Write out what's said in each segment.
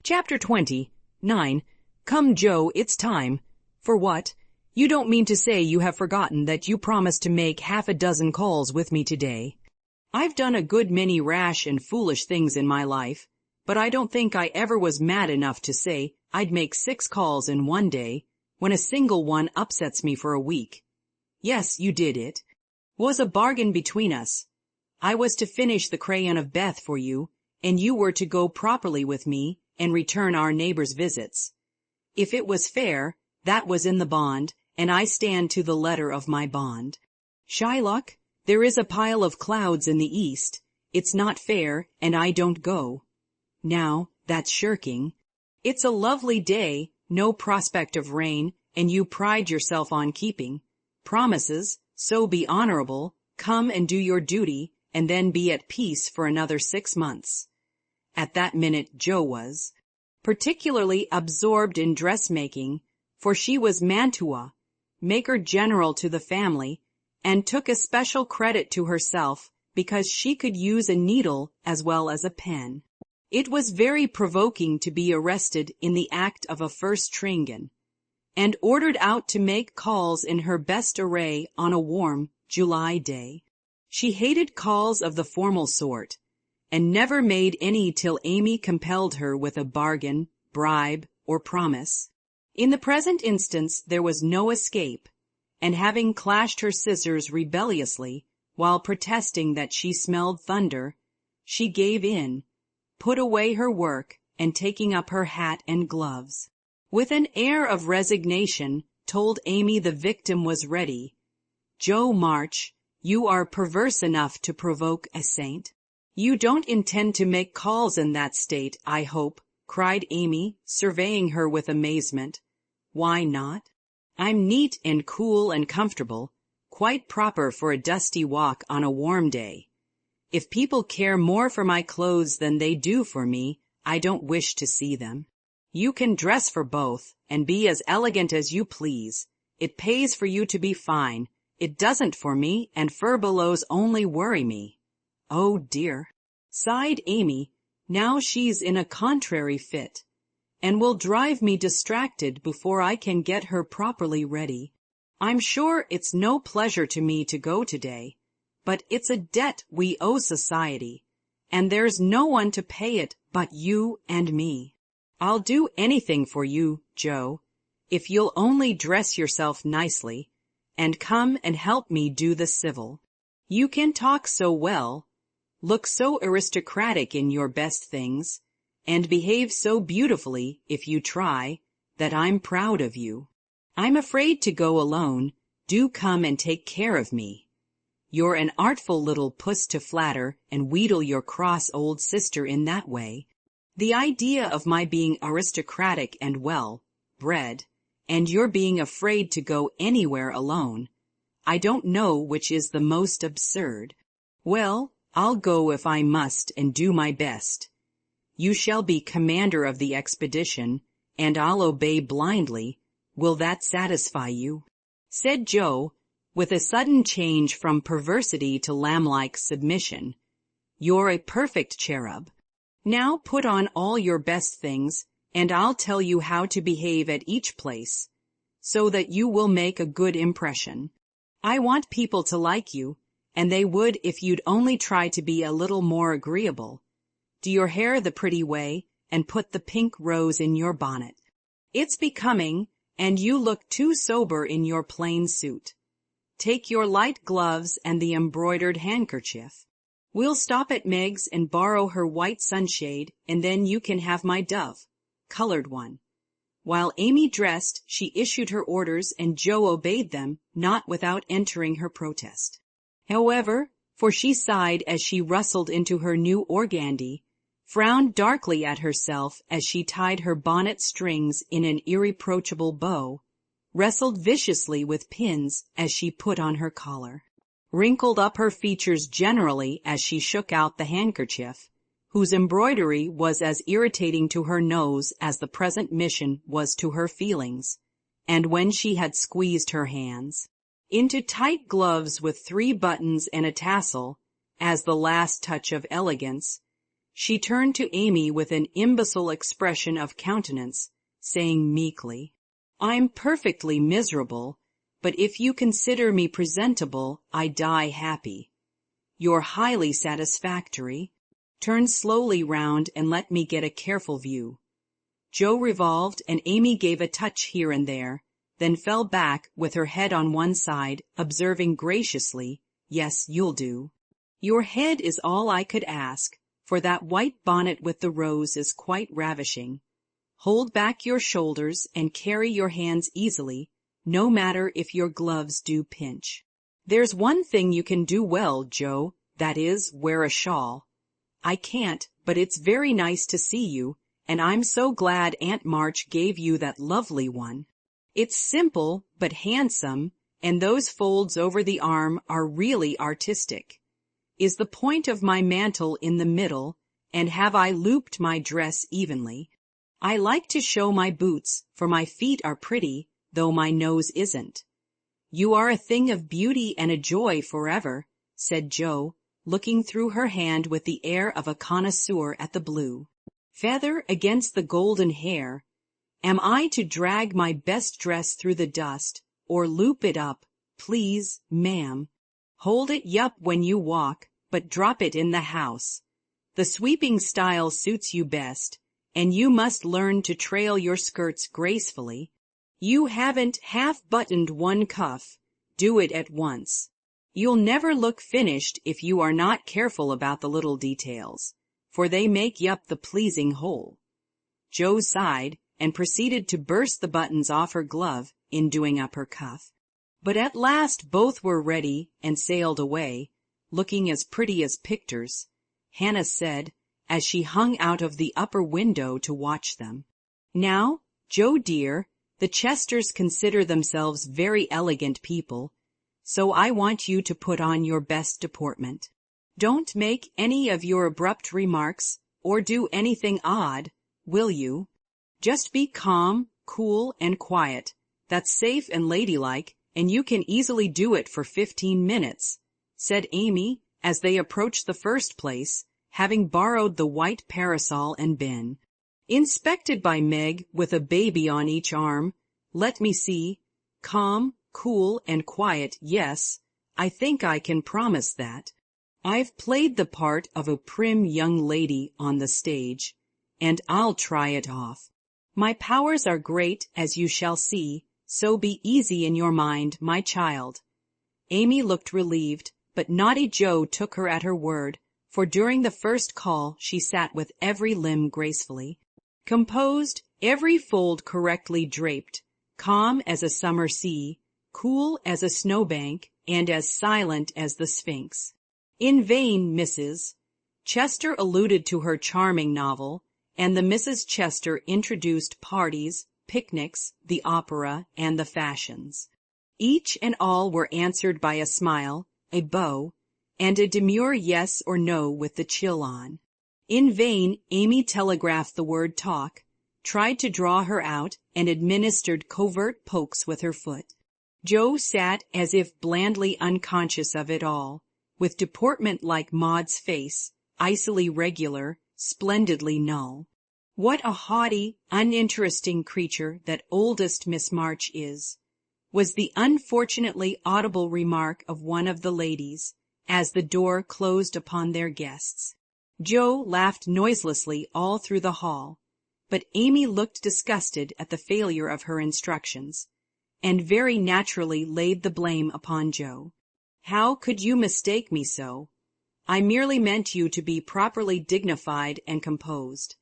Chapter 20. 9. Come, Joe, it's time. For what? You don't mean to say you have forgotten that you promised to make half a dozen calls with me today. I've done a good many rash and foolish things in my life, but I don't think I ever was mad enough to say I'd make 6 calls in one day when a single one upsets me for a week. Yes, you did it. Was a bargain between us. I was to finish the crayon of Beth for you, and you were to go properly with me and return our neighbor's visits. If it was fair, that was in the bond, and I stand to the letter of my bond. Shylock, there is a pile of clouds in the east. It's not fair, and I don't go. Now, that's shirking. It's a lovely day, no prospect of rain, and you pride yourself on keeping promises, so be honorable, come and do your duty, and then be at peace for another 6 months. At that minute Joe was particularly absorbed in dressmaking, for she was mantua, maker general to the family, and took especial credit to herself because she could use a needle as well as a pen. It was very provoking to be arrested in the act of a first tringan, and ordered out to make calls in her best array on a warm July day. She hated calls of the formal sort, and never made any till Amy compelled her with a bargain, bribe, or promise. In the present instance there was no escape, and having clashed her scissors rebelliously, while protesting that she smelled thunder, she gave in, put away her work, and taking up her hat and gloves, with an air of resignation, told Amy the victim was ready. Joe March, you are perverse enough to provoke a saint. You don't intend to make calls in that state, I hope, cried Amy, surveying her with amazement. Why not? I'm neat and cool and comfortable, quite proper for a dusty walk on a warm day. If people care more for my clothes than they do for me, I don't wish to see them. You can dress for both, and be as elegant as you please. It pays for you to be fine. It doesn't for me, and furbelows only worry me. Oh dear, sighed Amy, now she's in a contrary fit, and will drive me distracted before I can get her properly ready. I'm sure it's no pleasure to me to go today, but it's a debt we owe society, and there's no one to pay it but you and me. I'll do anything for you, Joe, if you'll only dress yourself nicely, and come and help me do the civil. You can talk so well, look so aristocratic in your best things, and behave so beautifully if you try, that I'm proud of you. I'm afraid to go alone. Do come and take care of me. You're an artful little puss to flatter and wheedle your cross old sister in that way. The idea of my being aristocratic and well-bred, and your being afraid to go anywhere alone, I don't know which is the most absurd. Well, I'll go if I must and do my best. You shall be commander of the expedition, and I'll obey blindly. Will that satisfy you? Said Joe, with a sudden change from perversity to lamb-like submission. You're a perfect cherub. Now put on all your best things, and I'll tell you how to behave at each place, so that you will make a good impression. I want people to like you, and they would if you'd only try to be a little more agreeable. Do your hair the pretty way, and put the pink rose in your bonnet. It's becoming, and you look too sober in your plain suit. Take your light gloves and the embroidered handkerchief. We'll stop at Meg's and borrow her white sunshade, and then you can have my dove, colored one. While Amy dressed, she issued her orders, and Joe obeyed them, not without entering her protest. However, for she sighed as she rustled into her new organdy, frowned darkly at herself as she tied her bonnet strings in an irreproachable bow, wrestled viciously with pins as she put on her collar, wrinkled up her features generally as she shook out the handkerchief, whose embroidery was as irritating to her nose as the present mission was to her feelings, and when she had squeezed her hands into tight gloves with 3 buttons and a tassel, as the last touch of elegance, She turned to Amy with an imbecile expression of countenance, saying meekly, "I'm perfectly miserable, but if you consider me presentable, I die happy. You're highly satisfactory. Turn slowly round and let me get a careful view." Joe revolved and Amy gave a touch here and there, then fell back with her head on one side, observing graciously, "Yes, you'll do. Your head is all I could ask, for that white bonnet with the rose is quite ravishing. Hold back your shoulders and carry your hands easily, no matter if your gloves do pinch. There's one thing you can do well, Joe, that is, wear a shawl. I can't, but it's very nice to see you, and I'm so glad Aunt March gave you that lovely one. It's simple, but handsome, and those folds over the arm are really artistic. Is the point of my mantle in the middle, and have I looped my dress evenly? I like to show my boots, for my feet are pretty, though my nose isn't. You are a thing of beauty and a joy forever," said Joe, looking through her hand with the air of a connoisseur at the blue. "Feather against the golden hair. Am I to drag my best dress through the dust, or loop it up, please, ma'am? Hold it yup when you walk, but drop it in the house. The sweeping style suits you best, and you must learn to trail your skirts gracefully. You haven't half-buttoned one cuff. Do it at once. You'll never look finished if you are not careful about the little details, for they make yup the pleasing whole." Joe sighed and proceeded to burst the buttons off her glove in doing up her cuff. But at last both were ready and sailed away, looking as pretty as pictures, Hannah said, as she hung out of the upper window to watch them. "Now, Joe dear, the Chesters consider themselves very elegant people, so I want you to put on your best deportment. Don't make any of your abrupt remarks or do anything odd, will you? Just be calm, cool, and quiet. That's safe and ladylike, and you can easily do it for 15 minutes, said Amy as they approached the first place, having borrowed the white parasol and bin. Inspected by Meg with a baby on each arm. Let me see. Calm, cool, and quiet, yes, I think I can promise that. I've played the part of a prim young lady on the stage, and I'll try it off. My powers are great, as you shall see, so be easy in your mind, my child." Amy looked relieved, but naughty Joe took her at her word, for during the first call she sat with every limb gracefully composed, every fold correctly draped, calm as a summer sea, cool as a snowbank, and as silent as the Sphinx. In vain Mrs. Chester alluded to her charming novel, and the Mrs. Chester introduced parties, picnics, the opera, and the fashions. Each and all were answered by a smile, a bow, and a demure yes or no with the chill on. In vain Amy telegraphed the word talk, tried to draw her out, and administered covert pokes with her foot. Joe sat as if blandly unconscious of it all, with deportment like Maud's face, icily regular, splendidly null. "What a haughty, uninteresting creature that oldest Miss March is," was the unfortunately audible remark of one of the ladies, as the door closed upon their guests. Joe laughed noiselessly all through the hall, but Amy looked disgusted at the failure of her instructions, and very naturally laid the blame upon Joe. "How could you mistake me so? I merely meant you to be properly dignified and composed,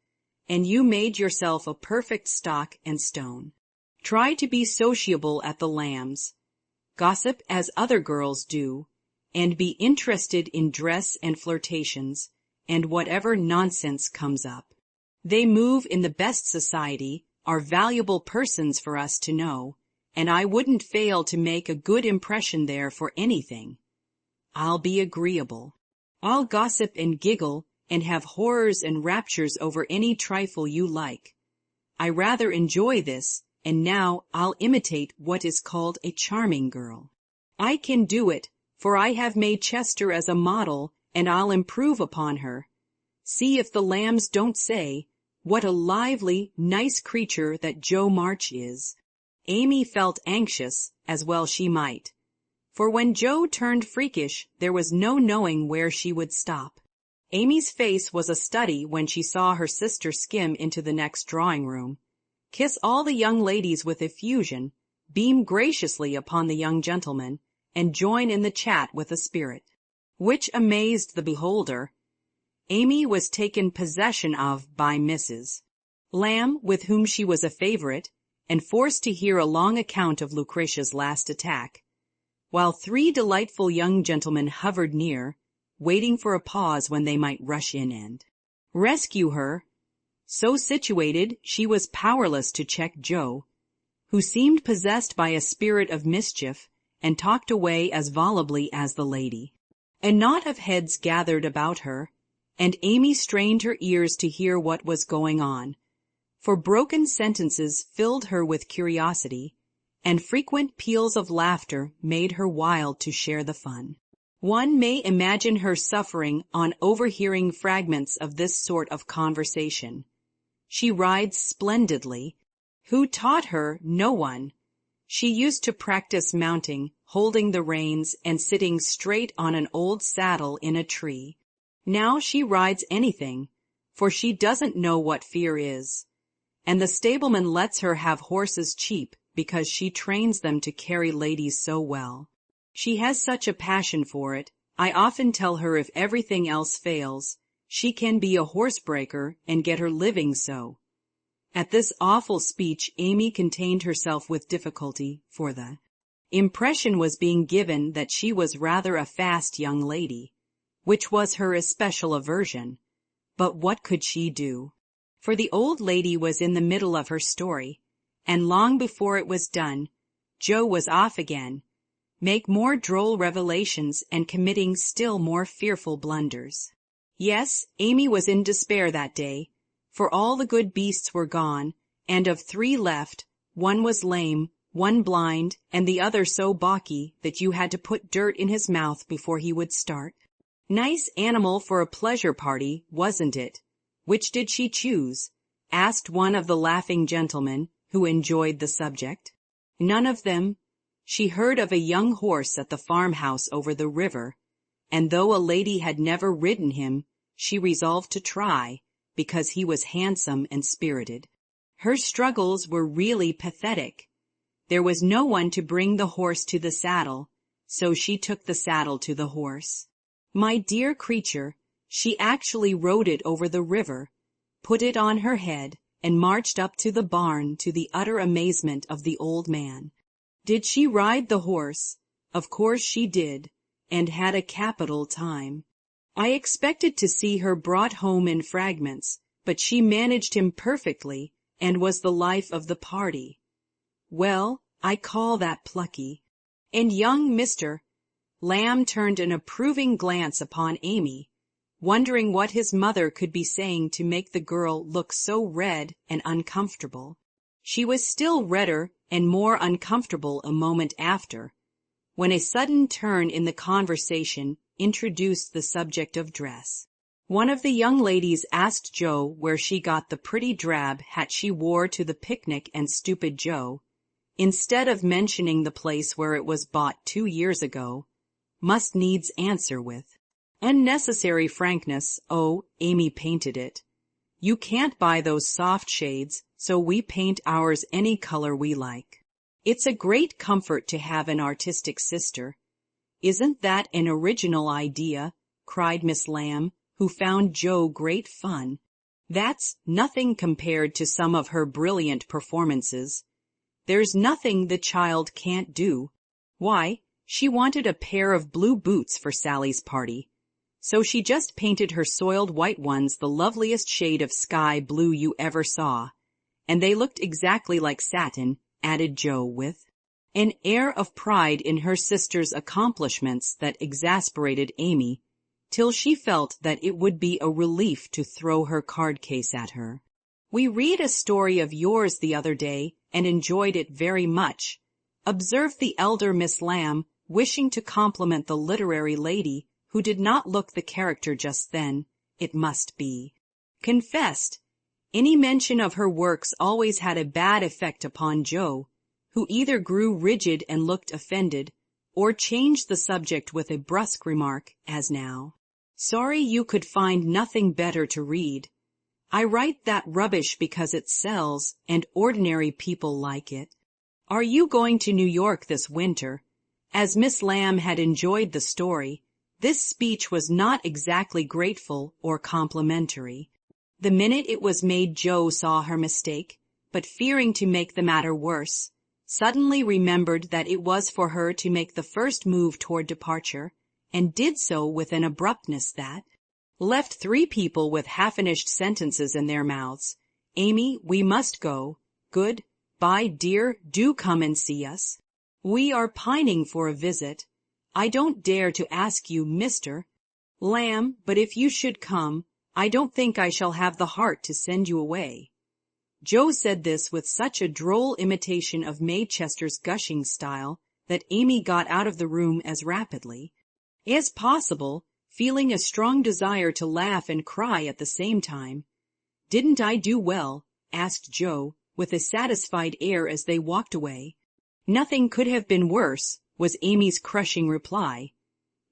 and you made yourself a perfect stock and stone. Try to be sociable at the Lambs. Gossip as other girls do, and be interested in dress and flirtations, and whatever nonsense comes up. They move in the best society, are valuable persons for us to know, and I wouldn't fail to make a good impression there for anything. I'll be agreeable. I'll gossip and giggle and have horrors and raptures over any trifle you like. I rather enjoy this, and now I'll imitate what is called a charming girl. I can do it, for I have made Chester as a model, and I'll improve upon her. See if the lambs don't say, "What a lively, nice creature that Joe March is." Amy felt anxious, as well she might. For when Joe turned freakish, there was no knowing where she would stop. Amy's face was a study when she saw her sister skim into the next drawing room, kiss all the young ladies with effusion, beam graciously upon the young gentlemen, and join in the chat with a spirit which amazed the beholder. Amy was taken possession of by Mrs. Lamb, with whom she was a favorite, and forced to hear a long account of Lucretia's last attack, while 3 delightful young gentlemen hovered near, waiting for a pause when they might rush in and rescue her. So situated, she was powerless to check Joe, who seemed possessed by a spirit of mischief and talked away as volubly as the lady. A knot of heads gathered about her, and Amy strained her ears to hear what was going on, for broken sentences filled her with curiosity, and frequent peals of laughter made her wild to share the fun. One may imagine her suffering on overhearing fragments of this sort of conversation. She rides splendidly. Who taught her? No one. She used to practice mounting, holding the reins, and sitting straight on an old saddle in a tree. Now she rides anything, for she doesn't know what fear is. And the stableman lets her have horses cheap because she trains them to carry ladies so well. She has such a passion for it. I often tell her if everything else fails, she can be a horsebreaker and get her living so. At this awful speech, Amy contained herself with difficulty, for the impression was being given that she was rather a fast young lady, which was her especial aversion. But what could she do? For the old lady was in the middle of her story, and long before it was done, Joe was off again, make more droll revelations and committing still more fearful blunders. Yes, Amy was in despair that day, for all the good beasts were gone, and of 3 left, 1 was lame, 1 blind, and the other so balky that you had to put dirt in his mouth before he would start. Nice animal for a pleasure party, wasn't it? Which did she choose? Asked one of the laughing gentlemen, who enjoyed the subject. None of them. She heard of a young horse at the farmhouse over the river, and though a lady had never ridden him, she resolved to try, because he was handsome and spirited. Her struggles were really pathetic. There was no one to bring the horse to the saddle, so she took the saddle to the horse. My dear creature, she actually rode it over the river, put it on her head, and marched up to the barn to the utter amazement of the old man. Did she ride the horse? Of course she did, and had a capital time. I expected to see her brought home in fragments, but she managed him perfectly, and was the life of the party. Well, I call that plucky. And young Mr. Lamb turned an approving glance upon Amy, wondering what his mother could be saying to make the girl look so red and uncomfortable. She was still redder and more uncomfortable a moment after, when a sudden turn in the conversation introduced the subject of dress. One of the young ladies asked Joe where she got the pretty drab hat she wore to the picnic, and stupid Joe, instead of mentioning the place where it was bought 2 years ago, must needs answer with unnecessary frankness, "Oh, Amy painted it. You can't buy those soft shades, so we paint ours any color we like. It's a great comfort to have an artistic sister." "Isn't that an original idea?" cried Miss Lamb, who found Joe great fun. "That's nothing compared to some of her brilliant performances. There's nothing the child can't do. Why, she wanted a pair of blue boots for Sally's party, so she just painted her soiled white ones the loveliest shade of sky blue you ever saw, and they looked exactly like satin," added Joe with an air of pride in her sister's accomplishments that exasperated Amy, till she felt that it would be a relief to throw her card case at her. "We read a story of yours the other day, and enjoyed it very much," observed the elder Miss Lamb, wishing to compliment the literary lady, who did not look the character just then, it must be. Confessed. Any mention of her works always had a bad effect upon Joe, who either grew rigid and looked offended, or changed the subject with a brusque remark, as now. Sorry you could find nothing better to read. I write that rubbish because it sells, and ordinary people like it. Are you going to New York this winter? As Miss Lamb had enjoyed the story, this speech was not exactly grateful or complimentary. The minute it was made, Joe saw her mistake, but fearing to make the matter worse, suddenly remembered that it was for her to make the first move toward departure, and did so with an abruptness that left three people with half-finished sentences in their mouths. Amy, we must go. Good bye, dear, do come and see us. We are pining for a visit. I don't dare to ask you, Mr. Lamb, but if you should come, I don't think I shall have the heart to send you away. Joe said this with such a droll imitation of Maychester's gushing style that Amy got out of the room as rapidly as possible, feeling a strong desire to laugh and cry at the same time. Didn't I do well? Asked Joe, with a satisfied air as they walked away. Nothing could have been worse, was Amy's crushing reply.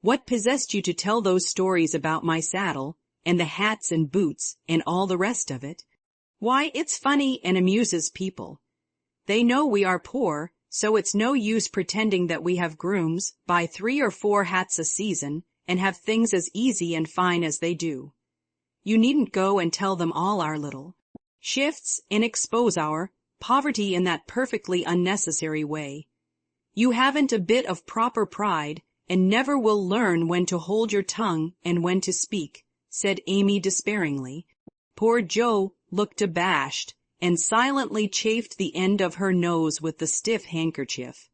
What possessed you to tell those stories about my saddle, and the hats and boots, and all the rest of it? Why, it's funny and amuses people. They know we are poor, so it's no use pretending that we have grooms, buy 3 or 4 hats a season, and have things as easy and fine as they do. You needn't go and tell them all our little shifts and expose our poverty in that perfectly unnecessary way. You haven't a bit of proper pride, and never will learn when to hold your tongue and when to speak, said Amy despairingly. Poor Joe looked abashed, and silently chafed the end of her nose with the stiff handkerchief,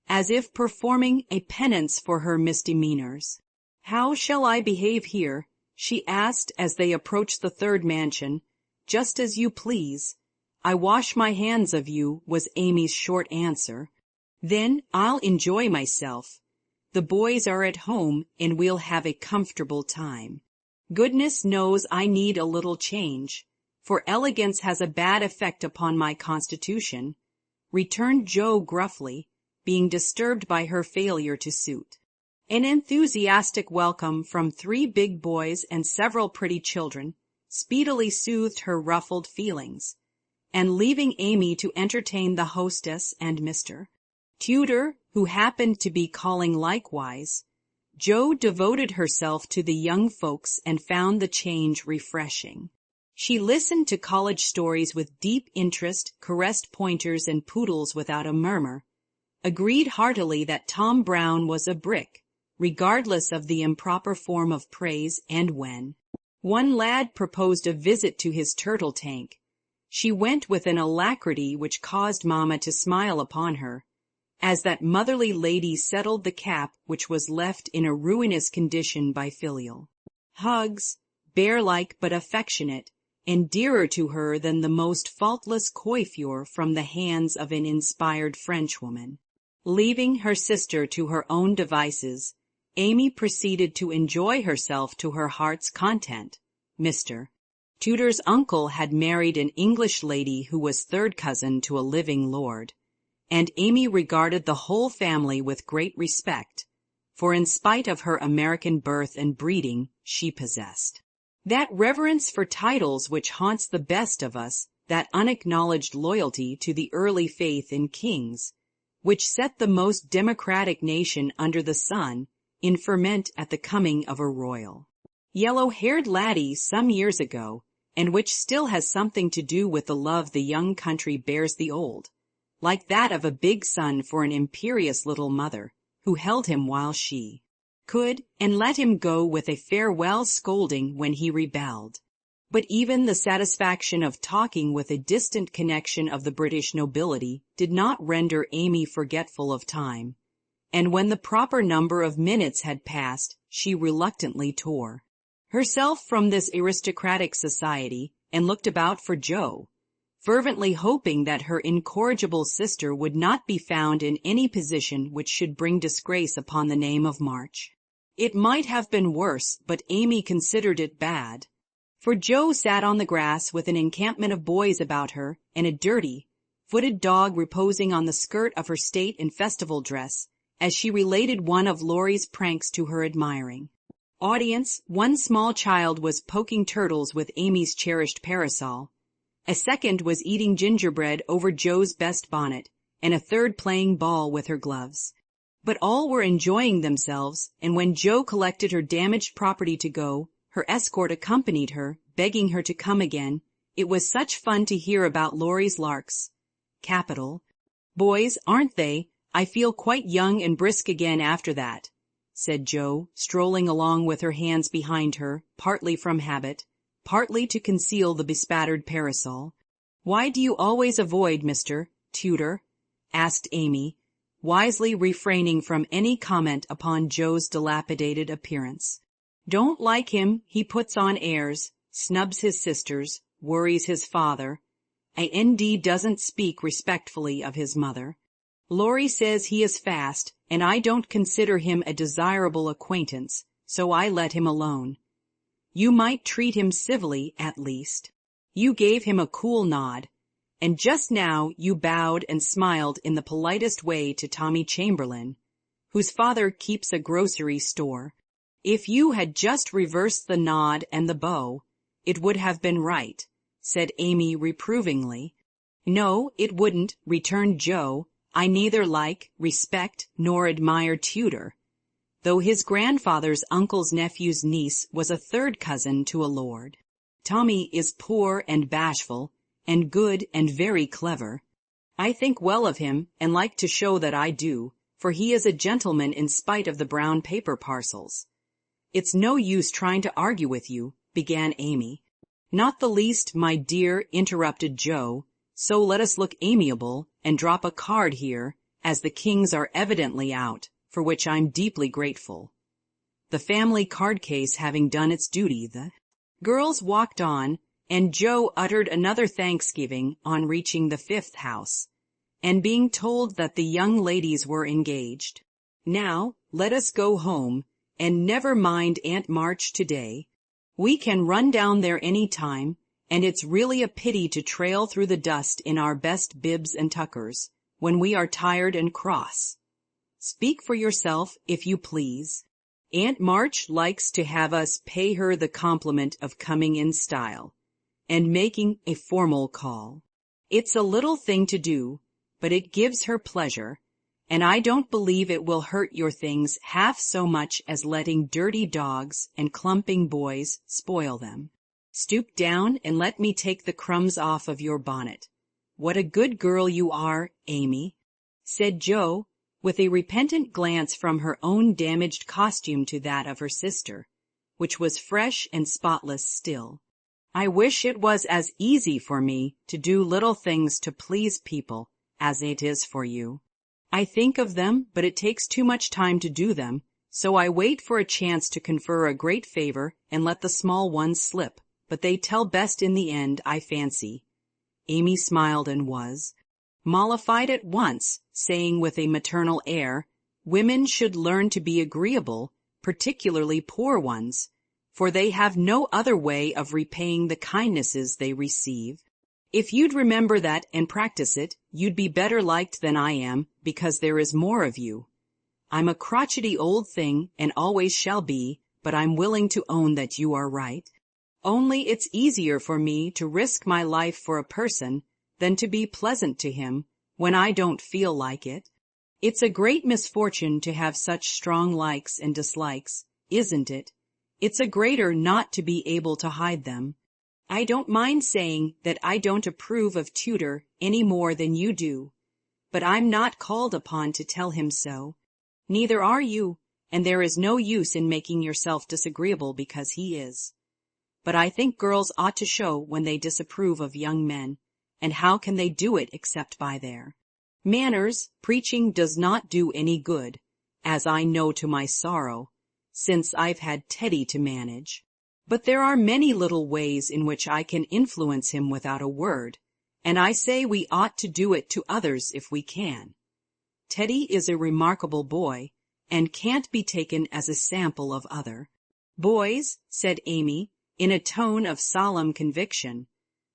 as if performing a penance for her misdemeanors. How shall I behave here? She asked as they approached the third mansion. Just as you please. I wash my hands of you, was Amy's short answer. Then I'll enjoy myself. The boys are at home, and we'll have a comfortable time. Goodness knows I need a little change, for elegance has a bad effect upon my constitution, returned Joe gruffly, being disturbed by her failure to suit. An enthusiastic welcome from 3 big boys and several pretty children speedily soothed her ruffled feelings, and leaving Amy to entertain the hostess and Mr. Tudor, who happened to be calling likewise, Joe devoted herself to the young folks and found the change refreshing. She listened to college stories with deep interest, caressed pointers and poodles without a murmur, agreed heartily that Tom Brown was a brick, regardless of the improper form of praise, and when one lad proposed a visit to his turtle tank, she went with an alacrity which caused Mamma to smile upon her, as that motherly lady settled the cap which was left in a ruinous condition by filial hugs, bear-like but affectionate, and dearer to her than the most faultless coiffure from the hands of an inspired Frenchwoman. Leaving her sister to her own devices, Amy proceeded to enjoy herself to her heart's content. Mr. Tudor's uncle had married an English lady who was third cousin to a living lord, and Amy regarded the whole family with great respect, for in spite of her American birth and breeding, she possessed that reverence for titles which haunts the best of us, that unacknowledged loyalty to the early faith in kings, which set the most democratic nation under the sun in ferment at the coming of a royal, yellow-haired laddie some years ago, and which still has something to do with the love the young country bears the old, like that of a big son for an imperious little mother, who held him while she could, and let him go with a farewell scolding when he rebelled. But even the satisfaction of talking with a distant connection of the British nobility did not render Amy forgetful of time, and when the proper number of minutes had passed, she reluctantly tore herself from this aristocratic society and looked about for Joe, fervently hoping that her incorrigible sister would not be found in any position which should bring disgrace upon the name of March. It might have been worse, but Amy considered it bad. For Jo sat on the grass with an encampment of boys about her and a dirty, footed dog reposing on the skirt of her state and festival dress, as she related one of Laurie's pranks to her admiring audience. One small child was poking turtles with Amy's cherished parasol. A second was eating gingerbread over Jo's best bonnet, and a third playing ball with her gloves. But all were enjoying themselves, and when Jo collected her damaged property to go, her escort accompanied her, begging her to come again. It was such fun to hear about Laurie's larks. Capital boys, aren't they? I feel quite young and brisk again after that, said Jo, strolling along with her hands behind her, partly from habit, partly to conceal the bespattered parasol. Why do you always avoid Mr. Tutor? Asked Amy, wisely refraining from any comment upon Jo's dilapidated appearance. Don't like him, he puts on airs, snubs his sisters, worries his father. A.N.D. doesn't speak respectfully of his mother. Laurie says he is fast, and I don't consider him a desirable acquaintance, so I let him alone. You might treat him civilly, at least. You gave him a cool nod, and just now you bowed and smiled in the politest way to Tommy Chamberlain, whose father keeps a grocery store. If you had just reversed the nod and the bow, it would have been right, said Amy reprovingly. No, it wouldn't, returned Jo. I neither like, respect, nor admire Tudor, though his grandfather's uncle's nephew's niece was a third cousin to a lord. Tommy is poor and bashful, and good and very clever. I think well of him, and like to show that I do, for he is a gentleman in spite of the brown paper parcels. It's no use trying to argue with you, began Amy. Not the least, my dear, interrupted Jo, so let us look amiable, and drop a card here, as the Kings are evidently out, for which I'm deeply grateful. The family card case having done its duty, the girls walked on, and Jo uttered another thanksgiving on reaching the 5th house, and being told that the young ladies were engaged. Now, let us go home, and never mind Aunt March today. We can run down there any time, and it's really a pity to trail through the dust in our best bibs and tuckers, when we are tired and cross. Speak for yourself, if you please. Aunt March likes to have us pay her the compliment of coming in style, and making a formal call. It's a little thing to do, but it gives her pleasure, and I don't believe it will hurt your things half so much as letting dirty dogs and clumping boys spoil them. Stoop down and let me take the crumbs off of your bonnet. What a good girl you are, Amy, said Jo, with a repentant glance from her own damaged costume to that of her sister, which was fresh and spotless still. I wish it was as easy for me to do little things to please people as it is for you. I think of them, but it takes too much time to do them, so I wait for a chance to confer a great favor and let the small ones slip, but they tell best in the end, I fancy. Amy smiled and was mollified at once, saying with a maternal air, women should learn to be agreeable, particularly poor ones, for they have no other way of repaying the kindnesses they receive. If you'd remember that and practice it, you'd be better liked than I am, because there is more of you. I'm a crotchety old thing, and always shall be, but I'm willing to own that you are right. Only it's easier for me to risk my life for a person than to be pleasant to him when I don't feel like it. It's a great misfortune to have such strong likes and dislikes, isn't it? It's a greater not to be able to hide them. I don't mind saying that I don't approve of Tudor any more than you do, but I'm not called upon to tell him so. Neither are you, and there is no use in making yourself disagreeable because he is. But I think girls ought to show when they disapprove of young men, and how can they do it except by their manners? Preaching does not do any good, as I know to my sorrow, since I've had Teddy to manage. But there are many little ways in which I can influence him without a word, and I say we ought to do it to others if we can. Teddy is a remarkable boy, and can't be taken as a sample of other boys, said Amy, in a tone of solemn conviction,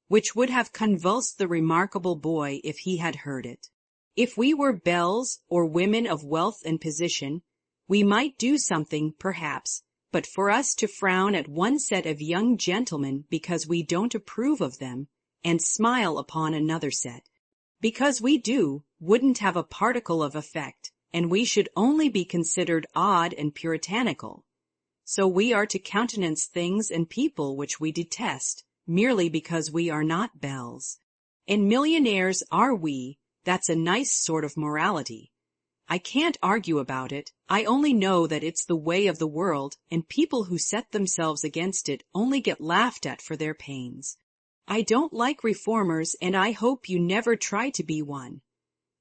which would have convulsed the remarkable boy if he had heard it. If we were belles or women of wealth and position, we might do something, perhaps, but for us to frown at one set of young gentlemen because we don't approve of them, and smile upon another set, because we do, wouldn't have a particle of effect, and we should only be considered odd and puritanical. So we are to countenance things and people which we detest, merely because we are not belles. And millionaires are we. That's a nice sort of morality. I can't argue about it. I only know that it's the way of the world, and people who set themselves against it only get laughed at for their pains. I don't like reformers, and I hope you never try to be one.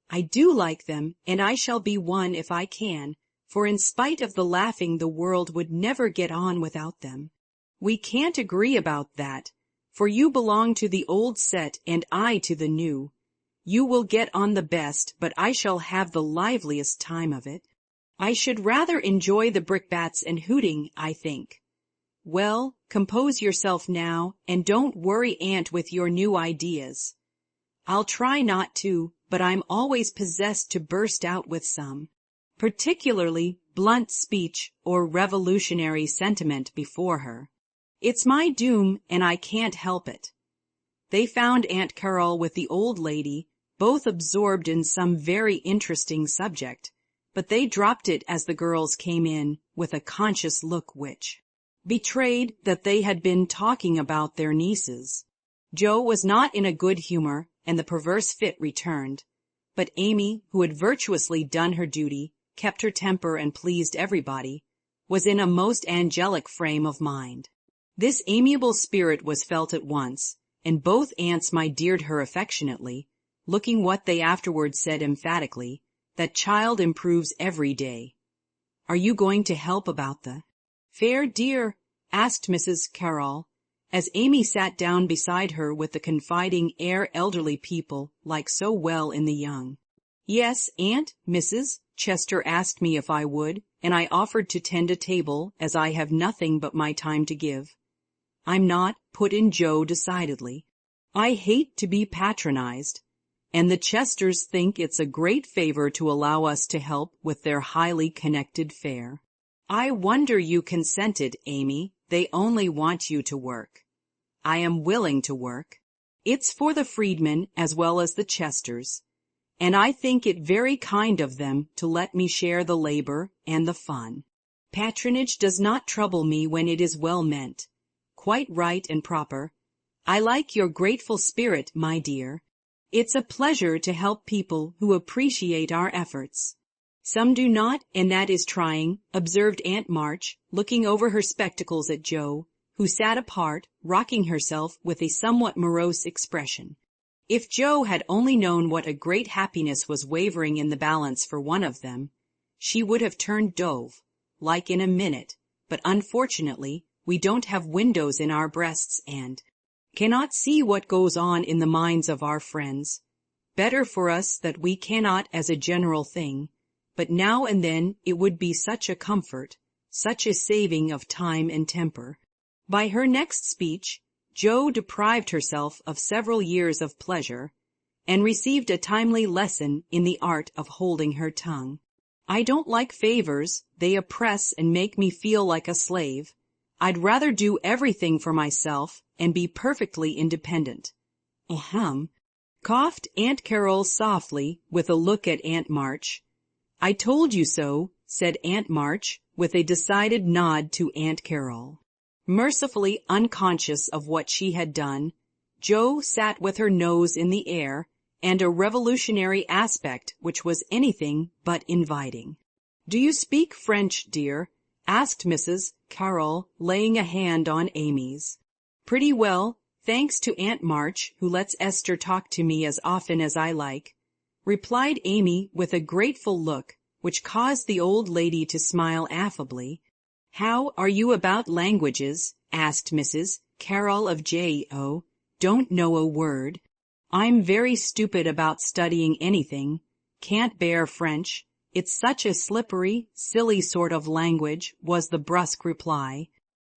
I do like them, and I shall be one if I can, for in spite of the laughing the world would never get on without them. We can't agree about that, for you belong to the old set and I to the new. You will get on the best, but I shall have the liveliest time of it. I should rather enjoy the brickbats and hooting, I think. Well, compose yourself now, and don't worry Aunt with your new ideas. I'll try not to, but I'm always possessed to burst out with some, particularly blunt speech or revolutionary sentiment before her. It's my doom, and I can't help it. They found Aunt Carol with the old lady, both absorbed in some very interesting subject, but they dropped it as the girls came in, with a conscious look which betrayed that they had been talking about their nieces. Joe was not in a good humor, and the perverse fit returned, but Amy, who had virtuously done her duty, kept her temper and pleased everybody, was in a most angelic frame of mind. This amiable spirit was felt at once, and both aunts my-deared her affectionately, looking what they afterward said emphatically, that child improves every day. Are you going to help about the fair, dear? Asked Mrs. Carroll, as Amy sat down beside her with the confiding air elderly people like so well in the young. Yes, Aunt, Mrs. Chester asked me if I would, and I offered to tend a table, as I have nothing but my time to give. I'm not, put in Joe decidedly. I hate to be patronized, and the Chesters think it's a great favor to allow us to help with their highly connected fare. I wonder you consented, Amy. They only want you to work. I am willing to work. It's for the freedmen as well as the Chesters, and I think it very kind of them to let me share the labor and the fun. Patronage does not trouble me when it is well meant. Quite right and proper. I like your grateful spirit, my dear. It's a pleasure to help people who appreciate our efforts. Some do not, and that is trying, observed Aunt March, looking over her spectacles at Joe, who sat apart, rocking herself with a somewhat morose expression. If Joe had only known what a great happiness was wavering in the balance for one of them, she would have turned dove, like in a minute, but unfortunately we don't have windows in our breasts and cannot see what goes on in the minds of our friends. Better for us that we cannot as a general thing, but now and then it would be such a comfort, such a saving of time and temper. By her next speech, Joe deprived herself of several years of pleasure, and received a timely lesson in the art of holding her tongue. I don't like favors. They oppress and make me feel like a slave. I'd rather do everything for myself and be perfectly independent. Ahem, coughed Aunt Carol softly with a look at Aunt March. I told you so, said Aunt March with a decided nod to Aunt Carol. Mercifully unconscious of what she had done, Jo sat with her nose in the air and a revolutionary aspect which was anything but inviting. Do you speak French, dear? Asked Mrs. Carroll, laying a hand on Amy's. Pretty well, thanks to Aunt March, who lets Esther talk to me as often as I like, replied Amy with a grateful look, which caused the old lady to smile affably. How are you about languages? Asked Mrs. Carroll of J.O. Don't know a word. I'm very stupid about studying anything. Can't bear French. It's such a slippery, silly sort of language, was the brusque reply.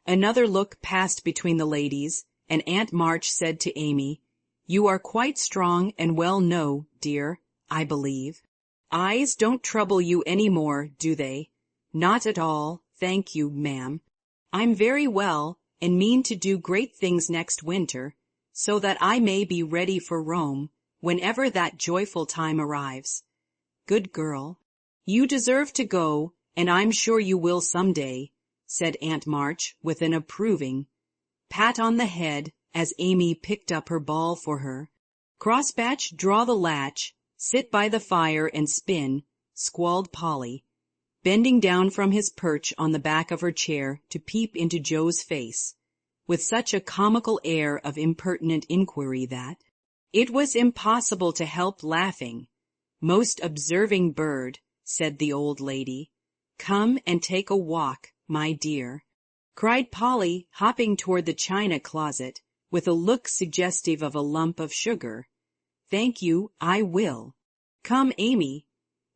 Another look passed between the ladies, and Aunt March said to Amy, "You are quite strong and well, no, dear, I believe. Eyes don't trouble you any more, do they?" "Not at all, thank you, ma'am. I'm very well, and mean to do great things next winter, so that I may be ready for Rome whenever that joyful time arrives." "Good girl. You deserve to go, and I'm sure you will some day," said Aunt March with an approving pat on the head as Amy picked up her ball for her. "Crossbatch, draw the latch, sit by the fire and spin," squalled Polly, bending down from his perch on the back of her chair to peep into Joe's face, with such a comical air of impertinent inquiry that it was impossible to help laughing. "Most observing bird," said the old lady. "Come and take a walk, my dear," cried Polly, hopping toward the china closet, with a look suggestive of a lump of sugar. "Thank you, I will. Come, Amy."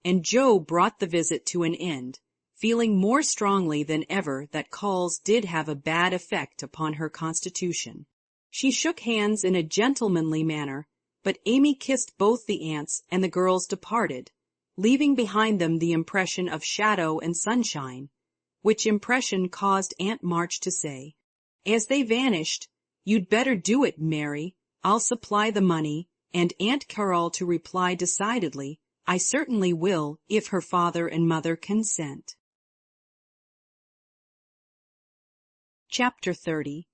And Joe brought the visit to an end, feeling more strongly than ever that calls did have a bad effect upon her constitution. She shook hands in a gentlemanly manner, but Amy kissed both the aunts, and the girls departed, leaving behind them the impression of shadow and sunshine, which impression caused Aunt March to say, as they vanished, "You'd better do it, Mary. I'll supply the money," and Aunt Carol to reply decidedly, "I certainly will, if her father and mother consent." Chapter 30.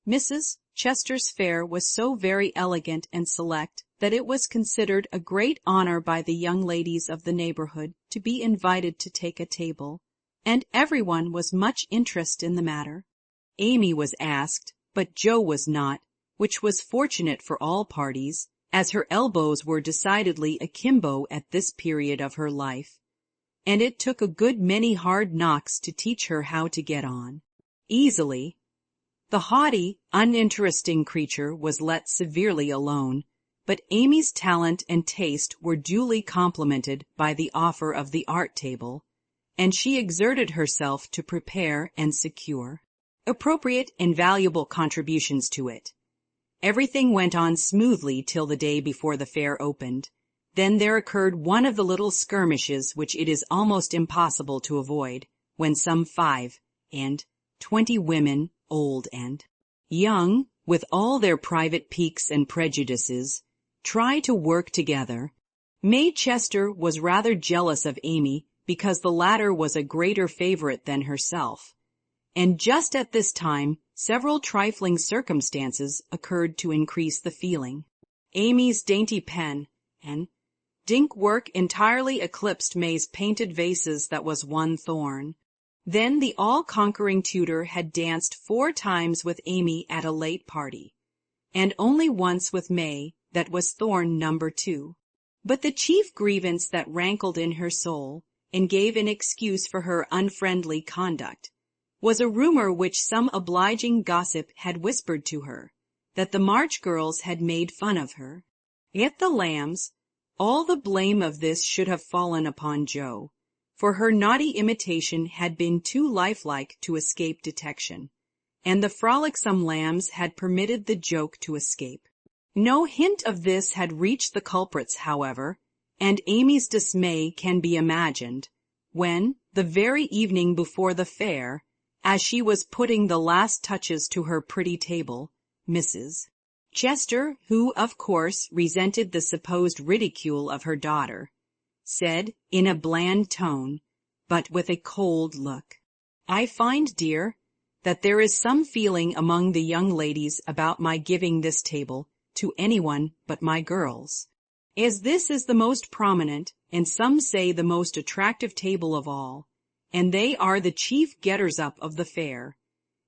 Mrs. Chester's fare was so very elegant and select that it was considered a great honor by the young ladies of the neighborhood to be invited to take a table, and everyone was much interested in the matter. Amy was asked, but Joe was not, which was fortunate for all parties, as her elbows were decidedly akimbo at this period of her life, and it took a good many hard knocks to teach her how to get on easily. The haughty, uninteresting creature was let severely alone, but Amy's talent and taste were duly complimented by the offer of the art table, and she exerted herself to prepare and secure appropriate and valuable contributions to it. Everything went on smoothly till the day before the fair opened. Then there occurred one of the little skirmishes which it is almost impossible to avoid, when some 25 women, old and young, with all their private piques and prejudices, try to work together. May Chester was rather jealous of Amy because the latter was a greater favorite than herself, and just at this time several trifling circumstances occurred to increase the feeling. Amy's dainty pen and dink work entirely eclipsed May's painted vases that was one thorn. Then the all-conquering tutor had danced 4 times with Amy at a late party, and only once with May, that was thorn number 2. But the chief grievance that rankled in her soul, and gave an excuse for her unfriendly conduct, was a rumor which some obliging gossip had whispered to her, that the March girls had made fun of her. Yet the Lambs, all the blame of this should have fallen upon Joe, for her naughty imitation had been too lifelike to escape detection, and the frolicsome Lambs had permitted the joke to escape. No hint of this had reached the culprits, however, and Amy's dismay can be imagined, when, the very evening before the fair, as she was putting the last touches to her pretty table, Mrs. Chester, who, of course, resented the supposed ridicule of her daughter, said, in a bland tone, but with a cold look, "I find, dear, that there is some feeling among the young ladies about my giving this table to anyone but my girls. As this is the most prominent, and some say the most attractive table of all, and they are the chief getters-up of the fair,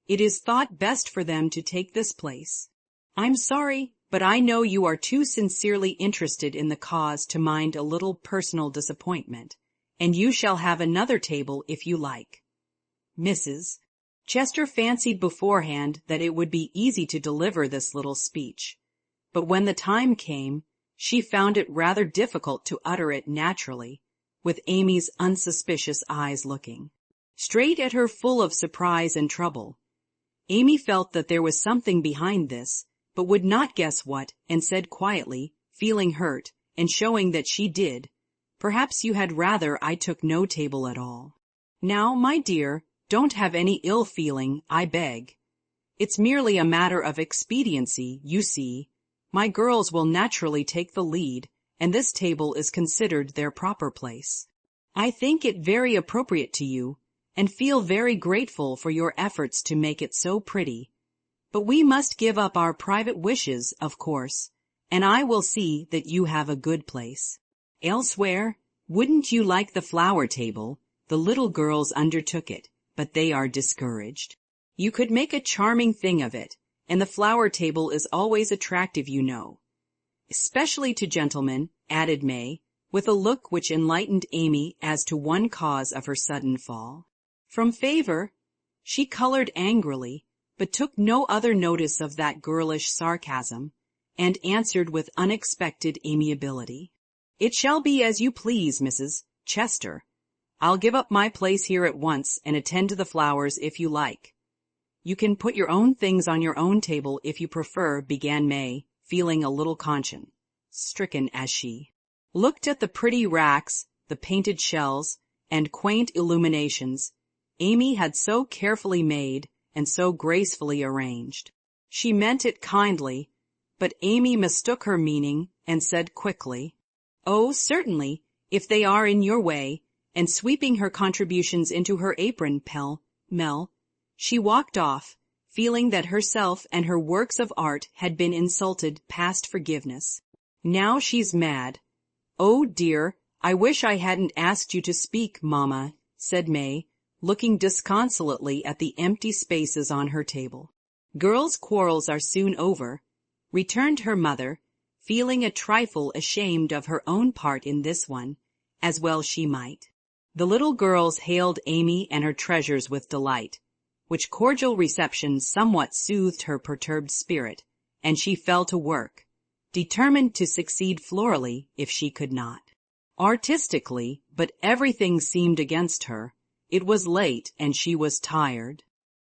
it is thought best for them to take this place. I'm sorry, but I know you are too sincerely interested in the cause to mind a little personal disappointment, and you shall have another table if you like." Mrs. Chester fancied beforehand that it would be easy to deliver this little speech, but when the time came, she found it rather difficult to utter it naturally, with Amy's unsuspicious eyes looking straight at her full of surprise and trouble, Amy felt that there was something behind this, but would not guess what, and said quietly, feeling hurt, and showing that she did, "Perhaps you had rather I took no table at all." "Now, my dear, don't have any ill feeling, I beg. It's merely a matter of expediency, you see. My girls will naturally take the lead, and this table is considered their proper place. I think it very appropriate to you, and feel very grateful for your efforts to make it so pretty. But we must give up our private wishes, of course, and I will see that you have a good place. Elsewhere, wouldn't you like the flower table? The little girls undertook it, but they are discouraged. You could make a charming thing of it, and the flower table is always attractive, you know. Especially to gentlemen," added May, with a look which enlightened Amy as to one cause of her sudden fall. "From favor?" She colored angrily, but took no other notice of that girlish sarcasm, and answered with unexpected amiability. "It shall be as you please, Mrs. Chester. I'll give up my place here at once and attend to the flowers if you like." "You can put your own things on your own table if you prefer," began May, feeling a little conscience-stricken as she looked at the pretty racks, the painted shells, and quaint illuminations Amy had so carefully made and so gracefully arranged. She meant it kindly, but Amy mistook her meaning and said quickly, "Oh, certainly, if they are in your way," and sweeping her contributions into her apron pell-mell, she walked off, feeling that herself and her works of art had been insulted past forgiveness. "Now she's mad. Oh, dear, I wish I hadn't asked you to speak, Mamma," said May, looking disconsolately at the empty spaces on her table. "Girls' quarrels are soon over," returned her mother, feeling a trifle ashamed of her own part in this one, as well she might. The little girls hailed Amy and her treasures with delight, which cordial reception somewhat soothed her perturbed spirit, and she fell to work, determined to succeed florally if she could not. Artistically, but everything seemed against her. It was late, and she was tired.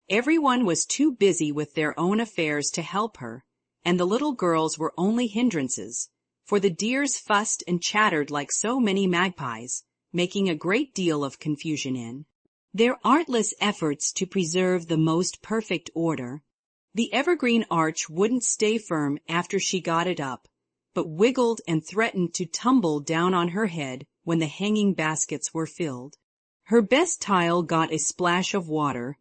Everyone was too busy with their own affairs to help her, and the little girls were only hindrances, for the dears fussed and chattered like so many magpies, making a great deal of confusion in their artless efforts to preserve the most perfect order. The evergreen arch wouldn't stay firm after she got it up, but wiggled and threatened to tumble down on her head when the hanging baskets were filled. Her best tile got a splash of water,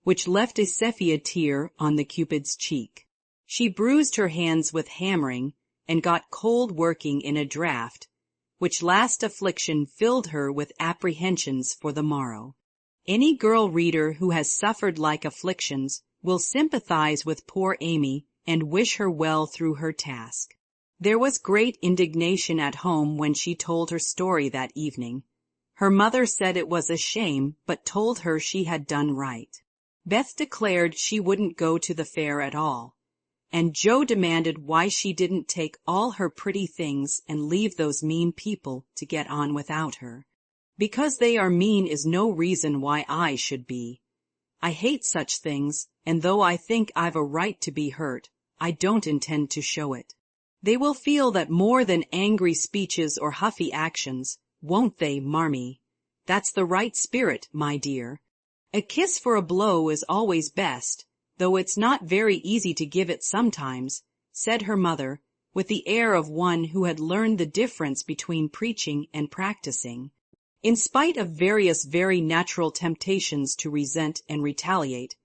which left a sepia tear on the Cupid's cheek. She bruised her hands with hammering, and got cold working in a draught, which last affliction filled her with apprehensions for the morrow. Any girl reader who has suffered like afflictions will sympathize with poor Amy and wish her well through her task. There was great indignation at home when she told her story that evening. Her mother said it was a shame, but told her she had done right. Beth declared she wouldn't go to the fair at all, and Joe demanded why she didn't take all her pretty things and leave those mean people to get on without her. "Because they are mean is no reason why I should be. I hate such things, and though I think I've a right to be hurt, I don't intend to show it. They will feel that more than angry speeches or huffy actions, won't they, Marmee? That's the right spirit, my dear. A kiss for a blow is always best, though it's not very easy to give it sometimes," said her mother, with the air of one who had learned the difference between preaching and practicing. In spite of various very natural temptations to resent and retaliate,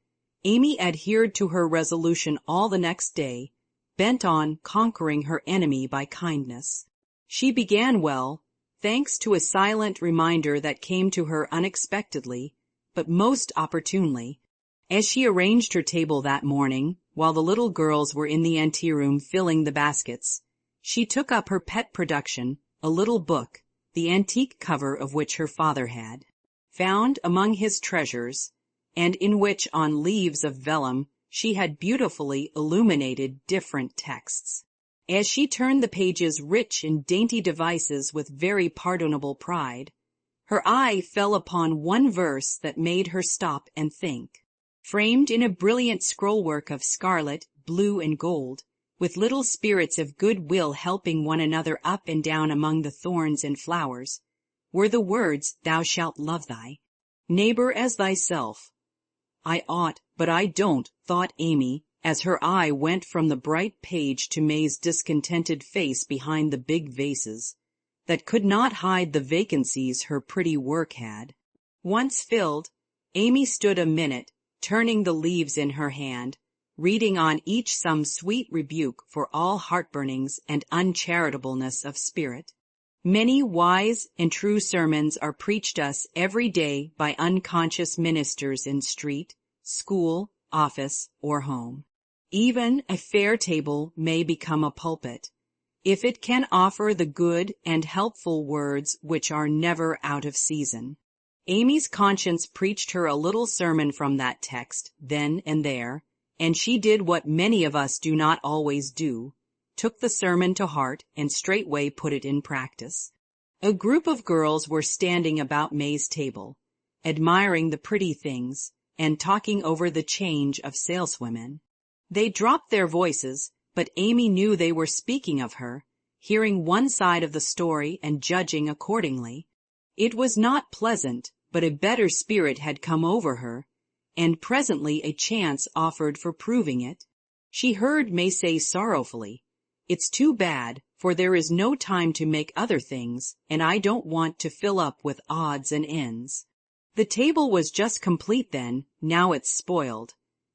Amy adhered to her resolution all the next day, bent on conquering her enemy by kindness. She began well, thanks to a silent reminder that came to her unexpectedly, but most opportunely. As she arranged her table that morning, while the little girls were in the anteroom filling the baskets, she took up her pet production, a little book, the antique cover of which her father had found among his treasures, and in which on leaves of vellum she had beautifully illuminated different texts. As she turned the pages rich in dainty devices with very pardonable pride, her eye fell upon one verse that made her stop and think. framed in a brilliant scrollwork of scarlet, blue, and gold, with little spirits of good-will helping one another up and down among the thorns and flowers, were the words, "Thou shalt love thy neighbor as thyself." "I ought, but I don't," thought Amy, as her eye went from the bright page to May's discontented face behind the big vases, that could not hide the vacancies her pretty work had. Once filled, Amy stood a minute, turning the leaves in her hand, reading on each some sweet rebuke for all heartburnings and uncharitableness of spirit. Many wise and true sermons are preached us every day by unconscious ministers in street, school, office, or home. Even a fair table may become a pulpit, if it can offer the good and helpful words which are never out of season. Amy's conscience preached her a little sermon from that text, then and there, and she did what many of us do not always do, took the sermon to heart and straightway put it in practice. A group of girls were standing about May's table, admiring the pretty things and talking over the change of saleswomen. They dropped their voices, but Amy knew they were speaking of her, hearing one side of the story and judging accordingly. It was not pleasant, but a better spirit had come over her, and presently a chance offered for proving it. She heard May say sorrowfully, "It's too bad, for there is no time to make other things, and I don't want to fill up with odds and ends." The table was just complete then, now it's spoiled.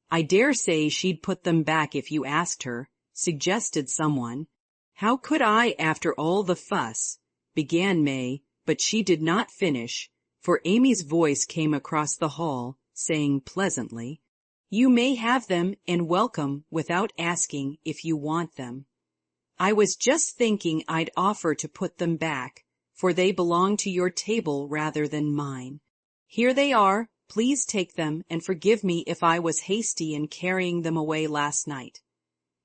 "I dare say she'd put them back if you asked her," suggested someone. "How could I after all the fuss?" began May, but she did not finish, for Amy's voice came across the hall, saying pleasantly, "You may have them and welcome without asking if you want them. I was just thinking I'd offer to put them back, for they belong to your table rather than mine. Here they are. Please take them and forgive me if I was hasty in carrying them away last night."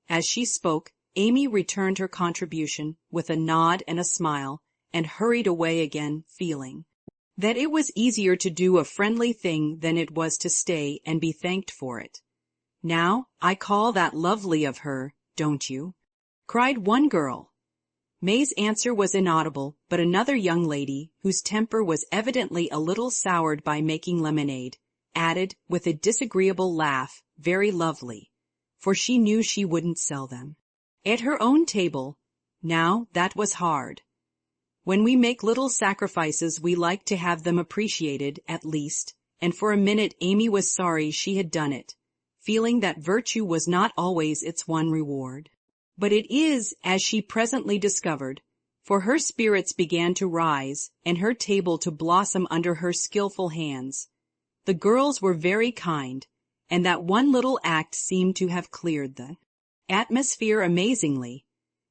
As she spoke, Amy returned her contribution with a nod and a smile, and hurried away again, feeling that it was easier to do a friendly thing than it was to stay and be thanked for it. "Now, I call that lovely of her, don't you?" cried one girl. May's answer was inaudible, but another young lady, whose temper was evidently a little soured by making lemonade, added, with a disagreeable laugh, "Very lovely," for she knew she wouldn't sell them. At her own table, now that was hard. When we make little sacrifices we like to have them appreciated, at least, and for a minute Amy was sorry she had done it, feeling that virtue was not always its one reward. But it is, as she presently discovered, for her spirits began to rise and her table to blossom under her skillful hands. The girls were very kind, and that one little act seemed to have cleared the atmosphere amazingly.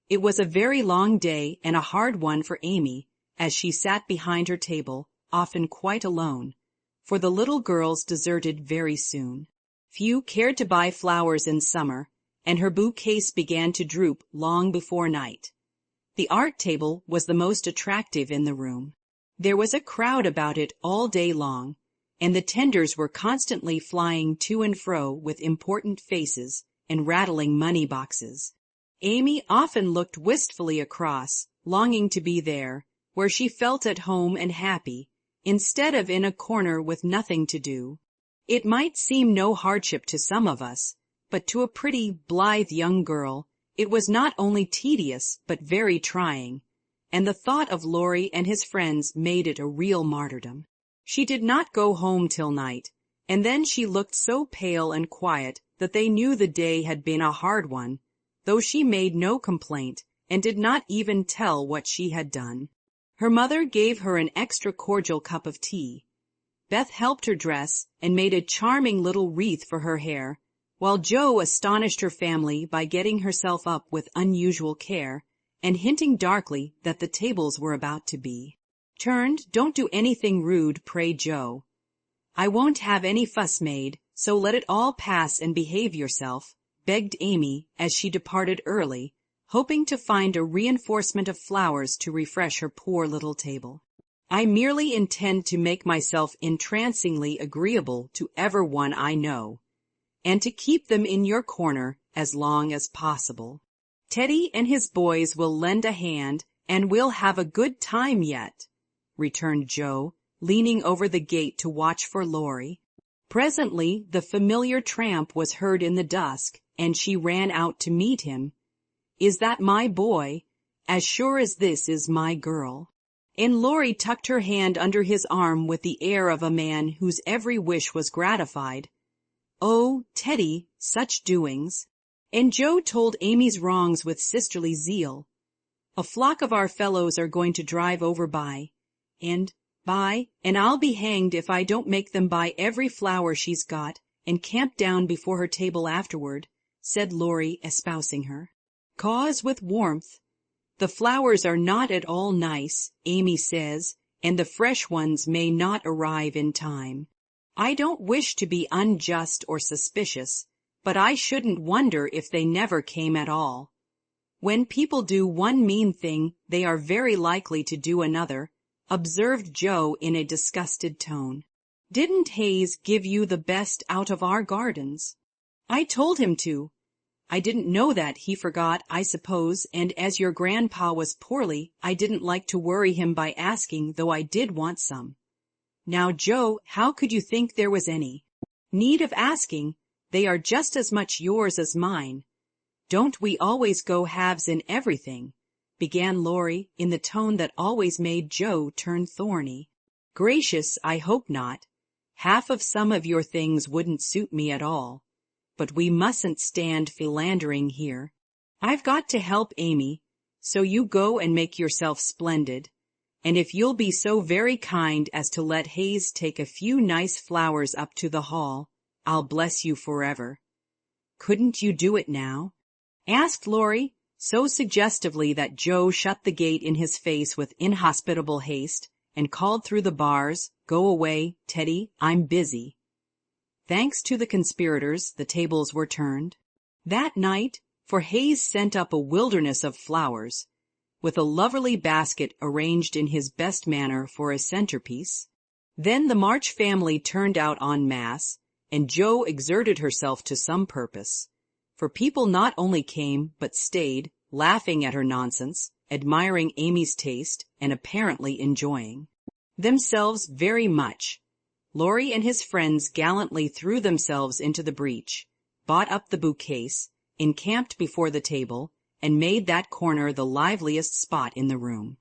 It was a very long day and a hard one for Amy, as she sat behind her table, often quite alone, for the little girls deserted very soon. Few cared to buy flowers in summer, and her bouquets began to droop long before night. The art table was the most attractive in the room. There was a crowd about it all day long, and the tenders were constantly flying to and fro with important faces and rattling money boxes. Amy often looked wistfully across, longing to be there, where she felt at home and happy, instead of in a corner with nothing to do. It might seem no hardship to some of us, but to a pretty, blithe young girl, it was not only tedious, but very trying, and the thought of Laurie and his friends made it a real martyrdom. She did not go home till night, and then she looked so pale and quiet that they knew the day had been a hard one, though she made no complaint and did not even tell what she had done. Her mother gave her an extra cordial cup of tea. Beth helped her dress and made a charming little wreath for her hair, while Jo astonished her family by getting herself up with unusual care and hinting darkly that the tables were about to be turned. "Don't do anything rude, pray, Jo. I won't have any fuss made, so let it all pass and behave yourself," begged Amy as she departed early, hoping to find a reinforcement of flowers to refresh her poor little table. "I merely intend to make myself entrancingly agreeable to everyone I know, and to keep them in your corner as long as possible. Teddy and his boys will lend a hand, and we'll have a good time yet," returned Joe, leaning over the gate to watch for Laurie. Presently the familiar tramp was heard in the dusk, and she ran out to meet him. "Is that my boy? As sure as this is my girl." And Laurie tucked her hand under his arm with the air of a man whose every wish was gratified. "Oh, Teddy, such doings." And Joe told Amy's wrongs with sisterly zeal. "A flock of our fellows are going to drive over and I'll be hanged if I don't make them buy every flower she's got and camp down before her table afterward," said Laurie, espousing her cause with warmth. "The flowers are not at all nice, Amy says, and the fresh ones may not arrive in time. I don't wish to be unjust or suspicious, but I shouldn't wonder if they never came at all. When people do one mean thing, they are very likely to do another," observed Joe in a disgusted tone. "Didn't Hayes give you the best out of our gardens?" "I told him to. I didn't know that, he forgot, I suppose, and as your grandpa was poorly, I didn't like to worry him by asking, though I did want some." "Now, Joe, how could you think there was any need of asking? They are just as much yours as mine. Don't we always go halves in everything?" began Laurie in the tone that always made Joe turn thorny. "Gracious, I hope not. Half of some of your things wouldn't suit me at all. But we mustn't stand philandering here. I've got to help Amy, so you go and make yourself splendid. And if you'll be so very kind as to let Hayes take a few nice flowers up to the hall, I'll bless you forever." "Couldn't you do it now?" asked Laurie, so suggestively that Joe shut the gate in his face with inhospitable haste and called through the bars, "Go away, Teddy, I'm busy." Thanks to the conspirators, the tables were turned that night, for Hayes sent up a wilderness of flowers, with a lovely basket arranged in his best manner for a centerpiece. Then the March family turned out en masse, and Joe exerted herself to some purpose, for people not only came but stayed, laughing at her nonsense, admiring Amy's taste, and apparently enjoying themselves very much. Laurie and his friends gallantly threw themselves into the breach, bought up the bouquets, encamped before the table, and made that corner the liveliest spot in the room.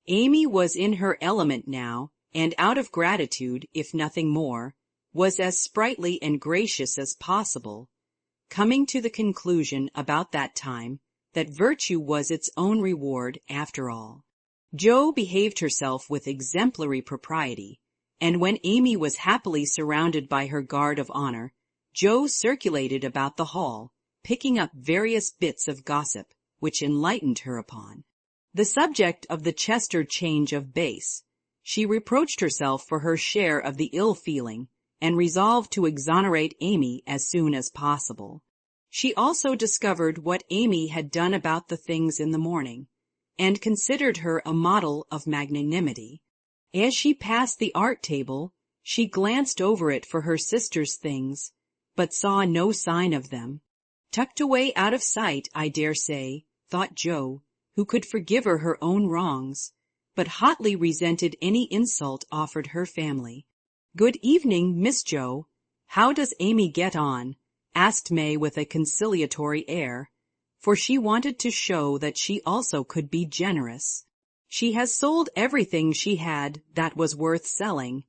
Amy was in her element now, and out of gratitude, if nothing more, was as sprightly and gracious as possible, coming to the conclusion about that time that virtue was its own reward after all. Joe behaved herself with exemplary propriety, and when Amy was happily surrounded by her guard of honor, Joe circulated about the hall, picking up various bits of gossip, which enlightened her upon the subject of the Chester change of base. She reproached herself for her share of the ill-feeling, and resolved to exonerate Amy as soon as possible. She also discovered what Amy had done about the things in the morning, and considered her a model of magnanimity. As she passed the art table, she glanced over it for her sister's things, but saw no sign of them. Tucked away out of sight, I dare say, thought Joe, who could forgive her her own wrongs, but hotly resented any insult offered her family. "Good evening, Miss Joe. How does Amy get on?" asked May with a conciliatory air, for she wanted to show that she also could be generous. "She has sold everything she had that was worth selling,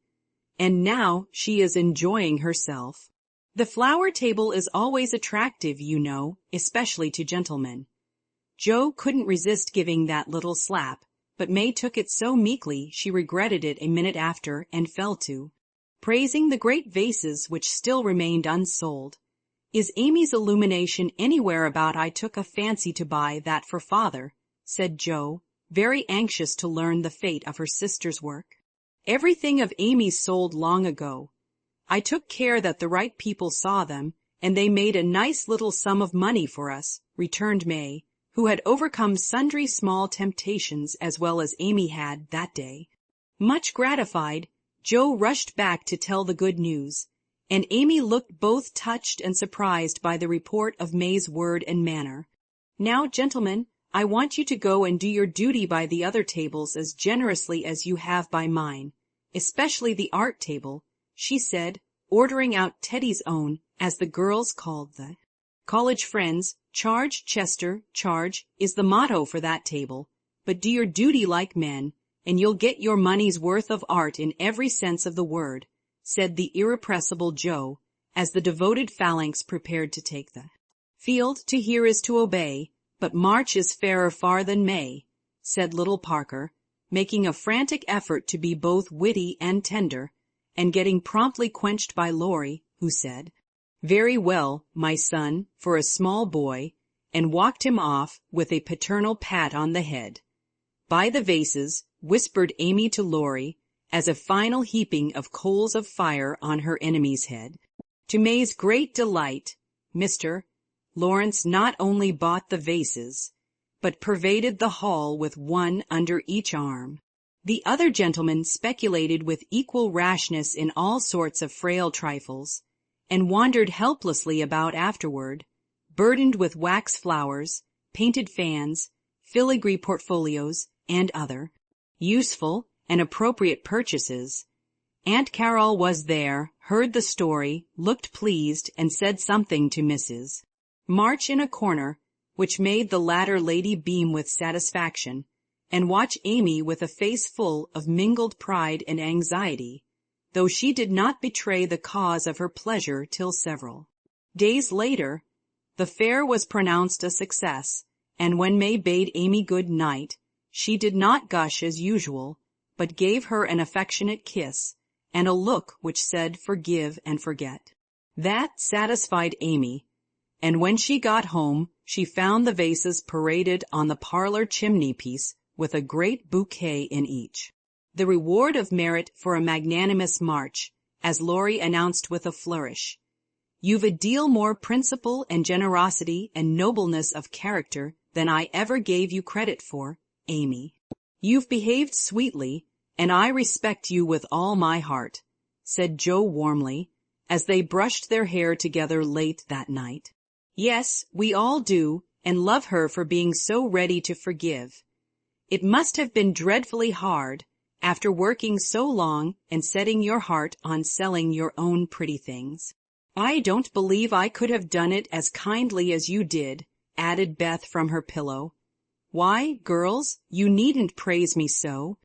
and now she is enjoying herself. The flower table is always attractive, you know, especially to gentlemen." Joe couldn't resist giving that little slap, but May took it so meekly she regretted it a minute after and fell to praising the great vases which still remained unsold. "Is Amy's illumination anywhere about? I took a fancy to buy that for father," said Joe, very anxious to learn the fate of her sister's work. "Everything of Amy's sold long ago. I took care that the right people saw them, and they made a nice little sum of money for us," returned May, who had overcome sundry small temptations as well as Amy had that day. Much gratified, Joe rushed back to tell the good news. and Amy looked both touched and surprised by the report of May's word and manner. "Now, gentlemen, I want you to go and do your duty by the other tables as generously as you have by mine, especially the art table," she said, ordering out Teddy's own, as the girls called the college friends. "Charge, Chester, charge, is the motto for that table, but do your duty like men, and you'll get your money's worth of art in every sense of the word," said the irrepressible Joe, as the devoted phalanx prepared to take the field. "To hear is to obey, but March is fairer far than May," said little Parker, making a frantic effort to be both witty and tender, and getting promptly quenched by Laurie, who said, "Very well, my son, for a small boy," and walked him off with a paternal pat on the head. "By the vases," whispered Amy to Laurie, as a final heaping of coals of fire on her enemy's head. To May's great delight, Mr. Lawrence not only bought the vases, but pervaded the hall with one under each arm. The other gentlemen speculated with equal rashness in all sorts of frail trifles, and wandered helplessly about afterward, burdened with wax flowers, painted fans, filigree portfolios, and other useful and appropriate purchases. Aunt Carol was there, heard the story, looked pleased, and said something to Mrs. March in a corner, which made the latter lady beam with satisfaction, and watch Amy with a face full of mingled pride and anxiety, though she did not betray the cause of her pleasure till several days later. The fair was pronounced a success, and when May bade Amy good night, she did not gush as usual, but gave her an affectionate kiss, and a look which said forgive and forget. That satisfied Amy, and when she got home she found the vases paraded on the parlor chimney-piece with a great bouquet in each. The reward of merit for a magnanimous march, as Laurie announced with a flourish. "You've a deal more principle and generosity and nobleness of character than I ever gave you credit for, Amy. You've behaved sweetly, and I respect you with all my heart," said Joe warmly, as they brushed their hair together late that night. "Yes, we all do, and love her for being so ready to forgive. It must have been dreadfully hard, after working so long and setting your heart on selling your own pretty things." "I don't believe I could have done it as kindly as you did," added Beth from her pillow. "Why, girls, you needn't praise me so.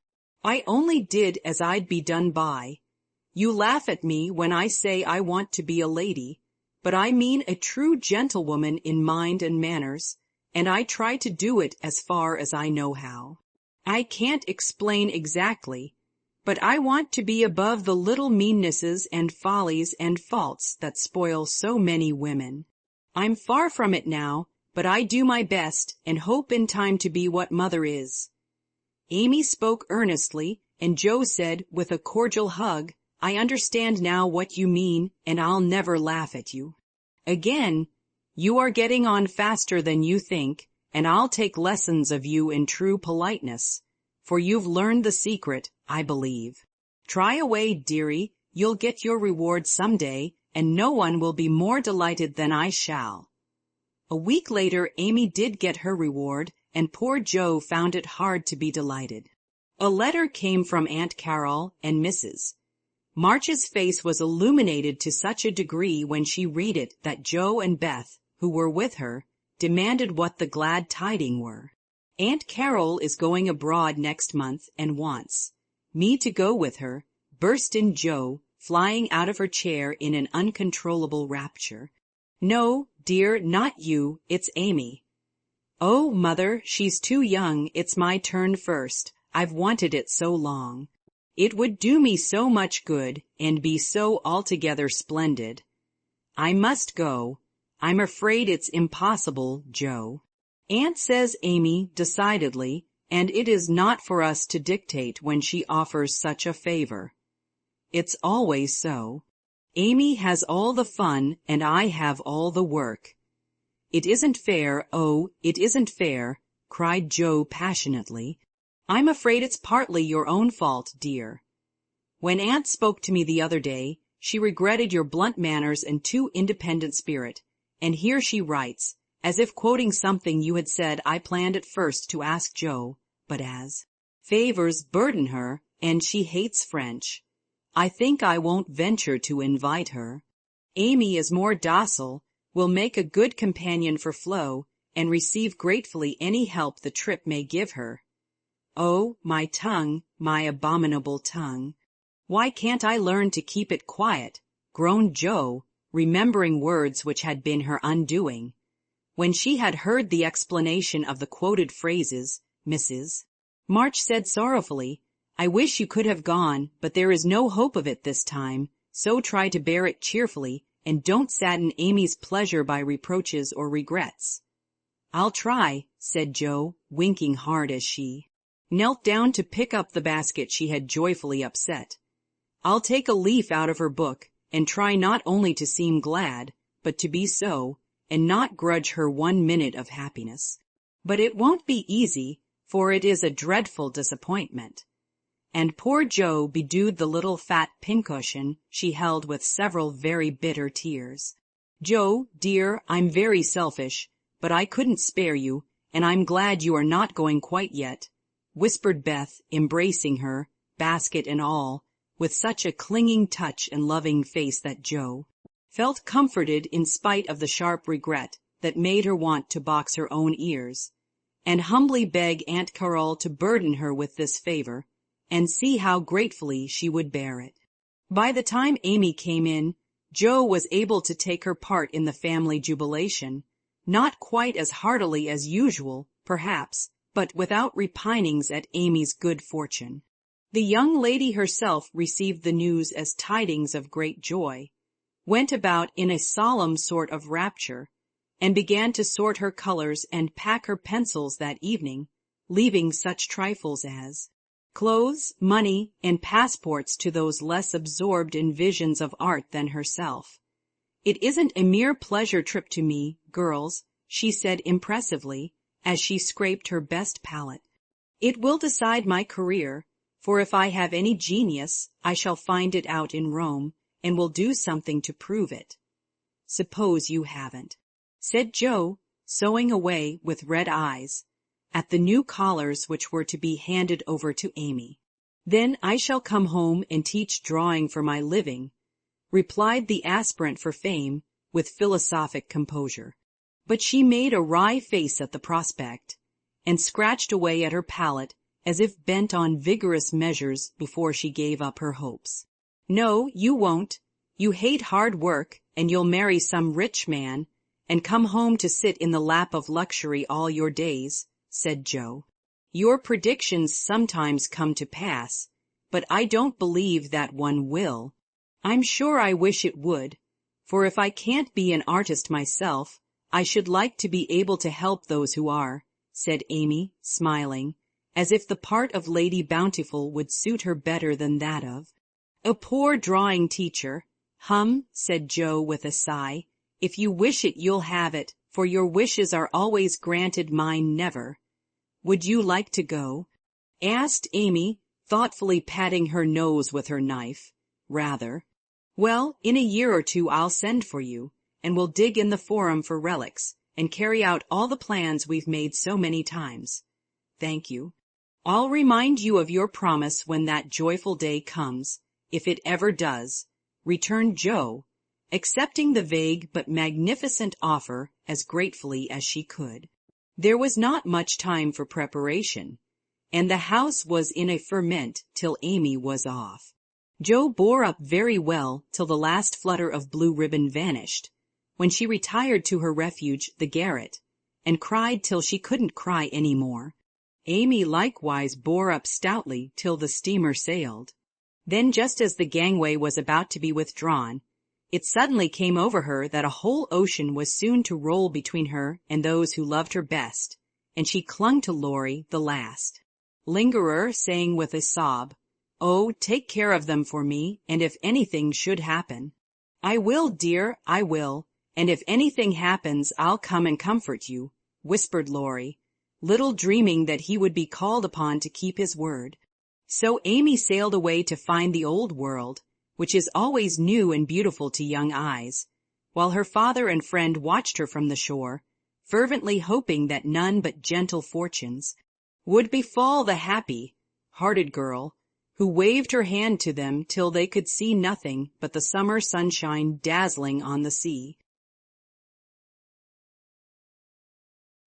I only did as I'd be done by. You laugh at me when I say I want to be a lady, but I mean a true gentlewoman in mind and manners, and I try to do it as far as I know how. I can't explain exactly, but I want to be above the little meannesses and follies and faults that spoil so many women. I'm far from it now, but I do my best and hope in time to be what Mother is." Amy spoke earnestly, and Joe said with a cordial hug, "I understand now what you mean, and I'll never laugh at you again. You are getting on faster than you think, and I'll take lessons of you in true politeness, for you've learned the secret, I believe. Try away, dearie, you'll get your reward some day, and no one will be more delighted than I shall." A week later Amy did get her reward, and poor Joe found it hard to be delighted. A letter came from Aunt Carol and Mrs. March's face was illuminated to such a degree when she read it that Joe and Beth, who were with her, demanded what the glad tidings were. "Aunt Carol is going abroad next month and wants me to go with her," burst in Joe, flying out of her chair in an uncontrollable rapture. "No, dear, not you, it's Amy." "Oh, Mother, she's too young, it's my turn first. I've wanted it so long. It would do me so much good, and be so altogether splendid. I must go. I'm afraid it's impossible, Joe." "Aunt," says Amy decidedly, "and it is not for us to dictate when she offers such a favor. It's always so. Amy has all the fun, and I have all the work. It isn't fair, oh, it isn't fair," cried Joe passionately. "I'm afraid it's partly your own fault, dear. When Aunt spoke to me the other day, She regretted your blunt manners and too independent spirit, and here she writes, as if quoting something you had said. I planned at first to ask Joe, but as favors burden her, and she hates French, I think I won't venture to invite her. Amy is more docile, will make a good companion for Flo, and receive gratefully any help the trip may give her. Oh, my tongue, my abominable tongue. Why can't I learn to keep it quiet? Groaned Joe, remembering words which had been her undoing. When she had heard the explanation of the quoted phrases, Mrs. March said sorrowfully, I wish you could have gone, but there is no hope of it this time, so try to bear it cheerfully, and don't sadden Amy's pleasure by reproaches or regrets. I'll try, said Joe, winking hard as she knelt down to pick up the basket she had joyfully upset. I'll take a leaf out of her book, and try not only to seem glad, but to be so, and not grudge her 1 minute of happiness. But it won't be easy, for it is a dreadful disappointment. And poor Joe bedewed the little fat pincushion she held with several very bitter tears. Joe, dear, I'm very selfish, but I couldn't spare you, and I'm glad you are not going quite yet, whispered Beth, embracing her, basket and all, with such a clinging touch and loving face that Joe felt comforted in spite of the sharp regret that made her want to box her own ears, and humbly beg Aunt Carol to burden her with this favor, and see how gratefully she would bear it. By the time Amy came in, Joe was able to take her part in the family jubilation, not quite as heartily as usual, perhaps, but without repinings at Amy's good fortune. The young lady herself received the news as tidings of great joy, went about in a solemn sort of rapture, and began to sort her colors and pack her pencils that evening, leaving such trifles as clothes, money, and passports to those less absorbed in visions of art than herself. It isn't a mere pleasure trip to me, girls, she said impressively, as she scraped her best palette. It will decide my career, for if I have any genius, I shall find it out in Rome, and will do something to prove it. Suppose you haven't, said Joe, sewing away with red eyes at the new collars which were to be handed over to Amy. Then I shall come home and teach drawing for my living, replied the aspirant for fame with philosophic composure. But she made a wry face at the prospect, and scratched away at her palette as if bent on vigorous measures before she gave up her hopes. No, you won't. You hate hard work, and you'll marry some rich man, and come home to sit in the lap of luxury all your days, said Joe. Your predictions sometimes come to pass, but I don't believe that one will. I'm sure I wish it would, for if I can't be an artist myself, I should like to be able to help those who are, said Amy, smiling, as if the part of Lady Bountiful would suit her better than that of a poor drawing teacher. Said Joe with a sigh. If you wish it, you'll have it, for your wishes are always granted, mine never. Would you like to go? Asked Amy, thoughtfully patting her nose with her knife. Rather. Well, in a year or two I'll send for you, and we'll dig in the forum for relics, and carry out all the plans we've made so many times. Thank you. I'll remind you of your promise when that joyful day comes, if it ever does, returned Joe, accepting the vague but magnificent offer as gratefully as she could. There was not much time for preparation, and the house was in a ferment till Amy was off. Joe bore up very well till the last flutter of blue ribbon vanished, when she retired to her refuge, the garret, and cried till she couldn't cry any more. Amy likewise bore up stoutly till the steamer sailed. Then, just as the gangway was about to be withdrawn, it suddenly came over her that a whole ocean was soon to roll between her and those who loved her best, and she clung to Laurie the last lingerer, saying with a sob, "Oh, take care of them for me, and if anything should happen." "I will, dear, I will, and if anything happens I'll come and comfort you," whispered Laurie, little dreaming that he would be called upon to keep his word. So Amy sailed away to find the old world, which is always new and beautiful to young eyes, while her father and friend watched her from the shore, fervently hoping that none but gentle fortunes would befall the happy-hearted girl who waved her hand to them till they could see nothing but the summer sunshine dazzling on the sea.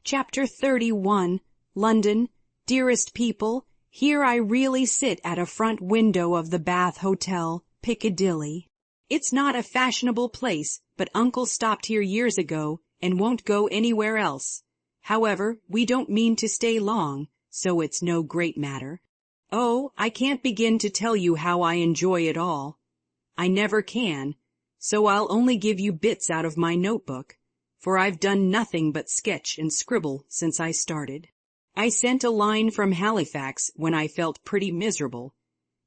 Chapter 31. London. Dearest people, here I really sit at a front window of the Bath Hotel, Piccadilly. It's not a fashionable place, but Uncle stopped here years ago and won't go anywhere else. However, we don't mean to stay long, so it's no great matter. Oh, I can't begin to tell you how I enjoy it all. I never can, so I'll only give you bits out of my notebook, for I've done nothing but sketch and scribble since I started. I sent a line from Halifax when I felt pretty miserable,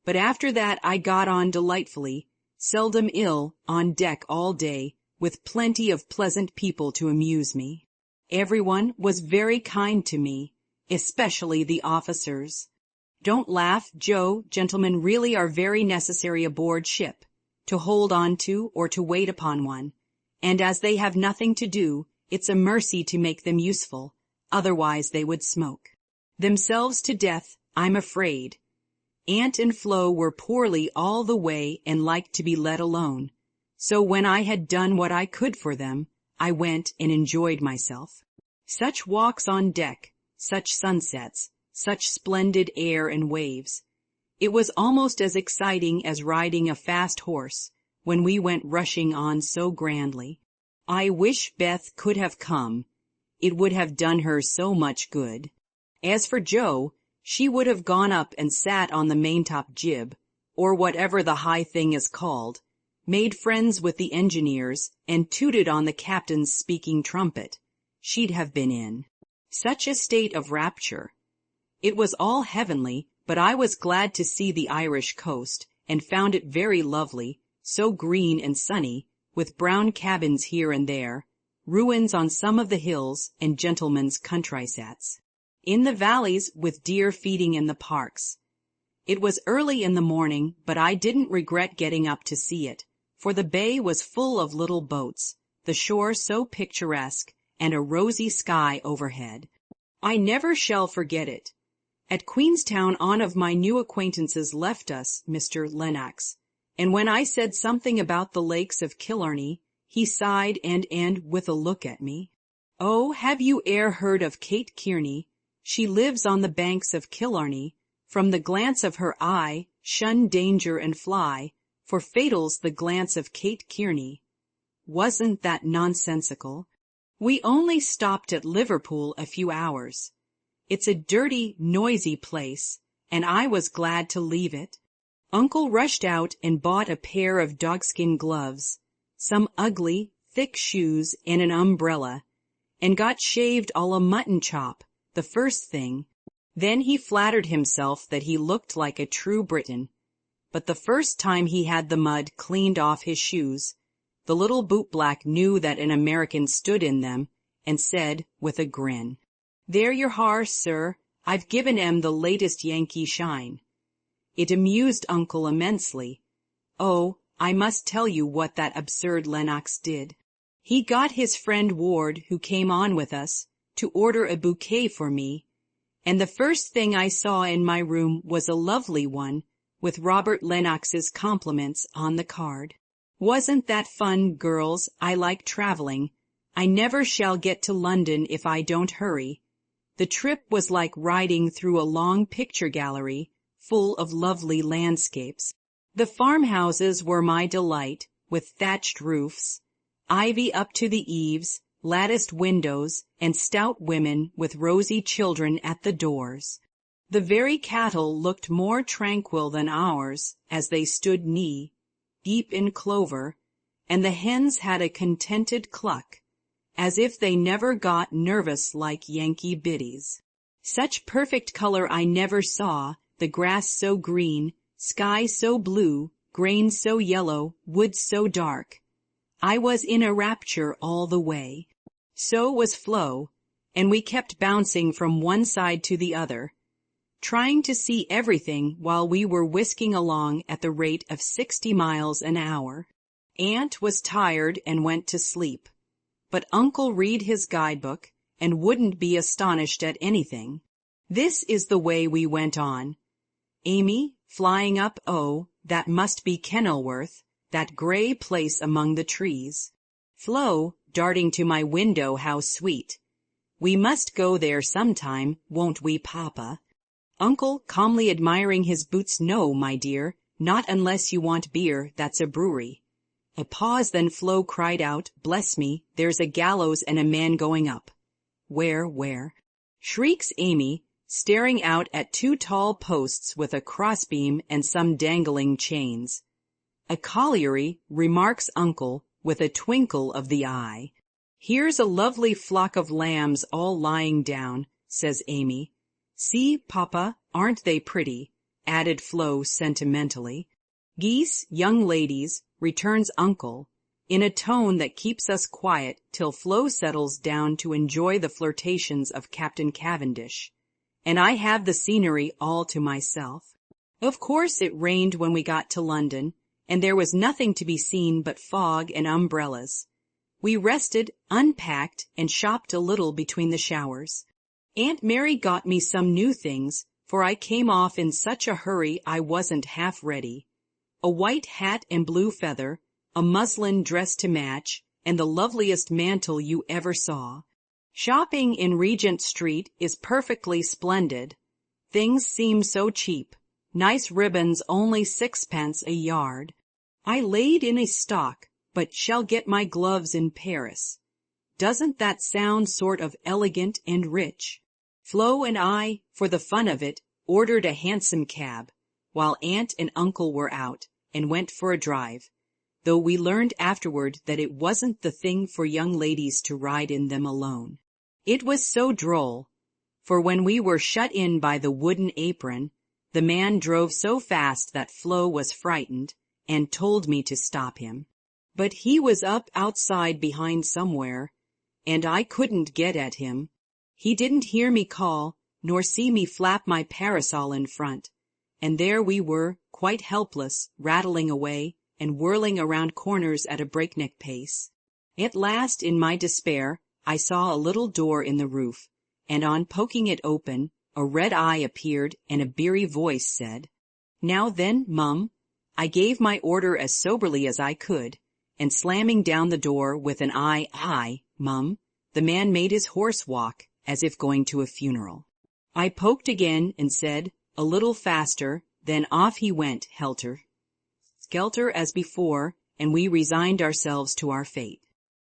but after that I got on delightfully, seldom ill, on deck all day, with plenty of pleasant people to amuse me. Everyone was very kind to me, especially the officers. Don't laugh, Joe, gentlemen really are very necessary aboard ship, to hold on to or to wait upon one, and as they have nothing to do, it's a mercy to make them useful, otherwise they would smoke themselves to death, I'm afraid. Aunt and Flo were poorly all the way and liked to be let alone, so when I had done what I could for them, I went and enjoyed myself. Such walks on deck, such sunsets, such splendid air and waves. It was almost as exciting as riding a fast horse when we went rushing on so grandly. I wish Beth could have come. It would have done her so much good. As for Joe, she would have gone up and sat on the maintop jib, or whatever the high thing is called, made friends with the engineers, and tooted on the captain's speaking trumpet. She'd have been in such a state of rapture. It was all heavenly, but I was glad to see the Irish coast, and found it very lovely, so green and sunny, with brown cabins here and there, ruins on some of the hills, and gentlemen's countrysets in the valleys, with deer feeding in the parks. It was early in the morning, but I didn't regret getting up to see it, for the bay was full of little boats, the shore so picturesque, and a rosy sky overhead. I never shall forget it. At Queenstown, one of my new acquaintances left us, Mr. Lennox, and when I said something about the lakes of Killarney, he sighed and with a look at me. Oh, have you e'er heard of Kate Kearney? She lives on the banks of Killarney. From the glance of her eye, shun danger and fly, for fatal's the glance of Kate Kearney. Wasn't that nonsensical? We only stopped at Liverpool a few hours. It's a dirty, noisy place, and I was glad to leave it. Uncle rushed out and bought a pair of dogskin gloves, some ugly, thick shoes, and an umbrella, and got shaved all a mutton chop, the first thing. Then he flattered himself that he looked like a true Briton. But the first time he had the mud cleaned off his shoes, the little bootblack knew that an American stood in them, and said, with a grin, "There you are, sir. I've given 'em the latest Yankee shine." It amused Uncle immensely. Oh, I must tell you what that absurd Lennox did. He got his friend Ward, who came on with us, to order a bouquet for me, and the first thing I saw in my room was a lovely one, with Robert Lennox's compliments on the card. Wasn't that fun, girls? I like traveling. I never shall get to London if I don't hurry. The trip was like riding through a long picture gallery, full of lovely landscapes. The farmhouses were my delight, with thatched roofs, ivy up to the eaves, latticed windows, and stout women with rosy children at the doors. The very cattle looked more tranquil than ours, as they stood knee deep in clover, and the hens had a contented cluck, as if they never got nervous like Yankee biddies. Such perfect color I never saw, the grass so green, sky so blue, grain so yellow, wood so dark. I was in a rapture all the way. So was Flo, and we kept bouncing from one side to the other. trying to see everything while we were whisking along at the rate of 60 miles an hour. Aunt was tired and went to sleep, but Uncle read his guidebook and wouldn't be astonished at anything. This is the way we went on. Amy flying up, oh, that must be Kenilworth, that gray place among the trees. Flo darting to my window, how sweet. We must go there sometime, won't we, Papa? Uncle calmly admiring his boots, no, my dear, not unless you want beer, that's a brewery. A pause, then Flo cried out, bless me, there's a gallows and a man going up. Where? Shrieks Amy, staring out at 2 tall posts with a crossbeam and some dangling chains. A colliery, remarks Uncle, with a twinkle of the eye. Here's a lovely flock of lambs all lying down, says Amy. See, Papa, aren't they pretty? Added Flo sentimentally. Geese, young ladies, returns Uncle, in a tone that keeps us quiet till Flo settles down to enjoy the flirtations of Captain Cavendish, and I have the scenery all to myself. Of course it rained when we got to London, and there was nothing to be seen but fog and umbrellas. We rested, unpacked, and shopped a little between the showers. Aunt Mary got me some new things, for I came off in such a hurry I wasn't half ready. A white hat and blue feather, a muslin dress to match, and the loveliest mantle you ever saw. Shopping in Regent Street is perfectly splendid. Things seem so cheap. Nice ribbons only 6pence a yard. I laid in a stock, but shall get my gloves in Paris. Doesn't that sound sort of elegant and rich? Flo and I, for the fun of it, ordered a hansom cab, while Aunt and Uncle were out, and went for a drive, though we learned afterward that it wasn't the thing for young ladies to ride in them alone. It was so droll, for when we were shut in by the wooden apron, the man drove so fast that Flo was frightened, and told me to stop him. But he was up outside behind somewhere, and I couldn't get at him. He didn't hear me call, nor see me flap my parasol in front, and there we were, quite helpless, rattling away, and whirling around corners at a breakneck pace. At last, in my despair, I saw a little door in the roof, and on poking it open, a red eye appeared, and a beery voice said, "Now then, Mum." I gave my order as soberly as I could, and slamming down the door with an aye, Mum, the man made his horse walk, as if going to a funeral. I poked again and said, a little faster, then off he went, helter-skelter as before, and we resigned ourselves to our fate.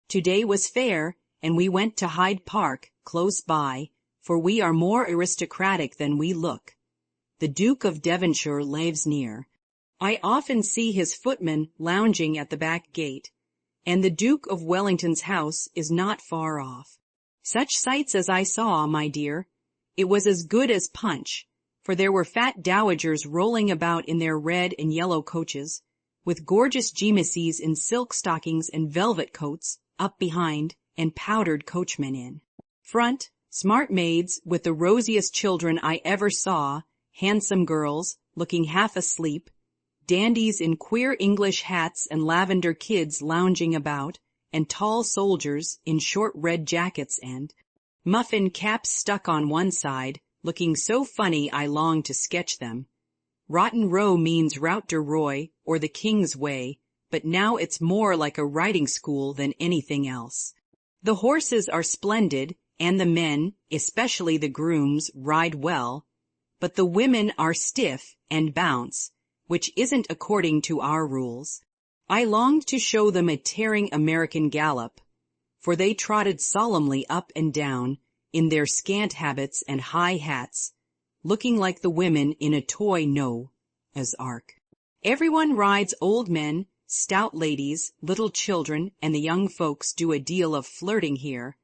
Today was fair, and we went to Hyde Park, close by, for we are more aristocratic than we look. The Duke of Devonshire lives near. I often see his footman lounging at the back gate, and the Duke of Wellington's house is not far off. Such sights as I saw, my dear. It was as good as punch, for there were fat dowagers rolling about in their red and yellow coaches, with gorgeous geniuses in silk stockings and velvet coats up behind, and powdered coachmen in front, smart maids with the rosiest children I ever saw, handsome girls looking half asleep, dandies in queer English hats and lavender kids lounging about, and tall soldiers in short red jackets and muffin caps stuck on one side, looking so funny I longed to sketch them. Rotten Row means Route de Roy, or the King's Way, but now it's more like a riding school than anything else. The horses are splendid, and the men, especially the grooms, ride well, but the women are stiff and bounce, which isn't according to our rules. I longed to show them a tearing American gallop, for they trotted solemnly up and down in their scant habits and high hats, looking like the women in a toy Noah's Ark. Everyone rides, old men, stout ladies, little children, and the young folks do a deal of flirting here.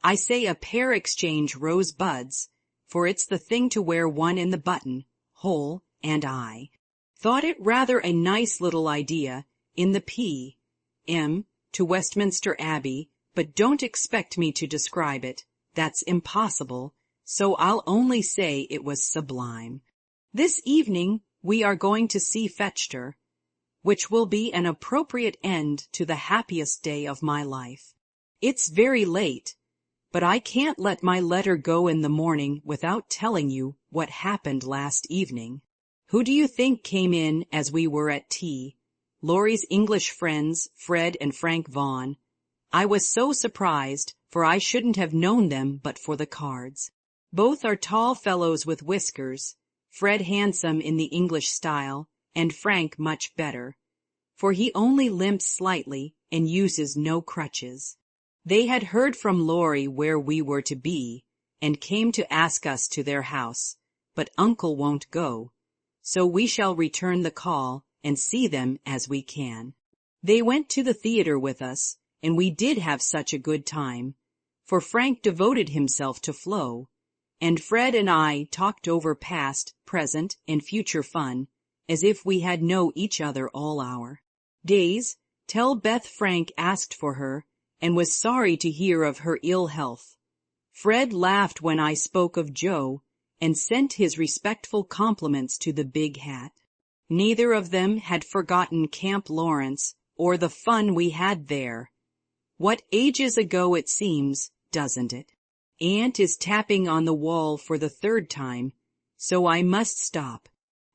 I say a pair exchange rosebuds, for it's the thing to wear one in the button hole, and I thought it rather a nice little idea in the P.M. to Westminster Abbey, but don't expect me to describe it. That's impossible, so I'll only say it was sublime. This evening we are going to see Fechter, which will be an appropriate end to the happiest day of my life. It's very late, but I can't let my letter go in the morning without telling you what happened last evening. Who do you think came in as we were at tea? Laurie's English friends, Fred and Frank Vaughan. I was so surprised, for I shouldn't have known them but for the cards. Both are tall fellows with whiskers, Fred handsome in the English style, and Frank much better, for he only limps slightly and uses no crutches. They had heard from Laurie where we were to be, and came to ask us to their house, but Uncle won't go, so we shall return the call and see them as we can. They went to the theater with us, and we did have such a good time, for Frank devoted himself to Flo, and Fred and I talked over past, present, and future fun, as if we had known each other all our days. Tell Beth Frank asked for her, and was sorry to hear of her ill health. Fred laughed when I spoke of Joe, and sent his respectful compliments to the big hat. Neither of them had forgotten Camp Lawrence or the fun we had there. What ages ago it seems, doesn't it? Aunt is tapping on the wall for the third time, so I must stop.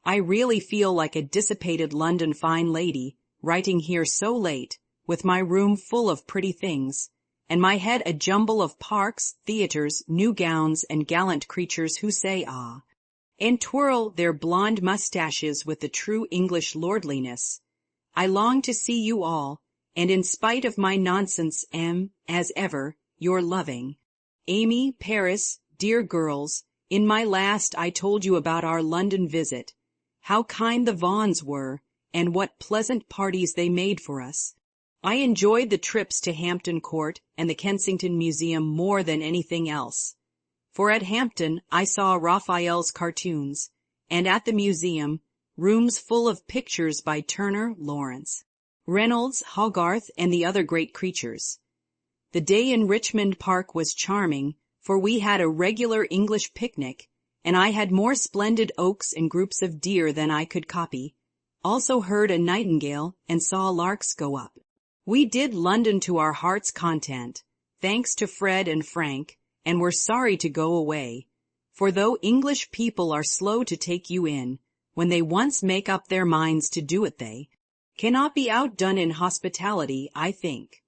I really feel like a dissipated London fine lady, writing here so late, with my room full of pretty things, and my head a jumble of parks, theatres, new gowns, and gallant creatures who say ah, and twirl their blonde moustaches with the true English lordliness. I long to see you all, and in spite of my nonsense am, as ever, your loving Amy. Paris, dear girls, in my last I told you about our London visit, how kind the Vaughans were, and what pleasant parties they made for us. I enjoyed the trips to Hampton Court and the Kensington Museum more than anything else, for at Hampton I saw Raphael's cartoons, and at the museum rooms full of pictures by Turner, Lawrence, Reynolds, Hogarth, and the other great creatures. The day in Richmond Park was charming, for we had a regular English picnic, and I had more splendid oaks and groups of deer than I could copy, also heard a nightingale and saw larks go up. We did London to our heart's content, thanks to Fred and Frank, and were sorry to go away, for though English people are slow to take you in, when they once make up their minds to do it they cannot be outdone in hospitality, I think.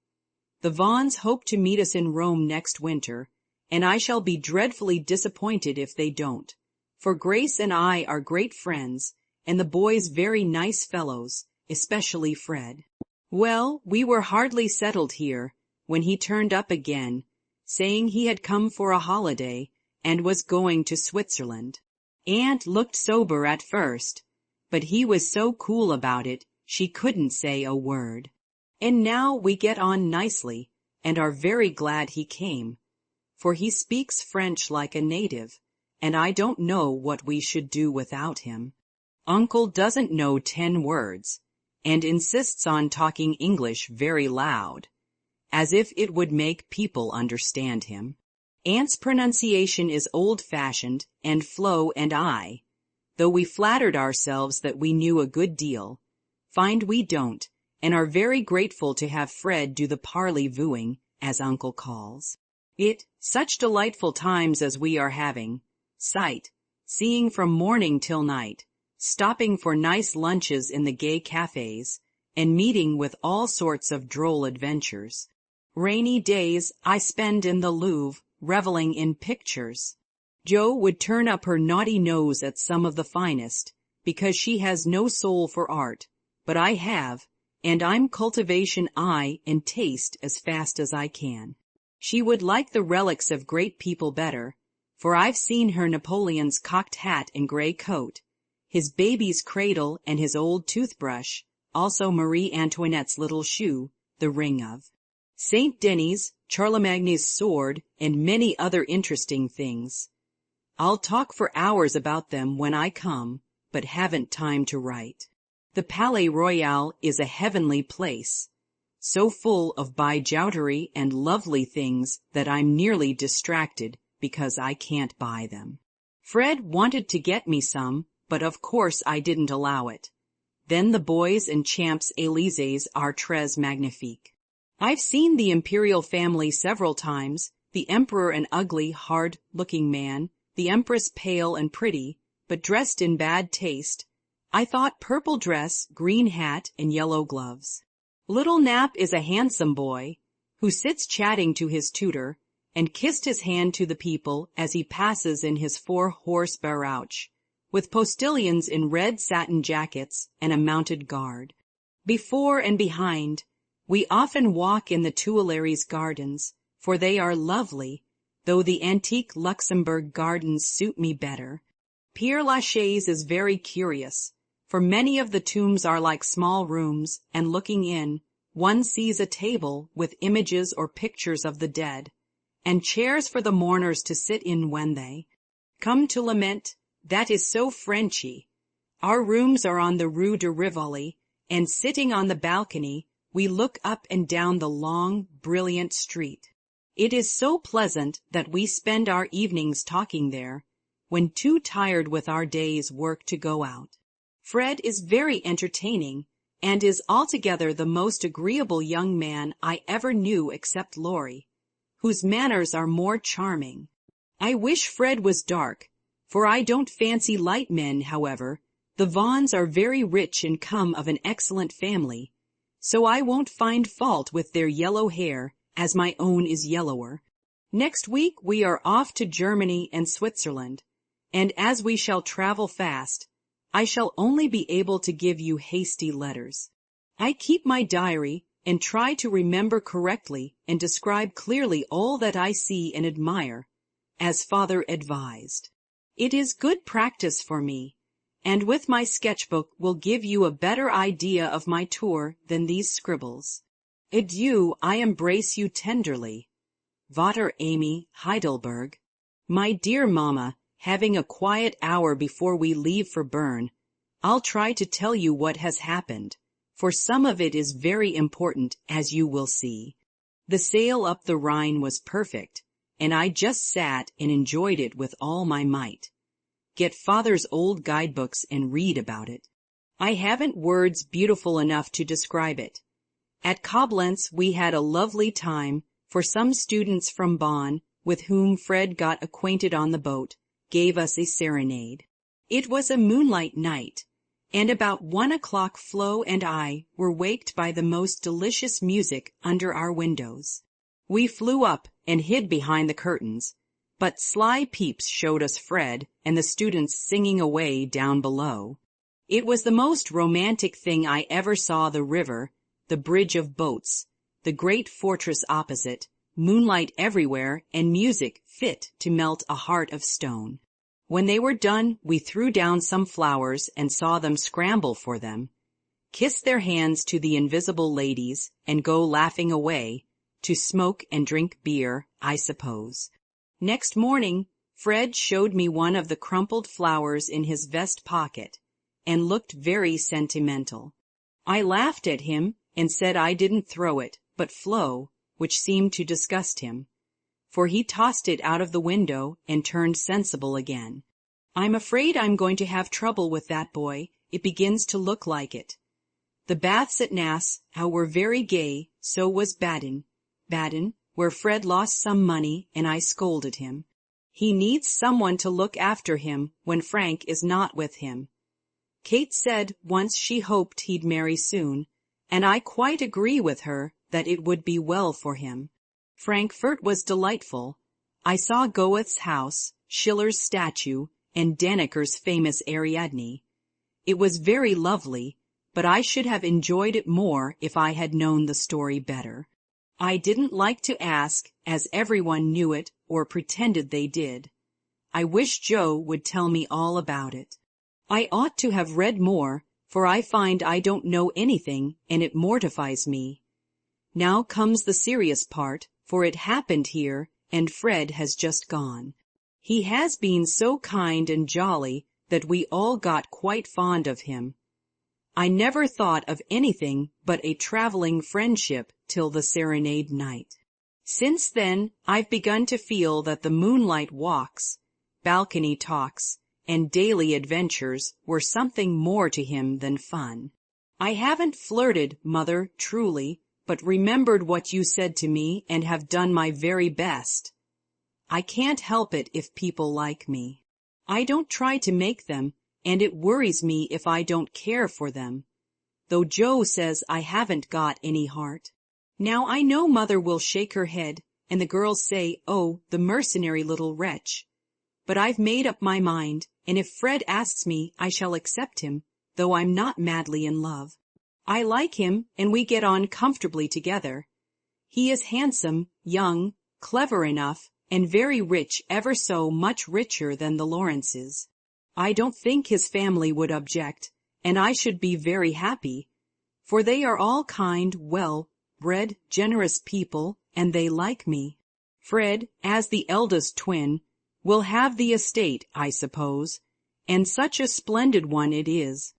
The Vaughans hope to meet us in Rome next winter, and I shall be dreadfully disappointed if they don't, for Grace and I are great friends, and the boys very nice fellows, especially Fred. Well, we were hardly settled here, when he turned up again, saying he had come for a holiday, and was going to Switzerland. Aunt looked sober at first, but he was so cool about it, she couldn't say a word. And now we get on nicely, and are very glad he came, for he speaks French like a native, and I don't know what we should do without him. Uncle doesn't know 10 words, and insists on talking English very loud, as if it would make people understand him. Aunt's pronunciation is old-fashioned, and Flo and I, though we flattered ourselves that we knew a good deal, find we don't, and are very grateful to have Fred do the parley-vooing, as Uncle calls it. Such delightful times as we are having, seeing from morning till night, stopping for nice lunches in the gay cafes, and meeting with all sorts of droll adventures. Rainy days I spend in the Louvre, reveling in pictures. Jo would turn up her naughty nose at some of the finest, because she has no soul for art, but I have, and I'm cultivation eye and taste as fast as I can. She would like the relics of great people better, for I've seen her Napoleon's cocked hat and gray coat, his baby's cradle and his old toothbrush, also Marie Antoinette's little shoe, the ring of Saint Denis, Charlemagne's sword, and many other interesting things. I'll talk for hours about them when I come, but haven't time to write. The Palais Royal is a heavenly place, so full of bijouterie and lovely things that I'm nearly distracted because I can't buy them. Fred wanted to get me some, but of course I didn't allow it. Then the boys and Champs Élysées are très magnifiques. I've seen the imperial family several times, the emperor an ugly, hard-looking man, the empress pale and pretty, but dressed in bad taste. I thought purple dress, green hat, and yellow gloves. Little Nap is a handsome boy, who sits chatting to his tutor, and kissed his hand to the people as he passes in his 4-horse barouche, with postilions in red satin jackets and a mounted guard. Before and behind, we often walk in the Tuileries gardens, for they are lovely, though the antique Luxembourg gardens suit me better. Père Lachaise is very curious, for many of the tombs are like small rooms, and looking in, one sees a table with images or pictures of the dead, and chairs for the mourners to sit in when they come to lament. That is so Frenchy. Our rooms are on the Rue de Rivoli, and sitting on the balcony, we look up and down the long, brilliant street. It is so pleasant that we spend our evenings talking there, when too tired with our day's work to go out. Fred is very entertaining, and is altogether the most agreeable young man I ever knew except Laurie, whose manners are more charming. I wish Fred was dark, for I don't fancy light men, however. The Vaughns are very rich and come of an excellent family, so I won't find fault with their yellow hair, as my own is yellower. Next week we are off to Germany and Switzerland, and as we shall travel fast, I shall only be able to give you hasty letters. I keep my diary and try to remember correctly and describe clearly all that I see and admire, as Father advised. It is good practice for me, and with my sketchbook will give you a better idea of my tour than these scribbles. Adieu, I embrace you tenderly. Vater Amy, Heidelberg. My dear Mamma, having a quiet hour before we leave for Bern, I'll try to tell you what has happened, for some of it is very important, as you will see. The sail up the Rhine was perfect, and I just sat and enjoyed it with all my might. Get Father's old guidebooks and read about it. I haven't words beautiful enough to describe it. At Koblenz we had a lovely time, for some students from Bonn, with whom Fred got acquainted on the boat, gave us a serenade. It was a moonlight night, and about 1 o'clock Flo and I were waked by the most delicious music under our windows. We flew up and hid behind the curtains, but sly peeps showed us Fred and the students singing away down below. It was the most romantic thing I ever saw. The river, the bridge of boats, the great fortress opposite, moonlight everywhere, and music fit to melt a heart of stone. When they were done, we threw down some flowers and saw them scramble for them, kiss their hands to the invisible ladies, and go laughing away, to smoke and drink beer, I suppose. Next morning, Fred showed me one of the crumpled flowers in his vest pocket, and looked very sentimental. I laughed at him and said I didn't throw it, but Flo, which seemed to disgust him, for he tossed it out of the window and turned sensible again. I'm afraid I'm going to have trouble with that boy. It begins to look like it. The baths at Nassau were very gay, so was Baden, where Fred lost some money and I scolded him. He needs someone to look after him when Frank is not with him. Kate said once she hoped he'd marry soon, and I quite agree with her that it would be well for him. Frankfurt was delightful. I saw Goethe's house, Schiller's statue, and Danneker's famous Ariadne. It was very lovely, but I should have enjoyed it more if I had known the story better. I didn't like to ask, as everyone knew it or pretended they did. I wish Joe would tell me all about it. I ought to have read more, for I find I don't know anything, and it mortifies me. Now comes the serious part, for it happened here, and Fred has just gone. He has been so kind and jolly that we all got quite fond of him. I never thought of anything but a traveling friendship till the serenade night. Since then, I've begun to feel that the moonlight walks, balcony talks, and daily adventures were something more to him than fun. I haven't flirted, Mother, truly, but remembered what you said to me and have done my very best. I can't help it if people like me. I don't try to make them, and it worries me if I don't care for them, though Joe says I haven't got any heart. Now I know Mother will shake her head, and the girls say, oh, the mercenary little wretch. But I've made up my mind, and if Fred asks me, I shall accept him, though I'm not madly in love. I like him, and we get on comfortably together. He is handsome, young, clever enough, and very rich, ever so much richer than the Lawrences. I don't think his family would object, and I should be very happy, for they are all kind, well-bred, generous people, and they like me. Fred, as the eldest twin, will have the estate, I suppose, and such a splendid one it is.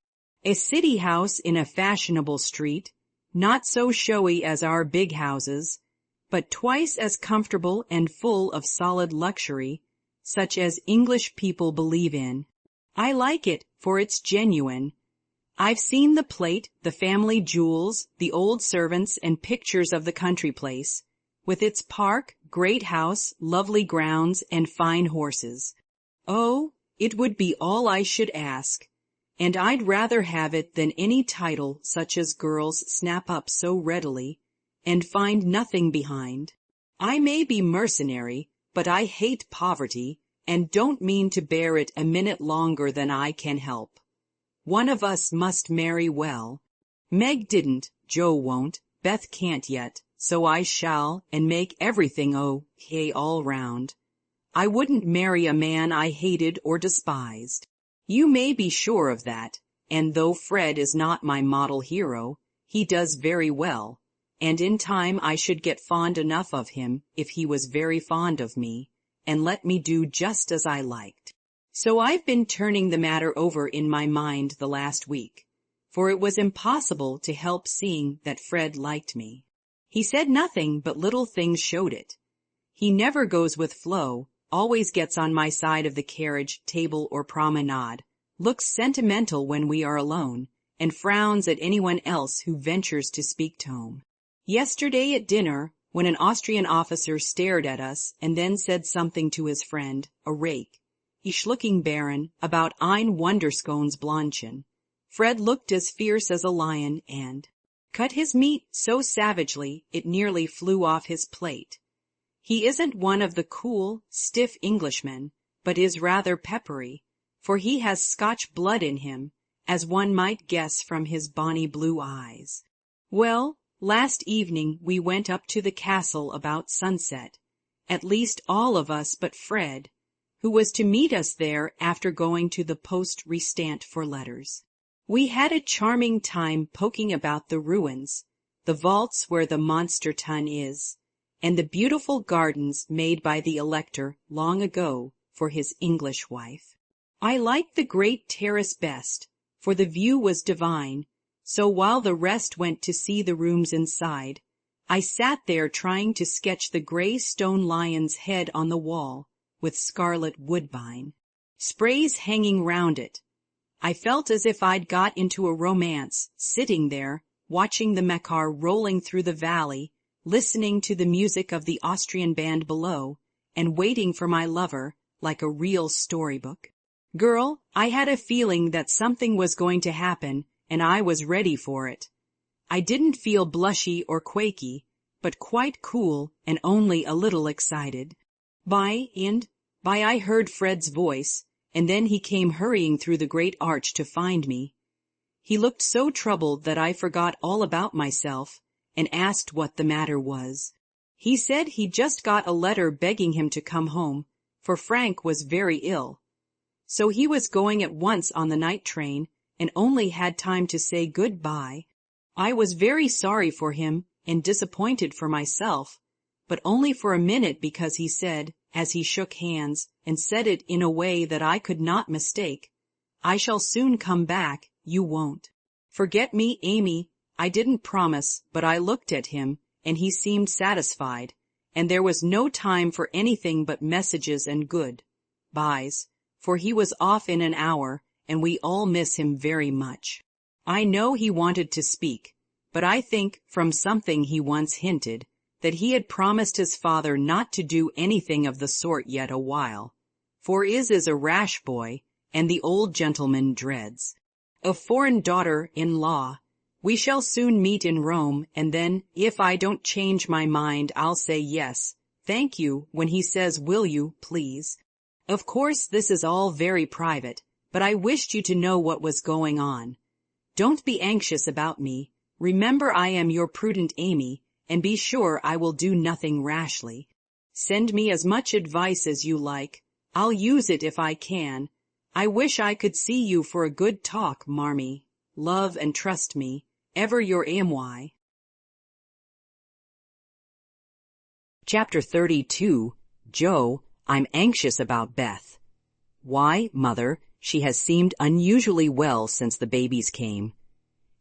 A city house in a fashionable street, not so showy as our big houses, but twice as comfortable and full of solid luxury, such as English people believe in. I like it, for it's genuine. I've seen the plate, the family jewels, the old servants, and pictures of the country place, with its park, great house, lovely grounds, and fine horses. Oh, it would be all I should ask, and I'd rather have it than any title such as girls snap up so readily, and find nothing behind. I may be mercenary, but I hate poverty, and don't mean to bear it a minute longer than I can help. One of us must marry well. Meg didn't, Joe won't, Beth can't yet, so I shall, and make everything okay all round. I wouldn't marry a man I hated or despised. You may be sure of that, and though Fred is not my model hero, he does very well, and in time I should get fond enough of him if he was very fond of me, and let me do just as I liked. So I've been turning the matter over in my mind the last week, for it was impossible to help seeing that Fred liked me. He said nothing, but little things showed it. He never goes with Flo, always gets on my side of the carriage, table, or promenade, looks sentimental when we are alone, and frowns at anyone else who ventures to speak to him. Yesterday at dinner, when an Austrian officer stared at us and then said something to his friend, a rake, ish-looking baron, about ein Wunderskoensblondchen, Fred looked as fierce as a lion and cut his meat so savagely it nearly flew off his plate. He isn't one of the cool, stiff Englishmen, but is rather peppery, for he has Scotch blood in him, as one might guess from his bonny blue eyes. Well, last evening we went up to the castle about sunset, at least all of us but Fred, who was to meet us there after going to the poste restante for letters. We had a charming time poking about the ruins, the vaults where the monster tun is, and the beautiful gardens made by the Elector long ago for his English wife. I liked the great terrace best, for the view was divine, so while the rest went to see the rooms inside, I sat there trying to sketch the gray stone lion's head on the wall with scarlet woodbine, sprays hanging round it. I felt as if I'd got into a romance, sitting there, watching the Mechar rolling through the valley, listening to the music of the Austrian band below, and waiting for my lover, like a real storybook. Girl, I had a feeling that something was going to happen, and I was ready for it. I didn't feel blushy or quaky, but quite cool and only a little excited. By and by I heard Fred's voice, and then he came hurrying through the great arch to find me. He looked so troubled that I forgot all about myself, and asked what the matter was. He said he'd just got a letter begging him to come home, for Frank was very ill. So he was going at once on the night train, and only had time to say good-bye. I was very sorry for him, and disappointed for myself, but only for a minute, because he said, as he shook hands, and said it in a way that I could not mistake, I shall soon come back, you won't. Forget me, Amy. I didn't promise, but I looked at him, and he seemed satisfied, and there was no time for anything but messages and good-byes, for he was off in an hour, and we all miss him very much. I know he wanted to speak, but I think, from something he once hinted, that he had promised his father not to do anything of the sort yet a while, for is a rash boy, and the old gentleman dreads a foreign daughter-in-law. We shall soon meet in Rome, and then, if I don't change my mind, I'll say yes, thank you, when he says, will you, please? Of course, this is all very private, but I wished you to know what was going on. Don't be anxious about me. Remember I am your prudent Amy, and be sure I will do nothing rashly. Send me as much advice as you like. I'll use it if I can. I wish I could see you for a good talk, Marmee. Love and trust me. Ever your Amy. Chapter 32. Joe, I'm anxious about Beth. Why, Mother, she has seemed unusually well since the babies came.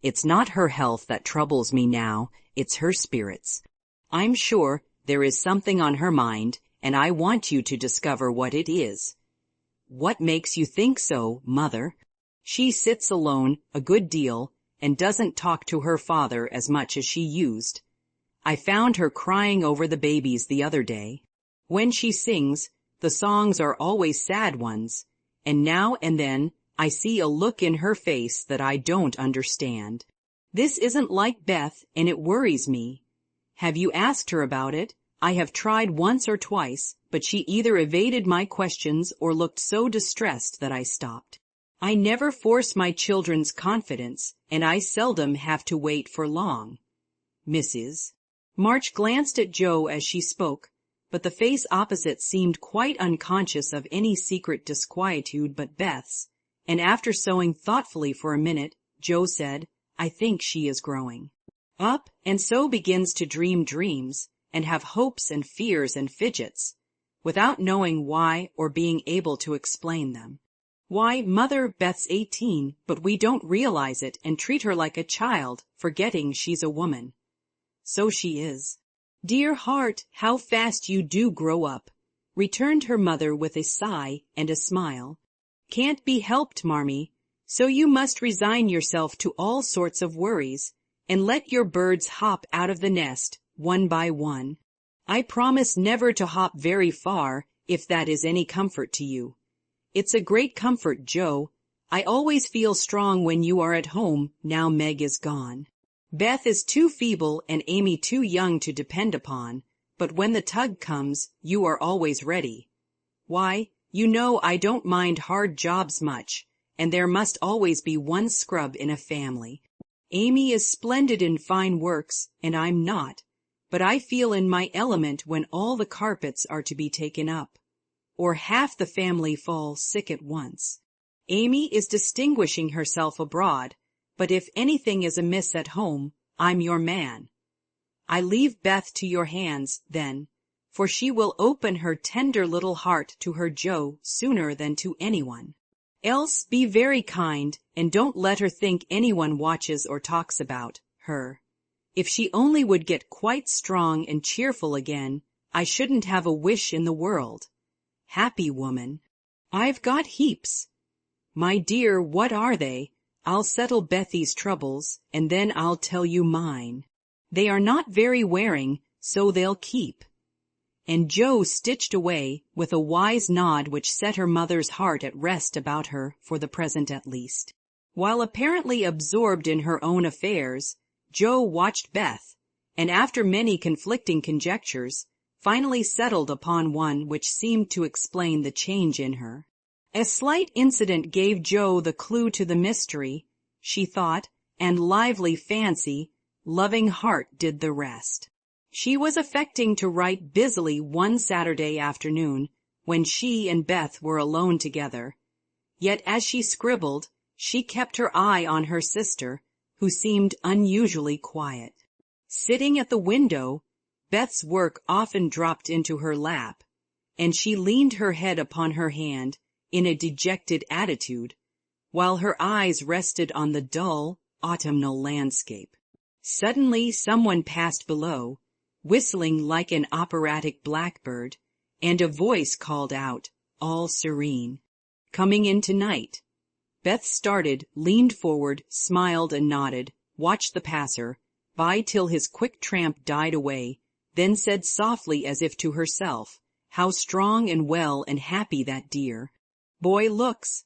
It's not her health that troubles me now, it's her spirits. I'm sure there is something on her mind, and I want you to discover what it is. What makes you think so, Mother? She sits alone a good deal, and doesn't talk to her father as much as she used. I found her crying over the babies the other day. When she sings, the songs are always sad ones, and now and then I see a look in her face that I don't understand. This isn't like Beth, and it worries me. Have you asked her about it? I have tried once or twice, but she either evaded my questions or looked so distressed that I stopped. I never force my children's confidence, and I seldom have to wait for long. Mrs. March glanced at Joe as she spoke, but the face opposite seemed quite unconscious of any secret disquietude but Beth's, and after sewing thoughtfully for a minute, Joe said, I think she is growing up, and so begins to dream dreams, and have hopes and fears and fidgets, without knowing why or being able to explain them. Why, Mother, Beth's 18, but we don't realize it and treat her like a child, forgetting she's a woman. So she is. Dear heart, how fast you do grow up, returned her mother with a sigh and a smile. Can't be helped, Marmee, so you must resign yourself to all sorts of worries, and let your birds hop out of the nest, one by one. I promise never to hop very far, if that is any comfort to you. It's a great comfort, Joe. I always feel strong when you are at home, now Meg is gone. Beth is too feeble and Amy too young to depend upon, but when the tug comes, you are always ready. Why, you know I don't mind hard jobs much, and there must always be one scrub in a family. Amy is splendid in fine works, and I'm not, but I feel in my element when all the carpets are to be taken up, or half the family fall sick at once. Amy is distinguishing herself abroad, but if anything is amiss at home, I'm your man. I leave Beth to your hands, then, for she will open her tender little heart to her Joe sooner than to anyone. Else be very kind, and don't let her think anyone watches or talks about her. If she only would get quite strong and cheerful again, I shouldn't have a wish in the world. Happy woman. I've got heaps. My dear, what are they? I'll settle Bethy's troubles, and then I'll tell you mine. They are not very wearing, so they'll keep. And Joe stitched away, with a wise nod which set her mother's heart at rest about her, for the present at least. While apparently absorbed in her own affairs, Joe watched Beth, and after many conflicting conjectures, finally settled upon one which seemed to explain the change in her. A slight incident gave Joe the clue to the mystery, she thought, and lively fancy, loving heart did the rest. She was affecting to write busily one Saturday afternoon, when she and Beth were alone together. Yet as she scribbled, she kept her eye on her sister, who seemed unusually quiet. Sitting at the window, Beth's work often dropped into her lap, and she leaned her head upon her hand in a dejected attitude, while her eyes rested on the dull, autumnal landscape. Suddenly someone passed below, whistling like an operatic blackbird, and a voice called out, all serene, "Coming in tonight." Beth started, leaned forward, smiled and nodded, watched the passer by till his quick tramp died away, then said softly as if to herself, "How strong and well and happy that dear boy looks."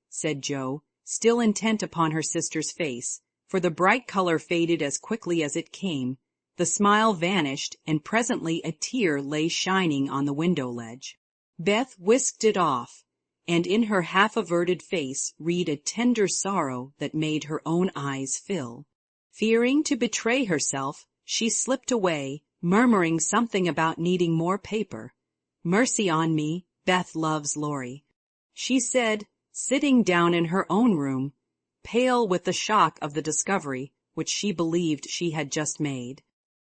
Said Jo, still intent upon her sister's face, for the bright color faded as quickly as it came, the smile vanished, and presently a tear lay shining on the window ledge. Beth whisked it off, and in her half-averted face read a tender sorrow that made her own eyes fill. Fearing to betray herself, she slipped away, murmuring something about needing more paper. "Mercy on me, Beth loves Laurie," she said, sitting down in her own room, pale with the shock of the discovery which she believed she had just made.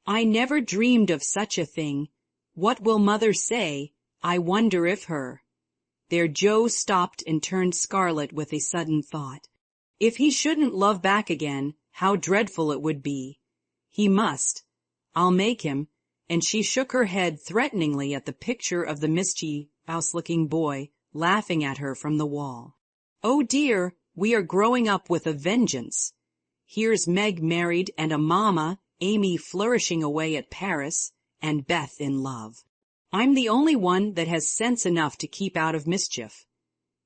"I never dreamed of such a thing. What will Mother say? I wonder if her—" There Jo stopped and turned scarlet with a sudden thought. If he shouldn't love back again, how dreadful it would be. He must. I'll make him, and she shook her head threateningly at the picture of the mischievous-looking boy laughing at her from the wall. "Oh dear, we are growing up with a vengeance. Here's Meg married and a mamma, Amy flourishing away at Paris, and Beth in love. I'm the only one that has sense enough to keep out of mischief."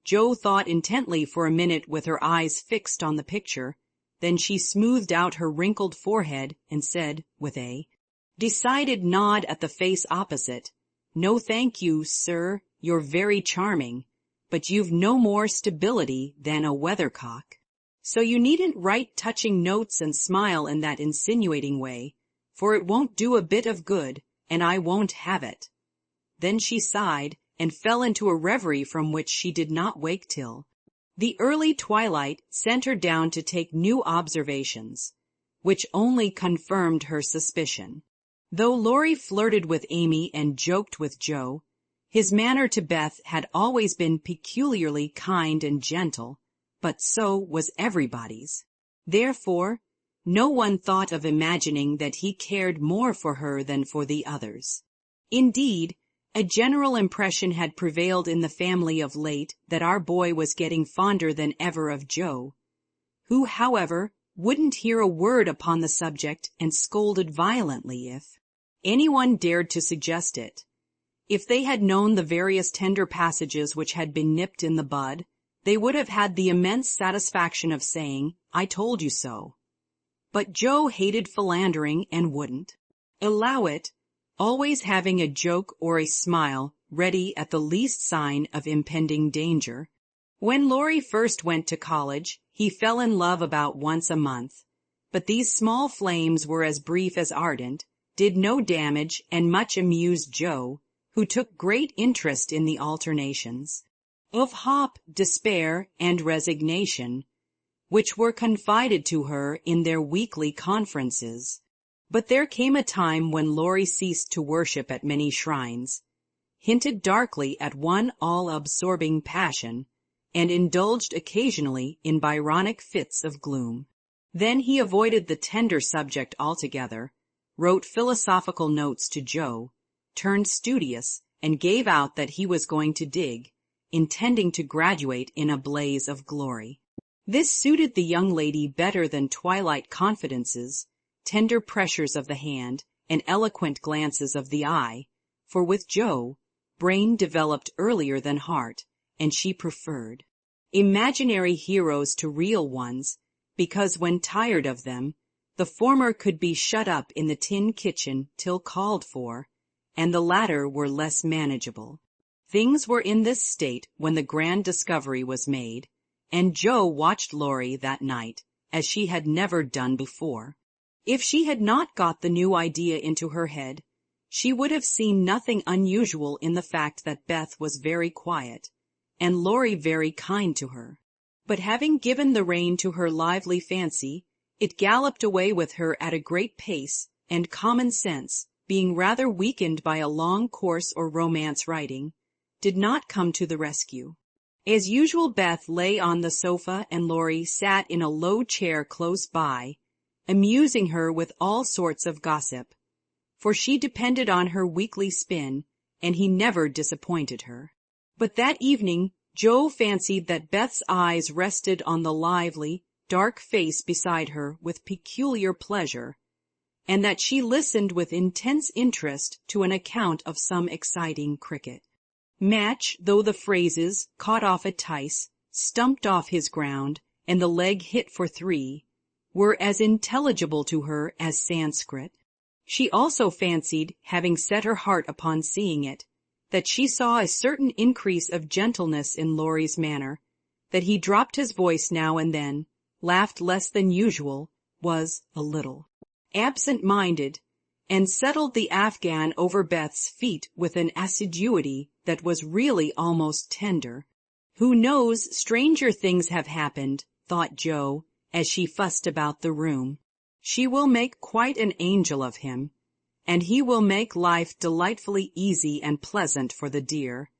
Jo thought intently for a minute with her eyes fixed on the picture, then she smoothed out her wrinkled forehead and said, with a decided nod at the face opposite, "No thank you, sir, you're very charming, but you've no more stability than a weathercock. So you needn't write touching notes and smile in that insinuating way, for it won't do a bit of good, and I won't have it." Then she sighed, and fell into a reverie from which she did not wake till the early twilight sent her down to take new observations, which only confirmed her suspicion. Though Laurie flirted with Amy and joked with Jo, his manner to Beth had always been peculiarly kind and gentle, but so was everybody's. Therefore, no one thought of imagining that he cared more for her than for the others. Indeed, a general impression had prevailed in the family of late that our boy was getting fonder than ever of Jo, who, however, wouldn't hear a word upon the subject and scolded violently if anyone dared to suggest it. If they had known the various tender passages which had been nipped in the bud, they would have had the immense satisfaction of saying, "I told you so." But Jo hated philandering and wouldn't allow it, always having a joke or a smile ready at the least sign of impending danger. When Laurie first went to college, he fell in love about once a month, but these small flames were as brief as ardent, did no damage, and much amused Jo, who took great interest in the alternations of hope, despair, and resignation, which were confided to her in their weekly conferences. But there came a time when Laurie ceased to worship at many shrines, hinted darkly at one all-absorbing passion, and indulged occasionally in Byronic fits of gloom. Then he avoided the tender subject altogether, wrote philosophical notes to Jo, turned studious, and gave out that he was going to dig, intending to graduate in a blaze of glory. This suited the young lady better than twilight confidences, tender pressures of the hand, and eloquent glances of the eye, for with Jo, brain developed earlier than heart, and she preferred imaginary heroes to real ones, because when tired of them, the former could be shut up in the tin kitchen till called for, and the latter were less manageable. Things were in this state when the grand discovery was made, and Jo watched Laurie that night as she had never done before. If she had not got the new idea into her head, she would have seen nothing unusual in the fact that Beth was very quiet, and Laurie very kind to her. But having given the rein to her lively fancy, it galloped away with her at a great pace, and common sense, being rather weakened by a long course or romance writing, did not come to the rescue. As usual, Beth lay on the sofa and Laurie sat in a low chair close by, amusing her with all sorts of gossip, for she depended on her weekly spin, and he never disappointed her. But that evening, Joe fancied that Beth's eyes rested on the lively, dark face beside her with peculiar pleasure, and that she listened with intense interest to an account of some exciting cricket match, though the phrases "caught off a tice," "stumped off his ground," and "the leg hit for 3" were as intelligible to her as Sanskrit. She also fancied, having set her heart upon seeing it, that she saw a certain increase of gentleness in Laurie's manner, that he dropped his voice now and then, laughed less than usual, was a little absent-minded, and settled the Afghan over Beth's feet with an assiduity that was really almost tender. Who knows, stranger things have happened, thought Joe, as she fussed about the room. She will make quite an angel of him, and he will make life delightfully easy and pleasant for the dear,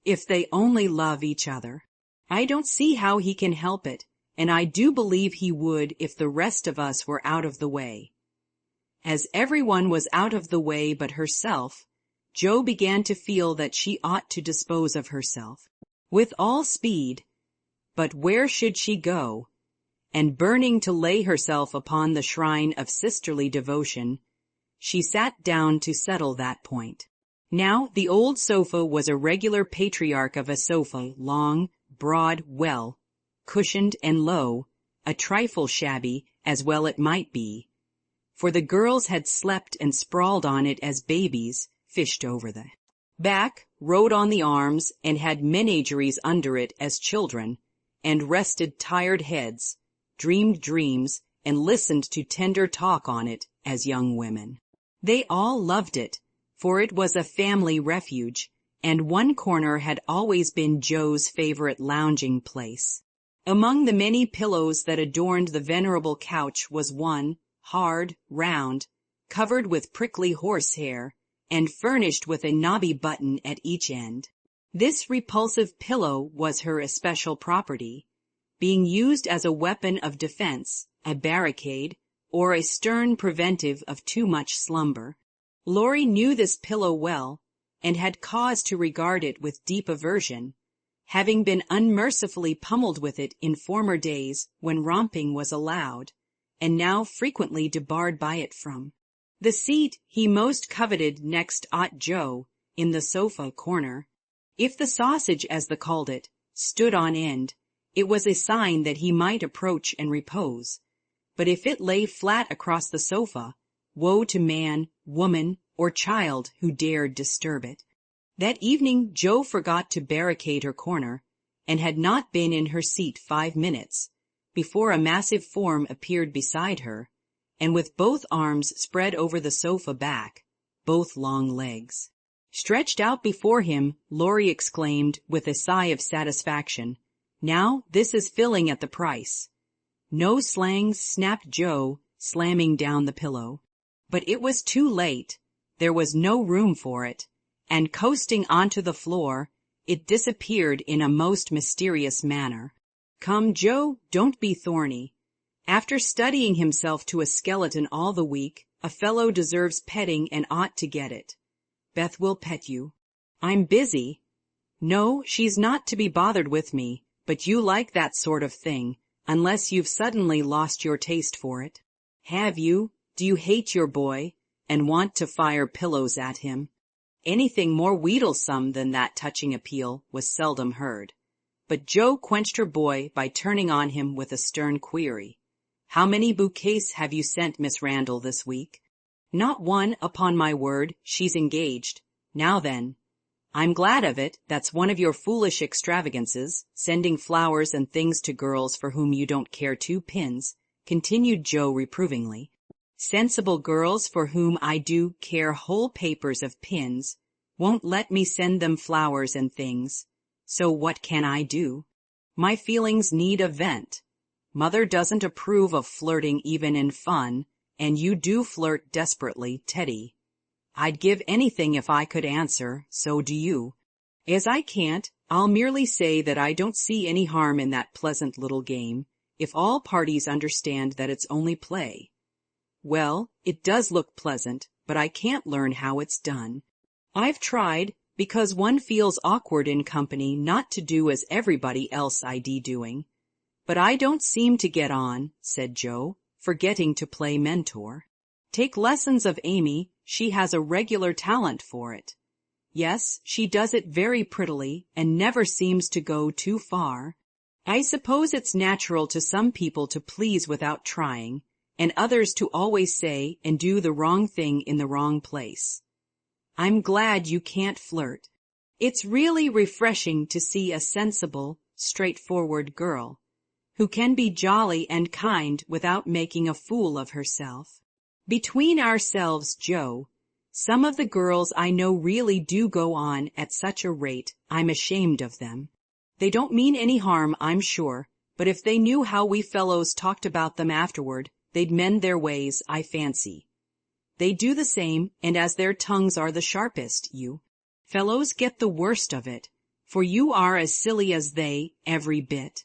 if they only love each other. I don't see how he can help it, and I do believe he would if the rest of us were out of the way. As everyone was out of the way but herself, Joe began to feel that she ought to dispose of herself with all speed. But where should she go? And burning to lay herself upon the shrine of sisterly devotion, she sat down to settle that point. Now the old sofa was a regular patriarch of a sofa, long, broad, well, cushioned and low, a trifle shabby, as well it might be, for the girls had slept and sprawled on it as babies, fished over the back, rode on the arms, and had menageries under it as children, and rested tired heads, dreamed dreams, and listened to tender talk on it as young women. They all loved it, for it was a family refuge, and one corner had always been Joe's favorite lounging place. Among the many pillows that adorned the venerable couch was one, hard, round, covered with prickly horsehair, and furnished with a knobby button at each end. This repulsive pillow was her especial property, being used as a weapon of defense, a barricade, or a stern preventive of too much slumber. Laurie knew this pillow well, and had cause to regard it with deep aversion, having been unmercifully pummeled with it in former days when romping was allowed, and now frequently debarred by it from the seat he most coveted next ought Joe, in the sofa corner. If the sausage, as they called it, stood on end, it was a sign that he might approach and repose, but if it lay flat across the sofa, woe to man, woman, or child who dared disturb it. That evening Joe forgot to barricade her corner, and had not been in her seat 5 minutes, before a massive form appeared beside her, and with both arms spread over the sofa back, both long legs stretched out before him, Laurie exclaimed with a sigh of satisfaction, "Now this is filling at the price." "No slangs," snapped Joe, slamming down the pillow. But it was too late. There was no room for it, and coasting onto the floor, it disappeared in a most mysterious manner. "Come, Joe, don't be thorny. After studying himself to a skeleton all the week, a fellow deserves petting and ought to get it. Beth will pet you." "I'm busy." "No, she's not to be bothered with me, but you like that sort of thing, unless you've suddenly lost your taste for it." "Have you? Do you hate your boy, and want to fire pillows at him?" Anything more wheedlesome than that touching appeal was seldom heard. But Joe quenched her boy by turning on him with a stern query. "How many bouquets have you sent Miss Randall this week?" "Not one, upon my word. She's engaged." "Now then." "I'm glad of it. That's one of your foolish extravagances, sending flowers and things to girls for whom you don't care 2 pins, continued Joe reprovingly. "Sensible girls for whom I do care whole papers of pins won't let me send them flowers and things. So what can I do? My feelings need a vent. Mother doesn't approve of flirting even in fun, and you do flirt desperately, Teddy. I'd give anything if I could answer, so do you. As I can't, I'll merely say that I don't see any harm in that pleasant little game, if all parties understand that it's only play." "Well, it does look pleasant, but I can't learn how it's done. I've tried, because one feels awkward in company not to do as everybody else ID doing. But I don't seem to get on, said Joe, forgetting to play mentor. Take lessons of Amy, she has a regular talent for it. Yes, she does it very prettily and never seems to go too far. I suppose it's natural to some people to please without trying, and others to always say and do the wrong thing in the wrong place. I'm glad you can't flirt. It's really refreshing to see a sensible, straightforward girl, who can be jolly and kind without making a fool of herself. Between ourselves, Joe, some of the girls I know really do go on at such a rate I'm ashamed of them. They don't mean any harm, I'm sure, but if they knew how we fellows talked about them afterward, they'd mend their ways, I fancy. They do the same, and as their tongues are the sharpest, you fellows get the worst of it, for you are as silly as they, every bit.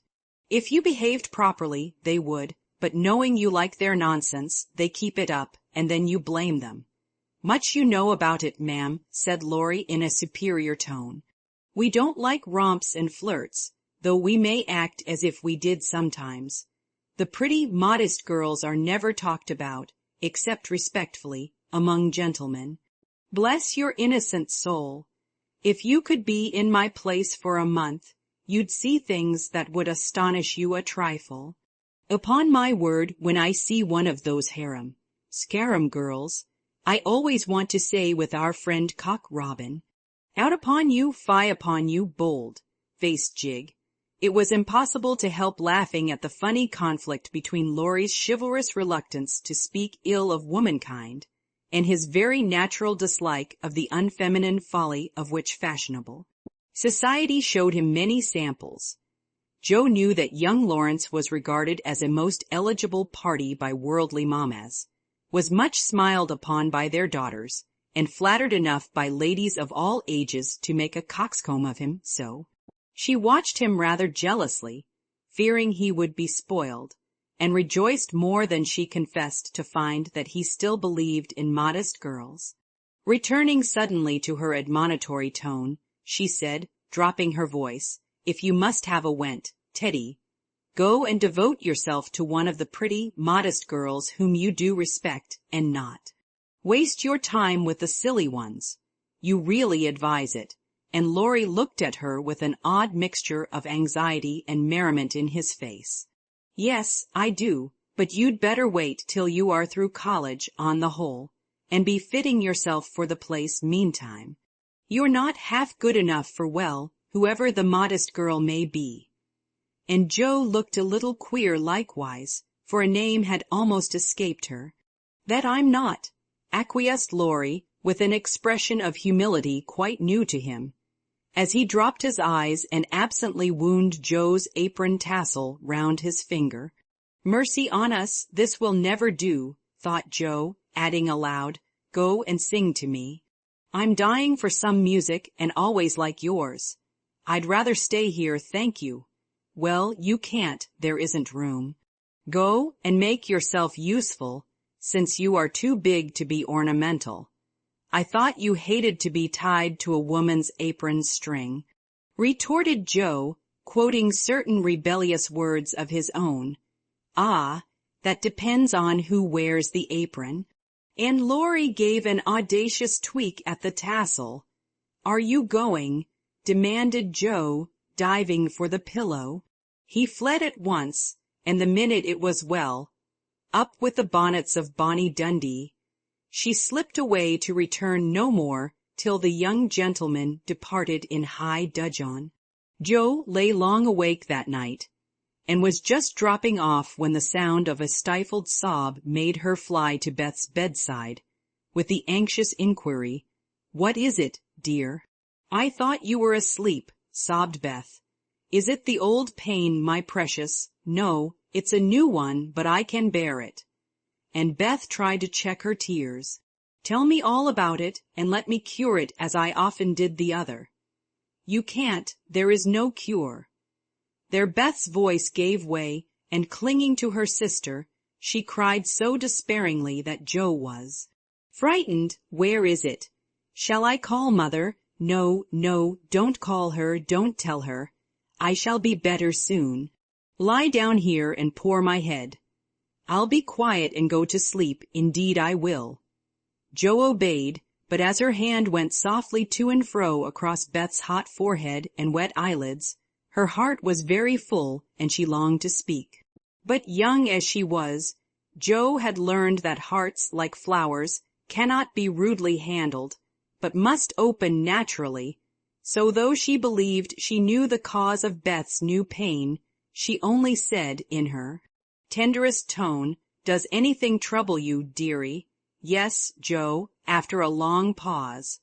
If you behaved properly, they would, but knowing you like their nonsense, they keep it up, and then you blame them. Much you know about it, ma'am, said Laurie in a superior tone. We don't like romps and flirts, though we may act as if we did sometimes. The pretty, modest girls are never talked about, except respectfully, among gentlemen. Bless your innocent soul. If you could be in my place for a month, you'd see things that would astonish you a trifle. Upon my word, when I see one of those scarum girls, I always want to say with our friend Cock Robin, out upon you, fie upon you, bold-faced jig. It was impossible to help laughing at the funny conflict between Laurie's chivalrous reluctance to speak ill of womankind and his very natural dislike of the unfeminine folly of which fashionable society showed him many samples. Joe knew that young Lawrence was regarded as a most eligible party by worldly mammas, was much smiled upon by their daughters, and flattered enough by ladies of all ages to make a coxcomb of him, so she watched him rather jealously, fearing he would be spoiled, and rejoiced more than she confessed to find that he still believed in modest girls. Returning suddenly to her admonitory tone, she said, dropping her voice, if you must have a went, Teddy, go and devote yourself to one of the pretty, modest girls whom you do respect, and not waste your time with the silly ones. You really advise it. And Laurie looked at her with an odd mixture of anxiety and merriment in his face. Yes, I do, but you'd better wait till you are through college on the whole, and be fitting yourself for the place meantime. You're not half good enough for whoever the modest girl may be. And Joe looked a little queer likewise, for a name had almost escaped her. That I'm not, acquiesced Laurie, with an expression of humility quite new to him, as he dropped his eyes and absently wound Joe's apron tassel round his finger. Mercy on us, this will never do, thought Joe, adding aloud, go and sing to me. I'm dying for some music and always like yours. I'd rather stay here, thank you. Well, you can't, there isn't room. Go and make yourself useful, since you are too big to be ornamental. I thought you hated to be tied to a woman's apron string, retorted Joe, quoting certain rebellious words of his own. Ah, that depends on who wears the apron. And Laurie gave an audacious tweak at the tassel. Are you going? Demanded Joe, diving for the pillow. He fled at once, and the minute it was well, up with the bonnets of Bonnie Dundee. She slipped away to return no more till the young gentleman departed in high dudgeon. Joe lay long awake that night, and was just dropping off when the sound of a stifled sob made her fly to Beth's bedside, with the anxious inquiry, "What is it, dear?" "I thought you were asleep," sobbed Beth. "Is it the old pain, my precious?" "No, it's a new one, but I can bear it." And Beth tried to check her tears. "Tell me all about it, and let me cure it as I often did the other." "You can't, there is no cure." There Beth's voice gave way, and clinging to her sister, she cried so despairingly that Joe was Frightened, where is it? Shall I call Mother? No, no, don't call her, don't tell her. I shall be better soon. Lie down here and pour my head. I'll be quiet and go to sleep, indeed I will. Jo obeyed, but as her hand went softly to and fro across Beth's hot forehead and wet eyelids, her heart was very full and she longed to speak. But young as she was, Jo had learned that hearts, like flowers, cannot be rudely handled, but must open naturally. So though she believed she knew the cause of Beth's new pain, she only said in her tenderest tone, "Does anything trouble you, dearie?" "Yes, Jo," after a long pause.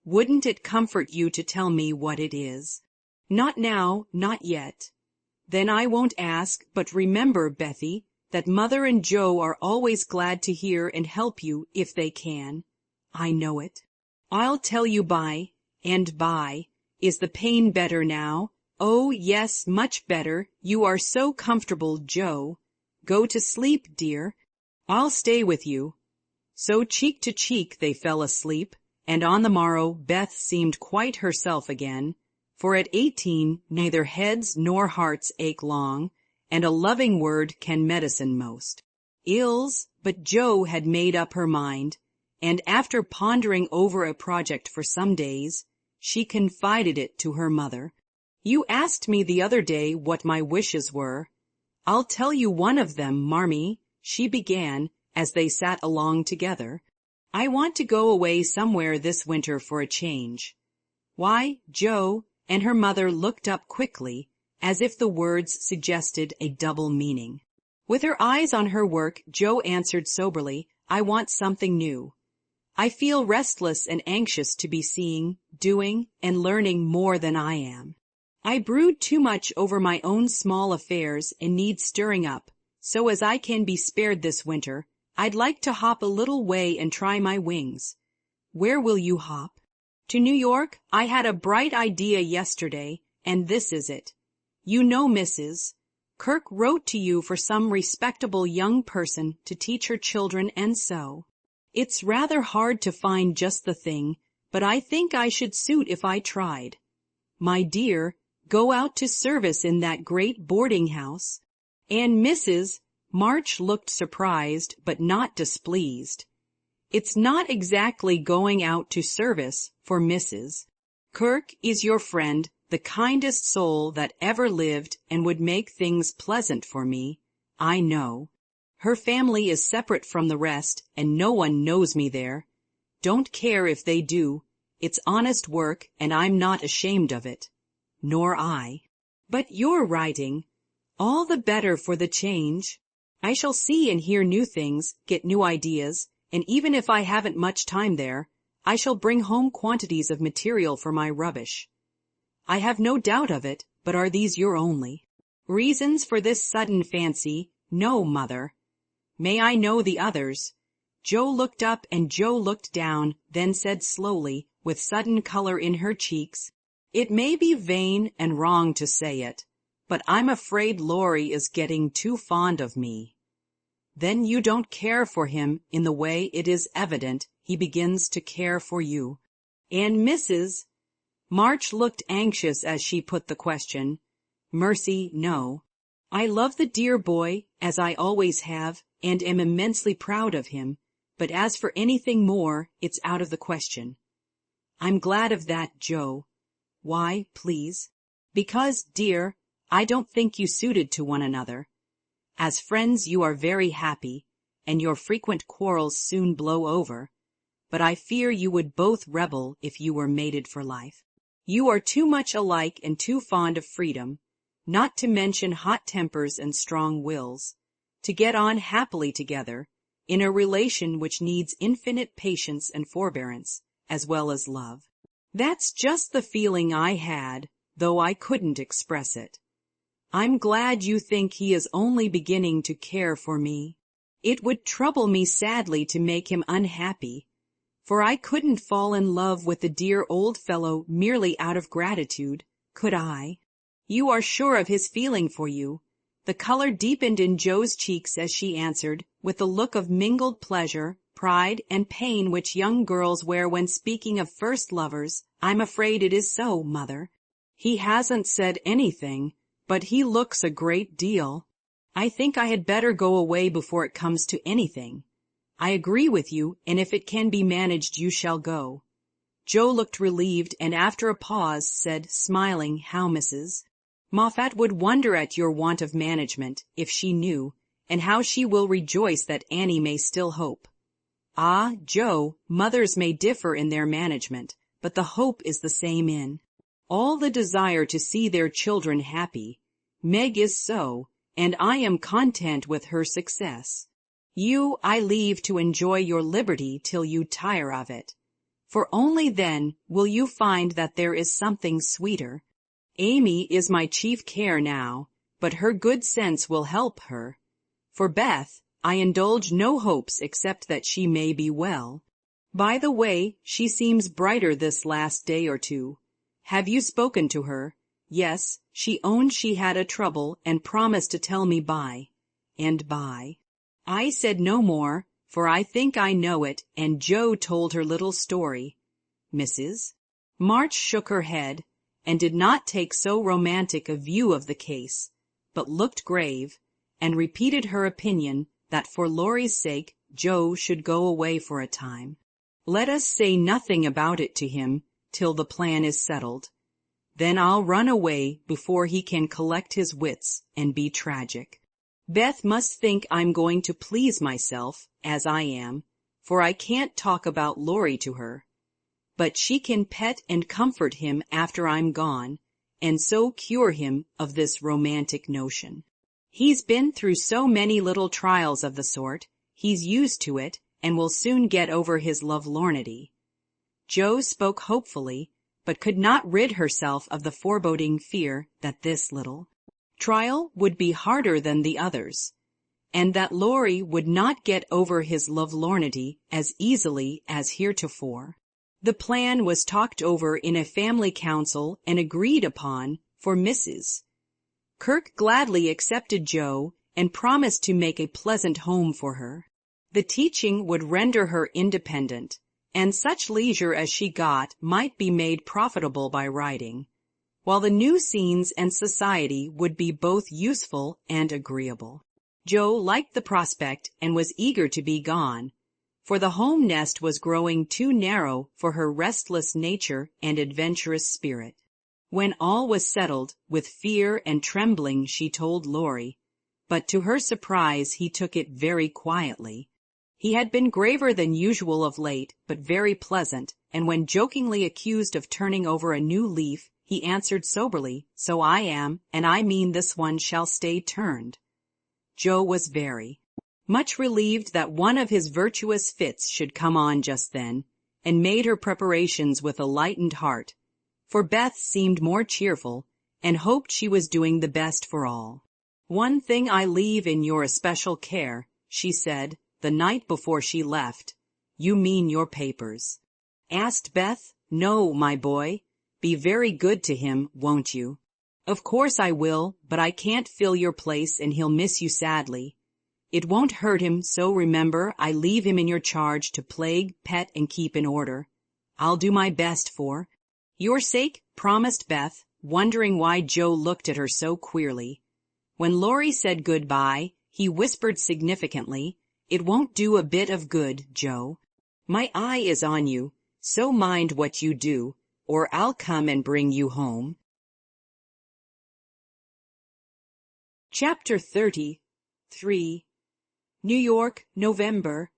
"Wouldn't it comfort you to tell me what it is?" "Not now, not yet." "Then I won't ask, but remember, Bethy, that Mother and Jo are always glad to hear and help you if they can." "I know it." "I'll tell you by and by. Is the pain better now?" "Oh, yes, much better. You are so comfortable, Jo." "Go to sleep, dear. I'll stay with you." So cheek to cheek they fell asleep, and on the morrow Beth seemed quite herself again, for at 18 neither heads nor hearts ache long, and a loving word can medicine most ills. But Jo had made up her mind, and after pondering over a project for some days, she confided it to her mother. "You asked me the other day what my wishes were. I'll tell you one of them, Marmee," she began, as they sat along together. "I want to go away somewhere this winter for a change." "Why, Jo?" and her mother looked up quickly, as if the words suggested a double meaning. With her eyes on her work, Jo answered soberly, "I want something new. I feel restless and anxious to be seeing, doing, and learning more than I am. I brood too much over my own small affairs and need stirring up, so as I can be spared this winter, I'd like to hop a little way and try my wings." "Where will you hop?" "To New York. I had a bright idea yesterday, and this is it. You know Mrs. Kirk wrote to you for some respectable young person to teach her children and sew. It's rather hard to find just the thing, but I think I should suit if I tried. My dear, go out to service in that great boarding house." And Mrs. March looked surprised, but not displeased. It's not exactly going out to service for Mrs. Kirk is your friend, the kindest soul that ever lived, and would make things pleasant for me, I know. Her family is separate from the rest, and no one knows me there. Don't care if they do. It's honest work, and I'm not ashamed of it. Nor I. But you're writing. All the better for the change. I shall see and hear new things, get new ideas, and even if I haven't much time there, I shall bring home quantities of material for my rubbish. I have no doubt of it, but are these your only reasons for this sudden fancy? No, Mother. May I know the others? Jo looked up and Jo looked down, then said slowly, with sudden color in her cheeks, "It may be vain and wrong to say it, but I'm afraid Laurie is getting too fond of me." "Then you don't care for him in the way it is evident he begins to care for you." And Mrs. March looked anxious as she put the question. "Mercy, no. I love the dear boy, as I always have, and am immensely proud of him, but as for anything more, it's out of the question." "I'm glad of that, Jo." "Why, please?" "Because, dear, I don't think you suited to one another. As friends you are very happy, and your frequent quarrels soon blow over, but I fear you would both rebel if you were mated for life. You are too much alike and too fond of freedom, not to mention hot tempers and strong wills, to get on happily together in a relation which needs infinite patience and forbearance, as well as love. That's just the feeling I had, though I couldn't express it. I'm glad you think he is only beginning to care for me. It would trouble me sadly to make him unhappy, for I couldn't fall in love with the dear old fellow merely out of gratitude, could I? You are sure of his feeling for you?" The color deepened in Jo's cheeks as she answered, with a look of mingled pleasure, pride, and pain which young girls wear when speaking of first lovers. I'm afraid it is so, Mother. He hasn't said anything, but he looks a great deal. I think I had better go away before it comes to anything. I agree with you, and if it can be managed you shall go. Joe looked relieved, and after a pause said, smiling, how, Mrs. Moffat would wonder at your want of management, if she knew, and how she will rejoice that Annie may still hope. Ah, Joe, mothers may differ in their management, but the hope is the same in all the desire to see their children happy. Meg is so, and I am content with her success. You I leave to enjoy your liberty till you tire of it, for only then will you find that there is something sweeter. Amy is my chief care now, but her good sense will help her. For Beth, I indulge no hopes except that she may be well. By the way, she seems brighter this last day or two. Have you spoken to her? Yes, she owned she had a trouble and promised to tell me by and by. I said no more, for I think I know it, and Joe told her little story. Mrs. March shook her head, and did not take so romantic a view of the case, but looked grave, and repeated her opinion that for Laurie's sake Joe should go away for a time. Let us say nothing about it to him till the plan is settled. Then I'll run away before he can collect his wits and be tragic. Beth must think I'm going to please myself, as I am, for I can't talk about Laurie to her. But she can pet and comfort him after I'm gone, and so cure him of this romantic notion. He's been through so many little trials of the sort, he's used to it, and will soon get over his lovelornity. Joe spoke hopefully, but could not rid herself of the foreboding fear that this little trial would be harder than the others, and that Laurie would not get over his lovelornity as easily as heretofore. The plan was talked over in a family council and agreed upon for Mrs. Kirk gladly accepted Joe and promised to make a pleasant home for her. The teaching would render her independent, and such leisure as she got might be made profitable by writing, while the new scenes and society would be both useful and agreeable. Joe liked the prospect and was eager to be gone, for the home nest was growing too narrow for her restless nature and adventurous spirit. When all was settled, with fear and trembling she told Laurie, but to her surprise he took it very quietly. He had been graver than usual of late, but very pleasant, and when jokingly accused of turning over a new leaf, he answered soberly, "So I am, and I mean this one shall stay turned." Joe was very much relieved that one of his virtuous fits should come on just then, and made her preparations with a lightened heart, for Beth seemed more cheerful, and hoped she was doing the best for all. "One thing I leave in your especial care," she said, the night before she left. "You mean your papers?" Asked Beth. "No, my boy. Be very good to him, won't you?" "Of course I will, but I can't fill your place and he'll miss you sadly. It won't hurt him, so remember I leave him in your charge to plague, pet, and keep in order. I'll do my best for your sake," promised Beth, wondering why Joe looked at her so queerly. When Laurie said good-bye, he whispered significantly, "It won't do a bit of good, Joe. My eye is on you, so mind what you do, or I'll come and bring you home." Chapter 33. New York, November.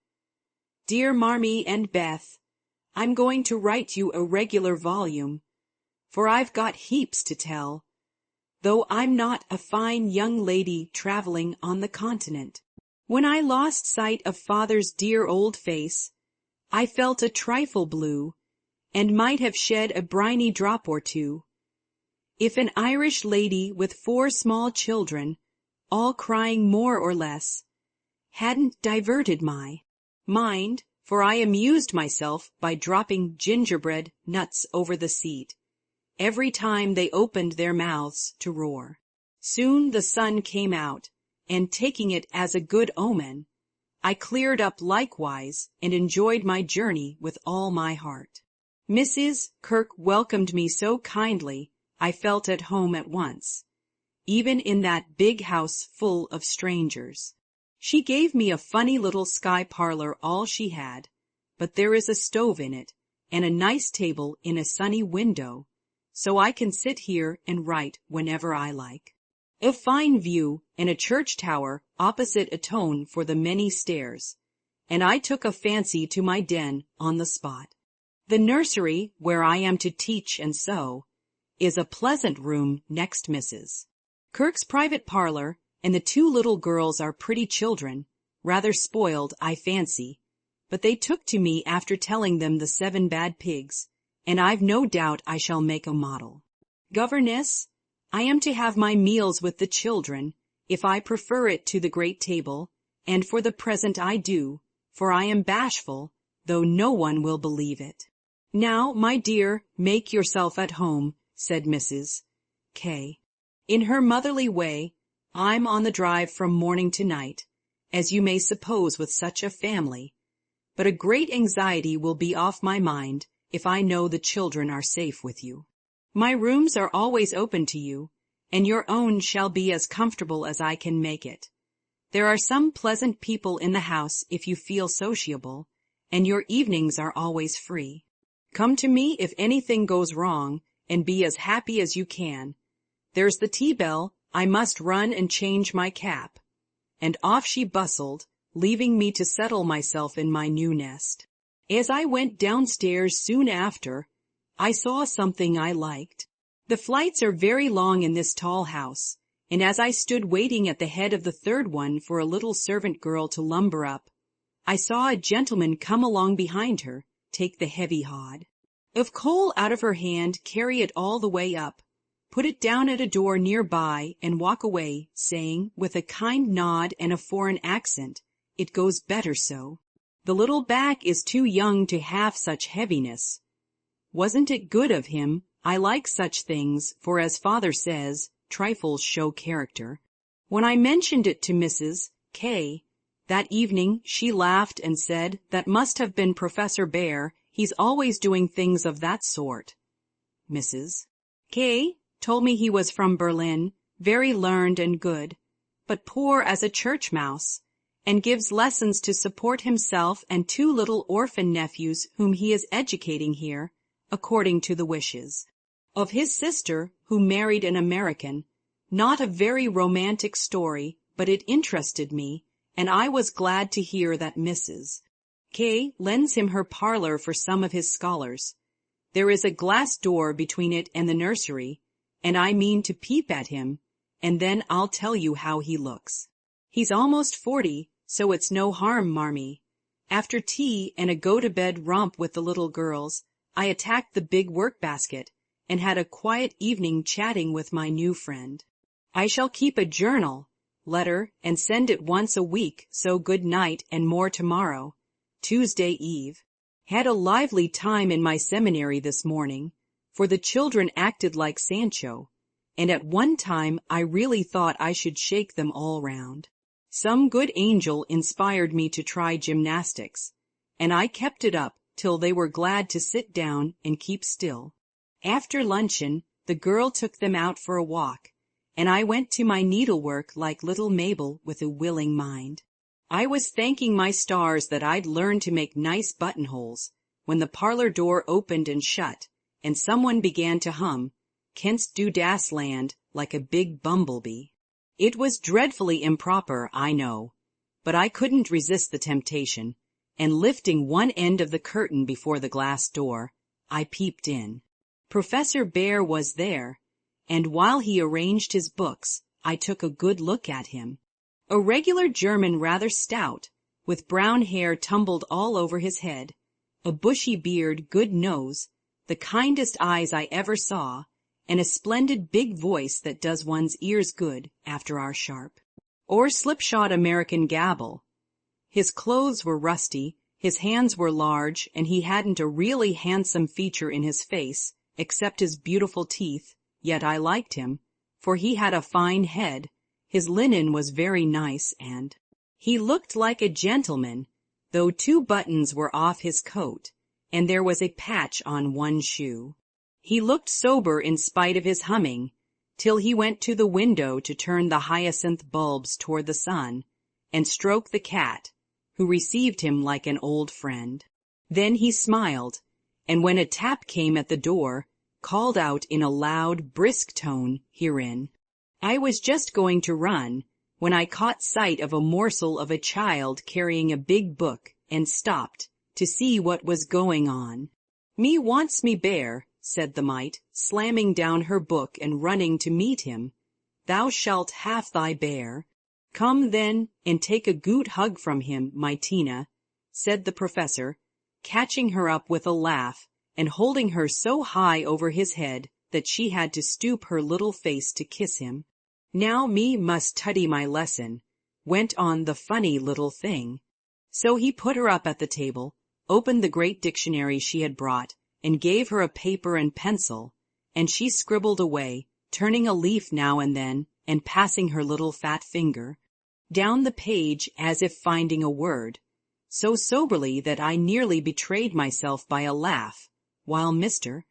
Dear Marmee and Beth, I'm going to write you a regular volume, for I've got heaps to tell, though I'm not a fine young lady traveling on the continent. When I lost sight of Father's dear old face, I felt a trifle blue, and might have shed a briny drop or two, if an Irish lady with 4 small children, all crying more or less, hadn't diverted my mind, for I amused myself by dropping gingerbread nuts over the seat every time they opened their mouths to roar. Soon the sun came out, and taking it as a good omen, I cleared up likewise and enjoyed my journey with all my heart. Mrs. Kirk welcomed me so kindly I felt at home at once, even in that big house full of strangers. She gave me a funny little sky parlor, all she had, but there is a stove in it and a nice table in a sunny window, so I can sit here and write whenever I like. A fine view and a church tower opposite atone for the many stairs, and I took a fancy to my den on the spot. The nursery, where I am to teach and sew, is a pleasant room next Mrs. Kirk's private parlor, and the two little girls are pretty children, rather spoiled, I fancy, but they took to me after telling them the 7 bad pigs, and I've no doubt I shall make a model. Governess, I am to have my meals with the children, if I prefer it to the great table, and for the present I do, for I am bashful, though no one will believe it. Now, my dear, make yourself at home, said Mrs. K. In her motherly way. I'm on the drive from morning to night, as you may suppose with such a family, but a great anxiety will be off my mind if I know the children are safe with you. My rooms are always open to you, and your own shall be as comfortable as I can make it. There are some pleasant people in the house if you feel sociable, and your evenings are always free. Come to me if anything goes wrong, and be as happy as you can. There's the tea bell. I must run and change my cap. And off she bustled, leaving me to settle myself in my new nest. As I went downstairs soon after, I saw something I liked. The flights are very long in this tall house, and as I stood waiting at the head of the 3rd one for a little servant girl to lumber up, I saw a gentleman come along behind her, take the heavy hod of coal out of her hand, carry it all the way up, put it down at a door near by, and walk away, saying, with a kind nod and a foreign accent, "It goes better so. The little back is too young to have such heaviness." Wasn't it good of him? I like such things, for as father says, trifles show character. When I mentioned it to Mrs. K. that evening, she laughed and said, "That must have been Professor Bear. He's always doing things of that sort." Mrs. K. told me he was from Berlin, very learned and good, but poor as a church mouse, and gives lessons to support himself and 2 little orphan nephews whom he is educating here, according to the wishes of his sister, who married an American. Not a very romantic story, but it interested me, and I was glad to hear that Mrs. K. lends him her parlor for some of his scholars. There is a glass door between it and the nursery, and I mean to peep at him, and then I'll tell you how he looks. He's almost 40, so it's no harm, Marmee. After tea and a go-to-bed romp with the little girls, I attacked the big work-basket, and had a quiet evening chatting with my new friend. I shall keep a letter, and send it once a week, so good night and more tomorrow. Tuesday Eve. Had a lively time in my seminary this morning, for the children acted like Sancho, and at one time I really thought I should shake them all round. Some good angel inspired me to try gymnastics, and I kept it up till they were glad to sit down and keep still. After luncheon, the girl took them out for a walk, and I went to my needlework like little Mabel with a willing mind. I was thanking my stars that I'd learned to make nice buttonholes, when the parlor door opened and shut, and someone began to hum, "Kent's Doodass Land," like a big bumblebee. It was dreadfully improper, I know, but I couldn't resist the temptation, and lifting one end of the curtain before the glass door, I peeped in. Professor Bear was there, and while he arranged his books, I took a good look at him. A regular German, rather stout, with brown hair tumbled all over his head, a bushy beard, good nose, the kindest eyes I ever saw, and a splendid big voice that does one's ears good after our sharp or slipshod American gabble. His clothes were rusty, his hands were large, and he hadn't a really handsome feature in his face, except his beautiful teeth, yet I liked him, for he had a fine head, his linen was very nice, and He looked like a gentleman, though 2 buttons were off his coat, and there was a patch on one shoe. He looked sober in spite of his humming, till he went to the window to turn the hyacinth bulbs toward the sun, and stroke the cat, who received him like an old friend. Then he smiled, and when a tap came at the door, called out in a loud, brisk tone herein. I was just going to run, when I caught sight of a morsel of a child carrying a big book, and stopped, to see what was going on. "Me wants me bear," said the mite, slamming down her book and running to meet him. "Thou shalt have thy bear." "Come then, and take a goot hug from him, my Tina," said the professor, catching her up with a laugh, and holding her so high over his head that she had to stoop her little face to kiss him. "Now me must tuddy my lesson," went on the funny little thing. So he put her up at the table, opened the great dictionary she had brought, and gave her a paper and pencil, and she scribbled away, turning a leaf now and then, and passing her little fat finger down the page as if finding a word, so soberly that I nearly betrayed myself by a laugh, while Mr.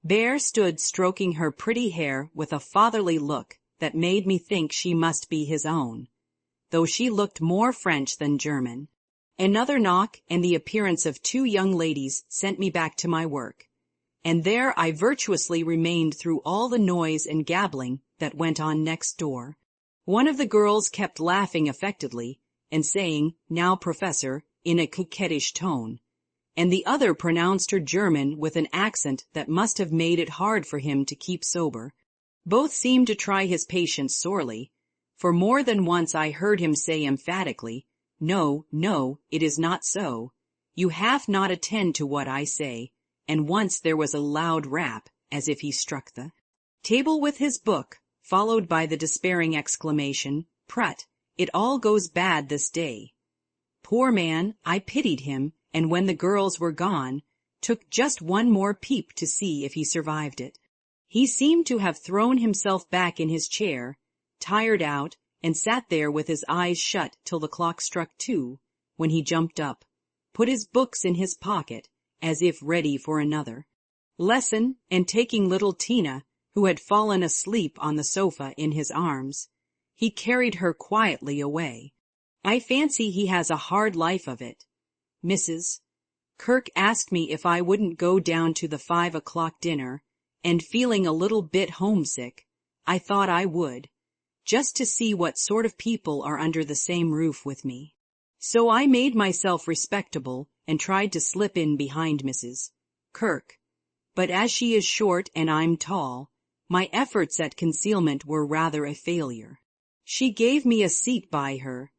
Bear stood stroking her pretty hair with a fatherly look that made me think she must be his own, though she looked more French than German. Another knock and the appearance of 2 young ladies sent me back to my work, and there I virtuously remained through all the noise and gabbling that went on next door. One of the girls kept laughing affectedly, and saying, "Now, Professor," in a coquettish tone, and the other pronounced her German with an accent that must have made it hard for him to keep sober. Both seemed to try his patience sorely, for more than once I heard him say emphatically, "No, no, it is not so. You have not attend to what I say," and once there was a loud rap, as if he struck the table with his book, followed by the despairing exclamation, "Prut, it all goes bad this day." Poor man, I pitied him, and when the girls were gone, took just one more peep to see if he survived it. He seemed to have thrown himself back in his chair, tired out, and sat there with his eyes shut till the clock struck 2, when he jumped up, put his books in his pocket, as if ready for another lesson, and taking little Tina, who had fallen asleep on the sofa, in his arms, he carried her quietly away. I fancy he has a hard life of it. Mrs. Kirk asked me if I wouldn't go down to the 5 o'clock dinner, and feeling a little bit homesick, I thought I would, just to see what sort of people are under the same roof with me. So I made myself respectable and tried to slip in behind Mrs. Kirk, but as she is short and I'm tall, my efforts at concealment were rather a failure. She gave me a seat by her,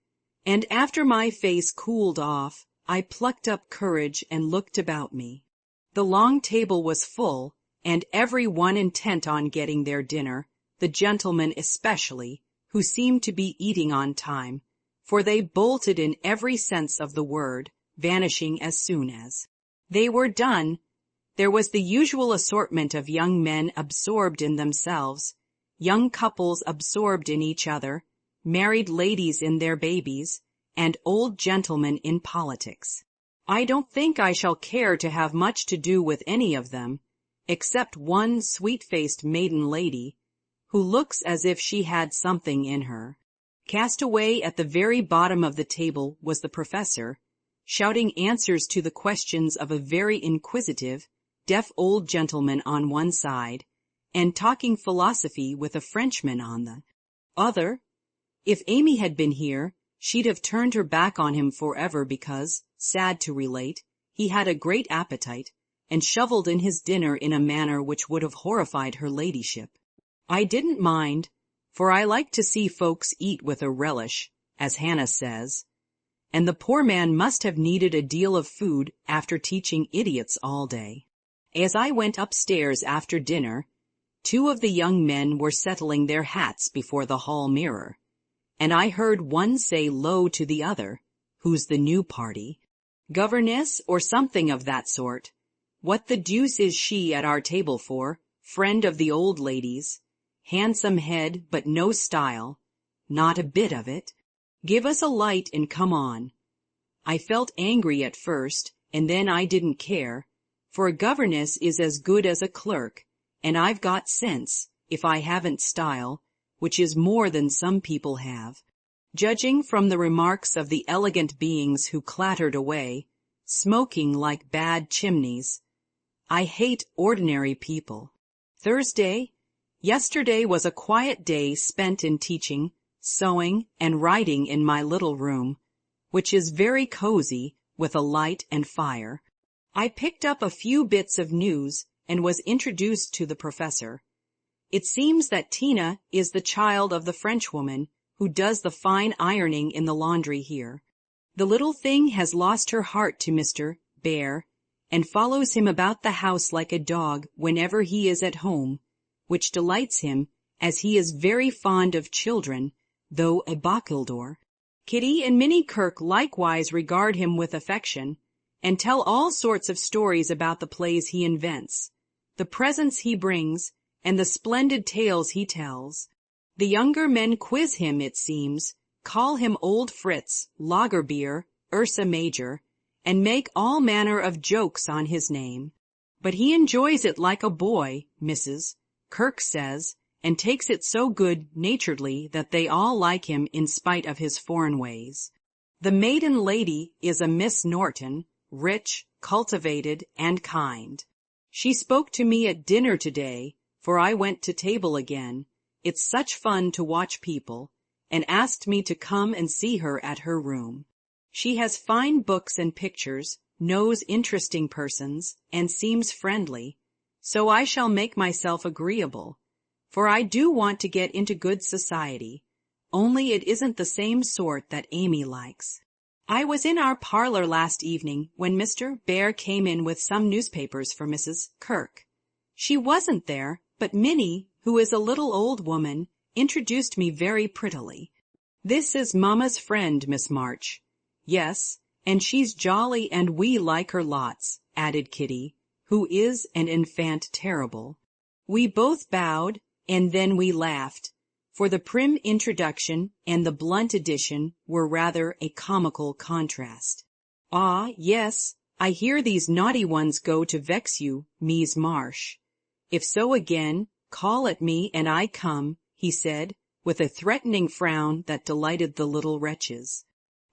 and after my face cooled off, I plucked up courage and looked about me. The long table was full, and every one intent on getting their dinner, the gentlemen especially, who seemed to be eating on time, for they bolted in every sense of the word, vanishing as soon as they were done. There was the usual assortment of young men absorbed in themselves, young couples absorbed in each other, married ladies in their babies, and old gentlemen in politics. I don't think I shall care to have much to do with any of them, except one sweet-faced maiden lady, who looks as if she had something in her. Cast away at the very bottom of the table was the professor, shouting answers to the questions of a very inquisitive, deaf old gentleman on one side, and talking philosophy with a Frenchman on the other. If Amy had been here, she'd have turned her back on him forever because, sad to relate, he had a great appetite, and shovelled in his dinner in a manner which would have horrified her ladyship. I didn't mind, for I like to see folks eat with a relish, as Hannah says, and the poor man must have needed a deal of food after teaching idiots all day. As I went upstairs after dinner, 2 of the young men were settling their hats before the hall mirror, and I heard one say low to the other, "Who's the new party? Governess or something of that sort? What the deuce is she at our table for? Friend of the old ladies. Handsome head, but no style. Not a bit of it. Give us a light and come on. I felt angry at first, and then I didn't care, for a governess is as good as a clerk, and I've got sense, if I haven't style, which is more than some people have. Judging from the remarks of the elegant beings who clattered away, smoking like bad chimneys. I hate ordinary people. Thursday? Yesterday was a quiet day spent in teaching, sewing, and writing in my little room, which is very cozy, with a light and fire. I picked up a few bits of news and was introduced to the professor. It seems that Tina is the child of the Frenchwoman who does the fine ironing in the laundry here. The little thing has lost her heart to Mr. Bear, and follows him about the house like a dog whenever he is at home, which delights him, as he is very fond of children, though a bacheldor. Kitty and Minnie Kirk likewise regard him with affection, and tell all sorts of stories about the plays he invents, the presents he brings, and the splendid tales he tells. The younger men quiz him, it seems, call him Old Fritz, Lagerbier, Ursa Major, and make all manner of jokes on his name. But he enjoys it like a boy, Mrs. Kirk says, and takes it so good-naturedly that they all like him in spite of his foreign ways. The maiden lady is a Miss Norton, rich, cultivated, and kind. She spoke to me at dinner today, for I went to table again. It's such fun to watch people, and asked me to come and see her at her room. She has fine books and pictures, knows interesting persons, and seems friendly, so I shall make myself agreeable, for I do want to get into good society, only it isn't the same sort that Amy likes. I was in our parlor last evening when Mr. Bear came in with some newspapers for Mrs. Kirk. She wasn't there, but Minnie, who is a little old woman, introduced me very prettily. This is Mamma's friend, Miss March. Yes, and she's jolly and we like her lots, added Kitty, who is an enfant terrible. We both bowed, and then we laughed, for the prim introduction and the blunt addition were rather a comical contrast. Ah, yes, I hear these naughty ones go to vex you, Mies Marsh. If so again, call at me and I come, he said, with a threatening frown that delighted the little wretches.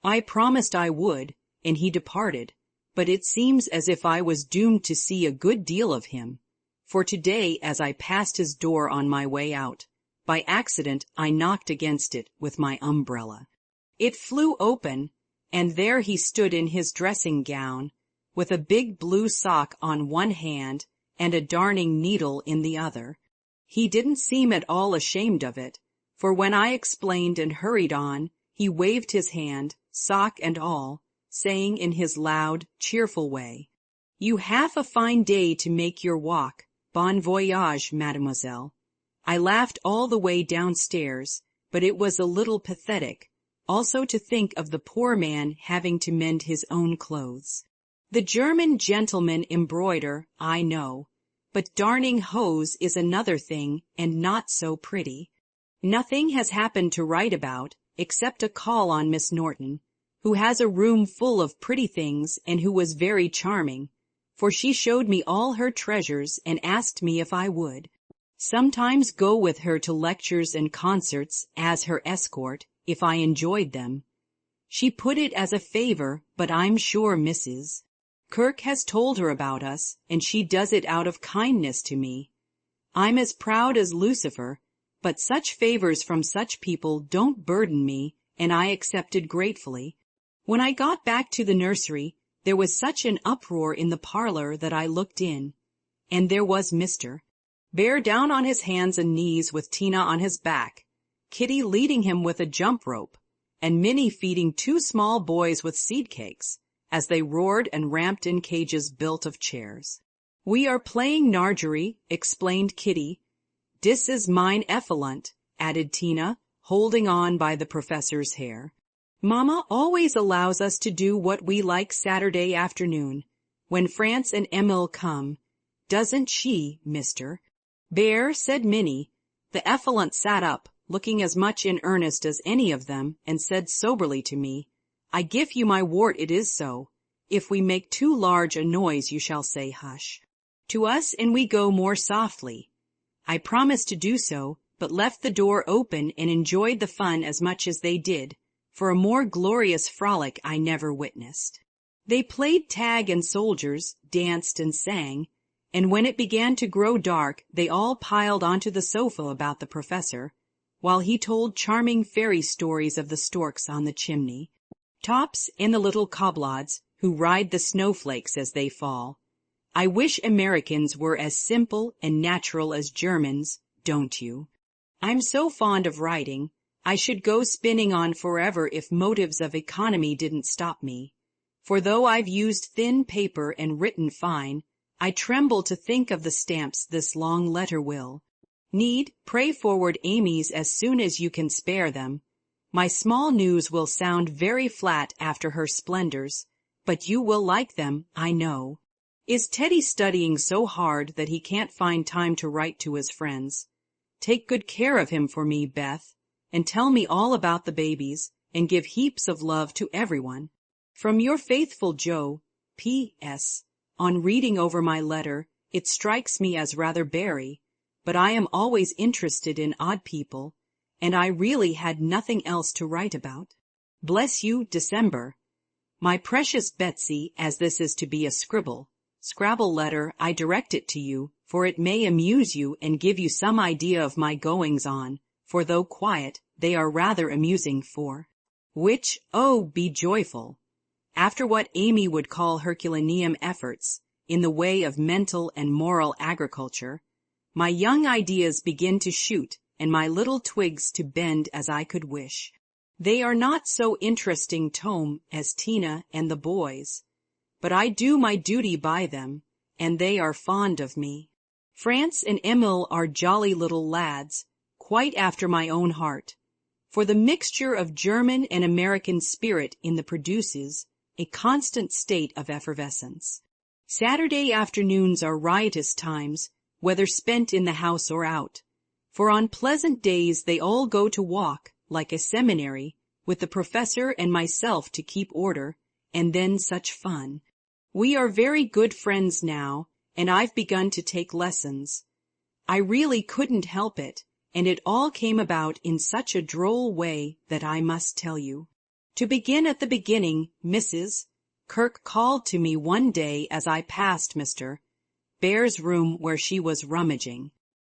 I promised I would, and he departed, but it seems as if I was doomed to see a good deal of him, for today as I passed his door on my way out, by accident I knocked against it with my umbrella. It flew open, and there he stood in his dressing gown, with a big blue sock on one hand and a darning needle in the other. He didn't seem at all ashamed of it, for when I explained and hurried on, he waved his hand, sock and all, saying in his loud, cheerful way, "You have a fine day to make your walk. Bon voyage, mademoiselle." I laughed all the way downstairs, but it was a little pathetic, also to think of the poor man having to mend his own clothes. The German gentlemen embroider, I know, but darning hose is another thing and not so pretty. Nothing has happened to write about, except a call on Miss Norton, who has a room full of pretty things and who was very charming, for she showed me all her treasures and asked me if I would sometimes go with her to lectures and concerts as her escort, if I enjoyed them. She put it as a favor, but I'm sure Mrs. Kirk has told her about us, and she does it out of kindness to me. I'm as proud as Lucifer, but such favors from such people don't burden me, and I accepted gratefully. When I got back to the nursery, there was such an uproar in the parlor that I looked in, and there was Mr. Bear down on his hands and knees with Tina on his back, Kitty leading him with a jump rope, and Minnie feeding two small boys with seed cakes, as they roared and ramped in cages built of chairs. "We are playing Nargery," explained Kitty. "Dis is mine effluent," added Tina, holding on by the professor's hair. "Mamma always allows us to do what we like Saturday afternoon, when France and Emil come. Doesn't she, Mr. Bear?" said Minnie. The effluent sat up, looking as much in earnest as any of them, and said soberly to me, "I give you my word it is so. If we make too large a noise you shall say hush to us, and we go more softly." I promised to do so, but left the door open and enjoyed the fun as much as they did, for a more glorious frolic I never witnessed. They played tag and soldiers, danced and sang, and when it began to grow dark they all piled onto the sofa about the professor, while he told charming fairy stories of the storks on the chimney, tops and the little coblods who ride the snowflakes as they fall. I wish Americans were as simple and natural as Germans, don't you? I'm so fond of writing, I should go spinning on forever if motives of economy didn't stop me. For though I've used thin paper and written fine, I tremble to think of the stamps this long letter will need. Pray forward Amy's as soon as you can spare them. My small news will sound very flat after her splendors, but you will like them, I know. Is Teddy studying so hard that he can't find time to write to his friends? Take good care of him for me, Beth, and tell me all about the babies, and give heaps of love to everyone. From your faithful Joe. P.S. On reading over my letter, it strikes me as rather bary, but I am always interested in odd people, and I really had nothing else to write about. Bless you, December. My precious Betsy, as this is to be a Scrabble letter, I direct it to you, for it may amuse you and give you some idea of my goings-on, for though quiet, they are rather amusing for which, oh, be joyful. After what Amy would call Herculaneum efforts, in the way of mental and moral agriculture, my young ideas begin to shoot and my little twigs to bend as I could wish. They are not so interesting tome as Tina and the boys, but I do my duty by them, and they are fond of me. France and Emil are jolly little lads, quite after my own heart, for the mixture of German and American spirit in the produces a constant state of effervescence. Saturday afternoons are riotous times, whether spent in the house or out, for on pleasant days they all go to walk, like a seminary, with the professor and myself to keep order, and then such fun. We are very good friends now, and I've begun to take lessons. I really couldn't help it, and it all came about in such a droll way that I must tell you. To begin at the beginning, Mrs. Kirk called to me one day as I passed Mr. Bear's room where she was rummaging.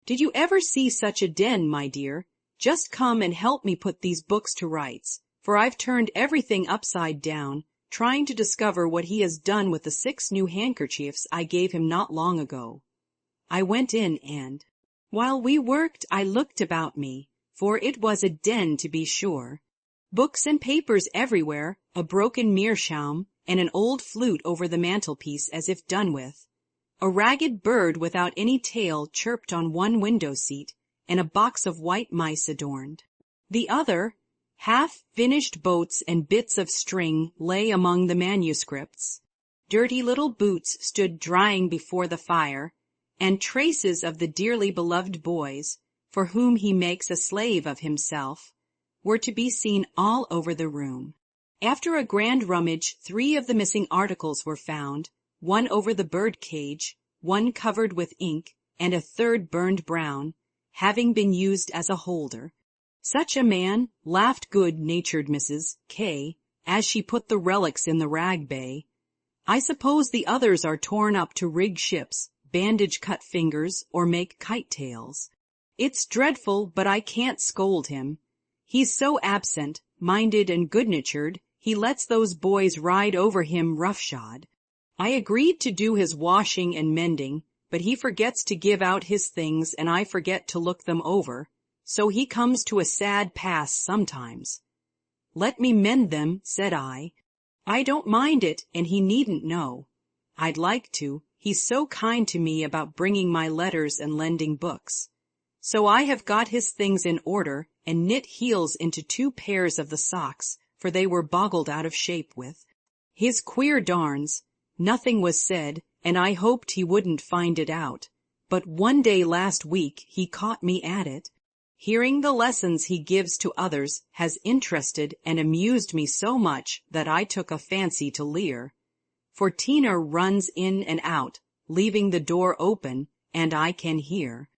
"Did you ever see such a den, my dear? Just come and help me put these books to rights, for I've turned everything upside down, trying to discover what he has done with the 6 new handkerchiefs I gave him not long ago." I went in and, while we worked, I looked about me, for it was a den to be sure. Books and papers everywhere, a broken meerschaum, and an old flute over the mantelpiece as if done with. A ragged bird without any tail chirped on one window-seat, and a box of white mice adorned. The other, half-finished boats and bits of string lay among the manuscripts. Dirty little boots stood drying before the fire, and traces of the dearly beloved boys, for whom he makes a slave of himself, were to be seen all over the room. After a grand rummage, 3 of the missing articles were found, one over the bird cage, one covered with ink, and a third burned brown, having been used as a holder. Such a man, laughed good-natured Mrs. K., as she put the relics in the rag bay. I suppose the others are torn up to rig ships, bandage cut fingers, or make kite-tails. It's dreadful, but I can't scold him. He's so absent-minded and good-natured, he lets those boys ride over him roughshod. I agreed to do his washing and mending, but he forgets to give out his things and I forget to look them over, so he comes to a sad pass sometimes. "Let me mend them," said I. "I don't mind it, and he needn't know. I'd like to, he's so kind to me about bringing my letters and lending books. So I have got his things in order and knit heels into 2 pairs of the socks, for they were boggled out of shape with his queer darns. Nothing was said, and I hoped he wouldn't find it out, but one day last week he caught me at it. Hearing the lessons he gives to others has interested and amused me so much that I took a fancy to leer. For Tina runs in and out, leaving the door open, and I can hear.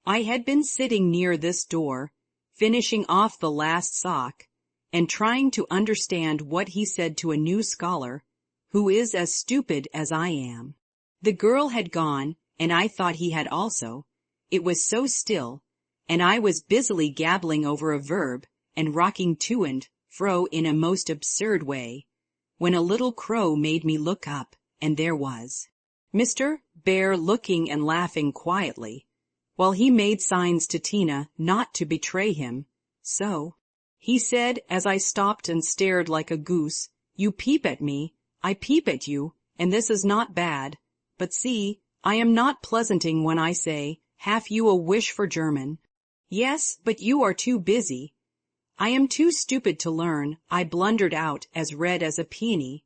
I had been sitting near this door, finishing off the last sock, and trying to understand what he said to a new scholar, who is as stupid as I am. The girl had gone, and I thought he had also. It was so still, and I was busily gabbling over a verb and rocking to and fro in a most absurd way, when a little crow made me look up, and there was Mr. Bear looking and laughing quietly, while he made signs to Tina not to betray him. So he said, as I stopped and stared like a goose, "You peep at me, I peep at you, and this is not bad. But see, I am not pleasanting when I say, have you a wish for German? Yes, but you are too busy. I am too stupid to learn, I blundered out as red as a peony.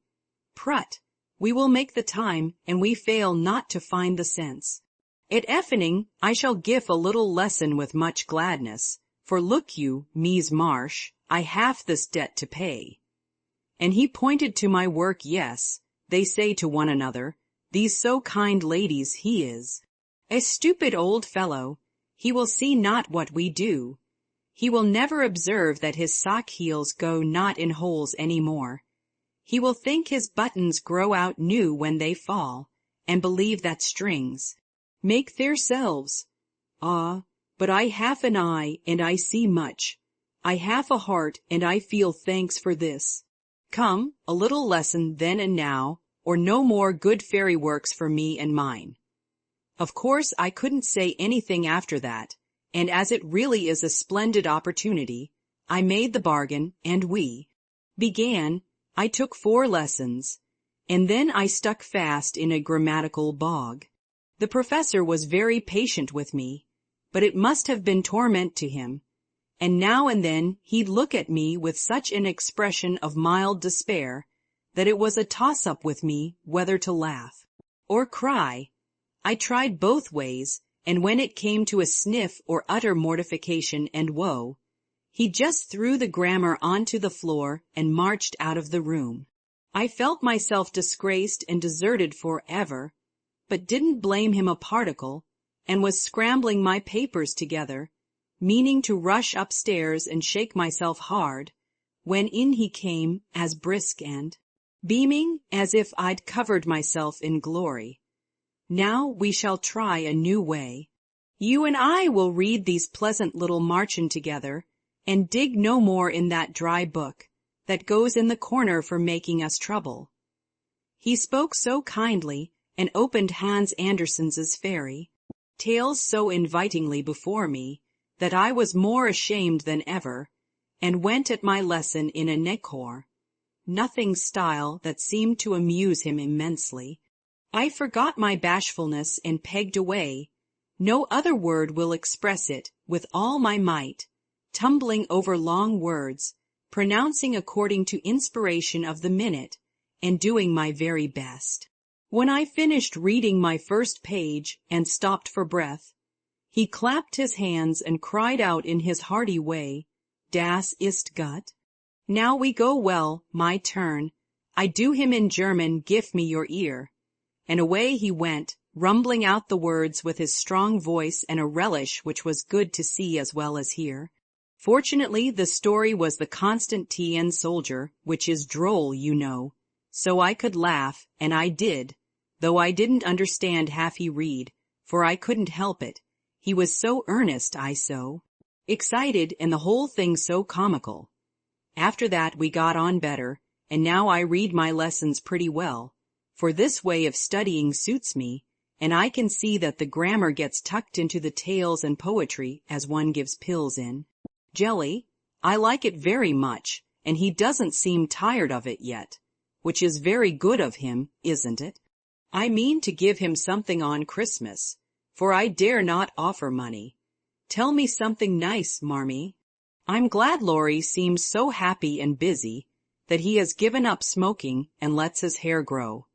Prut, we will make the time, and we fail not to find the sense. At Effening I shall give a little lesson with much gladness, for look you, Mies Marsh, I have this debt to pay." And he pointed to my work. Yes, they say to one another, these so kind ladies, he is a stupid old fellow. He will see not what we do. He will never observe that his sock heels go not in holes any more. He will think his buttons grow out new when they fall, and believe that strings make theirselves. Ah, but I have an eye, and I see much. I have a heart, and I feel thanks for this. Come, a little lesson then and now, or no more good fairy works for me and mine. Of course I couldn't say anything after that, and as it really is a splendid opportunity, I made the bargain, and we began. I took 4 lessons, and then I stuck fast in a grammatical bog. The professor was very patient with me, but it must have been torment to him, and now and then he'd look at me with such an expression of mild despair that it was a toss-up with me whether to laugh or cry. I tried both ways, and when it came to a sniff or utter mortification and woe, he just threw the grammar onto the floor and marched out of the room. I felt myself disgraced and deserted for ever, but didn't blame him a particle, and was scrambling my papers together, meaning to rush upstairs and shake myself hard, when in he came, as brisk and beaming as if I'd covered myself in glory. "Now we shall try a new way. You and I will read these pleasant little marchen together, and dig no more in that dry book that goes in the corner for making us trouble." He spoke so kindly, and opened Hans Andersen's fairy tales so invitingly before me, that I was more ashamed than ever, and went at my lesson in a necor, nothing style that seemed to amuse him immensely. I forgot my bashfulness and pegged away, no other word will express it, with all my might, tumbling over long words, pronouncing according to inspiration of the minute, and doing my very best. When I finished reading my first page and stopped for breath, he clapped his hands and cried out in his hearty way, "Das ist gut. Now we go well, my turn. I do him in German, give me your ear." And away he went, rumbling out the words with his strong voice and a relish which was good to see as well as hear. Fortunately the story was the Constant T.N. Soldier, which is droll, you know, so I could laugh, and I did, though I didn't understand half he read, for I couldn't help it. He was so earnest, I so excited, and the whole thing so comical. After that we got on better, and now I read my lessons pretty well, for this way of studying suits me, and I can see that the grammar gets tucked into the tales and poetry as one gives pills in jelly. I like it very much, and he doesn't seem tired of it yet, which is very good of him, isn't it? I mean to give him something on Christmas, for I dare not offer money. Tell me something nice, Marmee. I'm glad Laurie seems so happy and busy that he has given up smoking and lets his hair grow.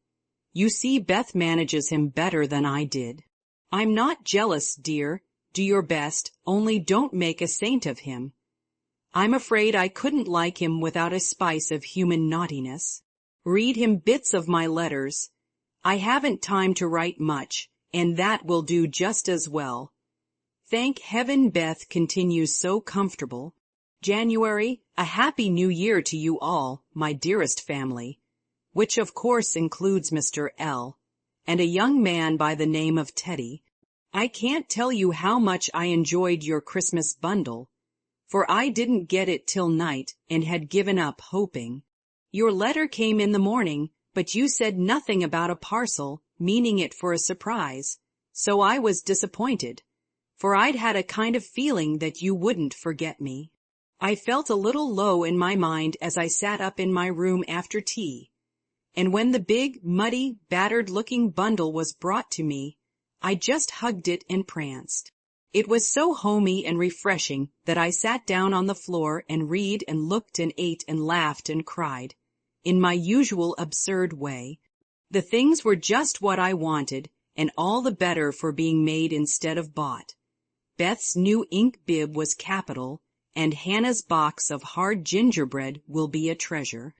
You see, Beth manages him better than I did. I'm not jealous, dear. Do your best, only don't make a saint of him. I'm afraid I couldn't like him without a spice of human naughtiness. Read him bits of my letters. I haven't time to write much, and that will do just as well. Thank heaven Beth continues so comfortable. January, a happy new year to you all, my dearest family, which of course includes Mr. L. and a young man by the name of Teddy. I can't tell you how much I enjoyed your Christmas bundle, for I didn't get it till night and had given up hoping. Your letter came in the morning, but you said nothing about a parcel, meaning it for a surprise, so I was disappointed, for I'd had a kind of feeling that you wouldn't forget me. I felt a little low in my mind as I sat up in my room after tea, and when the big, muddy, battered-looking bundle was brought to me, I just hugged it and pranced. It was so homey and refreshing that I sat down on the floor and read and looked and ate and laughed and cried, in my usual absurd way. The things were just what I wanted, and all the better for being made instead of bought. Beth's new ink bib was capital, and Hannah's box of hard gingerbread will be a treasure.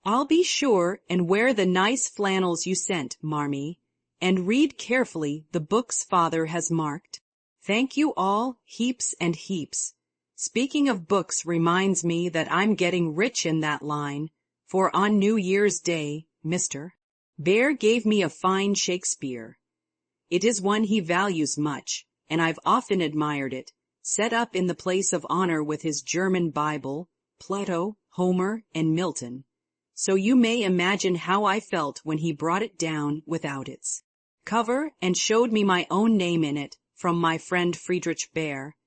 I'll be sure and wear the nice flannels you sent, Marmee, and read carefully the books Father has marked. Thank you all, heaps and heaps. Speaking of books reminds me that I'm getting rich in that line, for on New Year's Day, Mr. Bear gave me a fine Shakespeare. It is one he values much, and I've often admired it, set up in the place of honor with his German Bible, Plato, Homer, and Milton. So you may imagine how I felt when he brought it down without its cover and showed me my own name in it from my friend Friedrich Bear.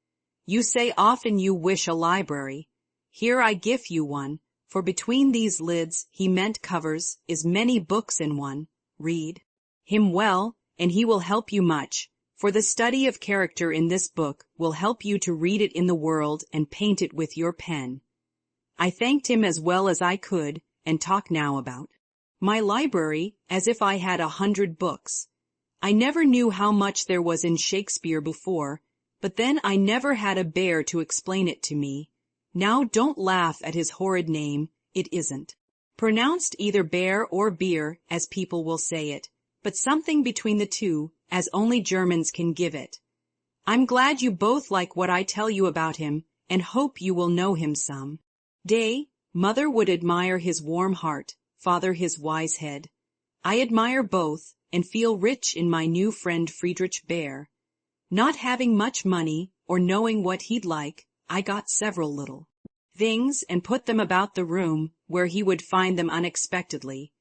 You say often you wish a library. Here I give you one, for between these lids he meant covers is many books in one. Read him well, and he will help you much, for the study of character in this book will help you to read it in the world and paint it with your pen. I thanked him as well as I could, and talk now about my library as if I had 100 books. I never knew how much there was in Shakespeare before, but then I never had a bear to explain it to me. Now don't laugh at his horrid name, it isn't pronounced either bear or beer, as people will say it, but something between the two, as only Germans can give it. I'm glad you both like what I tell you about him, and hope you will know him some day. Mother would admire his warm heart, Father his wise head. I admire both, and feel rich in my new friend Friedrich Bear. Not having much money, or knowing what he'd like, I got several little things and put them about the room where he would find them unexpectedly.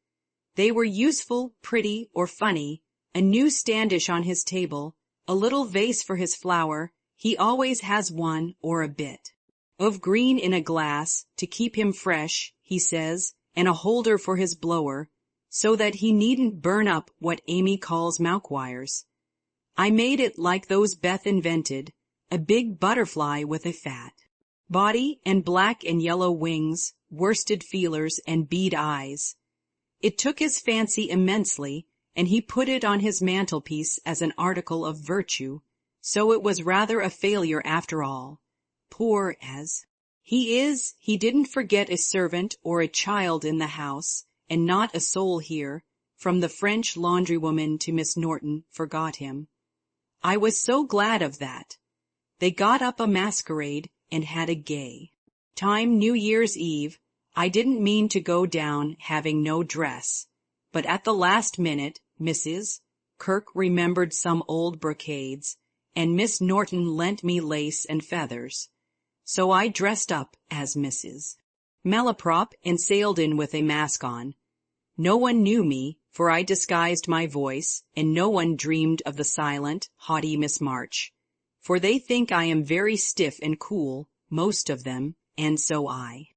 They were useful, pretty, or funny, a new standish on his table, a little vase for his flower, he always has one or a bit of green in a glass, to keep him fresh, he says, and a holder for his blower, so that he needn't burn up what Amy calls moukwires. I made it like those Beth invented, a big butterfly with a fat body and black and yellow wings, worsted feelers and bead eyes. It took his fancy immensely, and he put it on his mantelpiece as an article of virtue, so it was rather a failure after all. Poor as he is, he didn't forget a servant or a child in the house, and not a soul here, from the French laundrywoman to Miss Norton, forgot him. I was so glad of that. They got up a masquerade and had a gay time New Year's Eve. I didn't mean to go down having no dress, but at the last minute Mrs. Kirk remembered some old brocades, and Miss Norton lent me lace and feathers. So I dressed up as Mrs. Malaprop and sailed in with a mask on. No one knew me, for I disguised my voice, and no one dreamed of the silent, haughty Miss March, for they think I am very stiff and cool, most of them, and so I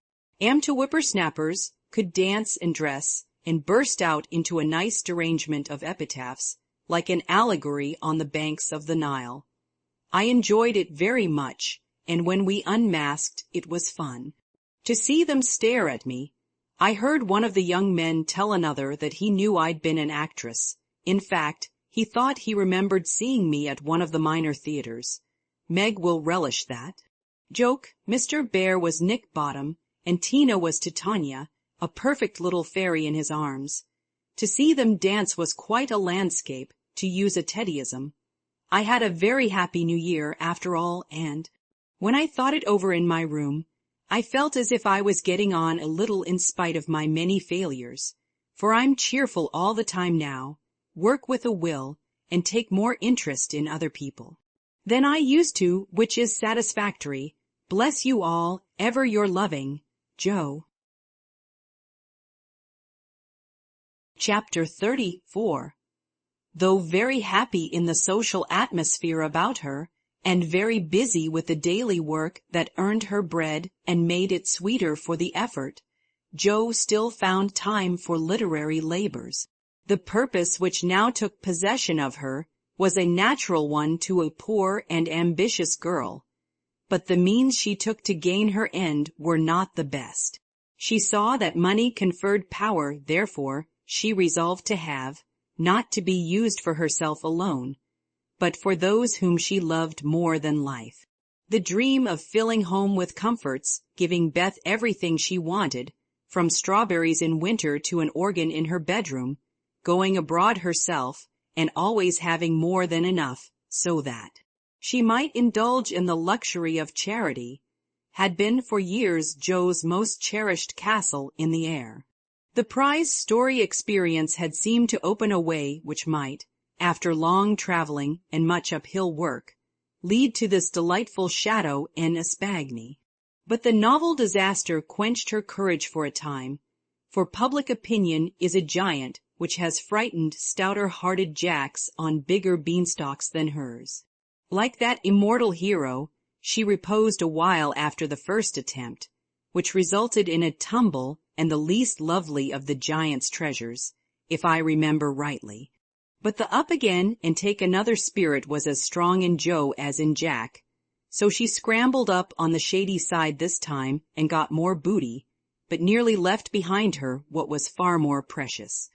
am to whippersnappers, could dance and dress, and burst out into a nice derangement of epitaphs, like an allegory on the banks of the Nile. I enjoyed it very much, and when we unmasked it was fun to see them stare at me. I heard one of the young men tell another that he knew I'd been an actress. In fact, he thought he remembered seeing me at one of the minor theaters. Meg will relish that. Joke, Mr. Bear was Nick Bottom, and Tina was Titania, a perfect little fairy in his arms. To see them dance was quite a landscape, to use a Teddyism. I had a very happy New Year, after all, and, when I thought it over in my room, I felt as if I was getting on a little in spite of my many failures, for I'm cheerful all the time now, work with a will, and take more interest in other people than I used to, which is satisfactory. Bless you all, ever your loving, Joe. Chapter 34. Though very happy in the social atmosphere about her, and very busy with the daily work that earned her bread and made it sweeter for the effort, Joe still found time for literary labors. The purpose which now took possession of her was a natural one to a poor and ambitious girl, but the means she took to gain her end were not the best. She saw that money conferred power, therefore, she resolved to have, not to be used for herself alone, but for those whom she loved more than life. The dream of filling home with comforts, giving Beth everything she wanted, from strawberries in winter to an organ in her bedroom, going abroad herself, and always having more than enough, so that she might indulge in the luxury of charity, had been for years Joe's most cherished castle in the air. The prize story experience had seemed to open a way which might, after long traveling and much uphill work, lead to this delightful shadow in Espagny. But the novel disaster quenched her courage for a time, for public opinion is a giant which has frightened stouter-hearted Jacks on bigger beanstalks than hers. Like that immortal hero, she reposed a while after the first attempt, which resulted in a tumble and the least lovely of the giant's treasures, if I remember rightly. But the up again and take another spirit was as strong in Joe as in Jack, so she scrambled up on the shady side this time and got more booty, but nearly left behind her what was far more precious.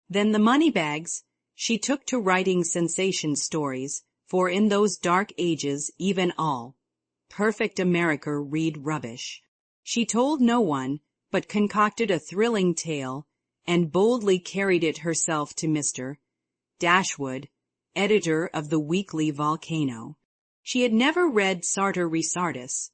Then the money bags she took to writing sensation stories, for in those dark ages even all perfect America read rubbish. She told no one, but concocted a thrilling tale, and boldly carried it herself to Mr. Dashwood, editor of the Weekly Volcano. She had never read Sartor Resartus,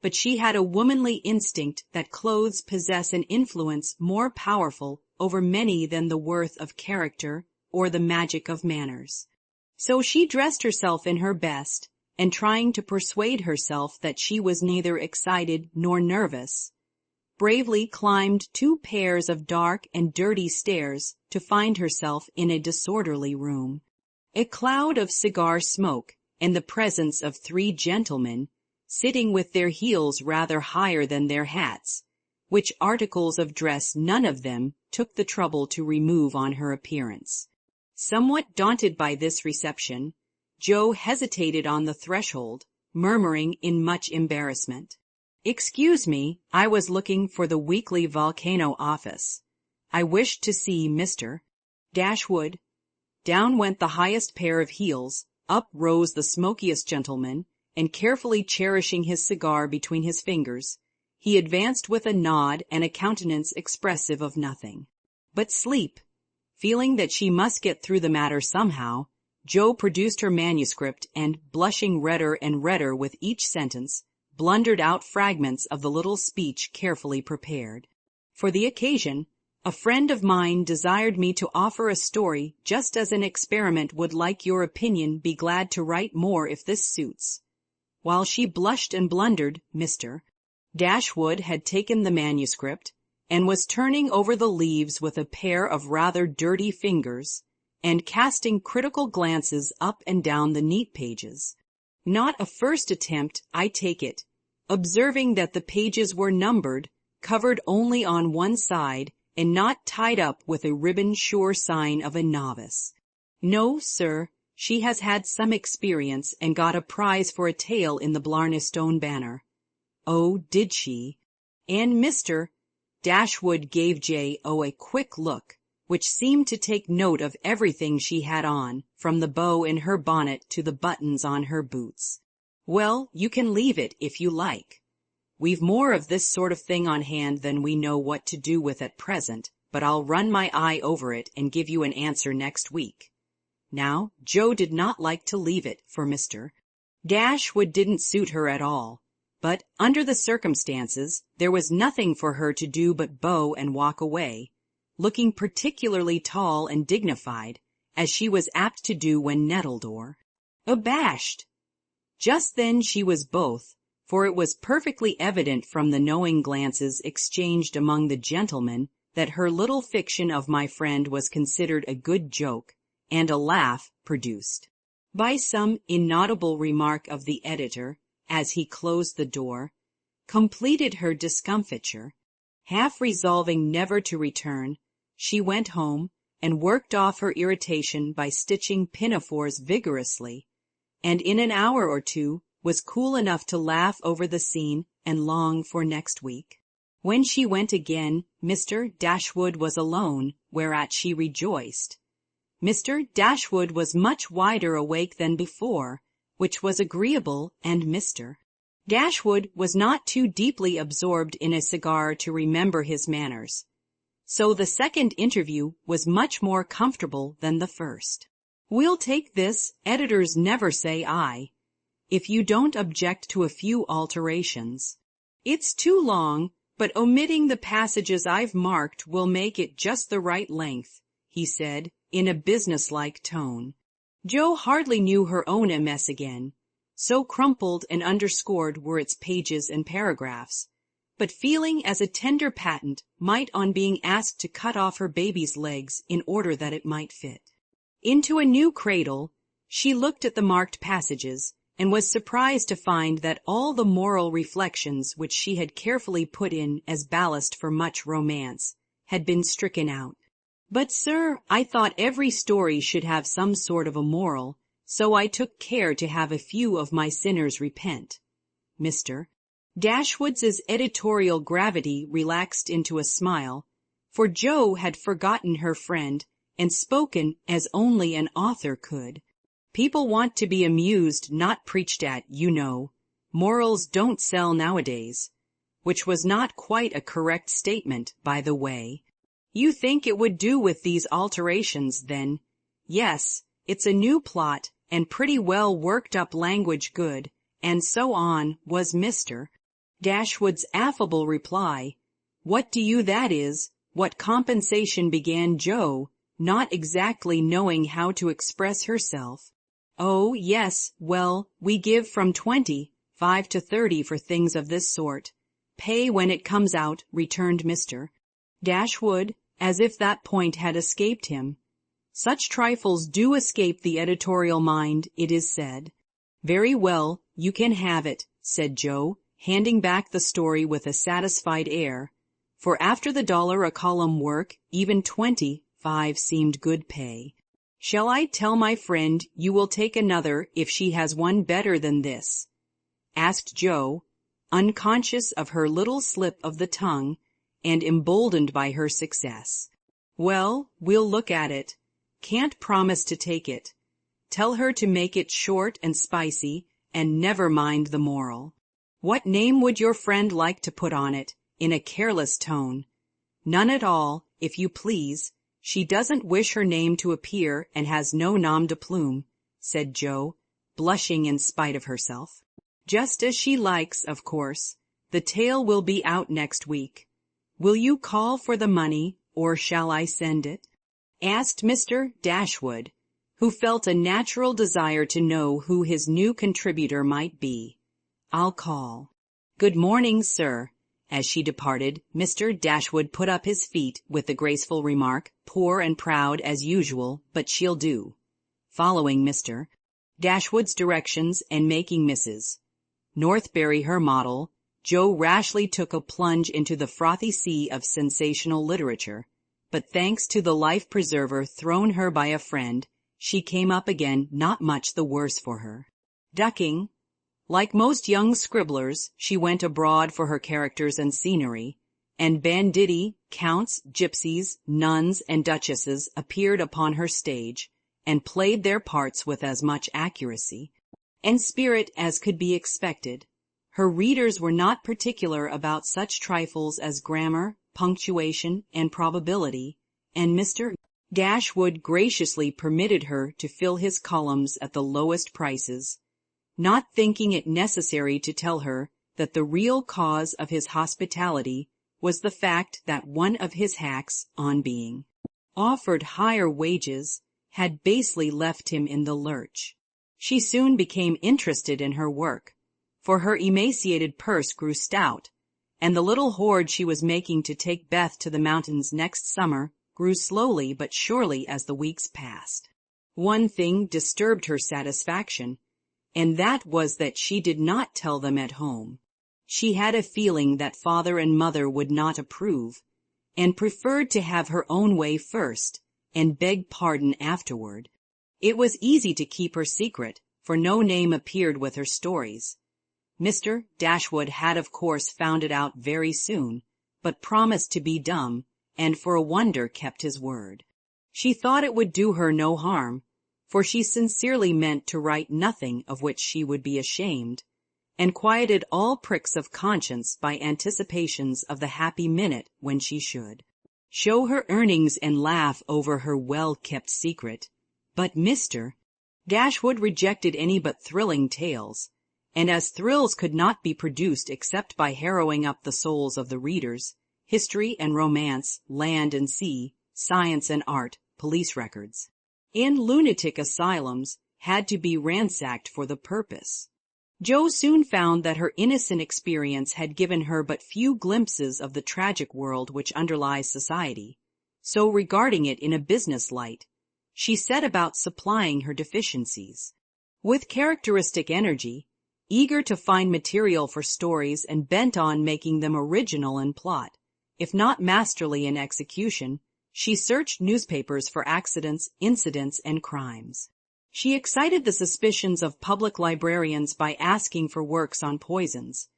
but she had a womanly instinct that clothes possess an influence more powerful over many than the worth of character or the magic of manners. So she dressed herself in her best, and trying to persuade herself that she was neither excited nor nervous, bravely climbed 2 pairs of dark and dirty stairs to find herself in a disorderly room. A cloud of cigar smoke, and the presence of 3 gentlemen, sitting with their heels rather higher than their hats, which articles of dress none of them took the trouble to remove on her appearance. Somewhat daunted by this reception, Joe hesitated on the threshold, murmuring in much embarrassment, "Excuse me, I was looking for the Weekly Volcano office. I wished to see Mr. Dashwood." Down went the highest pair of heels, up rose the smokiest gentleman, and carefully cherishing his cigar between his fingers, he advanced with a nod and a countenance expressive of nothing but sleep. Feeling that she must get through the matter somehow, Joe produced her manuscript and, blushing redder and redder with each sentence, blundered out fragments of the little speech carefully prepared. For the occasion, a friend of mine desired me to offer a story just as an experiment would like your opinion be glad to write more if this suits. While she blushed and blundered, Mr. Dashwood had taken the manuscript and was turning over the leaves with a pair of rather dirty fingers and casting critical glances up and down the neat pages. Not a first attempt, I take it, observing that the pages were numbered, covered only on one side, and not tied up with a ribbon sure sign of a novice. No, sir, she has had some experience and got a prize for a tale in the Blarney Stone Banner. Oh, did she? And Mr. Dashwood gave J.O. a quick look, which seemed to take note of everything she had on, from the bow in her bonnet to the buttons on her boots. Well, you can leave it if you like. We've more of this sort of thing on hand than we know what to do with at present, but I'll run my eye over it and give you an answer next week. Now, Jo did not like to leave it for Mr. Dashwood didn't suit her at all, but under the circumstances there was nothing for her to do but bow and walk away, looking particularly tall and dignified, as she was apt to do when nettled or abashed. Just then she was both, for it was perfectly evident from the knowing glances exchanged among the gentlemen that her little fiction of my friend was considered a good joke, and a laugh produced by some inaudible remark of the editor, as he closed the door, completed her discomfiture. Half resolving never to return, she went home and worked off her irritation by stitching pinafores vigorously, and in an hour or two was cool enough to laugh over the scene and long for next week. When she went again, Mr. Dashwood was alone, whereat she rejoiced. Mr. Dashwood was much wider awake than before, which was agreeable, and Mr. Dashwood was not too deeply absorbed in a cigar to remember his manners. So the second interview was much more comfortable than the first. We'll take this, editors never say aye, if you don't object to a few alterations. It's too long, but omitting the passages I've marked will make it just the right length, he said, in a businesslike tone. Jo hardly knew her own MS again, so crumpled and underscored were its pages and paragraphs, but feeling as a tender patent might on being asked to cut off her baby's legs in order that it might fit into a new cradle, she looked at the marked passages and was surprised to find that all the moral reflections which she had carefully put in as ballast for much romance had been stricken out. But, sir, I thought every story should have some sort of a moral, so I took care to have a few of my sinners repent. Mr. Dashwood's editorial gravity relaxed into a smile, for Jo had forgotten her friend and spoken as only an author could. People want to be amused, not preached at, you know. Morals don't sell nowadays, which was not quite a correct statement, by the way. You think it would do with these alterations, then? Yes, it's a new plot, and pretty well worked up language good, and so on, was Mr. Dashwood's affable reply. What do you, that is, what compensation, began Jo, not exactly knowing how to express herself. Oh, yes, well, we give from 25 to 30 for things of this sort. Pay when it comes out, returned Mr. Dashwood, as if that point had escaped him. Such trifles do escape the editorial mind, it is said. Very well, you can have it, said Jo, handing back the story with a satisfied air, for after the $1 a column work, even 25 seemed good pay. Shall I tell my friend you will take another if she has one better than this? Asked Jo, unconscious of her little slip of the tongue, and emboldened by her success. Well, we'll look at it. Can't promise to take it. Tell her to make it short and spicy, and never mind the moral. What name would your friend like to put on it? In a careless tone. None at all, if you please. She doesn't wish her name to appear and has no nom de plume, said Jo, blushing in spite of herself. Just as she likes, of course. The tale will be out next week. Will you call for the money, or shall I send it? Asked Mr. Dashwood, who felt a natural desire to know who his new contributor might be. I'll call. Good morning, sir. As she departed, Mr. Dashwood put up his feet with the graceful remark, poor and proud as usual, but she'll do. Following Mr. Dashwood's directions and making Mrs. Northberry her model, Jo rashly took a plunge into the frothy sea of sensational literature, but thanks to the life-preserver thrown her by a friend, she came up again not much the worse for her. Ducking, like most young scribblers, she went abroad for her characters and scenery, and banditti, counts, gypsies, nuns, and duchesses appeared upon her stage, and played their parts with as much accuracy and spirit as could be expected. Her readers were not particular about such trifles as grammar, punctuation, and probability, and Mr. Dashwood graciously permitted her to fill his columns at the lowest prices, not thinking it necessary to tell her that the real cause of his hospitality was the fact that one of his hacks, on being offered higher wages, had basely left him in the lurch. She soon became interested in her work, for her emaciated purse grew stout, and the little hoard she was making to take Beth to the mountains next summer grew slowly but surely as the weeks passed. One thing disturbed her satisfaction, and that was that she did not tell them at home. She had a feeling that father and mother would not approve, and preferred to have her own way first, and beg pardon afterward. It was easy to keep her secret, for no name appeared with her stories. Mr. Dashwood had of course found it out very soon, but promised to be dumb, and for a wonder kept his word. She thought it would do her no harm, for she sincerely meant to write nothing of which she would be ashamed, and quieted all pricks of conscience by anticipations of the happy minute when she should show her earnings and laugh over her well-kept secret. But Mr. Dashwood rejected any but thrilling tales, and as thrills could not be produced except by harrowing up the souls of the readers, history and romance, land and sea, science and art, police records, and lunatic asylums had to be ransacked for the purpose. Jo soon found that her innocent experience had given her but few glimpses of the tragic world which underlies society, so regarding it in a business light, she set about supplying her deficiencies. With characteristic energy, eager to find material for stories and bent on making them original in plot, if not masterly in execution, she searched newspapers for accidents, incidents, and crimes. She excited the suspicions of public librarians by asking for works on poisons.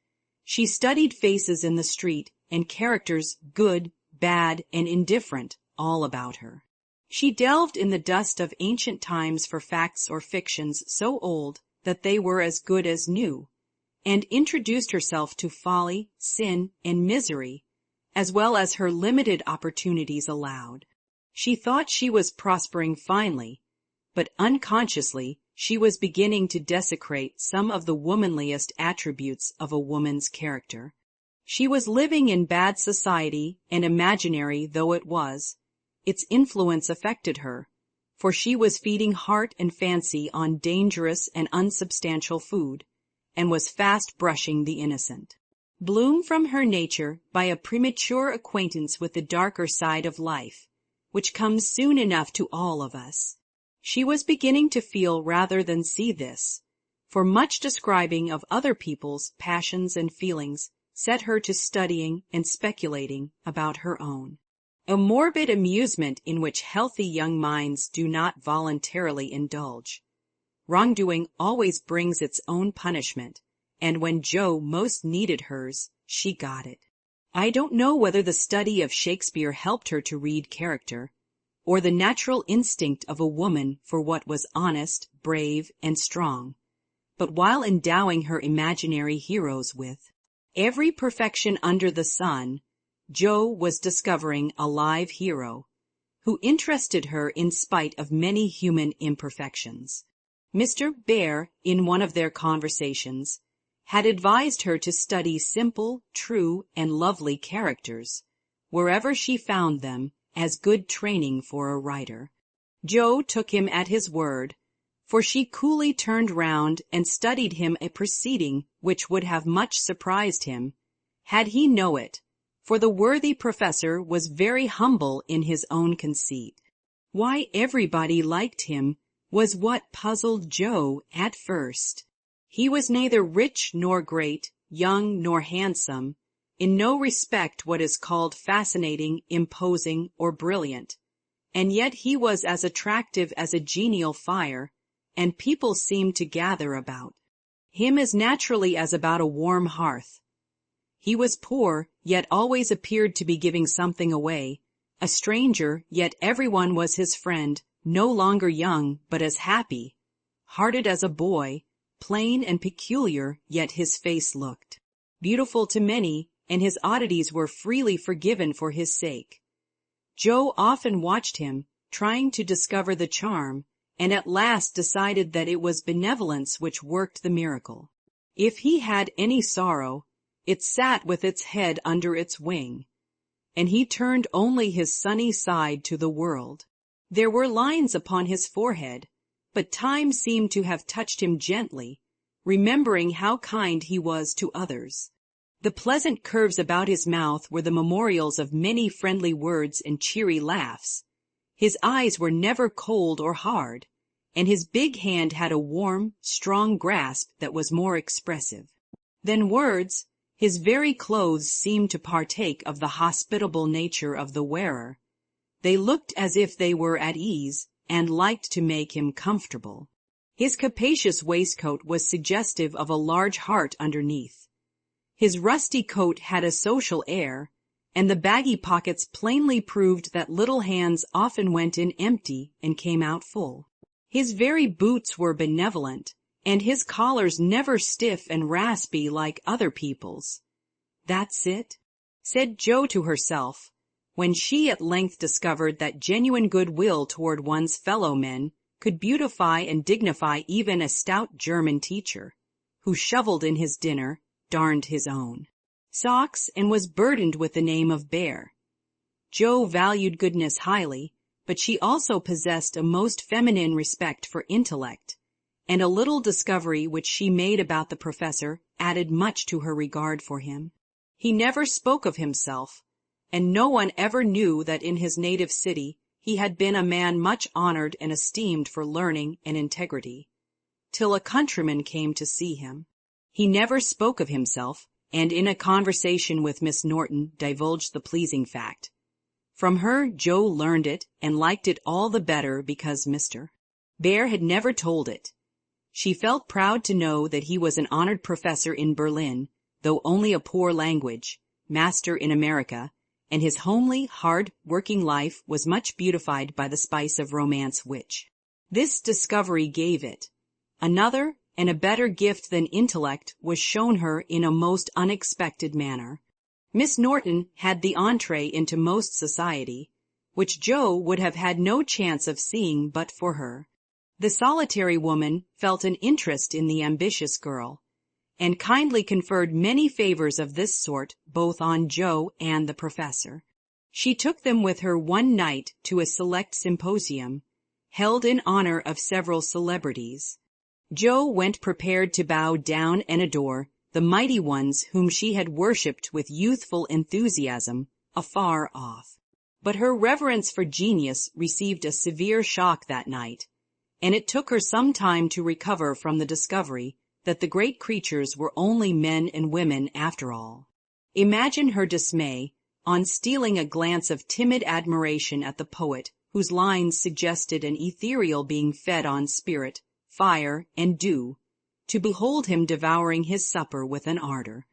She studied faces in the street and characters, good, bad, and indifferent, all about her. She delved in the dust of ancient times for facts or fictions so old that they were as good as new, and introduced herself to folly, sin, and misery, as well as her limited opportunities allowed. She thought she was prospering finely, but unconsciously she was beginning to desecrate some of the womanliest attributes of a woman's character. She was living in bad society, and imaginary though it was, its influence affected her, for she was feeding heart and fancy on dangerous and unsubstantial food, and was fast brushing the innocent bloom from her nature by a premature acquaintance with the darker side of life, which comes soon enough to all of us. She was beginning to feel rather than see this, for much describing of other people's passions and feelings set her to studying and speculating about her own. A morbid amusement in which healthy young minds do not voluntarily indulge. Wrongdoing always brings its own punishment, and when Jo most needed hers, she got it. I don't know whether the study of Shakespeare helped her to read character, or the natural instinct of a woman for what was honest, brave, and strong, but while endowing her imaginary heroes with every perfection under the sun, Jo was discovering a live hero, who interested her in spite of many human imperfections. Mr. Bear, in one of their conversations, had advised her to study simple, true, and lovely characters, wherever she found them, as good training for a writer. Jo took him at his word, for she coolly turned round and studied him a proceeding which would have much surprised him, had he known it, for the worthy professor was very humble in his own conceit. Why everybody liked him was what puzzled Jo at first. He was neither rich nor great, young nor handsome, in no respect what is called fascinating, imposing, or brilliant, and yet he was as attractive as a genial fire, and people seemed to gather about him as naturally as about a warm hearth. He was poor, yet always appeared to be giving something away, a stranger, yet everyone was his friend, no longer young, but as happy, hearted as a boy, plain and peculiar, yet his face looked beautiful to many, and his oddities were freely forgiven for his sake. Joe often watched him, trying to discover the charm, and at last decided that it was benevolence which worked the miracle. If he had any sorrow, it sat with its head under its wing, and he turned only his sunny side to the world. There were lines upon his forehead, but time seemed to have touched him gently, remembering how kind he was to others. The pleasant curves about his mouth were the memorials of many friendly words and cheery laughs. His eyes were never cold or hard, and his big hand had a warm, strong grasp that was more expressive than words. His very clothes seemed to partake of the hospitable nature of the wearer. They looked as if they were at ease, and liked to make him comfortable. His capacious waistcoat was suggestive of a large heart underneath. His rusty coat had a social air, and the baggy pockets plainly proved that little hands often went in empty and came out full. His very boots were benevolent, and his collars never stiff and raspy like other people's. "That's it," said Joe to herself, when she at length discovered that genuine goodwill toward one's fellow men could beautify and dignify even a stout German teacher, who shoveled in his dinner, darned his own socks, and was burdened with the name of Bear. Joe valued goodness highly, but she also possessed a most feminine respect for intellect, and a little discovery which she made about the professor added much to her regard for him. He never spoke of himself, and no one ever knew that in his native city he had been a man much honored and esteemed for learning and integrity, till a countryman came to see him. He never spoke of himself, and in a conversation with Miss Norton divulged the pleasing fact. From her Joe learned it, and liked it all the better because Mr. Bear had never told it. She felt proud to know that he was an honored professor in Berlin, though only a poor language master in America, and his homely, hard-working life was much beautified by the spice of romance which this discovery gave it. Another and a better gift than intellect was shown her in a most unexpected manner. Miss Norton had the entree into most society, which Joe would have had no chance of seeing but for her. The solitary woman felt an interest in the ambitious girl, and kindly conferred many favors of this sort both on Joe and the professor. She took them with her one night to a select symposium, held in honor of several celebrities. Joe went prepared to bow down and adore the mighty ones whom she had worshipped with youthful enthusiasm afar off. But her reverence for genius received a severe shock that night, and it took her some time to recover from the discovery that the great creatures were only men and women after all. Imagine her dismay on stealing a glance of timid admiration at the poet whose lines suggested an ethereal being fed on spirit, fire, and dew, to behold him devouring his supper with an ardor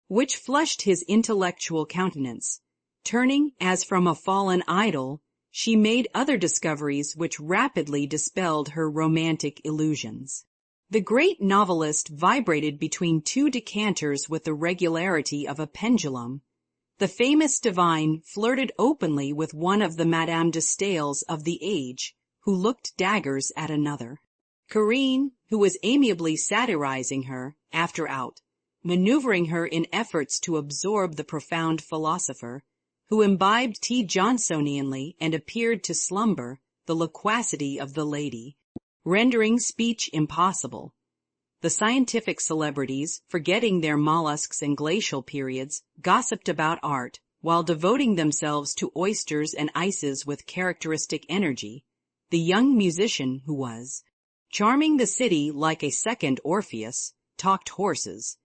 which flushed his intellectual countenance. Turning as from a fallen idol, she made other discoveries which rapidly dispelled her romantic illusions. The great novelist vibrated between two decanters with the regularity of a pendulum. The famous divine flirted openly with one of the Madame de Staëls of the age, who looked daggers at another. Corinne, who was amiably satirizing her, after out, maneuvering her in efforts to absorb the profound philosopher, who imbibed tea Johnsonianly and appeared to slumber the loquacity of the lady, rendering speech impossible. The scientific celebrities, forgetting their mollusks and glacial periods, gossiped about art, while devoting themselves to oysters and ices with characteristic energy. The young musician, who was charming the city like a second Orpheus, talked horses,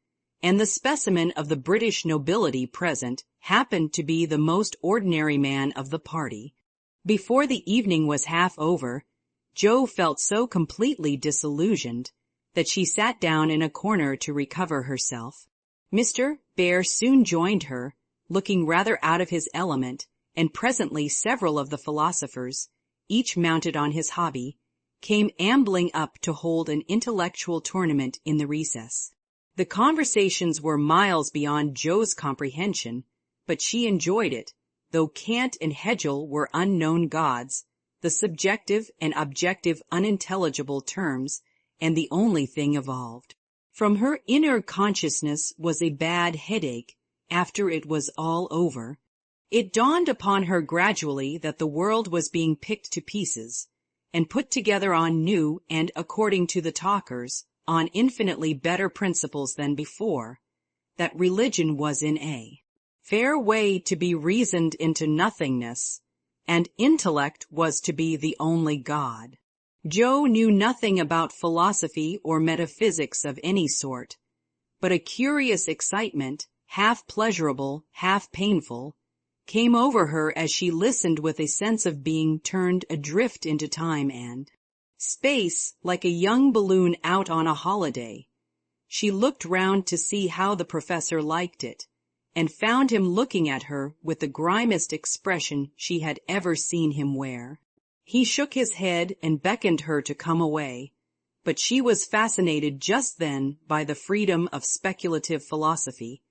and the specimen of the British nobility present happened to be the most ordinary man of the party. Before the evening was half over, Joe felt so completely disillusioned that she sat down in a corner to recover herself. Mr. Bear soon joined her, looking rather out of his element, and presently several of the philosophers, each mounted on his hobby, came ambling up to hold an intellectual tournament in the recess. The conversations were miles beyond Jo's comprehension, but she enjoyed it, though Kant and Hegel were unknown gods, the subjective and objective unintelligible terms, and the only thing evolved. From her inner consciousness was a bad headache after it was all over. It dawned upon her gradually that the world was being picked to pieces and put together on new and, according to the talkers, on infinitely better principles than before, that religion was in a fair way to be reasoned into nothingness, and intellect was to be the only God. Jo knew nothing about philosophy or metaphysics of any sort, but a curious excitement, half pleasurable, half painful, came over her as she listened with a sense of being turned adrift into time and space like a young balloon out on a holiday. She looked round to see how the professor liked it, and found him looking at her with the grimiest expression she had ever seen him wear. He shook his head and beckoned her to come away, but she was fascinated just then by the freedom of speculative philosophy,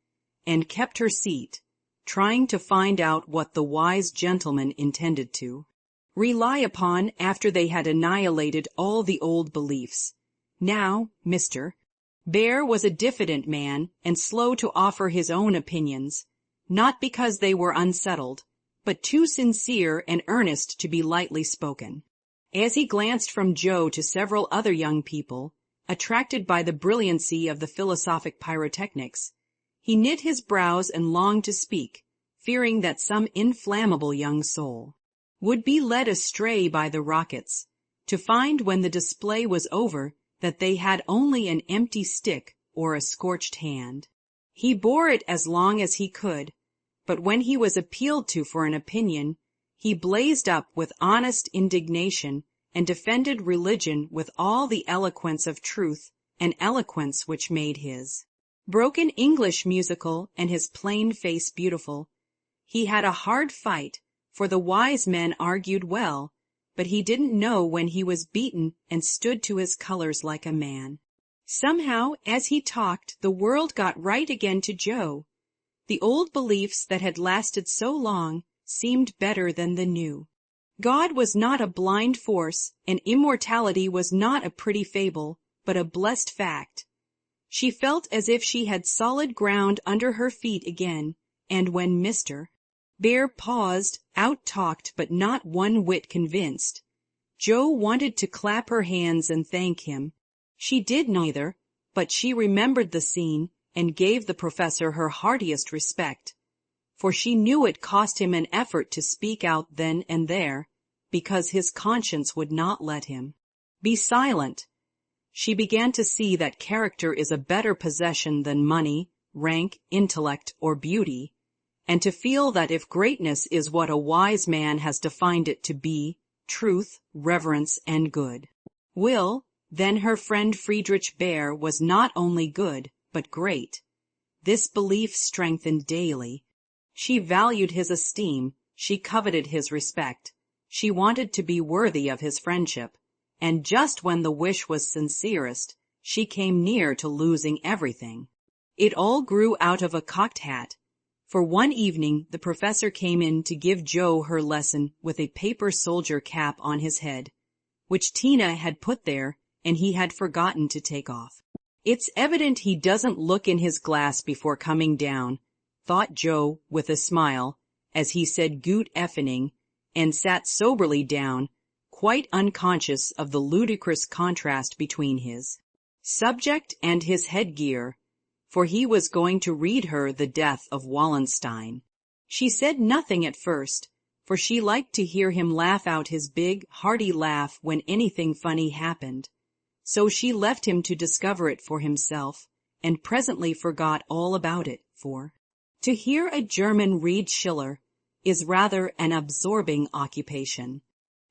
and kept her seat, trying to find out what the wise gentleman intended to rely upon after they had annihilated all the old beliefs. Now, Mr. Bear was a diffident man and slow to offer his own opinions, not because they were unsettled, but too sincere and earnest to be lightly spoken. As he glanced from Jo to several other young people, attracted by the brilliancy of the philosophic pyrotechnics, he knit his brows and longed to speak, fearing that some inflammable young soul would be led astray by the rockets, to find when the display was over that they had only an empty stick or a scorched hand. He bore it as long as he could, but when he was appealed to for an opinion, he blazed up with honest indignation and defended religion with all the eloquence of truth, an eloquence which made his broken English musical and his plain face beautiful. He had a hard fight, for the wise men argued well, but he didn't know when he was beaten and stood to his colors like a man. Somehow, as he talked, the world got right again to Jo. The old beliefs that had lasted so long seemed better than the new. God was not a blind force, and immortality was not a pretty fable, but a blessed fact. She felt as if she had solid ground under her feet again, and when Mr. Bear paused, out-talked but not one whit convinced, Jo wanted to clap her hands and thank him. She did neither, but she remembered the scene and gave the professor her heartiest respect, for she knew it cost him an effort to speak out then and there, because his conscience would not let him be silent. She began to see that character is a better possession than money, rank, intellect, or beauty, and to feel that if greatness is what a wise man has defined it to be, truth, reverence, and good will, then her friend Friedrich Bear was not only good, but great. This belief strengthened daily. She valued his esteem, she coveted his respect, she wanted to be worthy of his friendship, and just when the wish was sincerest, she came near to losing everything. It all grew out of a cocked hat. For one evening the professor came in to give Jo her lesson with a paper soldier cap on his head, which Tina had put there and he had forgotten to take off. It's evident he doesn't look in his glass before coming down, thought Jo with a smile, as he said gut effening, and sat soberly down, quite unconscious of the ludicrous contrast between his subject and his headgear, for he was going to read her The Death of Wallenstein. She said nothing at first, for she liked to hear him laugh out his big, hearty laugh when anything funny happened. So she left him to discover it for himself, and presently forgot all about it, for to hear a German read Schiller is rather an absorbing occupation.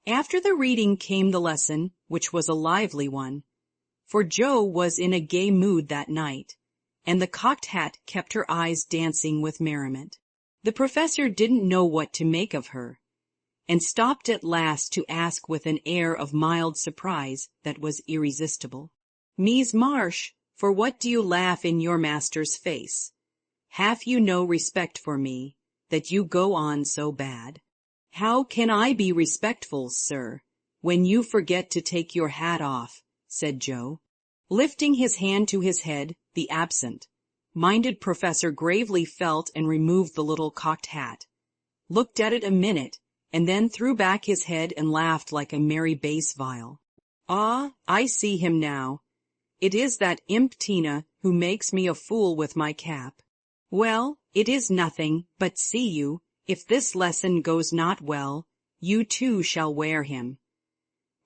After the reading came the lesson, which was a lively one, for Jo was in a gay mood that night, and the cocked hat kept her eyes dancing with merriment. The professor didn't know what to make of her. and stopped at last to ask with an air of mild surprise that was irresistible. "Miss Marsh, for what do you laugh in your master's face? Have you no respect for me, that you go on so bad?" "How can I be respectful, sir, when you forget to take your hat off?" said Joe. Lifting his hand to his head, the absent-minded professor gravely felt and removed the little cocked hat, looked at it a minute, and then threw back his head and laughed like a merry bass viol. "Ah, I see him now. It is that imp Tina who makes me a fool with my cap. Well, it is nothing, but see you, if this lesson goes not well, you too shall wear him."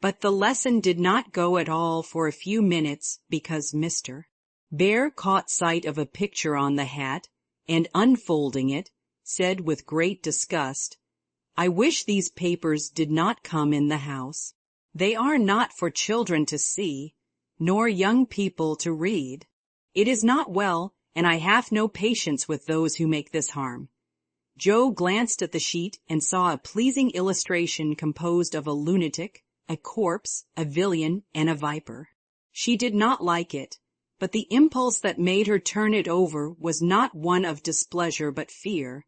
But the lesson did not go at all for a few minutes because Mr. Bear caught sight of a picture on the hat, and unfolding it, said with great disgust, "I wish these papers did not come in the house. They are not for children to see, nor young people to read. It is not well, and I have no patience with those who make this harm." Joe glanced at the sheet and saw a pleasing illustration composed of a lunatic, a corpse, a villain, and a viper. She did not like it, but the impulse that made her turn it over was not one of displeasure but fear,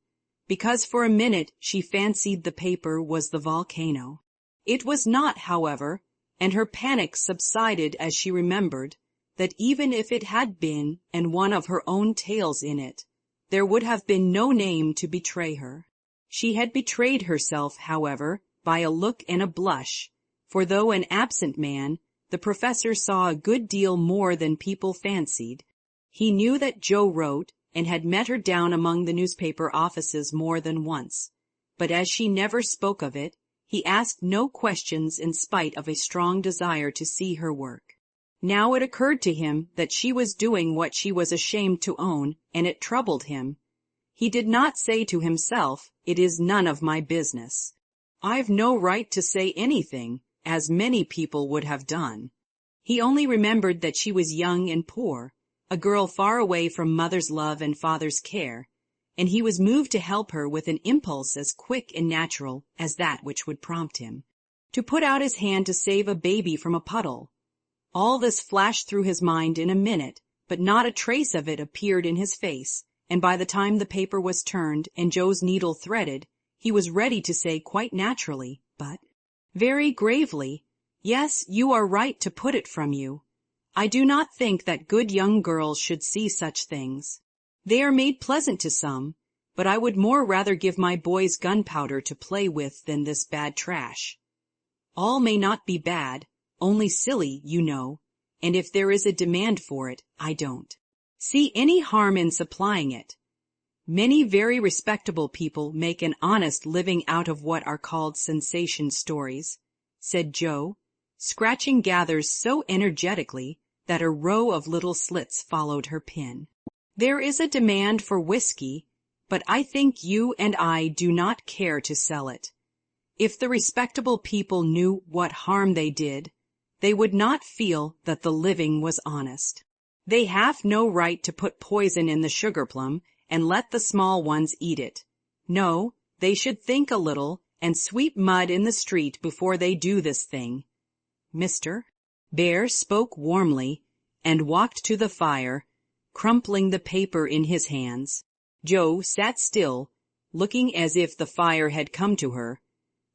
because for a minute she fancied the paper was the volcano. It was not, however, and her panic subsided as she remembered that even if it had been and one of her own tales in it, there would have been no name to betray her. She had betrayed herself, however, by a look and a blush, for though an absent man, the professor saw a good deal more than people fancied. He knew that Joe wrote, and had met her down among the newspaper offices more than once, but as she never spoke of it, he asked no questions in spite of a strong desire to see her work. Now it occurred to him that she was doing what she was ashamed to own, and it troubled him. He did not say to himself, "It is none of my business. I've no right to say anything," as many people would have done. He only remembered that she was young and poor, a girl far away from mother's love and father's care, and he was moved to help her with an impulse as quick and natural as that which would prompt him to put out his hand to save a baby from a puddle. All this flashed through his mind in a minute, but not a trace of it appeared in his face, and by the time the paper was turned and Joe's needle threaded, he was ready to say quite naturally, but very gravely, "Yes, you are right to put it from you. I do not think that good young girls should see such things. They are made pleasant to some, but I would more rather give my boys gunpowder to play with than this bad trash. All may not be bad, only silly, you know, and if there is a demand for it, I don't see any harm in supplying it. Many very respectable people make an honest living out of what are called sensation stories," said Joe, scratching gathers so energetically that a row of little slits followed her pen. "There is a demand for whiskey, but I think you and I do not care to sell it. If the respectable people knew what harm they did, they would not feel that the living was honest. They have no right to put poison in the sugar plum and let the small ones eat it. No, they should think a little and sweep mud in the street before they do this thing." Mr. Bear spoke warmly and walked to the fire, crumpling the paper in his hands. Joe sat still, looking as if the fire had come to her,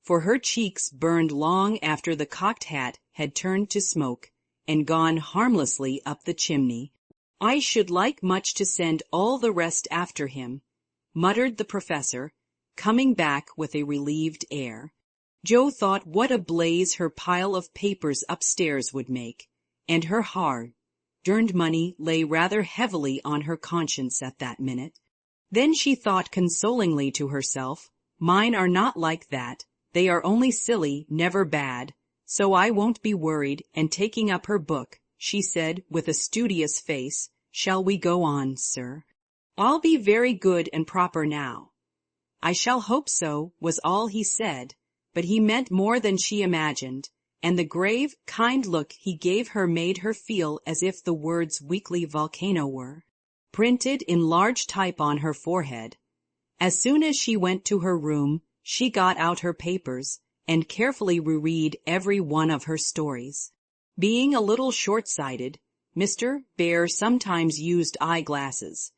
for her cheeks burned long after the cocked hat had turned to smoke and gone harmlessly up the chimney. "I should like much to send all the rest after him," muttered the professor, coming back with a relieved air. Joe thought what a blaze her pile of papers upstairs would make, and her hard-earned money lay rather heavily on her conscience at that minute. Then she thought consolingly to herself, "Mine are not like that. They are only silly, never bad, so I won't be worried," and taking up her book, she said with a studious face, "Shall we go on, sir? I'll be very good and proper now." "I shall hope so," was all he said, but he meant more than she imagined, and the grave, kind look he gave her made her feel as if the words "weekly volcano" were printed in large type on her forehead. As soon as she went to her room, She got out her papers and carefully reread every one of her stories. Being a little short-sighted, Mr. Bear sometimes used eyeglasses,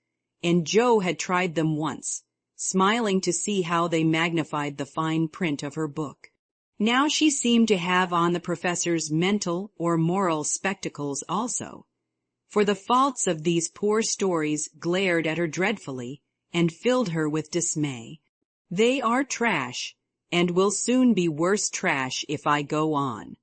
and Joe had tried them once, smiling to see how they magnified the fine print of her book. Now she seemed to have on the professor's mental or moral spectacles also, for the faults of these poor stories glared at her dreadfully and filled her with dismay. They are trash, and will soon be worse trash if I go on,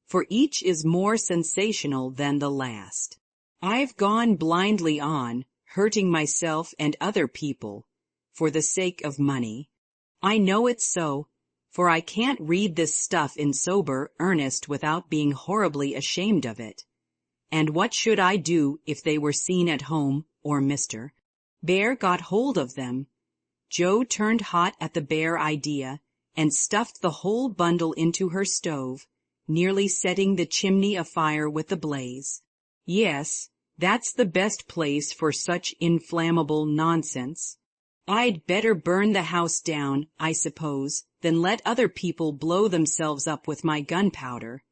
for each is more sensational than the last. I've gone blindly on, hurting myself and other people, for the sake of money. I know it's so, for I can't read this stuff in sober earnest without being horribly ashamed of it. And what should I do if they were seen at home, or Mr. Bear got hold of them? Joe turned hot at the bare idea, and stuffed the whole bundle into her stove, nearly setting the chimney afire with the blaze. Yes, that's the best place for such inflammable nonsense. I'd better burn the house down, I suppose, than let other people blow themselves up with my gunpowder,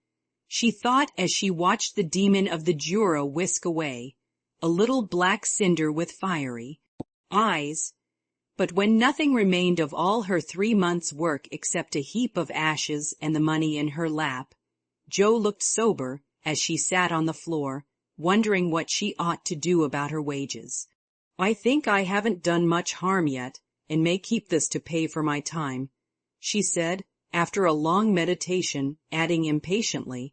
she thought as she watched the demon of the Jura whisk away, a little black cinder with fiery eyes. But when nothing remained of all her 3 months' work except a heap of ashes and the money in her lap, Joe looked sober as she sat on the floor, wondering what she ought to do about her wages. I think I haven't done much harm yet, and may keep this to pay for my time, she said, after a long meditation, adding impatiently,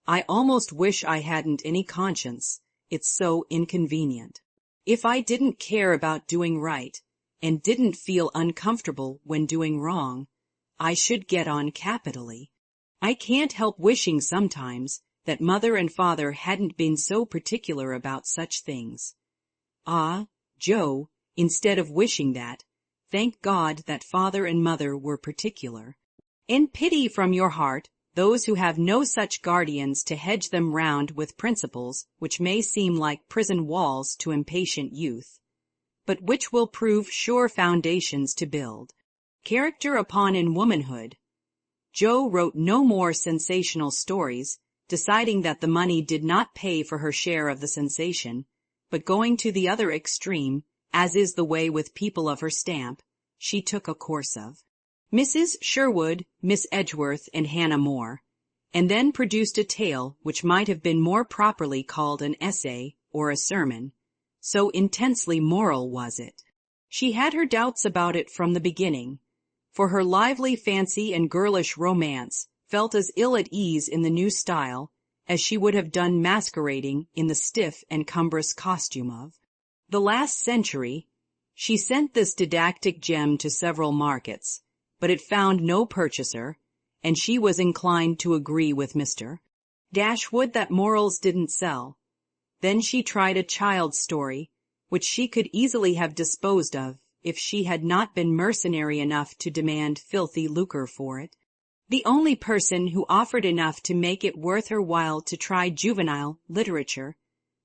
I almost wish I hadn't any conscience. It's so inconvenient. If I didn't care about doing right, and didn't feel uncomfortable when doing wrong, I should get on capitally. I can't help wishing sometimes that Mother and Father hadn't been so particular about such things. Ah, Joe, instead of wishing that, thank God that Father and Mother were particular. And pity from your heart those who have no such guardians to hedge them round with principles which may seem like prison walls to impatient youth, but which will prove sure foundations to build. Character upon in womanhood. Joe wrote no more sensational stories, deciding that the money did not pay for her share of the sensation, but going to the other extreme, as is the way with people of her stamp, she took a course of Mrs. Sherwood, Miss Edgeworth, and Hannah More, and then produced a tale which might have been more properly called an essay or a sermon, so intensely moral was it. She had her doubts about it from the beginning, for her lively fancy and girlish romance felt as ill at ease in the new style as she would have done masquerading in the stiff and cumbrous costume of the last century. She sent this didactic gem to several markets, but it found no purchaser, and she was inclined to agree with Mr. Dashwood that morals didn't sell. Then she tried a child's story, which she could easily have disposed of if she had not been mercenary enough to demand filthy lucre for it. The only person who offered enough to make it worth her while to try juvenile literature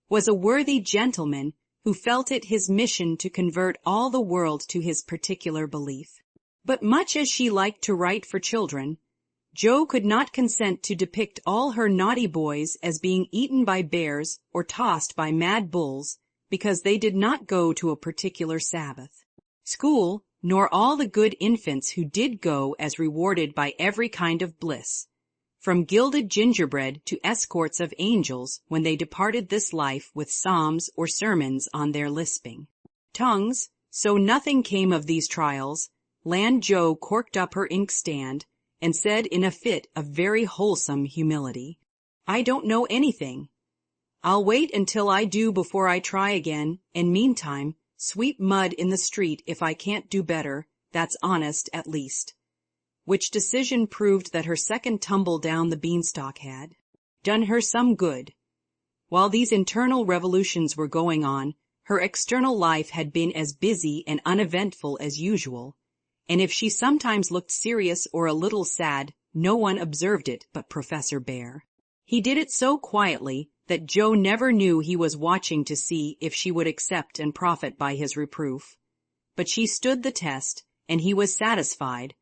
was a worthy gentleman who felt it his mission to convert all the world to his particular belief. But much as she liked to write for children, Joe could not consent to depict all her naughty boys as being eaten by bears or tossed by mad bulls because they did not go to a particular Sabbath school, nor all the good infants who did go as rewarded by every kind of bliss, from gilded gingerbread to escorts of angels when they departed this life with psalms or sermons on their lisping tongues. So nothing came of these trials. Land Joe corked up her inkstand and said in a fit of very wholesome humility, I don't know anything. I'll wait until I do before I try again, and meantime sweep mud in the street if I can't do better, that's honest at least. Which decision proved that her second tumble down the beanstalk had done her some good. While these internal revolutions were going on, her external life had been as busy and uneventful as usual, and if she sometimes looked serious or a little sad, no one observed it but Professor Bear. He did it so quietly that Joe never knew he was watching to see if she would accept and profit by his reproof. But she stood the test, and he was satisfied,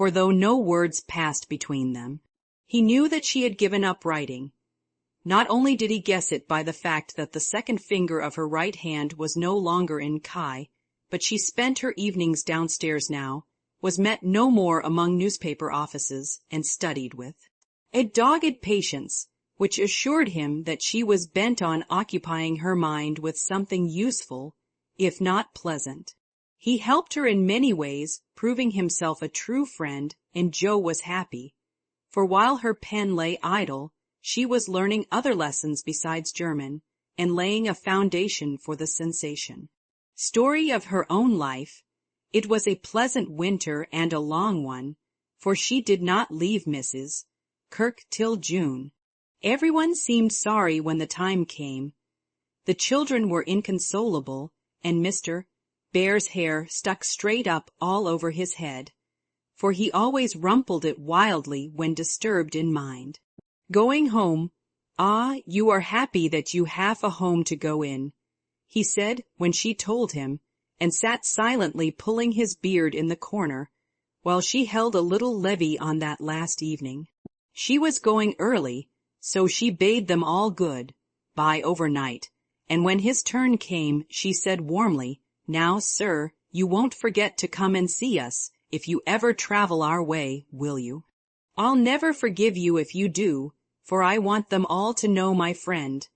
for though no words passed between them, he knew that she had given up writing. Not only did he guess it by the fact that the second finger of her right hand was no longer in Chi, but she spent her evenings downstairs now, was met no more among newspaper offices, and studied with a dogged patience, which assured him that she was bent on occupying her mind with something useful, if not pleasant. He helped her in many ways, proving himself a true friend, and Joe was happy, for while her pen lay idle, she was learning other lessons besides German, and laying a foundation for the sensation. Story of her own life. It was a pleasant winter and a long one, for she did not leave Mrs. Kirk till June. Everyone seemed sorry when the time came. The children were inconsolable, and Mr. Bear's hair stuck straight up all over his head, for he always rumpled it wildly when disturbed in mind. Going home, "Ah, you are happy that you have a home to go in," he said when she told him, and sat silently pulling his beard in the corner, while she held a little levee on that last evening. She was going early, so she bade them all good bye overnight, and when his turn came, she said warmly, "Now, sir, you won't forget to come and see us, if you ever travel our way, will you?" "I'll never forgive you if you do, for I want them all to know my friend."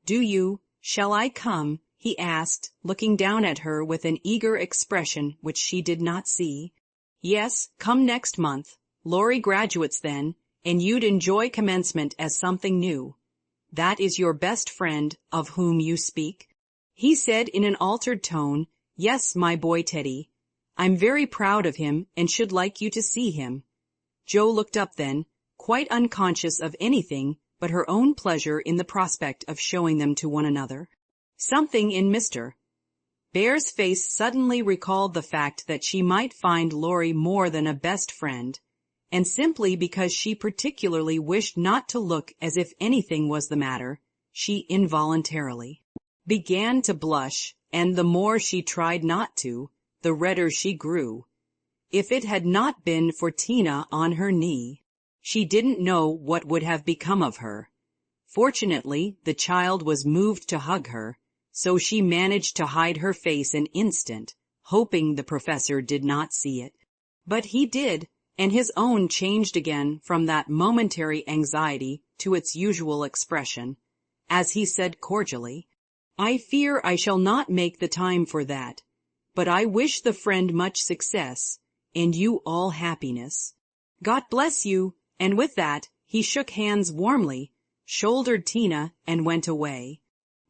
"Do you? Shall I come?" he asked, looking down at her with an eager expression which she did not see. "Yes, come next month. Laurie graduates then, and you'd enjoy commencement as something new. That is your best friend of whom you speak?" He said in an altered tone, "Yes, my boy Teddy. I'm very proud of him and should like you to see him." Joe looked up then, quite unconscious of anything but her own pleasure in the prospect of showing them to one another. Something in Mr. Bear's face suddenly recalled the fact that she might find Laurie more than a best friend, and simply because she particularly wished not to look as if anything was the matter, she involuntarily began to blush, and the more she tried not to, the redder she grew. If it had not been for Tina on her knee, she didn't know what would have become of her. Fortunately, the child was moved to hug her, so she managed to hide her face an instant, hoping the professor did not see it. But he did, and his own changed again from that momentary anxiety to its usual expression, as he said cordially, "I fear I shall not make the time for that, but I wish the friend much success, and you all happiness. God bless you," and with that he shook hands warmly, shouldered Tina, and went away.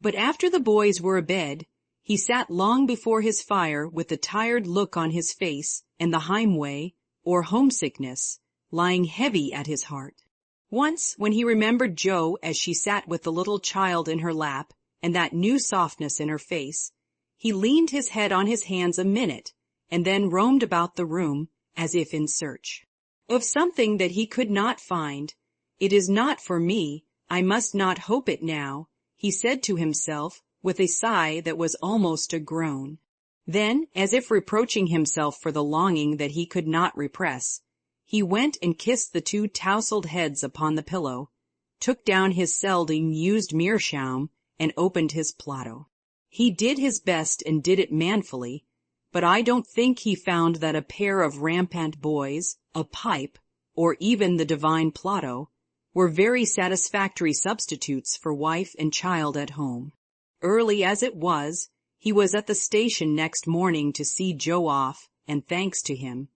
But after the boys were abed, he sat long before his fire with the tired look on his face and the heimweh, or homesickness, lying heavy at his heart. Once, when he remembered Joe as she sat with the little child in her lap and that new softness in her face, he leaned his head on his hands a minute and then roamed about the room as if in search of something that he could not find. "It is not for me. I must not hope it now," he said to himself with a sigh that was almost a groan. Then, as if reproaching himself for the longing that he could not repress, he went and kissed the two tousled heads upon the pillow, took down his seldom used meerschaum, and opened his Plato. He did his best and did it manfully, but I don't think he found that a pair of rampant boys, a pipe, or even the divine Plato, were very satisfactory substitutes for wife and child at home. Early as it was, he was at the station next morning to see Joe off, and thanks to him,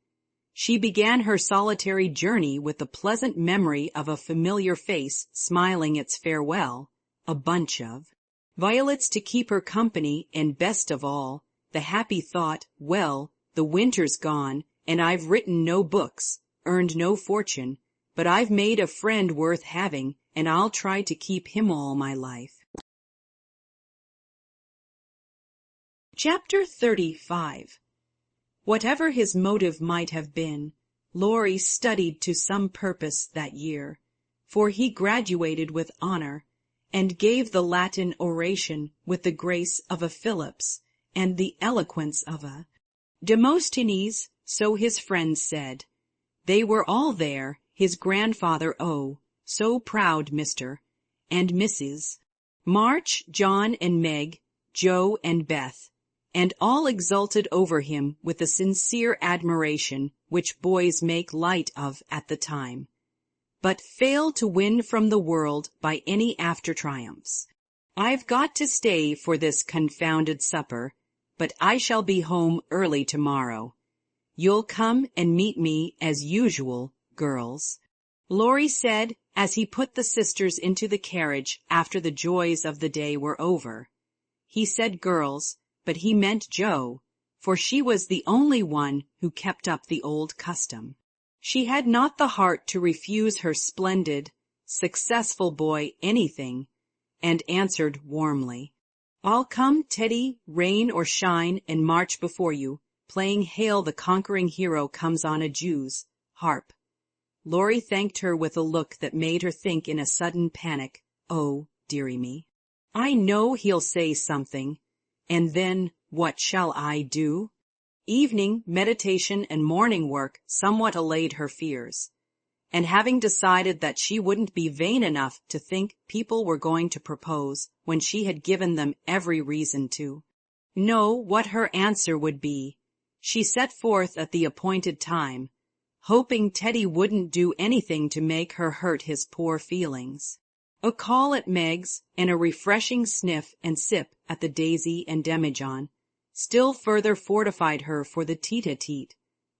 she began her solitary journey with the pleasant memory of a familiar face smiling its farewell, a bunch of violets to keep her company, and best of all, the happy thought, well, the winter's gone, and I've written no books, earned no fortune, but I've made a friend worth having, and I'll try to keep him all my life. Chapter 35. Whatever his motive might have been, Laurie studied to some purpose that year, for he graduated with honor, and gave the Latin oration with the grace of a Phillips and the eloquence of a Demosthenes, so his friends said. They were all there, his grandfather, oh, so proud Mr. and Mrs. March, John and Meg, Joe and Beth, and all exulted over him with the sincere admiration which boys make light of at the time, but fail to win from the world by any after triumphs. I've got to stay for this confounded supper, but I shall be home early tomorrow. You'll come and meet me as usual, girls, Laurie said as he put the sisters into the carriage after the joys of the day were over. He said girls, but he meant Joe, for she was the only one who kept up the old custom. She had not the heart to refuse her splendid, successful boy anything, and answered warmly, I'll come, Teddy, rain or shine, and march before you, playing Hail the Conquering Hero Comes on a Jew's harp. Laurie thanked her with a look that made her think in a sudden panic, oh, dearie me, I know he'll say something, and then what shall I do? Evening, meditation, and morning work somewhat allayed her fears, and having decided that she wouldn't be vain enough to think people were going to propose when she had given them every reason to know what her answer would be, she set forth at the appointed time, hoping Teddy wouldn't do anything to make her hurt his poor feelings. A call at Meg's and a refreshing sniff and sip at the Daisy and Demijohn still further fortified her for the tete-a-tete,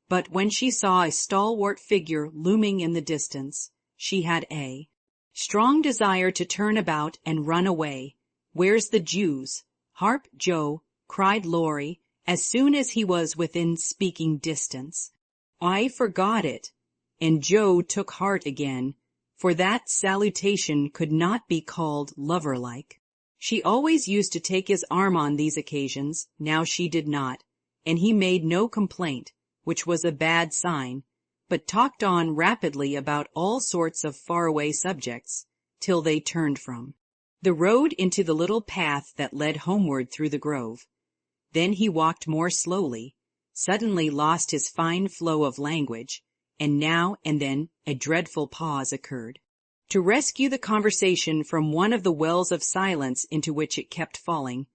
but when she saw a stalwart figure looming in the distance, she had a strong desire to turn about and run away. Where's the Jews? Harp, Joe, cried Laurie, as soon as he was within speaking distance. I forgot it, and Joe took heart again, for that salutation could not be called lover-like. She always used to take his arm on these occasions, now she did not, and he made no complaint, which was a bad sign, but talked on rapidly about all sorts of faraway subjects, till they turned from the road into the little path that led homeward through the grove. Then he walked more slowly, suddenly lost his fine flow of language, and now and then a dreadful pause occurred, to rescue the conversation from one of the wells of silence into which it kept falling.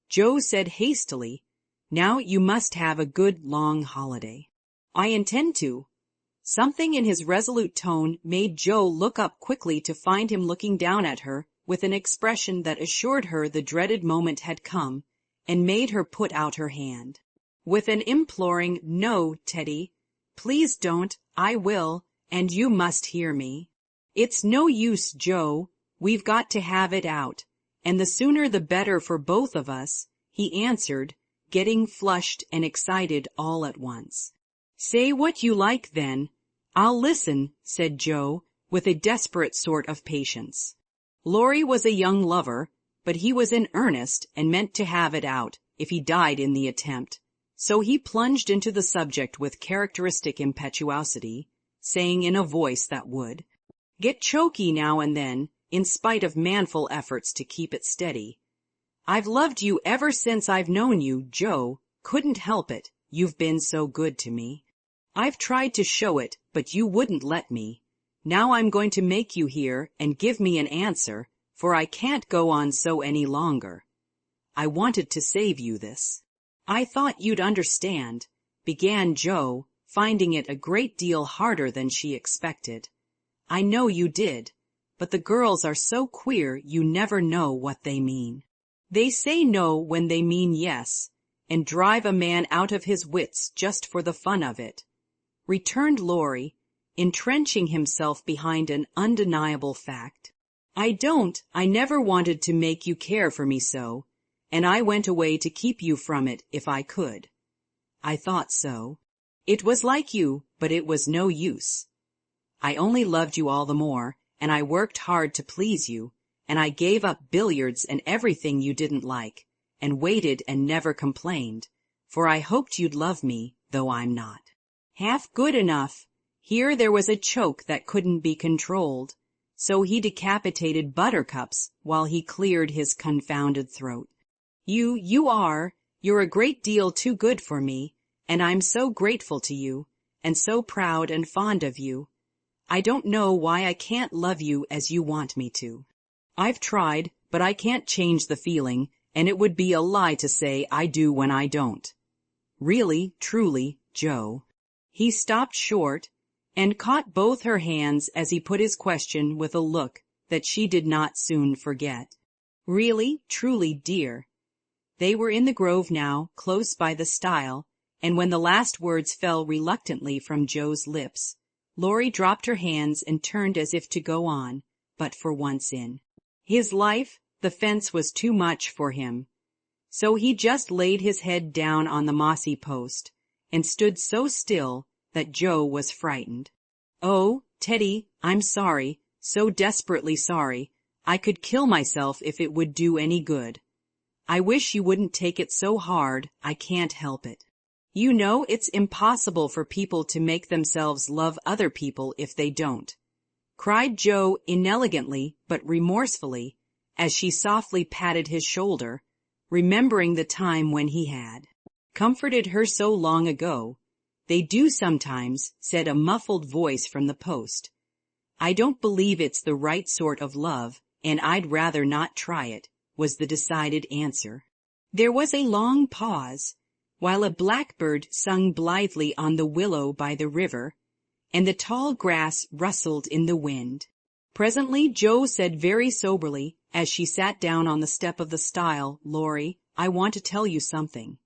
Joe said hastily, Now you must have a good long holiday. I intend to. Something in his resolute tone made Joe look up quickly to find him looking down at her with an expression that assured her the dreaded moment had come, and made her put out her hand. With an imploring, No, Teddy, please don't, I will, and you must hear me. It's no use, Joe, we've got to have it out, and the sooner the better for both of us, he answered, getting flushed and excited all at once. Say what you like then. I'll listen, said Joe, with a desperate sort of patience. Laurie was a young lover, but he was in earnest and meant to have it out, if he died in the attempt. So he plunged into the subject with characteristic impetuosity, saying in a voice that would get choky now and then, in spite of manful efforts to keep it steady. I've loved you ever since I've known you, Joe. Couldn't help it. You've been so good to me. I've tried to show it, but you wouldn't let me. Now I'm going to make you hear and give me an answer, for I can't go on so any longer. I wanted to save you this. I thought you'd understand, began Joe, finding it a great deal harder than she expected. I know you did, but the girls are so queer you never know what they mean. They say no when they mean yes, and drive a man out of his wits just for the fun of it, returned Laurie, entrenching himself behind an undeniable fact. I never wanted to make you care for me so, and I went away to keep you from it if I could. I thought so. It was like you, but it was no use. I only loved you all the more, and I worked hard to please you, and I gave up billiards and everything you didn't like, and waited and never complained, for I hoped you'd love me, though I'm not half good enough. Here there was a choke that couldn't be controlled, so he decapitated buttercups while he cleared his confounded throat. You're a great deal too good for me, and I'm so grateful to you, and so proud and fond of you. I don't know why I can't love you as you want me to. I've tried, but I can't change the feeling, and it would be a lie to say I do when I don't. Really, truly, Joe." He stopped short and caught both her hands as he put his question with a look that she did not soon forget. "Really, truly, dear." They were in the grove now, close by the stile, and when the last words fell reluctantly from Joe's lips, Laurie dropped her hands and turned as if to go on, but for once in his life, the fence was too much for him. So he just laid his head down on the mossy post, and stood so still that Joe was frightened. "Oh, Teddy, I'm sorry, so desperately sorry. I could kill myself if it would do any good. I wish you wouldn't take it so hard, I can't help it. You know it's impossible for people to make themselves love other people if they don't," cried Joe inelegantly but remorsefully, as she softly patted his shoulder, remembering the time when he had comforted her so long ago. "They do sometimes," said a muffled voice from the post. "I don't believe it's the right sort of love, and I'd rather not try it," was the decided answer. There was a long pause, while a blackbird sung blithely on the willow by the river, and the tall grass rustled in the wind. Presently Joe said very soberly, as she sat down on the step of the stile, "Laurie, I want to tell you something."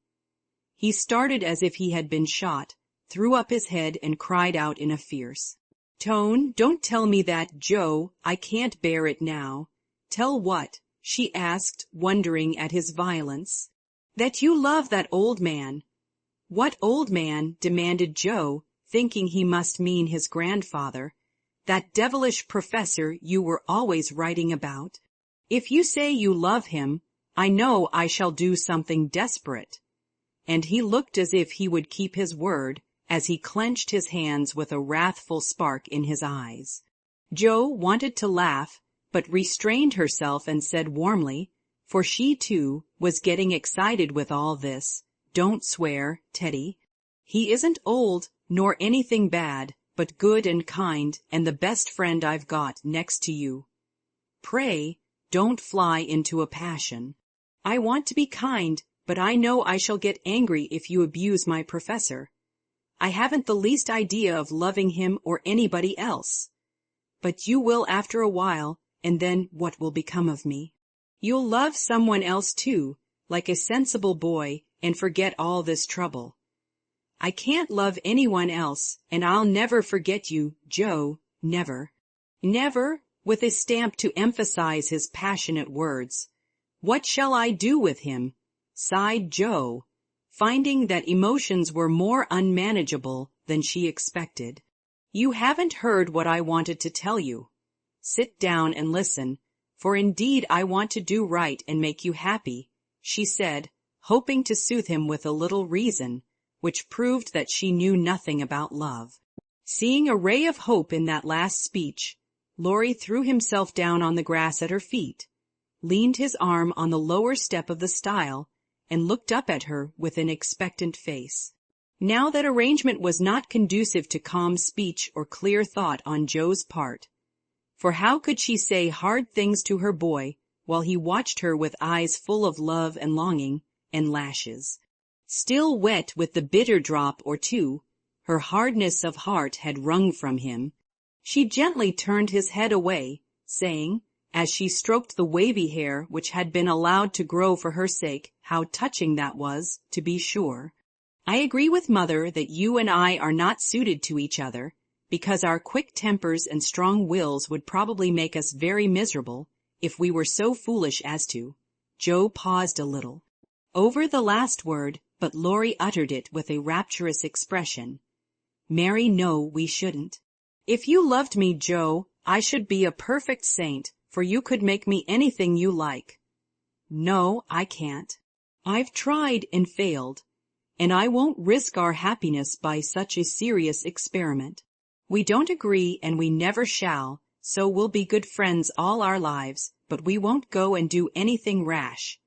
He started as if he had been shot, threw up his head, and cried out in a fierce tone, "Don't tell me that, Joe. I can't bear it now." "Tell what?" she asked, wondering at his violence. "That you love that old man." "What old man?" demanded Joe, thinking he must mean his grandfather. "That devilish professor you were always writing about. If you say you love him, I know I shall do something desperate." And he looked as if he would keep his word, as he clenched his hands with a wrathful spark in his eyes. Joe wanted to laugh, but restrained herself and said warmly, for she, too, was getting excited with all this, "Don't swear, Teddy. He isn't old, nor anything bad, but good and kind, and the best friend I've got next to you. Pray, don't fly into a passion. I want to be kind, but I know I shall get angry if you abuse my professor. I haven't the least idea of loving him or anybody else. But you will after a while, and then what will become of me? You'll love someone else too, like a sensible boy, and forget all this trouble. I can't love anyone else, and I'll never forget you, Joe, never." "Never," with a stamp to emphasize his passionate words. "What shall I do with him?" sighed Joe, finding that emotions were more unmanageable than she expected. "You haven't heard what I wanted to tell you. Sit down and listen, for indeed I want to do right and make you happy," she said, hoping to soothe him with a little reason, which proved that she knew nothing about love. Seeing a ray of hope in that last speech, Laurie threw himself down on the grass at her feet, leaned his arm on the lower step of the stile, and looked up at her with an expectant face. Now that arrangement was not conducive to calm speech or clear thought on Joe's part, for how could she say hard things to her boy while he watched her with eyes full of love and longing, and lashes still wet with the bitter drop or two her hardness of heart had wrung from him? She gently turned his head away, saying, as she stroked the wavy hair which had been allowed to grow for her sake, "How touching that was, to be sure. I agree with Mother that you and I are not suited to each other, because our quick tempers and strong wills would probably make us very miserable if we were so foolish as to—" Joe paused a little over the last word, but Laurie uttered it with a rapturous expression. "Mary, no, we shouldn't. If you loved me, Joe, I should be a perfect saint, for you could make me anything you like. No, I can't. I've tried and failed, and I won't risk our happiness by such a serious experiment. We don't agree, and we never shall, so we'll be good friends all our lives, but we won't go and do anything rash."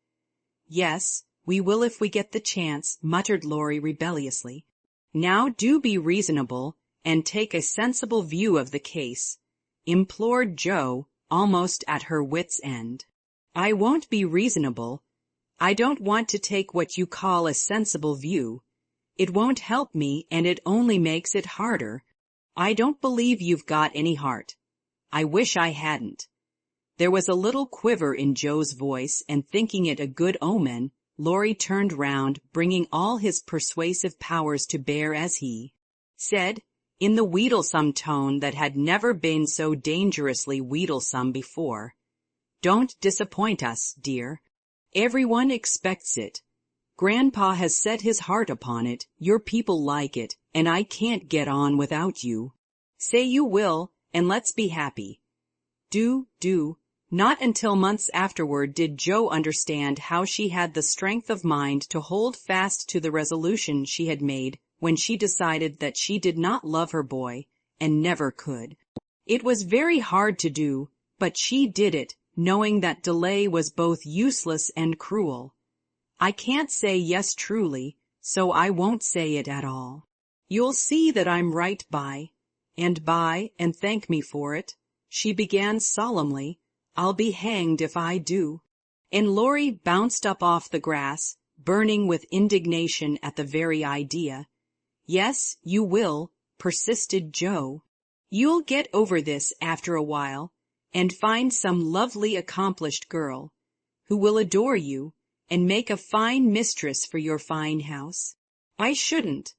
"Yes, we will if we get the chance," muttered Laurie rebelliously. Now do be reasonable and take a sensible view of the case, implored Joe, almost at her wit's end. I won't be reasonable. I don't want to take what you call a sensible view. It won't help me, and it only makes it harder. I don't believe you've got any heart. I wish I hadn't. There was a little quiver in Joe's voice, and thinking it a good omen, Laurie turned round, bringing all his persuasive powers to bear as he said, in the wheedlesome tone that had never been so dangerously wheedlesome before, "Don't disappoint us, dear. Everyone expects it. Grandpa has set his heart upon it, your people like it, and I can't get on without you. Say you will, and let's be happy. Do. Not until months afterward did Joe understand how she had the strength of mind to hold fast to the resolution she had made when she decided that she did not love her boy, and never could. It was very hard to do, but she did it, knowing that delay was both useless and cruel. I can't say yes truly, so I won't say it at all. You'll see that I'm right by and thank me for it, she began solemnly. I'll be hanged if I do. And Laurie bounced up off the grass, burning with indignation at the very idea. Yes, you will, persisted Joe. You'll get over this after a while, and find some lovely accomplished girl, who will adore you, and make a fine mistress for your fine house. I shouldn't.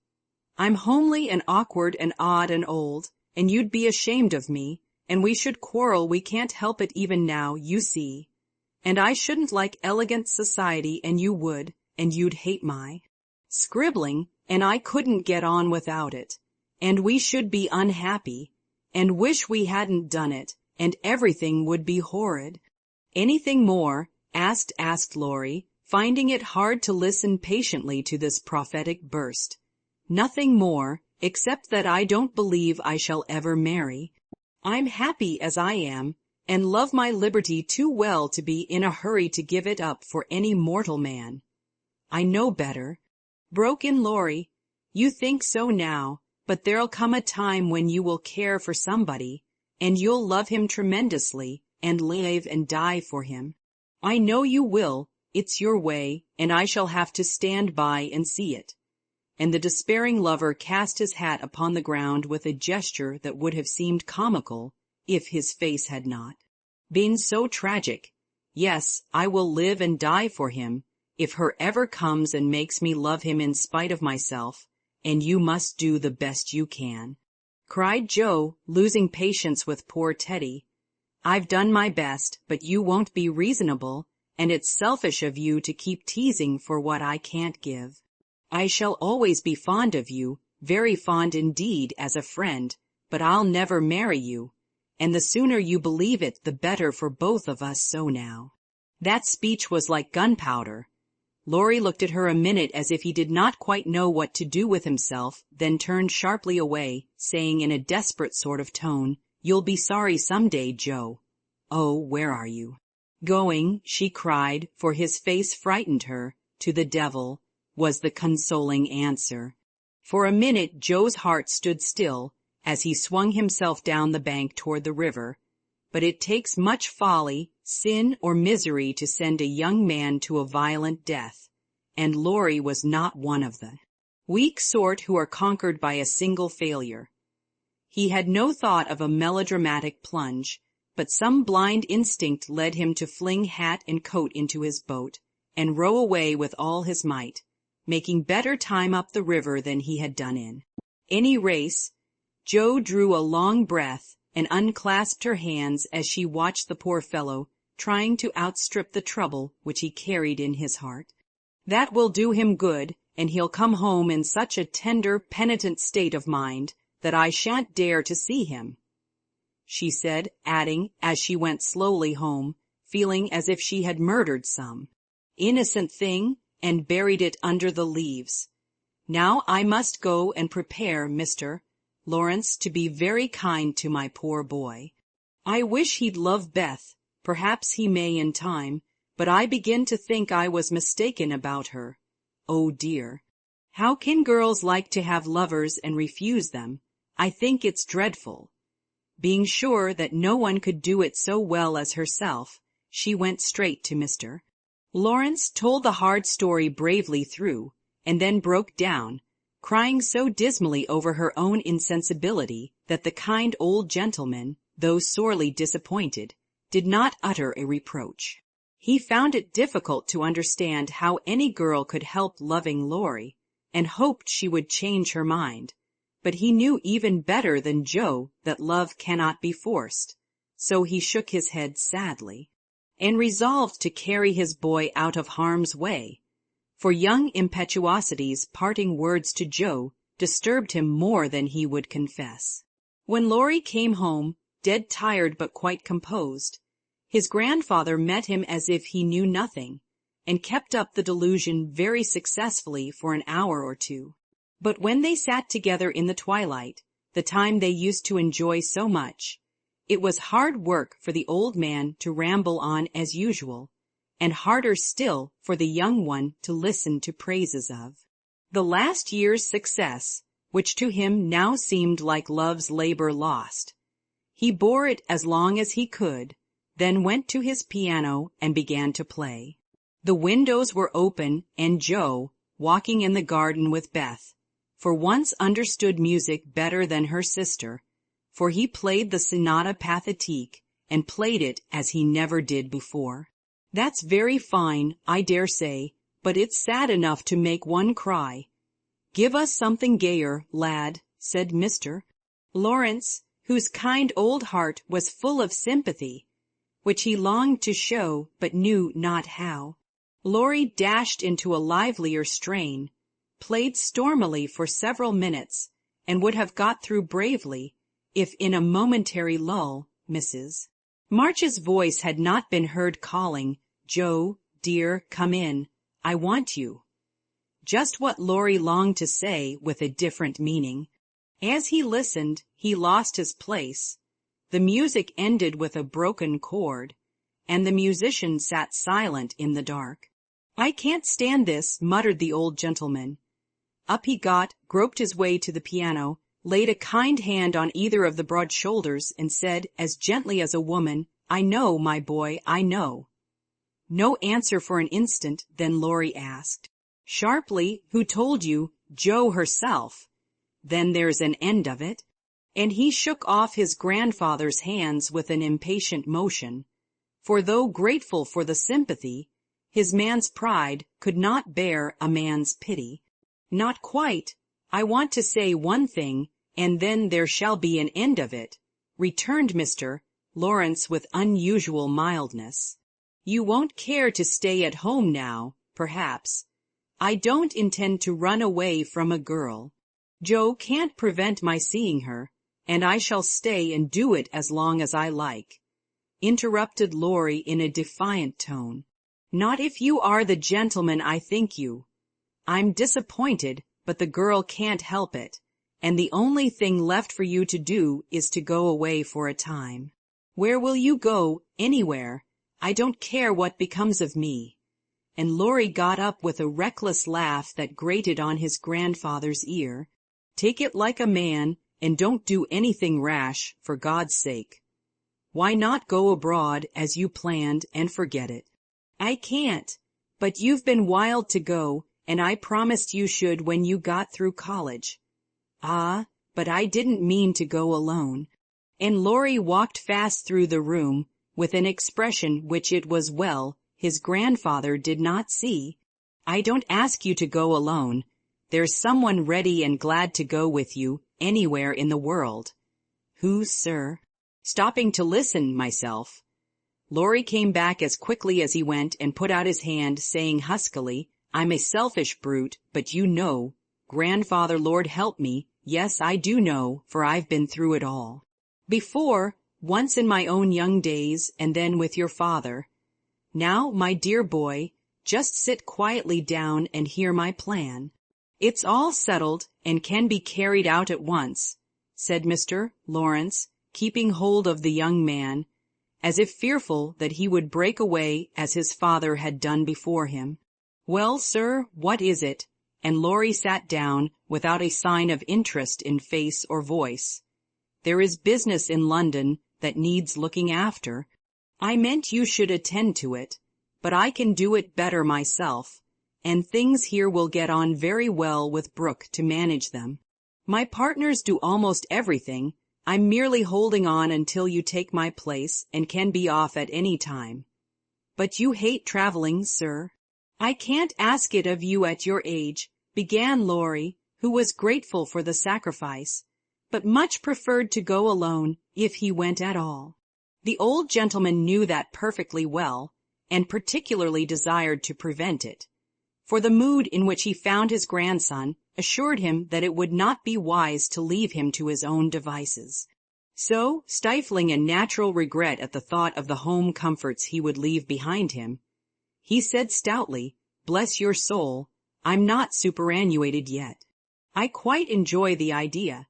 I'm homely and awkward and odd and old, and you'd be ashamed of me, and we should quarrel. We can't help it even now, you see. And I shouldn't like elegant society, and you would, and you'd hate my scribbling, and I couldn't get on without it, and we should be unhappy, and wish we hadn't done it, and everything would be horrid. Anything more? asked Laurie, finding it hard to listen patiently to this prophetic burst. Nothing more, except that I don't believe I shall ever marry. I'm happy as I am, and love my liberty too well to be in a hurry to give it up for any mortal man. I know better, broke in Laurie. You think so now, but there'll come a time when you will care for somebody, and you'll love him tremendously, and live and die for him. I know you will. It's your way, and I shall have to stand by and see it. And the despairing lover cast his hat upon the ground with a gesture that would have seemed comical if his face had not been so tragic. Yes, I will live and die for him, if her ever comes and makes me love him in spite of myself, and you must do the best you can, cried Joe, losing patience with poor Teddy. I've done my best, but you won't be reasonable, and it's selfish of you to keep teasing for what I can't give. I shall always be fond of you, very fond indeed as a friend, but I'll never marry you, and the sooner you believe it the better for both of us. So now. That speech was like gunpowder. Laurie looked at her a minute as if he did not quite know what to do with himself, then turned sharply away, saying in a desperate sort of tone, You'll be sorry some day, Joe. Oh, where are you going? She cried, for his face frightened her. To the devil, was the consoling answer. For a minute Joe's heart stood still as he swung himself down the bank toward the river, but it takes much folly, sin, or misery to send a young man to a violent death, and Laurie was not one of the weak sort who are conquered by a single failure. He had no thought of a melodramatic plunge, but some blind instinct led him to fling hat and coat into his boat and row away with all his might, making better time up the river than he had done in any race. Joe drew a long breath and unclasped her hands as she watched the poor fellow trying to outstrip the trouble which he carried in his heart. That will do him good, and he'll come home in such a tender, penitent state of mind that I shan't dare to see him, she said, adding, as she went slowly home, feeling as if she had murdered some innocent thing and buried it under the leaves. Now I must go and prepare Mr. Lawrence to be very kind to my poor boy. I wish he'd love Beth. Perhaps he may in time, but I begin to think I was mistaken about her. Oh dear, How can girls like to have lovers and refuse them? I think it's dreadful. Being sure that no one could do it so well as herself, she went straight to Mr. Lawrence, told the hard story bravely through, and then broke down, crying so dismally over her own insensibility that the kind old gentleman, though sorely disappointed, did not utter a reproach. He found it difficult to understand how any girl could help loving Laurie, and hoped she would change her mind, but he knew even better than Joe that love cannot be forced, so he shook his head sadly, and resolved to carry his boy out of harm's way, for young impetuosity's parting words to Joe disturbed him more than he would confess. When Laurie came home, dead tired but quite composed, his grandfather met him as if he knew nothing, and kept up the delusion very successfully for an hour or two. But when they sat together in the twilight, the time they used to enjoy so much, it was hard work for the old man to ramble on as usual, and harder still for the young one to listen to praises of the last year's success, which to him now seemed like love's labor lost. He bore it as long as he could, then went to his piano and began to play. The windows were open, and Joe, walking in the garden with Beth, for once understood music better than her sister, for he played the sonata pathétique and played it as he never did before. That's very fine, I dare say, but it's sad enough to make one cry. Give us something gayer, lad, said Mr. Lawrence, whose kind old heart was full of sympathy, which he longed to show but knew not how. Laurie dashed into a livelier strain, played stormily for several minutes, and would have got through bravely, if in a momentary lull, Mrs. March's voice had not been heard calling, "Joe, dear, come in, I want you." Just what Laurie longed to say with a different meaning. As he listened, he lost his place. The music ended with a broken chord, and the musician sat silent in the dark. "I can't stand this," muttered the old gentleman. Up he got, groped his way to the piano, laid a kind hand on either of the broad shoulders, and said, as gently as a woman, "I know, my boy, I know." No answer for an instant, then Laurie asked, sharply, "Who told you?" "Joe herself." "Then there's an end of it." And he shook off his grandfather's hands with an impatient motion, for though grateful for the sympathy, his man's pride could not bear a man's pity. "Not quite. I want to say one thing, and then there shall be an end of it," returned Mr. Lawrence with unusual mildness. "You won't care to stay at home now, perhaps. I don't intend to run away from a girl. Joe can't prevent my seeing her, and I shall stay and do it as long as I like," interrupted Laurie in a defiant tone. "Not if you are the gentleman I think you. I'm disappointed, but the girl can't help it, and the only thing left for you to do is to go away for a time." "Where will you go? Anywhere. I don't care what becomes of me." And Laurie got up with a reckless laugh that grated on his grandfather's ear. "Take it like a man, and don't do anything rash, for God's sake. Why not go abroad as you planned and forget it?" "I can't. But you've been wild to go, and I promised you should when you got through college." "Ah, but I didn't mean to go alone." And Laurie walked fast through the room, with an expression which it was well his grandfather did not see. "I don't ask you to go alone. There's someone ready and glad to go with you, anywhere in the world." "Who, sir?" "Stopping to listen, myself." Laurie came back as quickly as he went and put out his hand, saying huskily, "I'm a selfish brute, but you know. Grandfather, Lord help me, yes, I do know, for I've been through it all. Before, once in my own young days, and then with your father. Now, my dear boy, just sit quietly down and hear my plan. It's all settled and can be carried out at once," said Mr. Lawrence, keeping hold of the young man, as if fearful that he would break away as his father had done before him. "Well, sir, what is it?" and Laurie sat down without a sign of interest in face or voice. There is business in London that needs looking after. I meant you should attend to it, but I can do it better myself, and things here will get on very well with Brooke to manage them. My partners do almost everything. I'm merely holding on until you take my place and can be off at any time. But you hate traveling, sir. I can't ask it of you at your age, began Laurie, who was grateful for the sacrifice, but much preferred to go alone if he went at all. The old gentleman knew that perfectly well, and particularly desired to prevent it, for the mood in which he found his grandson assured him that it would not be wise to leave him to his own devices. So, stifling a natural regret at the thought of the home comforts he would leave behind him, he said stoutly, "Bless your soul, I'm not superannuated yet. I quite enjoy the idea.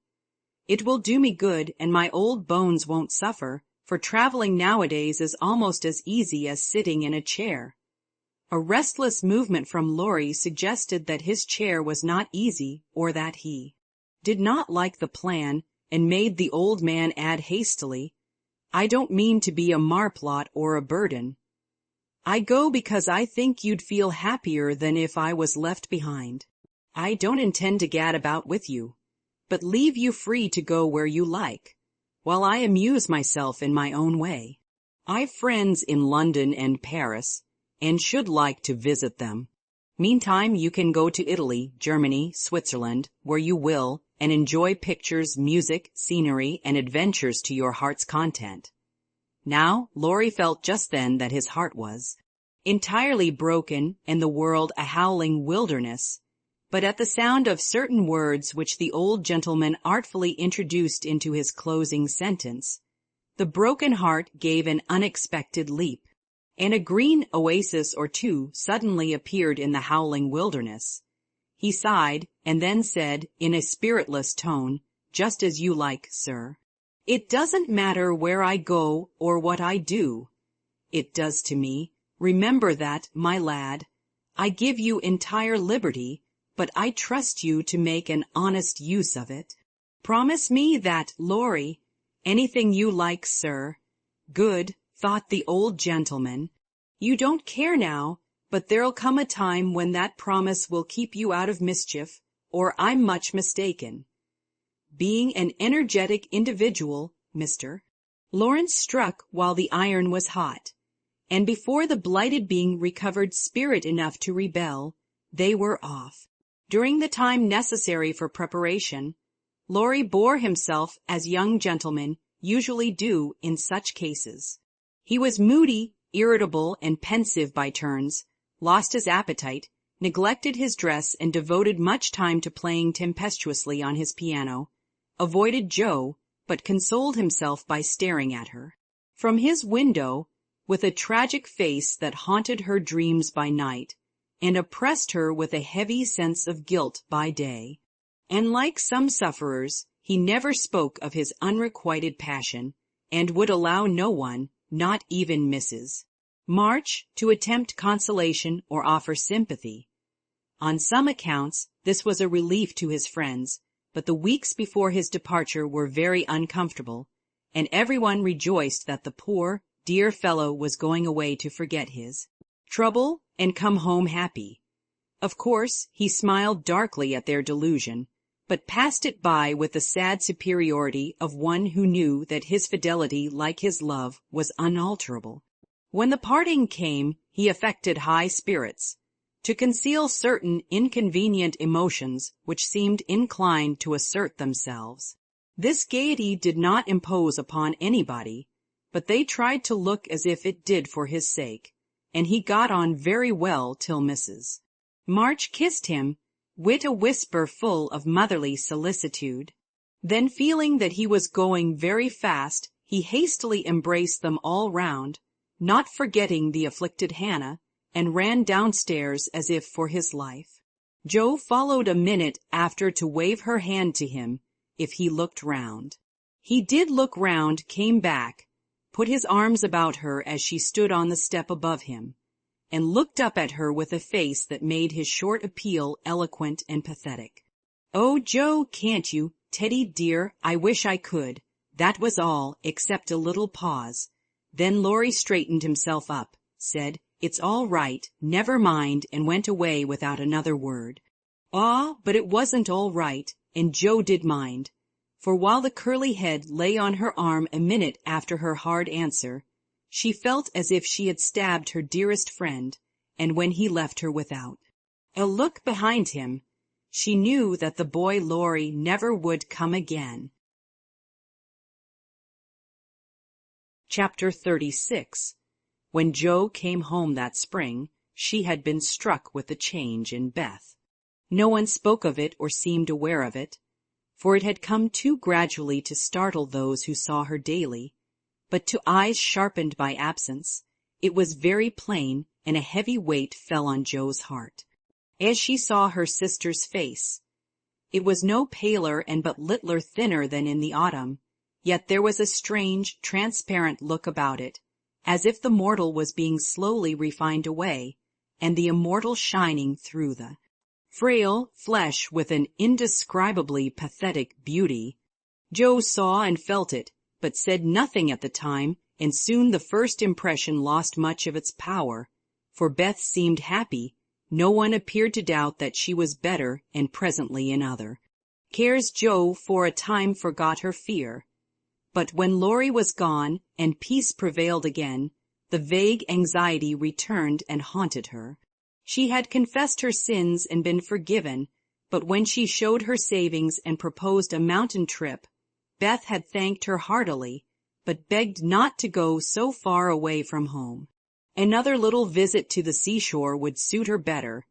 It will do me good and my old bones won't suffer, for traveling nowadays is almost as easy as sitting in a chair." A restless movement from Laurie suggested that his chair was not easy or that he did not like the plan, and made the old man add hastily, "I don't mean to be a marplot or a burden. I go because I think you'd feel happier than if I was left behind. I don't intend to gad about with you, but leave you free to go where you like, while I amuse myself in my own way. I've friends in London and Paris, and should like to visit them. Meantime, you can go to Italy, Germany, Switzerland, where you will, and enjoy pictures, music, scenery, and adventures to your heart's content." Now, Laurie felt just then that his heart was entirely broken and the world a howling wilderness, but at the sound of certain words which the old gentleman artfully introduced into his closing sentence, the broken heart gave an unexpected leap, and a green oasis or two suddenly appeared in the howling wilderness. He sighed, and then said, in a spiritless tone, "Just as you like, sir. It doesn't matter where I go or what I do. It does to me. Remember that, my lad. I give you entire liberty, but I trust you to make an honest use of it. Promise me that, Laurie." "Anything you like, sir." "Good," thought the old gentleman. "You don't care now, but there'll come a time when that promise will keep you out of mischief, or I'm much mistaken. Being an energetic individual, Mr. Lawrence struck while the iron was hot, and before the blighted being recovered spirit enough to rebel, they were off. During the time necessary for preparation, Laurie bore himself as young gentlemen usually do in such cases. He was moody, irritable, and pensive by turns, lost his appetite, neglected his dress, and devoted much time to playing tempestuously on his piano, avoided Jo, but consoled himself by staring at her from his window with a tragic face that haunted her dreams by night and oppressed her with a heavy sense of guilt by day. And like some sufferers, he never spoke of his unrequited passion, and would allow no one, not even Mrs. March, to attempt consolation or offer sympathy. On some accounts, this was a relief to his friends, but the weeks before his departure were very uncomfortable, and everyone rejoiced that the poor, dear fellow was going away to forget his trouble and come home happy. Of course, he smiled darkly at their delusion, but passed it by with the sad superiority of one who knew that his fidelity, like his love, was unalterable. When the parting came, he affected high spirits, to conceal certain inconvenient emotions which seemed inclined to assert themselves. This gaiety did not impose upon anybody, but they tried to look as if it did for his sake, and he got on very well till Mrs. March kissed him, with a whisper full of motherly solicitude. Then, feeling that he was going very fast, he hastily embraced them all round, not forgetting the afflicted Hannah, and ran downstairs as if for his life. Jo followed a minute after to wave her hand to him if he looked round. He did look round, came back, put his arms about her as she stood on the step above him, and looked up at her with a face that made his short appeal eloquent and pathetic. "Oh, Joe, can't you? Teddy dear, I wish I could." That was all, except a little pause. Then Laurie straightened himself up, said, "It's all right, never mind," and went away without another word. But it wasn't all right, and Joe did mind. For while the curly head lay on her arm a minute after her hard answer, she felt as if she had stabbed her dearest friend, and when he left her without a look behind him, she knew that the boy Laurie never would come again. Chapter 36. When Joe came home that spring, she had been struck with the change in Beth. No one spoke of it or seemed aware of it, for it had come too gradually to startle those who saw her daily. But to eyes sharpened by absence, it was very plain, and a heavy weight fell on Joe's heart. As she saw her sister's face, it was no paler and but littler thinner than in the autumn, yet there was a strange, transparent look about it, as if the mortal was being slowly refined away, and the immortal shining through the frail flesh with an indescribably pathetic beauty. Joe saw and felt it, but said nothing at the time, and soon the first impression lost much of its power, for Beth seemed happy. No one appeared to doubt that she was better, and presently in other cares Joe for a time forgot her fear. But when Laurie was gone, and peace prevailed again, the vague anxiety returned and haunted her. She had confessed her sins and been forgiven, but when she showed her savings and proposed a mountain trip, Beth had thanked her heartily, but begged not to go so far away from home. Another little visit to the seashore would suit her better,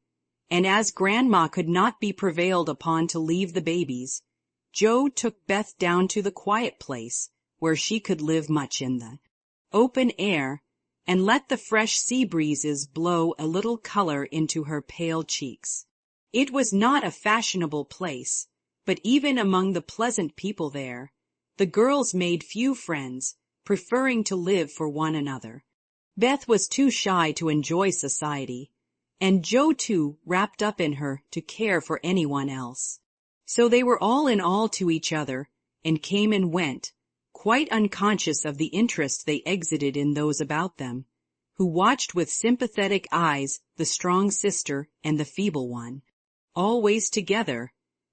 and as Grandma could not be prevailed upon to leave the babies, Joe took Beth down to the quiet place, where she could live much in the open air, and let the fresh sea breezes blow a little color into her pale cheeks. It was not a fashionable place, but even among the pleasant people there, the girls made few friends, preferring to live for one another. Beth was too shy to enjoy society, and Joe too wrapped up in her to care for anyone else. So they were all in all to each other, and came and went, quite unconscious of the interest they exhibited in those about them, who watched with sympathetic eyes the strong sister and the feeble one, always together,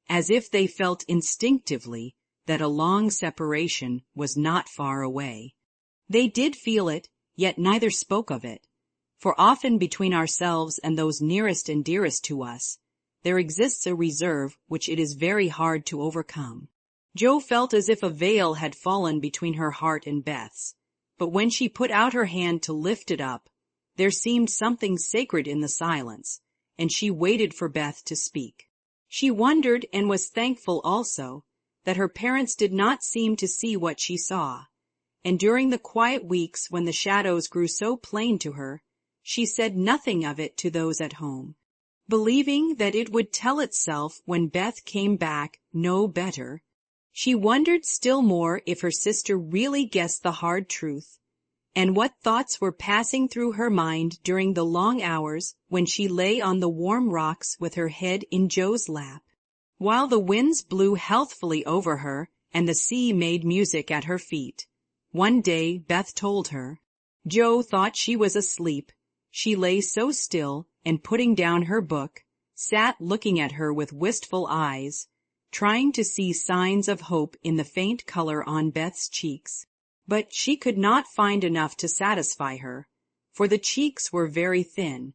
as if they felt instinctively that a long separation was not far away. They did feel it, yet neither spoke of it, for often between ourselves and those nearest and dearest to us, there exists a reserve which it is very hard to overcome. Joe felt as if a veil had fallen between her heart and Beth's, but when she put out her hand to lift it up, there seemed something sacred in the silence, and she waited for Beth to speak. She wondered and was thankful also that her parents did not seem to see what she saw, and during the quiet weeks when the shadows grew so plain to her, she said nothing of it to those at home, believing that it would tell itself when Beth came back no better. She wondered still more if her sister really guessed the hard truth, and what thoughts were passing through her mind during the long hours when she lay on the warm rocks with her head in Joe's lap, while the winds blew healthfully over her and the sea made music at her feet. One day Beth told her. Joe thought she was asleep. She lay so still, and putting down her book, sat looking at her with wistful eyes, trying to see signs of hope in the faint color on Beth's cheeks. But she could not find enough to satisfy her, for the cheeks were very thin,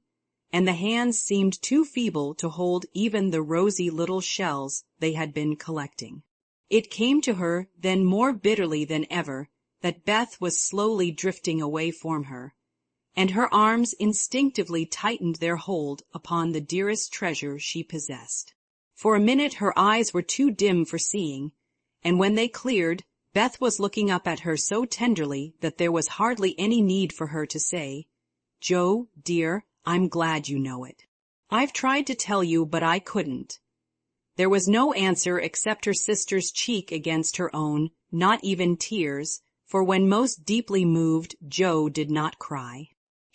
and the hands seemed too feeble to hold even the rosy little shells they had been collecting. It came to her then more bitterly than ever that Beth was slowly drifting away from her, and her arms instinctively tightened their hold upon the dearest treasure she possessed. For a minute her eyes were too dim for seeing, and when they cleared, Beth was looking up at her so tenderly that there was hardly any need for her to say, "Joe, dear, I'm glad you know it. I've tried to tell you, but I couldn't." There was no answer except her sister's cheek against her own, not even tears, for when most deeply moved, Joe did not cry.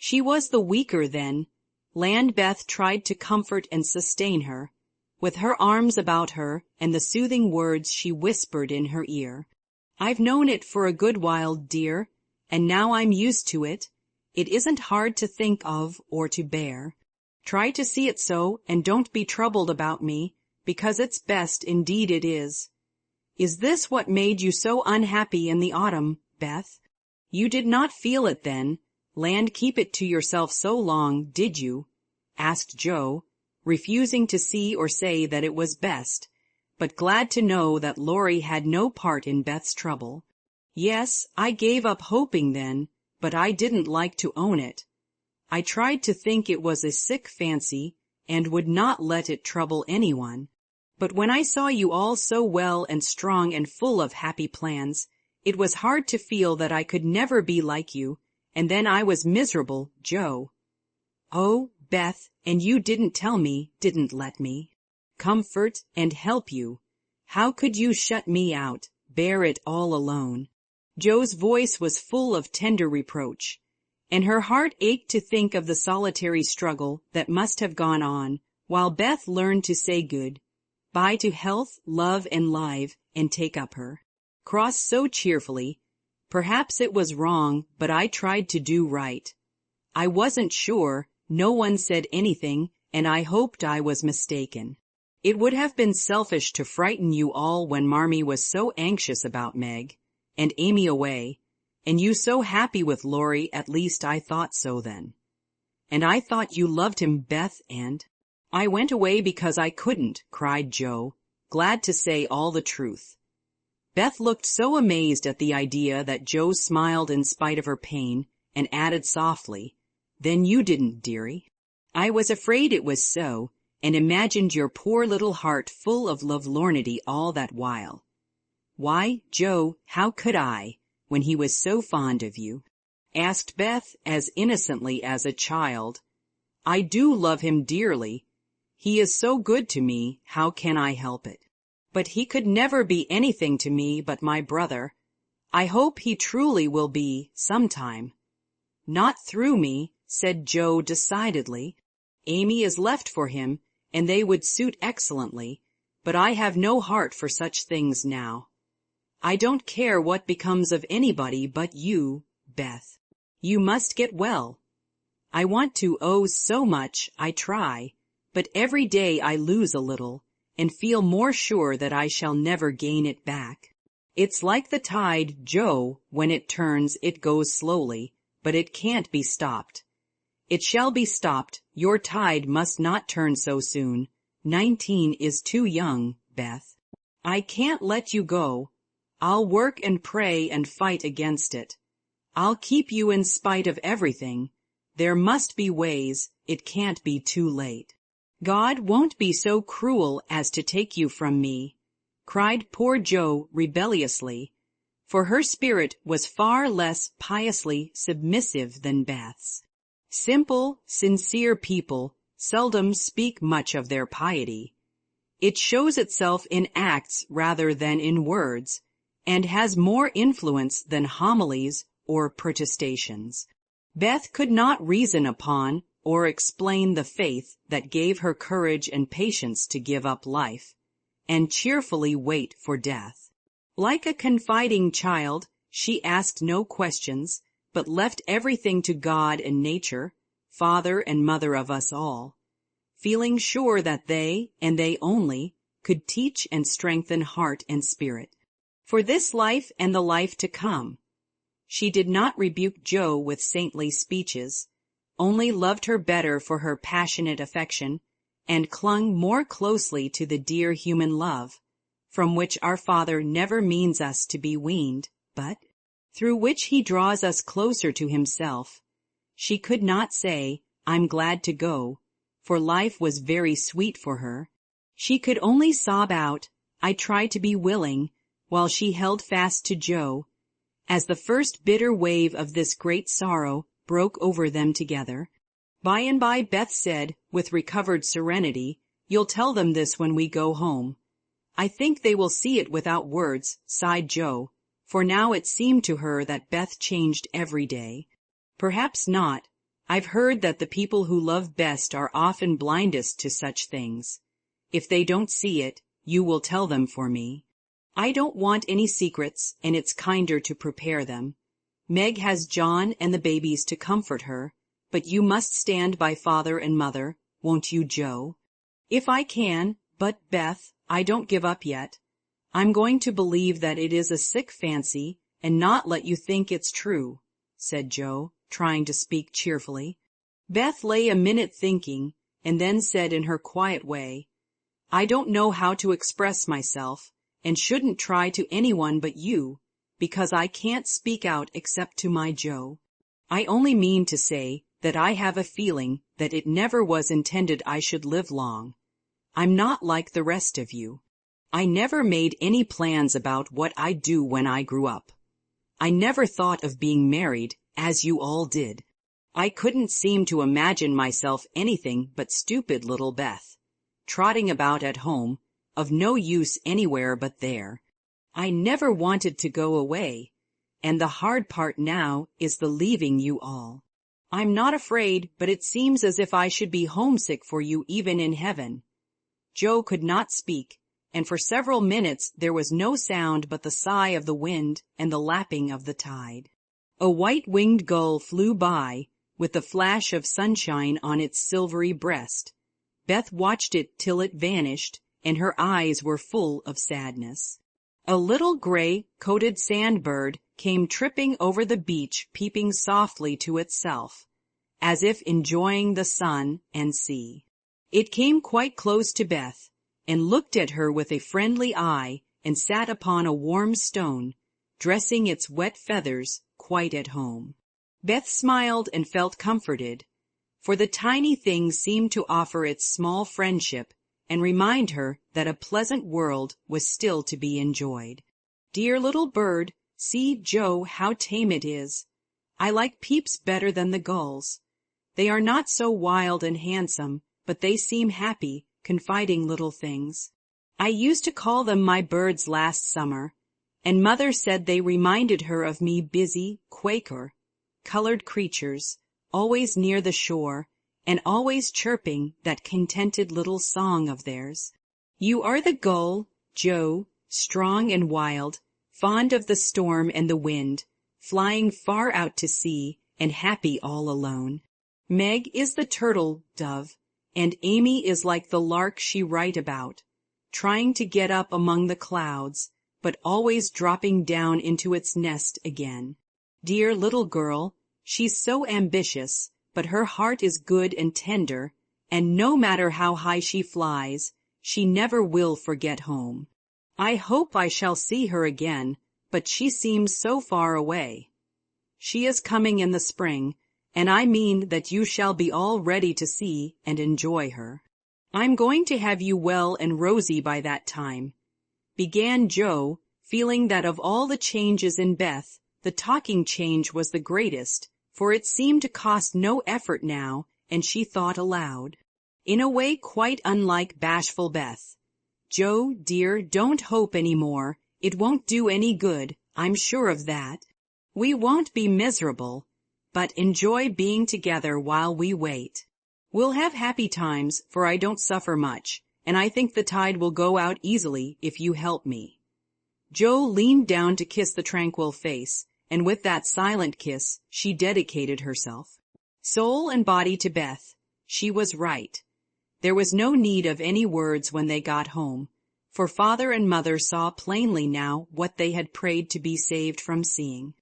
She was the weaker then. Beth tried to comfort and sustain her, with her arms about her and the soothing words she whispered in her ear. I've known it for a good while, dear, and now I'm used to it. It isn't hard to think of or to bear. Try to see it so, and don't be troubled about me, because it's best, indeed it is. Is this what made you so unhappy in the autumn, Beth? You did not feel it then. Keep it to yourself so long, did you? Asked Joe, refusing to see or say that it was best, but glad to know that Laurie had no part in Beth's trouble. Yes, I gave up hoping then, but I didn't like to own it. I tried to think it was a sick fancy, and would not let it trouble anyone. But when I saw you all so well and strong and full of happy plans, it was hard to feel that I could never be like you, and then I was miserable, Joe. Oh, Beth, and you didn't tell me, didn't let me comfort and help you. How could you shut me out, bear it all alone? Joe's voice was full of tender reproach, and her heart ached to think of the solitary struggle that must have gone on, while Beth learned to say good-bye to health, love, and life, and take up her cross so cheerfully. Perhaps it was wrong, but I tried to do right. I wasn't sure, no one said anything, and I hoped I was mistaken. It would have been selfish to frighten you all when Marmee was so anxious about Meg, and Amy away, and you so happy with Laurie, at least I thought so then. And I thought you loved him, Beth, and I went away because I couldn't, cried Joe, glad to say all the truth. Beth looked so amazed at the idea that Joe smiled in spite of her pain, and added softly, Then you didn't, dearie. I was afraid it was so, and imagined your poor little heart full of lovelornity all that while. Why, Joe, how could I, when he was so fond of you? Asked Beth as innocently as a child. I do love him dearly. He is so good to me, how can I help it? But he could never be anything to me but my brother. I hope he truly will be, sometime. Not through me, said Joe decidedly. Amy is left for him, and they would suit excellently, but I have no heart for such things now. I don't care what becomes of anybody but you, Beth. You must get well. I want to so much, I try, but every day I lose a little, and feel more sure that I shall never gain it back. It's like the tide, Joe, when it turns it goes slowly, but it can't be stopped. It shall be stopped. Your tide must not turn so soon. 19 is too young, Beth. I can't let you go. I'll work and pray and fight against it. I'll keep you in spite of everything. There must be ways. It can't be too late. God won't be so cruel as to take you from me, cried poor Joe rebelliously, for her spirit was far less piously submissive than Beth's. Simple, sincere people seldom speak much of their piety. It shows itself in acts rather than in words, and has more influence than homilies or protestations. Beth could not reason upon or explain the faith that gave her courage and patience to give up life, and cheerfully wait for death. Like a confiding child, she asked no questions, but left everything to God and nature, Father and Mother of us all, feeling sure that they, and they only, could teach and strengthen heart and spirit, for this life and the life to come. She did not rebuke Joe with saintly speeches, only loved her better for her passionate affection, and clung more closely to the dear human love, from which our Father never means us to be weaned, but through which he draws us closer to himself. She could not say, I'm glad to go, for life was very sweet for her. She could only sob out, I try to be willing, while she held fast to Joe, as the first bitter wave of this great sorrow broke over them together. By and by Beth said, with recovered serenity, You'll tell them this when we go home. I think they will see it without words, sighed Joe, for now it seemed to her that Beth changed every day. Perhaps not, I've heard that the people who love best are often blindest to such things. If they don't see it, you will tell them for me. I don't want any secrets, and it's kinder to prepare them. Meg has John and the babies to comfort her, but you must stand by father and mother, won't you, Joe? If I can, but, Beth, I don't give up yet. I'm going to believe that it is a sick fancy and not let you think it's true, said Joe, trying to speak cheerfully. Beth lay a minute thinking, and then said in her quiet way, I don't know how to express myself, and shouldn't try to anyone but you, because I can't speak out except to my Joe. I only mean to say that I have a feeling that it never was intended I should live long. I'm not like the rest of you. I never made any plans about what I'd do when I grew up. I never thought of being married, as you all did. I couldn't seem to imagine myself anything but stupid little Beth, trotting about at home, of no use anywhere but there. I never wanted to go away, and the hard part now is the leaving you all. I'm not afraid, but it seems as if I should be homesick for you even in heaven. Joe could not speak, and for several minutes there was no sound but the sigh of the wind and the lapping of the tide. A white-winged gull flew by, with the flash of sunshine on its silvery breast. Beth watched it till it vanished, and her eyes were full of sadness. A little gray-coated sandbird came tripping over the beach, peeping softly to itself, as if enjoying the sun and sea. It came quite close to Beth, and looked at her with a friendly eye, and sat upon a warm stone, dressing its wet feathers quite at home. Beth smiled and felt comforted, for the tiny thing seemed to offer its small friendship and remind her that a pleasant world was still to be enjoyed. Dear little bird, see, Joe, how tame it is. I like Peeps better than the gulls. They are not so wild and handsome, but they seem happy, confiding little things. I used to call them my birds last summer, and Mother said they reminded her of me, busy, Quaker, colored creatures, always near the shore, and always chirping that contented little song of theirs. You are the gull, Joe, strong and wild, fond of the storm and the wind, flying far out to sea, and happy all alone. Meg is the turtle dove, and Amy is like the lark she write about, trying to get up among the clouds, but always dropping down into its nest again. Dear little girl, she's so ambitious, but her heart is good and tender, and no matter how high she flies, she never will forget home. I hope I shall see her again, but she seems so far away. She is coming in the spring, and I mean that you shall be all ready to see and enjoy her. I'm going to have you well and rosy by that time, began Joe, feeling that of all the changes in Beth, the talking change was the greatest, for it seemed to cost no effort now, and she thought aloud, in a way quite unlike bashful Beth. Joe, dear, don't hope any more. It won't do any good, I'm sure of that. We won't be miserable, but enjoy being together while we wait. We'll have happy times, for I don't suffer much, and I think the tide will go out easily if you help me. Joe leaned down to kiss the tranquil face, and with that silent kiss she dedicated herself, soul and body, to Beth. She was right. There was no need of any words when they got home, for father and mother saw plainly now what they had prayed to be saved from seeing.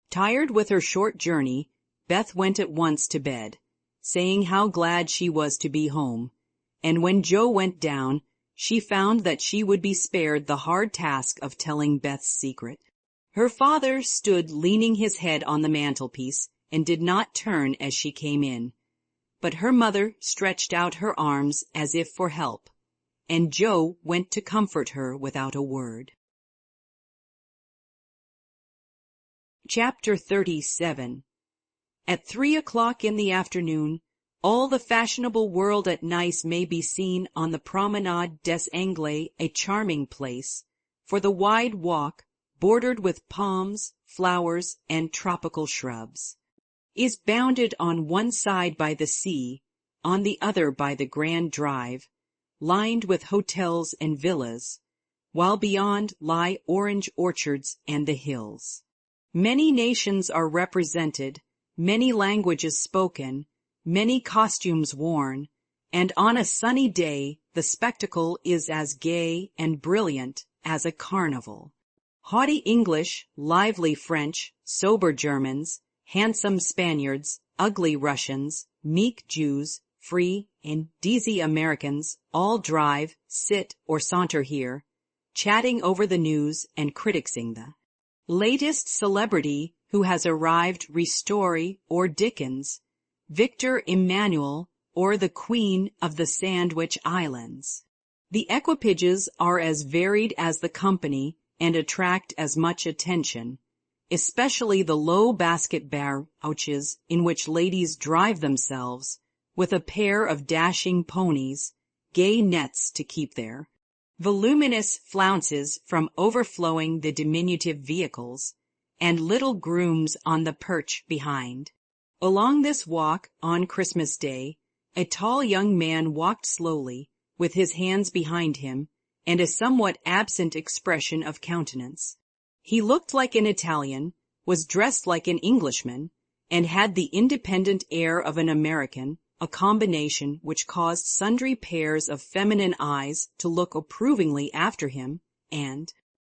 Tired with her short journey, Beth went at once to bed, saying how glad she was to be home, and when Joe went down, she found that she would be spared the hard task of telling Beth's secret. Her father stood leaning his head on the mantelpiece and did not turn as she came in, but her mother stretched out her arms as if for help, and Joe went to comfort her without a word. Chapter 37. At 3 o'clock in the afternoon, all the fashionable world at Nice may be seen on the Promenade des Anglais, a charming place, for the wide walk, bordered with palms, flowers, and tropical shrubs. is bounded on one side by the sea, on the other by the Grand Drive, lined with hotels and villas, while beyond lie orange orchards and the hills. Many nations are represented, many languages spoken, many costumes worn, and on a sunny day the spectacle is as gay and brilliant as a carnival. Haughty English, lively French, sober Germans, handsome Spaniards, ugly Russians, meek Jews, free and easy Americans all drive, sit, or saunter here, chatting over the news and critiquing the latest celebrity who has arrived, Ristori or Dickens, Victor Emmanuel or the Queen of the Sandwich Islands. The equipages are as varied as the company and attract as much attention, especially the low basket barges in which ladies drive themselves, with a pair of dashing ponies, gay nets to keep their voluminous flounces from overflowing the diminutive vehicles, and little grooms on the perch behind. Along this walk, on Christmas Day, a tall young man walked slowly, with his hands behind him, and a somewhat absent expression of countenance. He looked like an Italian, was dressed like an Englishman, and had the independent air of an American, a combination which caused sundry pairs of feminine eyes to look approvingly after him, and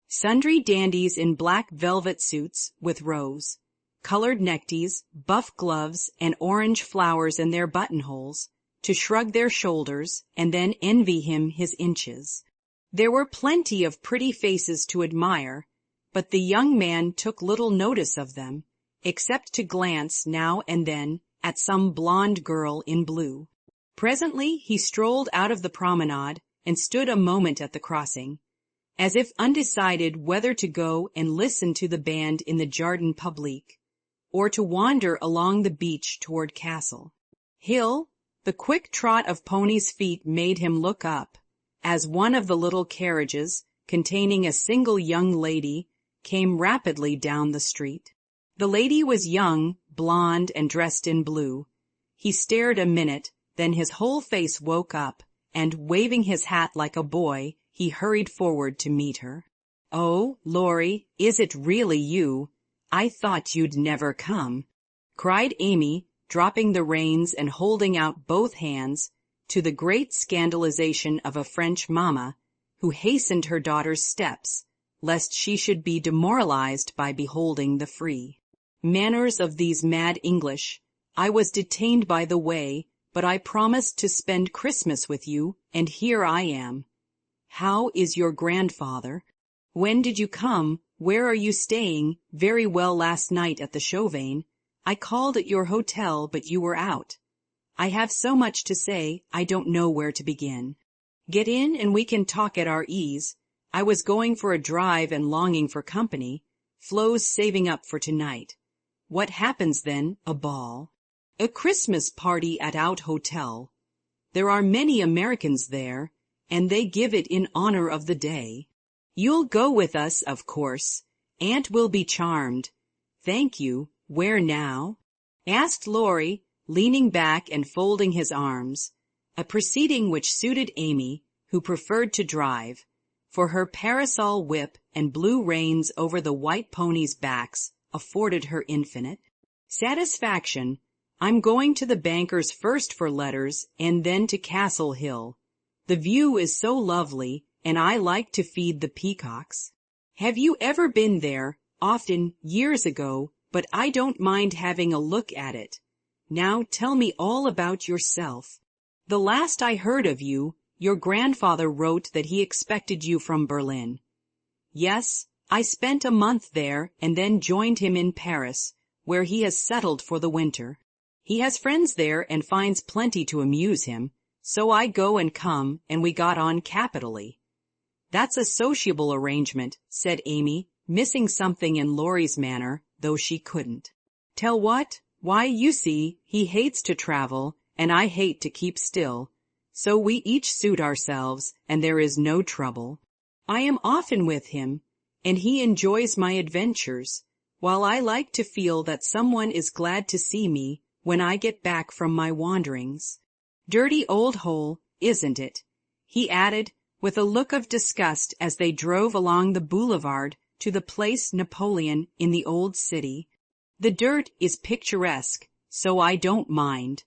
sundry dandies in black velvet suits with rose-colored neckties, buff gloves, and orange flowers in their buttonholes, to shrug their shoulders and then envy him his inches. There were plenty of pretty faces to admire, but the young man took little notice of them, except to glance now and then at some blonde girl in blue. Presently he strolled out of the promenade and stood a moment at the crossing, as if undecided whether to go and listen to the band in the Jardin Public, or to wander along the beach toward Castle Hill. The quick trot of ponies' feet made him look up, as one of the little carriages, containing a single young lady, came rapidly down the street. The lady was young, blonde, and dressed in blue. He stared a minute, then his whole face woke up, and waving his hat like a boy, he hurried forward to meet her. "Oh, Laurie, is it really you? I thought you'd never come," cried Amy, dropping the reins and holding out both hands, to the great scandalization of a French mamma, who hastened her daughter's steps, lest she should be demoralized by beholding the free manners of these mad English. "I was detained by the way, but I promised to spend Christmas with you, and here I am. How is your grandfather? When did you come? Where are you staying? Very well last night at the Chauvin. I called at your hotel, but you were out. I have so much to say, I don't know where to begin. Get in and we can talk at our ease. I was going for a drive and longing for company. Flo's saving up for tonight. What happens then? A ball. A Christmas party at out hotel. There are many Americans there, and they give it in honor of the day. You'll go with us, of course. Aunt will be charmed. Thank you. Where now? Asked Laurie, leaning back and folding his arms, a proceeding which suited Amy, who preferred to drive, for her parasol whip and blue reins over the white ponies' backs afforded her infinite satisfaction. I'm going to the banker's first for letters and then to Castle Hill. The view is so lovely, and I like to feed the peacocks. Have you ever been there? Often, years ago, but I don't mind having a look at it. Now tell me all about yourself. The last I heard of you, your grandfather wrote that he expected you from Berlin. Yes, I spent a month there and then joined him in Paris, where he has settled for the winter. He has friends there and finds plenty to amuse him, so I go and come, and we got on capitally. That's a sociable arrangement, said Amy, missing something in Laurie's manner, though she couldn't tell what. Why, you see, he hates to travel, and I hate to keep still, so we each suit ourselves, and there is no trouble. I am often with him, and he enjoys my adventures. while I like to feel that someone is glad to see me when I get back from my wanderings. Dirty old hole, isn't it? He added, with a look of disgust as they drove along the boulevard to the Place Napoleon in the old city. The dirt is picturesque, so I don't mind.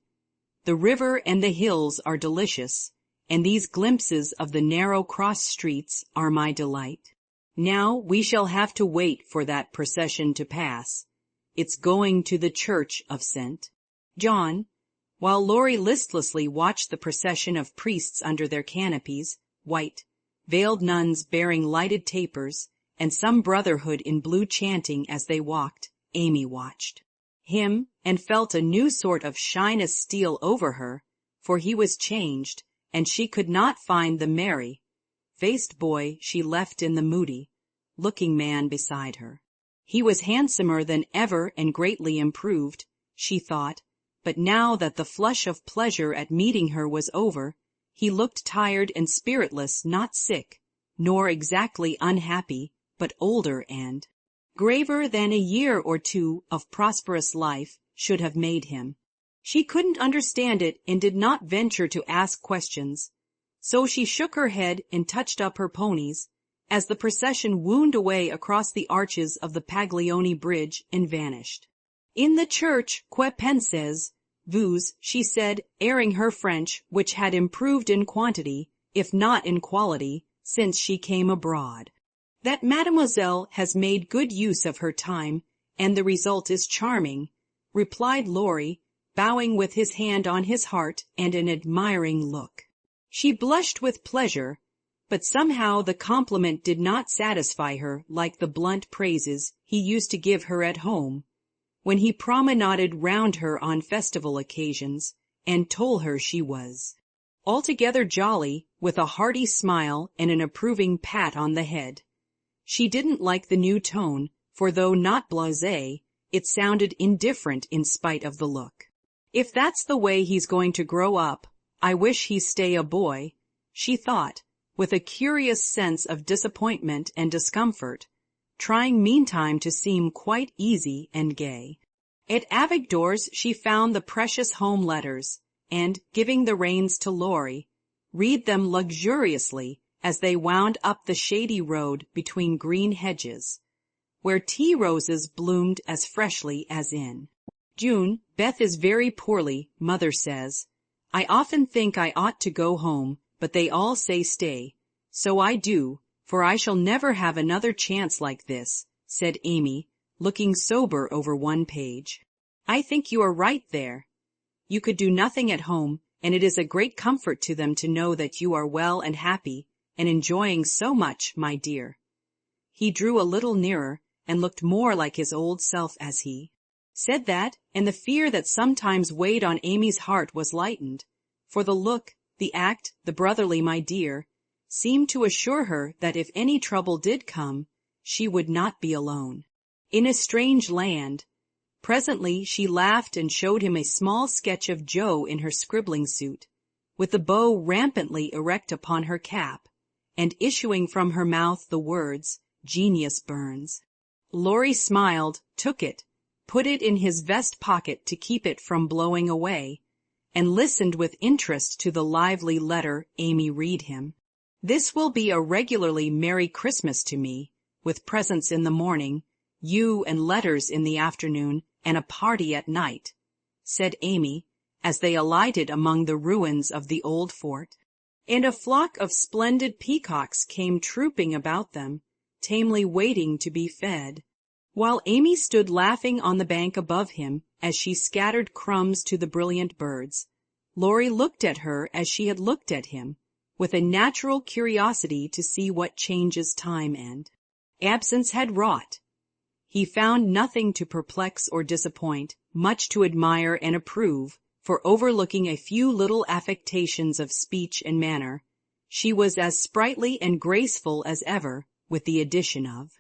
The river and the hills are delicious, and these glimpses of the narrow cross streets are my delight. Now we shall have to wait for that procession to pass. It's going to the Church of St. John. While Laurie listlessly watched the procession of priests under their canopies, white, veiled nuns bearing lighted tapers, and some brotherhood in blue chanting as they walked, Amy watched him and felt a new sort of shyness steal over her, for he was changed, and she could not find the merry-faced boy she left in the moody-looking man beside her. He was handsomer than ever and greatly improved, she thought, but now that the flush of pleasure at meeting her was over, he looked tired and spiritless, not sick, nor exactly unhappy, but older and graver than a year or two of prosperous life should have made him. She couldn't understand it and did not venture to ask questions, so she shook her head and touched up her ponies as the procession wound away across the arches of the Paglioni Bridge and vanished. In the church, que pensez-vous, she said, airing her French, which had improved in quantity, if not in quality, since she came abroad. That mademoiselle has made good use of her time, and the result is charming, replied Laurie, bowing with his hand on his heart and an admiring look. She blushed with pleasure, but somehow the compliment did not satisfy her like the blunt praises he used to give her at home, when he promenaded round her on festival occasions and told her she was altogether jolly, with a hearty smile and an approving pat on the head. She didn't like the new tone, for though not blasé, it sounded indifferent in spite of the look. If that's the way he's going to grow up, I wish he'd stay a boy, she thought, with a curious sense of disappointment and discomfort, trying meantime to seem quite easy and gay. At Avigdor's she found the precious home letters, and, giving the reins to Laurie, read them luxuriously as they wound up the shady road between green hedges, where tea roses bloomed as freshly as in June. Beth is very poorly, Mother says. I often think I ought to go home, but they all say stay. So I do, for I shall never have another chance like this, said Amy, looking sober over one page. I think you are right there. You could do nothing at home, and it is a great comfort to them to know that you are well and happy and enjoying so much, my dear. He drew a little nearer and looked more like his old self as he said that, and the fear that sometimes weighed on Amy's heart was lightened, for the look, the act, the brotherly my dear, seemed to assure her that if any trouble did come, she would not be alone. In a strange land. Presently she laughed and showed him a small sketch of Joe in her scribbling suit, with the bow rampantly erect upon her cap, and issuing from her mouth the words, "Genius burns." Laurie smiled, took it, put it in his vest pocket to keep it from blowing away, and listened with interest to the lively letter Amy read him. This will be a regularly Merry Christmas to me, with presents in the morning, you and letters in the afternoon, and a party at night, said Amy, as they alighted among the ruins of the old fort. And a flock of splendid peacocks came trooping about them, tamely waiting to be fed, while Amy stood laughing on the bank above him as she scattered crumbs to the brilliant birds. Laurie looked at her as she had looked at him, with a natural curiosity to see what changes time and absence had wrought. He found nothing to perplex or disappoint, much to admire and approve, for overlooking a few little affectations of speech and manner, she was as sprightly and graceful as ever, with the addition of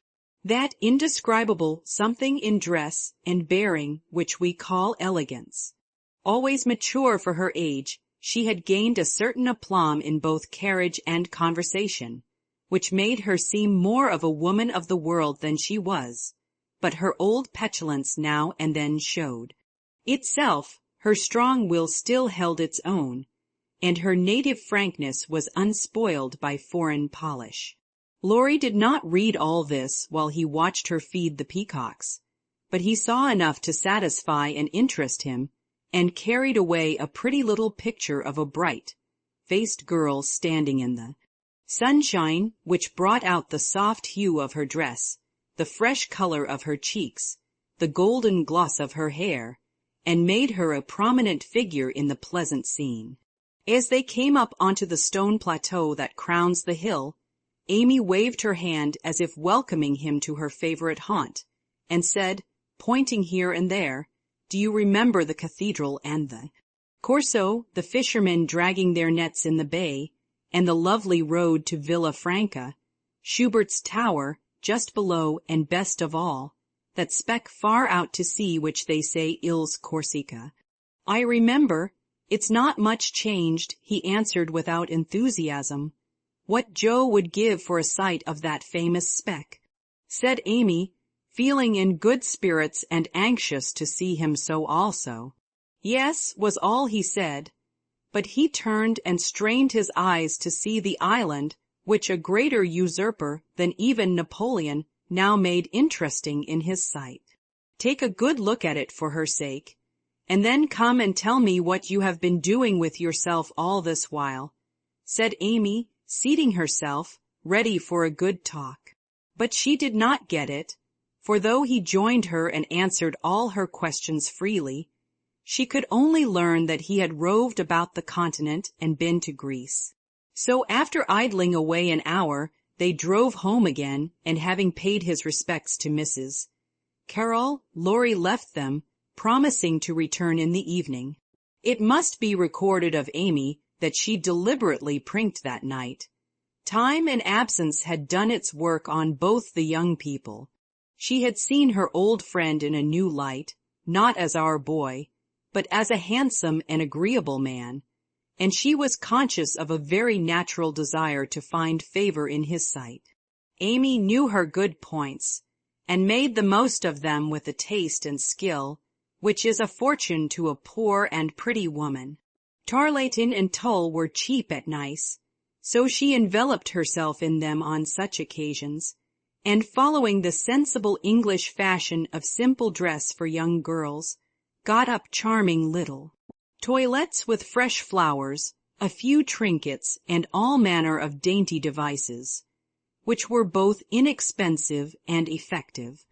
that indescribable something in dress and bearing which we call elegance. Always mature for her age, she had gained a certain aplomb in both carriage and conversation, which made her seem more of a woman of the world than she was, but her old petulance now and then showed. Itself, her strong will still held its own, and her native frankness was unspoiled by foreign polish. Laurie did not read all this while he watched her feed the peacocks, but he saw enough to satisfy and interest him, and carried away a pretty little picture of a bright-faced girl standing in the sunshine, which brought out the soft hue of her dress, the fresh color of her cheeks, the golden gloss of her hair, and made her a prominent figure in the pleasant scene. As they came up onto the stone plateau that crowns the hill, Amy waved her hand as if welcoming him to her favorite haunt, and said, pointing here and there, "Do you remember the cathedral and the Corso, the fishermen dragging their nets in the bay, and the lovely road to Villa Franca, Schubert's tower just below, and best of all, that speck far out to sea which they say is Corsica?" "I remember. It's not much changed," he answered without enthusiasm. "What Joe would give for a sight of that famous speck," said Amy, feeling in good spirits and anxious to see him so also. "Yes," was all he said, but he turned and strained his eyes to see the island, which a greater usurper than even Napoleon now made interesting in his sight. "Take a good look at it for her sake, and then come and tell me what you have been doing with yourself all this while," said Amy, seating herself, ready for a good talk. But she did not get it, for though he joined her and answered all her questions freely, she could only learn that he had roved about the continent and been to Greece. So after idling away an hour, they drove home again, and having paid his respects to Mrs. Carroll, Laurie left them, promising to return in the evening. It must be recorded of Amy that she deliberately prinked that night. Time and absence had done its work on both the young people. She had seen her old friend in a new light, not as our boy, but as a handsome and agreeable man, and she was conscious of a very natural desire to find favor in his sight. Amy knew her good points, and made the most of them with a taste and skill which is a fortune to a poor and pretty woman. Tarleton and tulle were cheap at Nice, so she enveloped herself in them on such occasions, and following the sensible English fashion of simple dress for young girls, got up charming little toilettes with fresh flowers, a few trinkets, and all manner of dainty devices, which were both inexpensive and effective.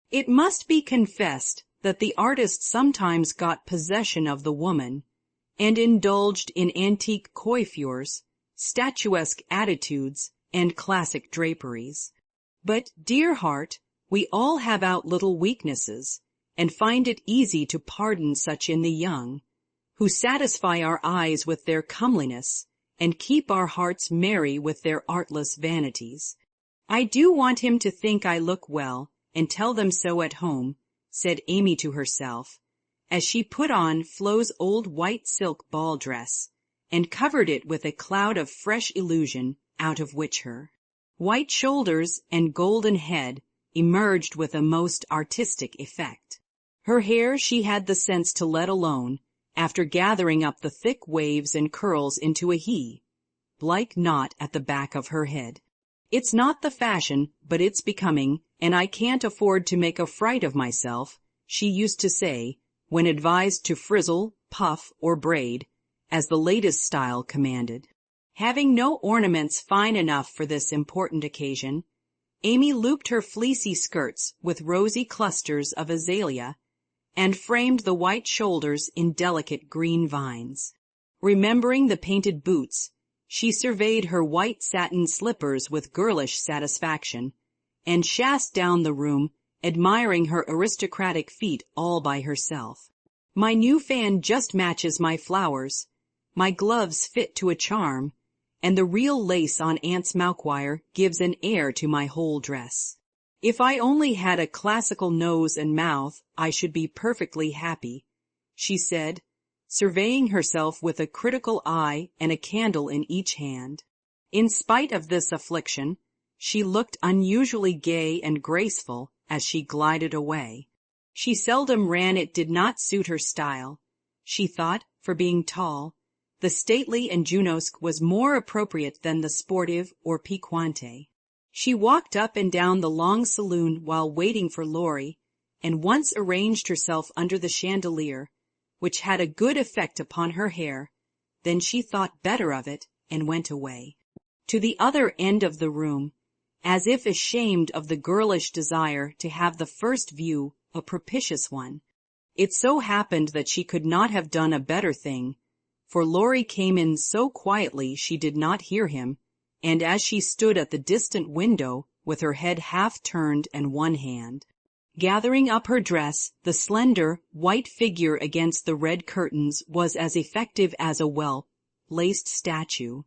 It must be confessed that the artist sometimes got possession of the woman, and indulged in antique coiffures, statuesque attitudes, and classic draperies. But, dear heart, we all have our little weaknesses, and find it easy to pardon such in the young, who satisfy our eyes with their comeliness, and keep our hearts merry with their artless vanities. "I do want him to think I look well, and tell them so at home," said Amy to herself, as she put on Flo's old white silk ball dress, and covered it with a cloud of fresh illusion, out of which her white shoulders and golden head emerged with a most artistic effect. Her hair she had the sense to let alone, after gathering up the thick waves and curls into a he-like knot at the back of her head. "It's not the fashion, but it's becoming, and I can't afford to make a fright of myself," she used to say, when advised to frizzle, puff, or braid, as the latest style commanded. Having no ornaments fine enough for this important occasion, Amy looped her fleecy skirts with rosy clusters of azalea, and framed the white shoulders in delicate green vines. Remembering the painted boots, she surveyed her white satin slippers with girlish satisfaction, and chassed down the room, admiring her aristocratic feet all by herself. "My new fan just matches my flowers, my gloves fit to a charm, and the real lace on Aunt's moukwire gives an air to my whole dress. If I only had a classical nose and mouth, I should be perfectly happy," she said, surveying herself with a critical eye and a candle in each hand. In spite of this affliction, she looked unusually gay and graceful as she glided away. She seldom ran, it did not suit her style. She thought, for being tall, the stately and Junosque was more appropriate than the sportive or piquante. She walked up and down the long saloon while waiting for Laurie, and once arranged herself under the chandelier, which had a good effect upon her hair. Then she thought better of it and went away, to the other end of the room, as if ashamed of the girlish desire to have the first view a propitious one. It so happened that she could not have done a better thing, for Laurie came in so quietly she did not hear him, and as she stood at the distant window with her head half turned and one hand gathering up her dress, the slender, white figure against the red curtains was as effective as a well-laced statue.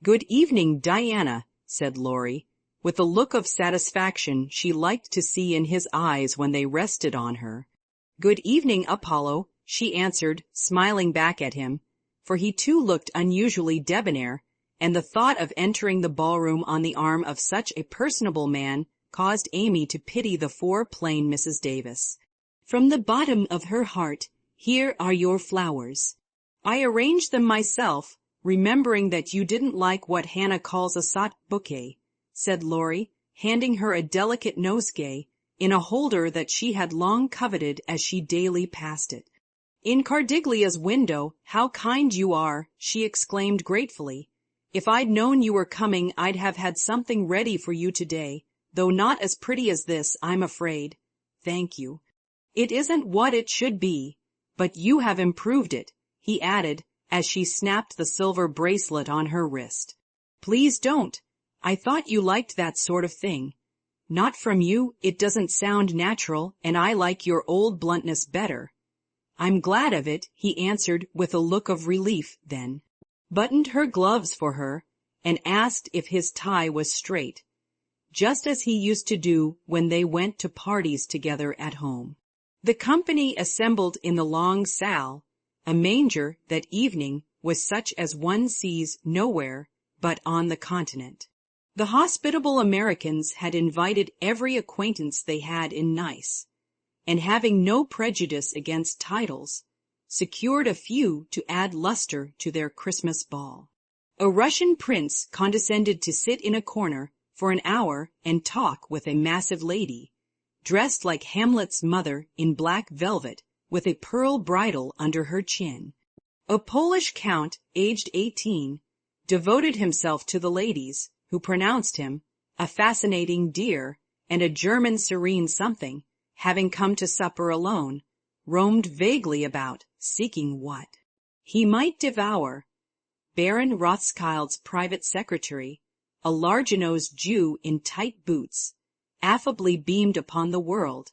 "Good evening, Diana," said Laurie, with a look of satisfaction she liked to see in his eyes when they rested on her. "Good evening, Apollo," she answered, smiling back at him, for he too looked unusually debonair, and the thought of entering the ballroom on the arm of such a personable man caused Amy to pity the plain Mrs. Davis. "From the bottom of her heart, here are your flowers. I arranged them myself, remembering that you didn't like what Hannah calls a sot bouquet," said Laurie, handing her a delicate nosegay in a holder that she had long coveted as she daily passed it. "In Cardiglia's window, how kind you are," she exclaimed gratefully. "If I'd known you were coming, I'd have had something ready for you today, though not as pretty as this, I'm afraid. Thank you. It isn't what it should be, but you have improved it," he added, as she snapped the silver bracelet on her wrist. "Please don't. I thought you liked that sort of thing." "Not from you, it doesn't sound natural, and I like your old bluntness better." "I'm glad of it," he answered with a look of relief, then buttoned her gloves for her, and asked if his tie was straight, just as he used to do when they went to parties together at home. The company assembled in the long salle. A manger that evening was such as one sees nowhere but on the continent. The hospitable Americans had invited every acquaintance they had in Nice, and having no prejudice against titles, secured a few to add luster to their Christmas ball. A Russian prince condescended to sit in a corner for an hour and talk with a massive lady, dressed like Hamlet's mother in black velvet with a pearl bridle under her chin. A Polish count, aged 18, devoted himself to the ladies, who pronounced him a fascinating dear, and a German serene something, having come to supper alone, roamed vaguely about, seeking what he might devour. Baron Rothschild's private secretary, a large-nosed Jew in tight boots, affably beamed upon the world,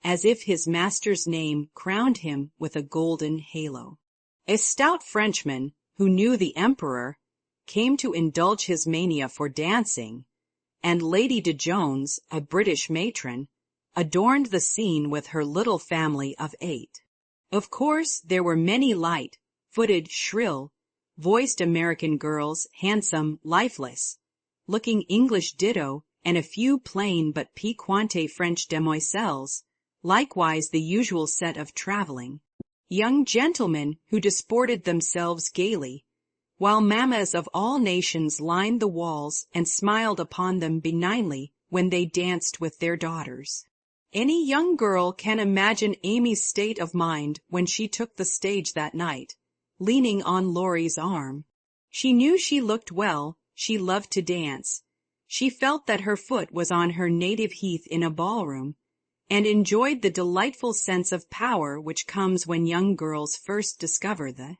as if his master's name crowned him with a golden halo. A stout Frenchman, who knew the emperor, came to indulge his mania for dancing, and Lady de Jones, a British matron, adorned the scene with her little family of 8. Of course, there were many light-footed, shrill-voiced American girls, handsome, lifeless-looking English ditto, and a few plain but piquante French demoiselles, likewise the usual set of traveling young gentlemen who disported themselves gaily, while mammas of all nations lined the walls and smiled upon them benignly when they danced with their daughters. Any young girl can imagine Amy's state of mind when she took the stage that night, leaning on Laurie's arm. She knew she looked well, she loved to dance. She felt that her foot was on her native heath in a ballroom, and enjoyed the delightful sense of power which comes when young girls first discover the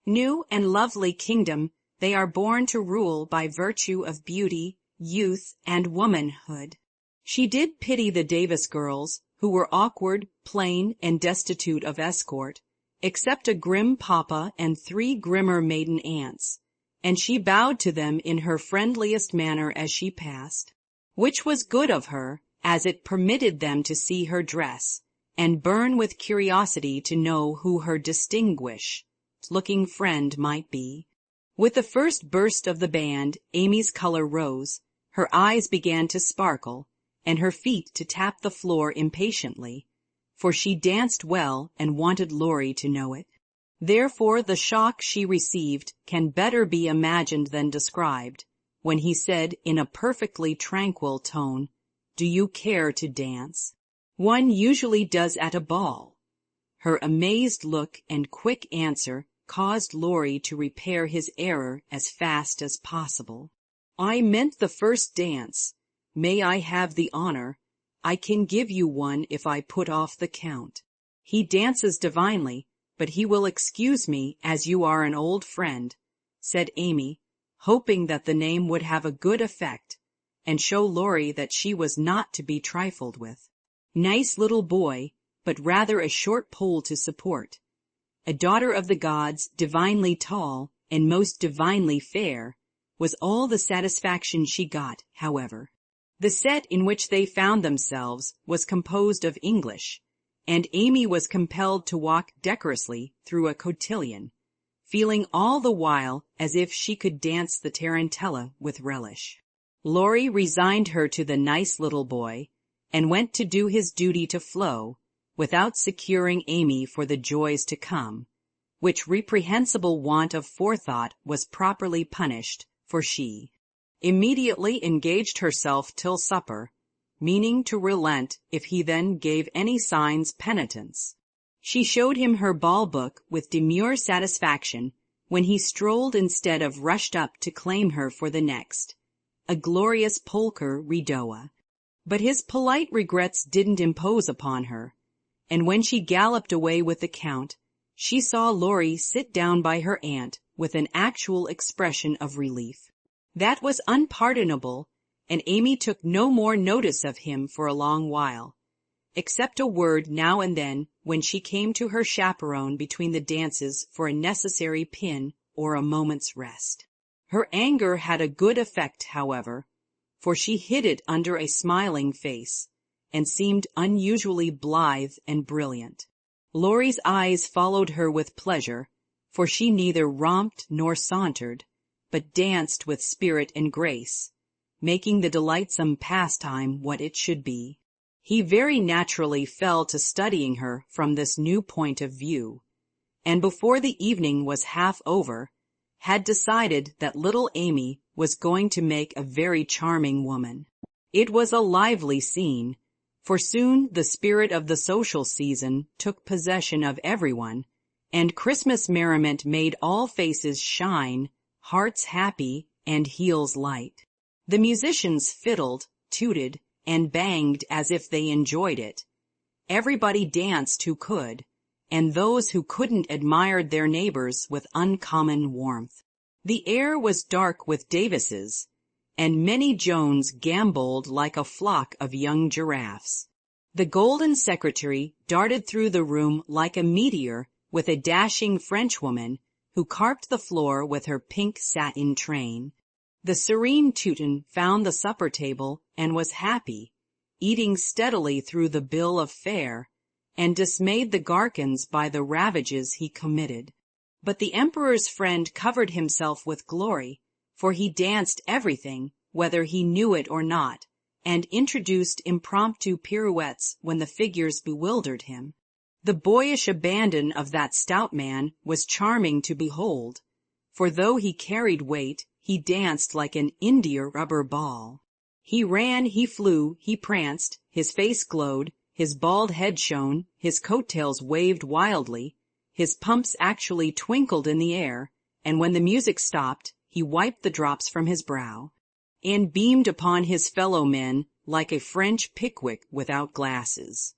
new and lovely kingdom they are born to rule by virtue of beauty, youth, and womanhood. She did pity the Davis girls, who were awkward, plain, and destitute of escort, except a grim papa and 3 grimmer maiden aunts, and she bowed to them in her friendliest manner as she passed, which was good of her, as it permitted them to see her dress, and burn with curiosity to know who her distinguished-looking friend might be. With the first burst of the band, Amy's color rose, her eyes began to sparkle, and her feet to tap the floor impatiently, for she danced well and wanted Laurie to know it. Therefore the shock she received can better be imagined than described, when he said in a perfectly tranquil tone, "Do you care to dance?" One usually does at a ball. Her amazed look and quick answer caused Laurie to repair his error as fast as possible. "I meant the first dance. May I have the honor? I can give you one if I put off the count. He dances divinely, but he will excuse me as you are an old friend," said Amy, hoping that the name would have a good effect and show Laurie that she was not to be trifled with. Nice little boy, but rather a short pole to support. A daughter of the gods, divinely tall and most divinely fair, was all the satisfaction she got, however. The set in which they found themselves was composed of English, and Amy was compelled to walk decorously through a cotillion, feeling all the while as if she could dance the tarantella with relish. Laurie resigned her to the nice little boy, and went to do his duty to Flo, without securing Amy for the joys to come, which reprehensible want of forethought was properly punished, for she immediately engaged herself till supper, meaning to relent if he then gave any signs penitence. She showed him her ball book with demure satisfaction when he strolled instead of rushed up to claim her for the next, a glorious polka redowa. But his polite regrets didn't impose upon her, and when she galloped away with the Count, she saw Laurie sit down by her aunt with an actual expression of relief. That was unpardonable, and Amy took no more notice of him for a long while, except a word now and then when she came to her chaperone between the dances for a necessary pin or a moment's rest. Her anger had a good effect, however, for she hid it under a smiling face, and seemed unusually blithe and brilliant. Laurie's eyes followed her with pleasure, for she neither romped nor sauntered, but danced with spirit and grace, making the delightsome pastime what it should be. He very naturally fell to studying her from this new point of view, and before the evening was half over, had decided that little Amy was going to make a very charming woman. It was a lively scene, for soon the spirit of the social season took possession of everyone, and Christmas merriment made all faces shine, hearts happy, and heels light. The musicians fiddled, tooted, and banged as if they enjoyed it. Everybody danced who could, and those who couldn't admired their neighbors with uncommon warmth. The air was dark with Davises, and many Jones gamboled like a flock of young giraffes. The golden secretary darted through the room like a meteor with a dashing Frenchwoman who carped the floor with her pink satin train. The serene Teuton found the supper table and was happy, eating steadily through the bill of fare, and dismayed the Garkins by the ravages he committed. But the emperor's friend covered himself with glory, for he danced everything, whether he knew it or not, and introduced impromptu pirouettes when the figures bewildered him. The boyish abandon of that stout man was charming to behold, for though he carried weight, he danced like an india-rubber ball. He ran, he flew, he pranced, his face glowed, his bald head shone, his coat-tails waved wildly, his pumps actually twinkled in the air, and when the music stopped, he wiped the drops from his brow, and beamed upon his fellow-men like a French Pickwick without glasses.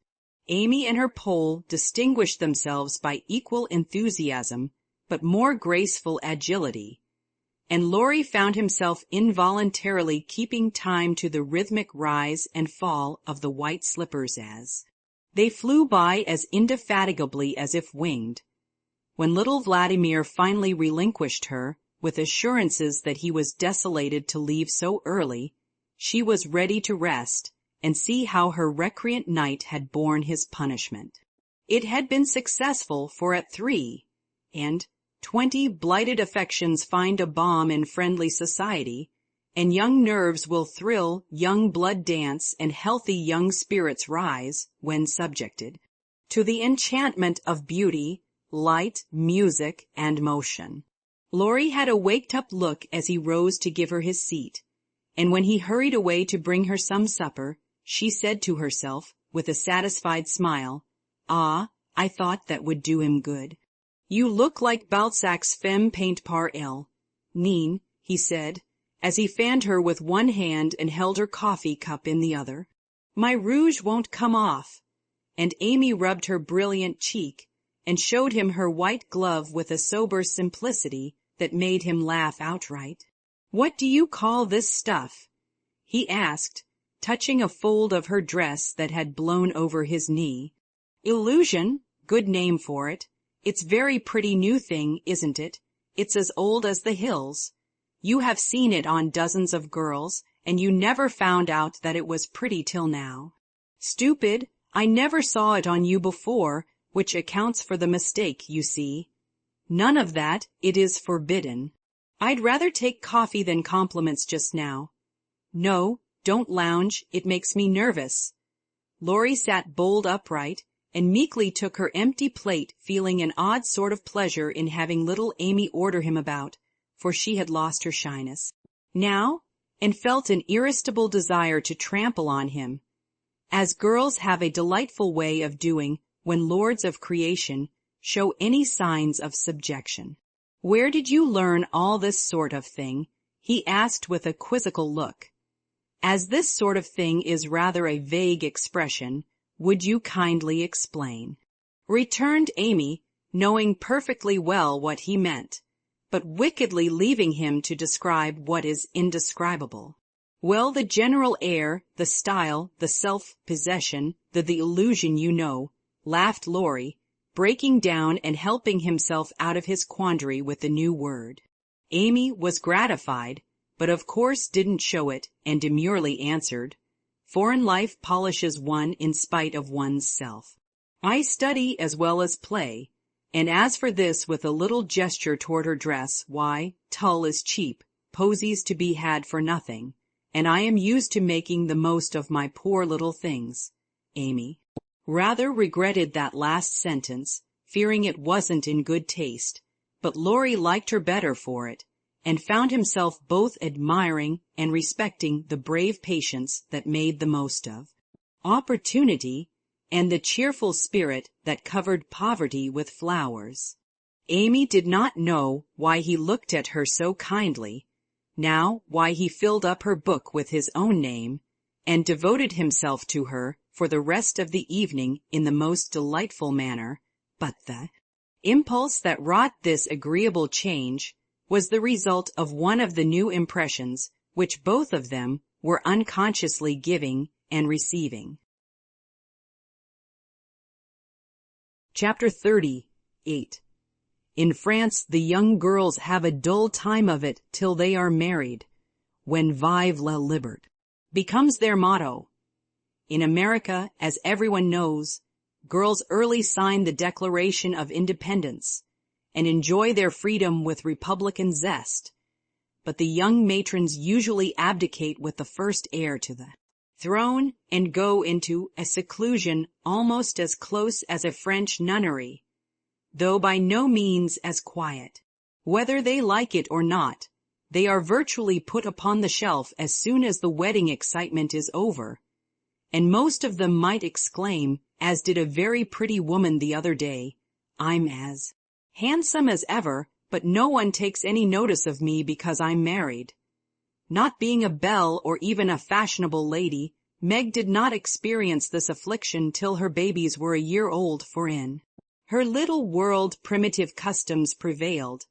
Amy and her Pole distinguished themselves by equal enthusiasm, but more graceful agility, and Laurie found himself involuntarily keeping time to the rhythmic rise and fall of the white slippers as they flew by as indefatigably as if winged. When little Vladimir finally relinquished her, with assurances that he was desolated to leave so early, she was ready to rest and see how her recreant knight had borne his punishment. It had been successful, for at 3, and 20 blighted affections find a balm in friendly society, and young nerves will thrill, young blood dance, and healthy young spirits rise, when subjected to the enchantment of beauty, light, music, and motion. Laurie had a waked-up look as he rose to give her his seat, and when he hurried away to bring her some supper, she said to herself, with a satisfied smile, "Ah, I thought that would do him good." "You look like Balzac's femme paint par elle, Neen," he said, as he fanned her with one hand and held her coffee cup in the other. "My rouge won't come off." And Amy rubbed her brilliant cheek and showed him her white glove with a sober simplicity that made him laugh outright. "What do you call this stuff?" he asked, touching a fold of her dress that had blown over his knee. "Illusion, good name for it. It's very pretty new thing, isn't it? It's as old as the hills. You have seen it on dozens of girls, and you never found out that it was pretty till now. Stupid, I never saw it on you before, which accounts for the mistake, you see. None of that, it is forbidden. I'd rather take coffee than compliments just now." "No, don't lounge, it makes me nervous." Laurie sat bolt upright and meekly took her empty plate, feeling an odd sort of pleasure in having little Amy order him about, for she had lost her shyness now, and felt an irresistible desire to trample on him, as girls have a delightful way of doing when lords of creation show any signs of subjection. "Where did you learn all this sort of thing?" he asked with a quizzical look. "As this sort of thing is rather a vague expression, would you kindly explain?" returned Amy, knowing perfectly well what he meant, but wickedly leaving him to describe what is indescribable. "Well, the general air, the style, the self-possession, the illusion, you know," laughed Laurie, breaking down and helping himself out of his quandary with the new word. Amy was gratified, but of course didn't show it, and demurely answered, "Foreign life polishes one in spite of one's self. I study as well as play, and as for this," with a little gesture toward her dress, "why, tulle is cheap, posies to be had for nothing, and I am used to making the most of my poor little things." Amy rather regretted that last sentence, fearing it wasn't in good taste, but Laurie liked her better for it, and found himself both admiring and respecting the brave patience that made the most of opportunity and the cheerful spirit that covered poverty with flowers. Amy did not know why he looked at her so kindly, now why he filled up her book with his own name, and devoted himself to her for the rest of the evening in the most delightful manner, but the impulse that wrought this agreeable change was the result of one of the new impressions which both of them were unconsciously giving and receiving. Chapter 38. In France the young girls have a dull time of it till they are married, when "Vive la Liberté" becomes their motto. In America, as everyone knows, girls early sign the Declaration of Independence and enjoy their freedom with republican zest, but the young matrons usually abdicate with the first heir to the throne and go into a seclusion almost as close as a French nunnery, though by no means as quiet. Whether they like it or not, they are virtually put upon the shelf as soon as the wedding excitement is over, and most of them might exclaim, as did a very pretty woman the other day, "I'm as handsome as ever, but no one takes any notice of me because I'm married." Not being a belle or even a fashionable lady, Meg did not experience this affliction till her babies were a year old, for in her little world primitive customs prevailed,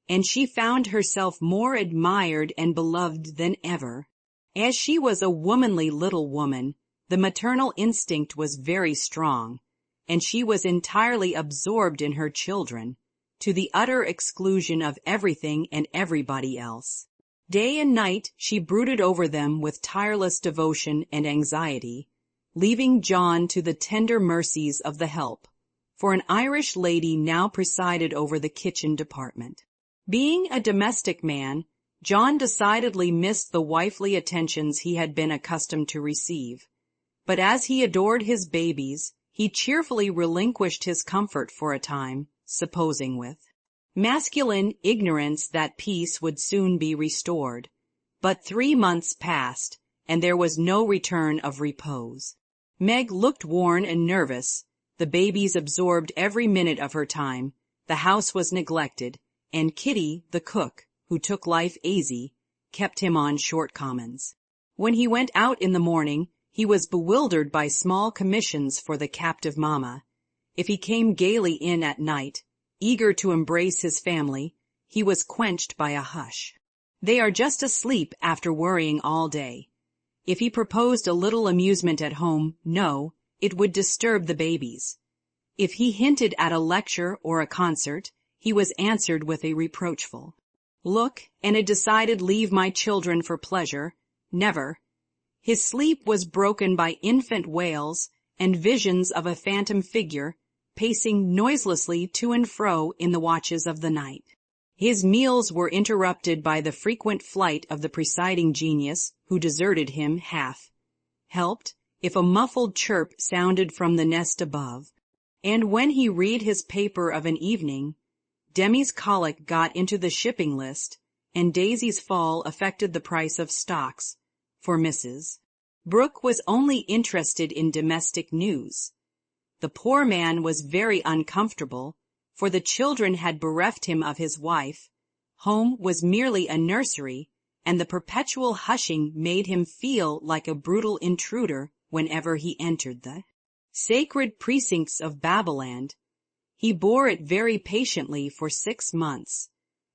and she found herself more admired and beloved than ever. As she was a womanly little woman, the maternal instinct was very strong, and she was entirely absorbed in her children, to the utter exclusion of everything and everybody else. Day and night she brooded over them with tireless devotion and anxiety, leaving John to the tender mercies of the help, for an Irish lady now presided over the kitchen department. Being a domestic man, John decidedly missed the wifely attentions he had been accustomed to receive. But as he adored his babies, he cheerfully relinquished his comfort for a time, supposing with masculine ignorance that peace would soon be restored. But 3 months passed, and there was no return of repose. Meg looked worn and nervous. The babies absorbed every minute of her time. The house was neglected, and Kitty, the cook, who took life easy, kept him on short commons. When he went out in the morning, he was bewildered by small commissions for the captive mamma. If he came gaily in at night, eager to embrace his family, he was quenched by a hush. They are just asleep after worrying all day. If he proposed a little amusement at home, no, it would disturb the babies. If he hinted at a lecture or a concert, he was answered with a reproachful look and a decided "leave my children for pleasure." Never. His sleep was broken by infant wails and visions of a phantom figure pacing noiselessly to and fro in the watches of the night. His meals were interrupted by the frequent flight of the presiding genius, who deserted him half-helped, if a muffled chirp sounded from the nest above. And when he read his paper of an evening, Demi's colic got into the shipping list, and Daisy's fall affected the price of stocks, for Mrs. Brooke was only interested in domestic news. The poor man was very uncomfortable, for the children had bereft him of his wife. Home was merely a nursery, and the perpetual hushing made him feel like a brutal intruder whenever he entered the sacred precincts of Babyland. He bore it very patiently for 6 months,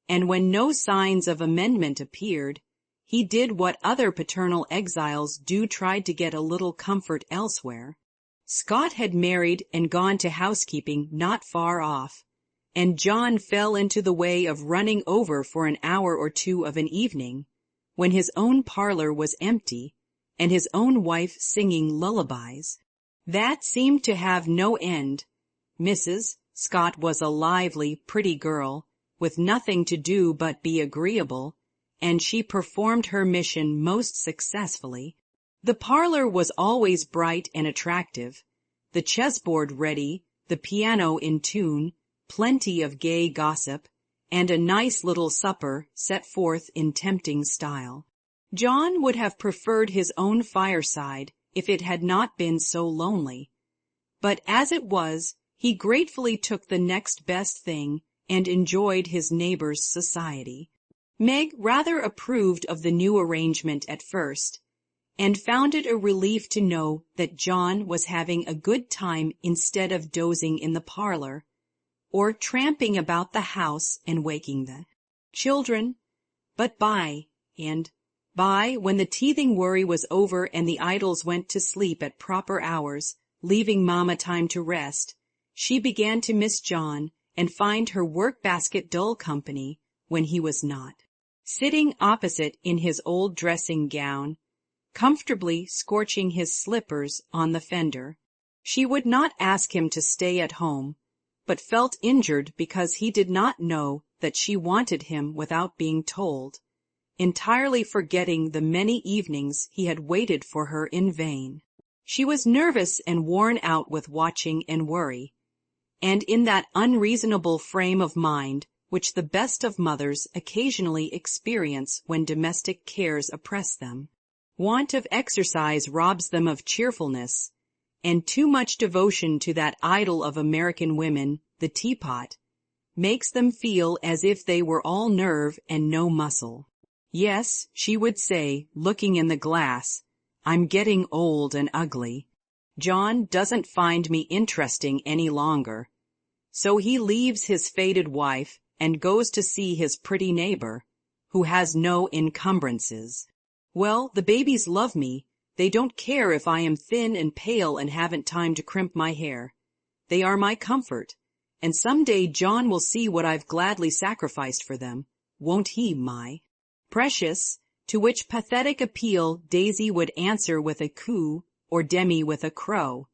and when no signs of amendment appeared, he did what other paternal exiles do, tried to get a little comfort elsewhere. Scott had married and gone to housekeeping not far off, and John fell into the way of running over for an hour or two of an evening, when his own parlor was empty, and his own wife singing lullabies. That seemed to have no end. Mrs. Scott was a lively, pretty girl, with nothing to do but be agreeable, and she performed her mission most successfully. The parlor was always bright and attractive, the chessboard ready, the piano in tune, plenty of gay gossip, and a nice little supper set forth in tempting style. John would have preferred his own fireside if it had not been so lonely, but as it was, he gratefully took the next best thing and enjoyed his neighbors' society. Meg rather approved of the new arrangement at first, and found it a relief to know that John was having a good time instead of dozing in the parlor, or tramping about the house and waking the children. But by and by, when the teething worry was over and the idols went to sleep at proper hours, leaving Mama time to rest, she began to miss John and find her work-basket dull company when he was not sitting opposite in his old dressing gown, comfortably scorching his slippers on the fender. She would not ask him to stay at home, but felt injured because he did not know that she wanted him without being told, entirely forgetting the many evenings he had waited for her in vain. She was nervous and worn out with watching and worry, and in that unreasonable frame of mind which the best of mothers occasionally experience when domestic cares oppress them. Want of exercise robs them of cheerfulness, and too much devotion to that idol of American women, the teapot, makes them feel as if they were all nerve and no muscle. Yes, she would say, looking in the glass, I'm getting old and ugly. John doesn't find me interesting any longer. So he leaves his faded wife and goes to see his pretty neighbor, who has no encumbrances. Well, the babies love me. They don't care if I am thin and pale and haven't time to crimp my hair. They are my comfort, and some day John will see what I've gladly sacrificed for them, won't he, my precious? To which pathetic appeal Daisy would answer with a coo or Demi with a crow,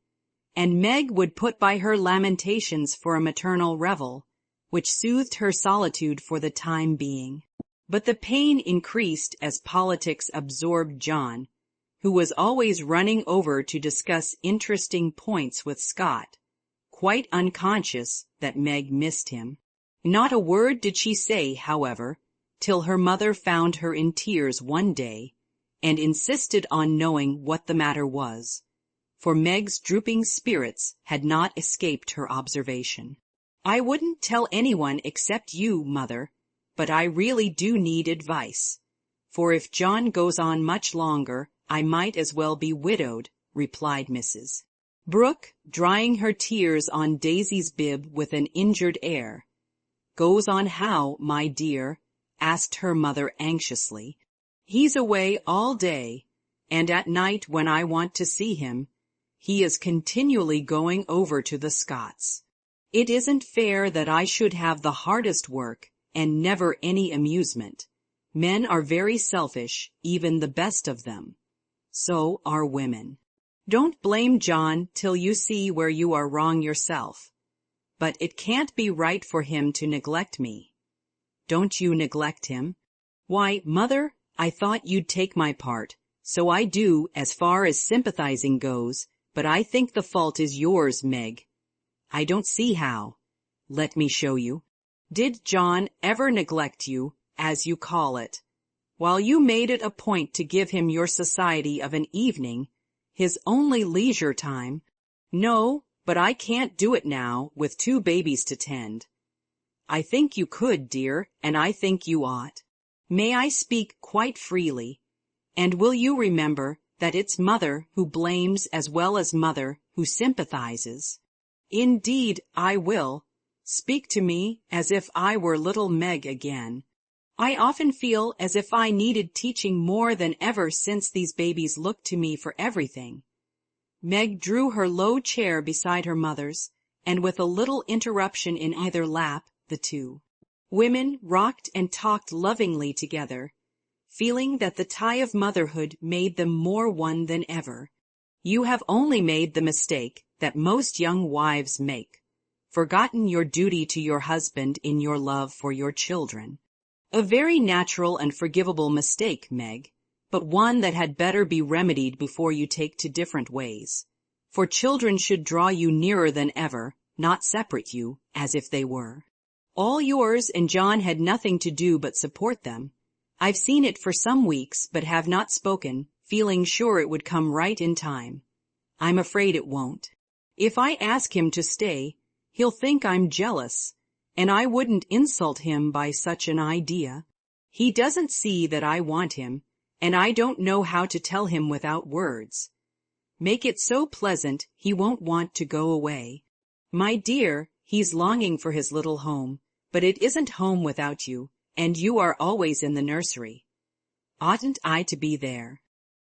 and Meg would put by her lamentations for a maternal revel, which soothed her solitude for the time being. But the pain increased as politics absorbed John, who was always running over to discuss interesting points with Scott, quite unconscious that Meg missed him. Not a word did she say, however, till her mother found her in tears one day and insisted on knowing what the matter was, for Meg's drooping spirits had not escaped her observation. "I wouldn't tell anyone except you, Mother, but I really do need advice, for if John goes on much longer, I might as well be widowed," replied Mrs. Brooke, drying her tears on Daisy's bib with an injured air. "Goes on how, my dear?" asked her mother anxiously. "He's away all day, and at night when I want to see him, he is continually going over to the Scotts. It isn't fair that I should have the hardest work and never any amusement. Men are very selfish, even the best of them. So are women. Don't blame John till you see where you are wrong yourself. But it can't be right for him to neglect me." "Don't you neglect him?" "Why, Mother, I thought you'd take my part, so I do as far as sympathizing goes, but I think the fault is yours, Meg." "I don't see how." "Let me show you. Did John ever neglect you, as you call it, while you made it a point to give him your society of an evening, his only leisure time?" "No, but I can't do it now, with 2 babies to tend." "I think you could, dear, and I think you ought. May I speak quite freely? And will you remember that it's Mother who blames as well as Mother who sympathizes?" "Indeed, I will. Speak to me as if I were little Meg again. I often feel as if I needed teaching more than ever since these babies look to me for everything." Meg drew her low chair beside her mother's, and with a little interruption in either lap, the 2 women rocked and talked lovingly together, feeling that the tie of motherhood made them more one than ever. "You have only made the mistake that most young wives make, forgotten your duty to your husband in your love for your children. A very natural and forgivable mistake, Meg, but one that had better be remedied before you take to different ways. For children should draw you nearer than ever, not separate you, as if they were. All yours, and John had nothing to do but support them. I've seen it for some weeks, but have not spoken, feeling sure it would come right in time. I'm afraid it won't. If I ask him to stay, he'll think I'm jealous, and I wouldn't insult him by such an idea. He doesn't see that I want him, and I don't know how to tell him without words. Make it so pleasant he won't want to go away. My dear, he's longing for his little home, but it isn't home without you, and you are always in the nursery. Oughtn't I to be there?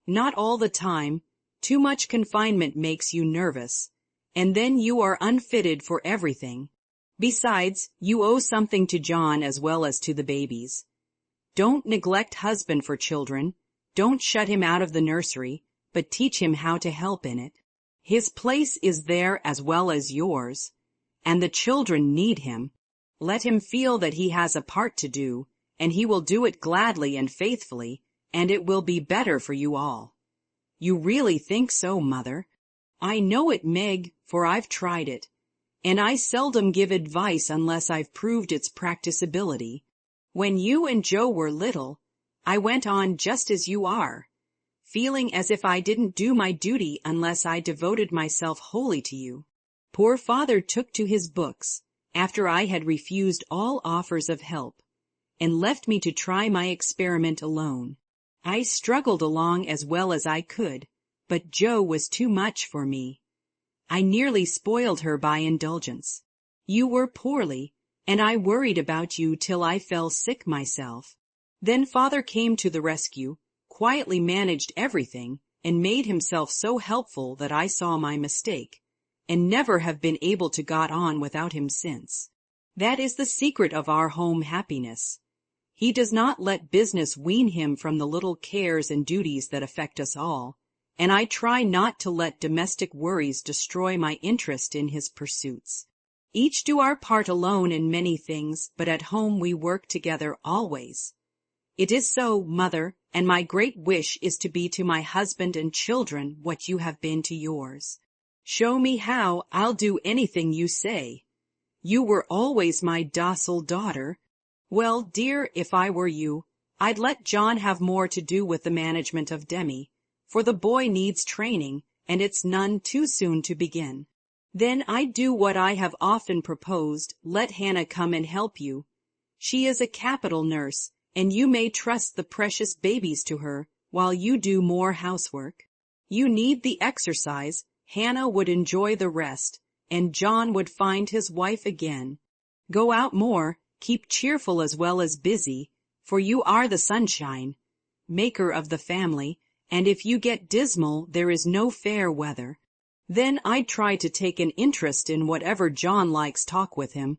Not all the time. Too much confinement makes you nervous, and then you are unfitted for everything. Besides, you owe something to John as well as to the babies. Don't neglect husband for children. Don't shut him out of the nursery, but teach him how to help in it. His place is there as well as yours, and the children need him. Let him feel that he has a part to do, and he will do it gladly and faithfully, and it will be better for you all." "You really think so, Mother?" "I know it, Meg, for I've tried it, and I seldom give advice unless I've proved its practicability. When you and Joe were little, I went on just as you are, feeling as if I didn't do my duty unless I devoted myself wholly to you. Poor father took to his books, after I had refused all offers of help, and left me to try my experiment alone. I struggled along as well as I could, but Joe was too much for me. I nearly spoiled her by indulgence. You were poorly, and I worried about you till I fell sick myself. Then father came to the rescue, quietly managed everything, and made himself so helpful that I saw my mistake, and never have been able to got on without him since. That is the secret of our home happiness. He does not let business wean him from the little cares and duties that affect us all, and I try not to let domestic worries destroy my interest in his pursuits. Each do our part alone in many things, but at home we work together always. It is so, mother, and my great wish is to be to my husband and children what you have been to yours. Show me how, I'll do anything you say. You were always my docile daughter. Well, dear, if I were you, I'd let John have more to do with the management of Demi, for the boy needs training, and it's none too soon to begin. Then I'd do what I have often proposed, let Hannah come and help you. She is a capital nurse, and you may trust the precious babies to her, while you do more housework. You need the exercise, Hannah would enjoy the rest, and John would find his wife again. Go out more, keep cheerful as well as busy, for you are the sunshine, maker of the family, and if you get dismal there is no fair weather. Then I'd try to take an interest in whatever John likes, talk with him.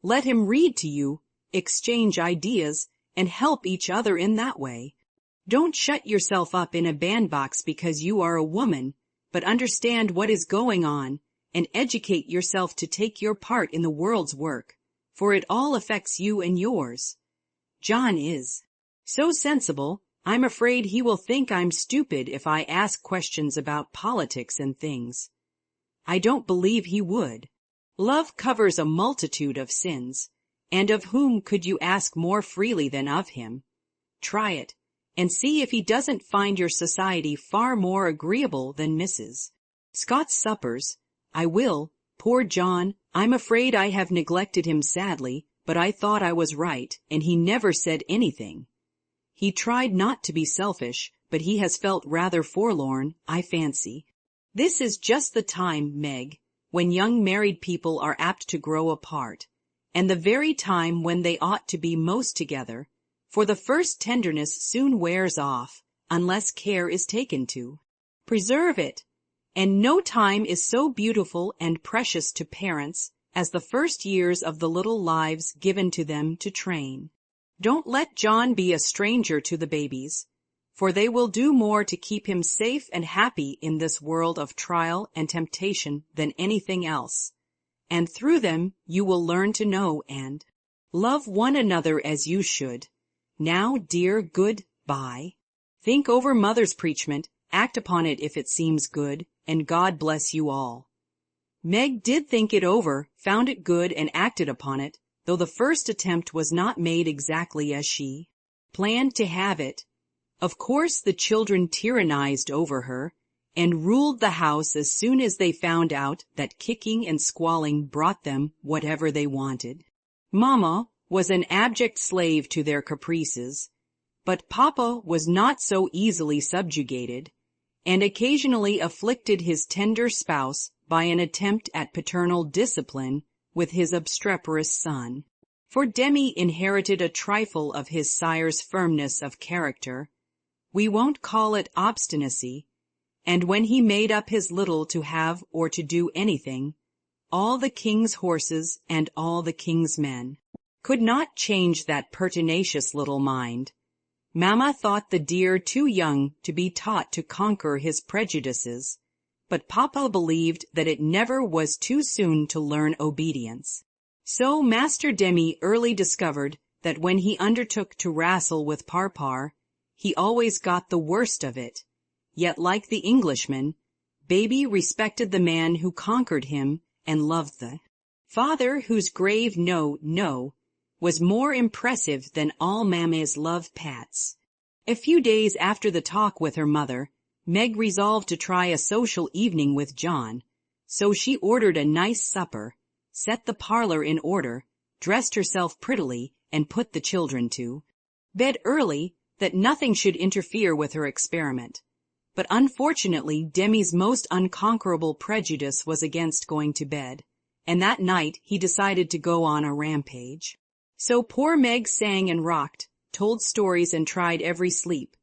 Let him read to you, exchange ideas, and help each other in that way. Don't shut yourself up in a bandbox because you are a woman, but understand what is going on, and educate yourself to take your part in the world's work, for it all affects you and yours. John is so sensible, I'm afraid he will think I'm stupid if I ask questions about politics and things. I don't believe he would. Love covers a multitude of sins, and of whom could you ask more freely than of him? Try it, and see if he doesn't find your society far more agreeable than Mrs. Scott's suppers. I will. Poor John, I'm afraid I have neglected him sadly, but I thought I was right, and he never said anything. He tried not to be selfish, but he has felt rather forlorn, I fancy. This is just the time, Meg, when young married people are apt to grow apart, and the very time when they ought to be most together, for the first tenderness soon wears off, unless care is taken to preserve it. And no time is so beautiful and precious to parents as the first years of the little lives given to them to train. Don't let John be a stranger to the babies, for they will do more to keep him safe and happy in this world of trial and temptation than anything else, and through them you will learn to know and love one another as you should. Now, dear, good-bye. Think over Mother's preachment, act upon it if it seems good, and God bless you all. Meg did think it over, found it good, and acted upon it, though the first attempt was not made exactly as she planned to have it. Of course the children tyrannized over her, and ruled the house as soon as they found out that kicking and squalling brought them whatever they wanted. Mamma was an abject slave to their caprices, but Papa was not so easily subjugated, and occasionally afflicted his tender spouse by an attempt at paternal discipline with his obstreperous son. For Demi inherited a trifle of his sire's firmness of character. We won't call it obstinacy, and when he made up his little to have or to do anything, all the king's horses and all the king's men could not change that pertinacious little mind. Mamma thought the dear too young to be taught to conquer his prejudices, but Papa believed that it never was too soon to learn obedience. So Master Demi early discovered that when he undertook to wrestle with Parpar, he always got the worst of it. Yet, like the Englishman, Baby respected the man who conquered him and loved the father whose grave no was more impressive than all Mamma's love pats. A few days after the talk with her mother, Meg resolved to try a social evening with John, so she ordered a nice supper, set the parlor in order, dressed herself prettily, and put the children to bed early, that nothing should interfere with her experiment. But unfortunately Demi's most unconquerable prejudice was against going to bed, and that night he decided to go on a rampage. So poor Meg sang and rocked, told stories and tried every sleep,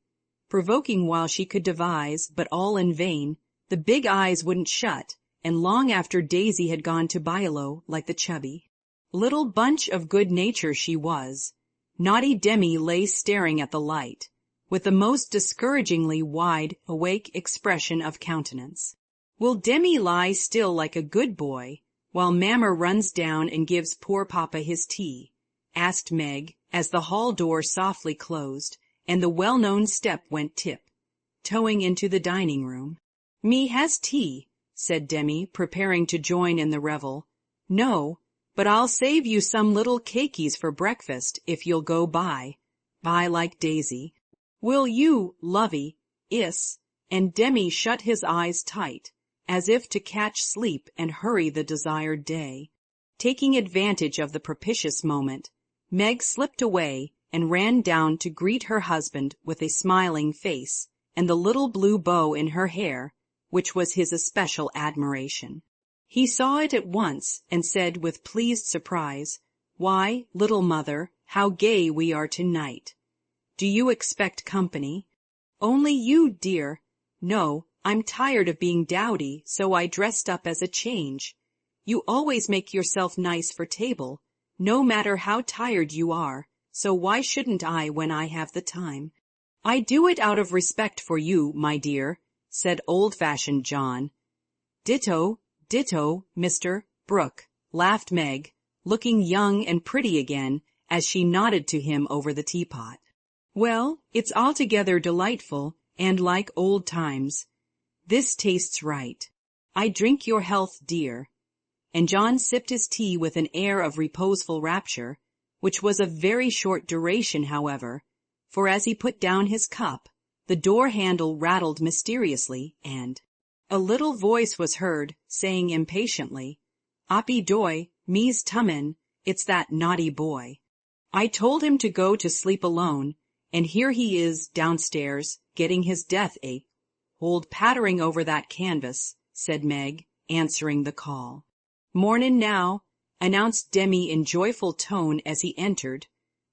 provoking while she could devise, but all in vain. The big eyes wouldn't shut, and long after Daisy had gone to Bielo, like the chubby little bunch of good nature she was, naughty Demi lay staring at the light, with the most discouragingly wide, awake expression of countenance. Will Demi lie still like a good boy, while Mamma runs down and gives poor Papa his tea? Asked Meg, as the hall door softly closed, and the well-known step went tip-toeing into the dining room. "Me has tea," said Demi, preparing to join in the revel. "No, but I'll save you some little cakeys for breakfast if you'll go by like Daisy. Will you, lovey, is?" And Demi shut his eyes tight, as if to catch sleep and hurry the desired day. Taking advantage of the propitious moment, Meg slipped away and ran down to greet her husband with a smiling face and the little blue bow in her hair, which was his especial admiration. He saw it at once and said with pleased surprise, "Why, little mother, how gay we are tonight. Do you expect company?" "Only you, dear. No, I'm tired of being dowdy, so I dressed up as a change. You always make yourself nice for table, no matter how tired you are, so why shouldn't I when I have the time?" "I do it out of respect for you, my dear," said old-fashioned John. "Ditto, Mr. Brooke," laughed Meg, looking young and pretty again as she nodded to him over the teapot. "Well, it's altogether delightful, and like old times. This tastes right. I drink your health, dear." And John sipped his tea with an air of reposeful rapture, which was of very short duration, however, for as he put down his cup, the door handle rattled mysteriously, and a little voice was heard, saying impatiently, "Oppie doy, me's tummin', it's that naughty boy. I told him to go to sleep alone, and here he is downstairs, getting his death ache. Hold pattering over that canvas," said Meg, answering the call. "Mornin' now," announced Demi in joyful tone as he entered,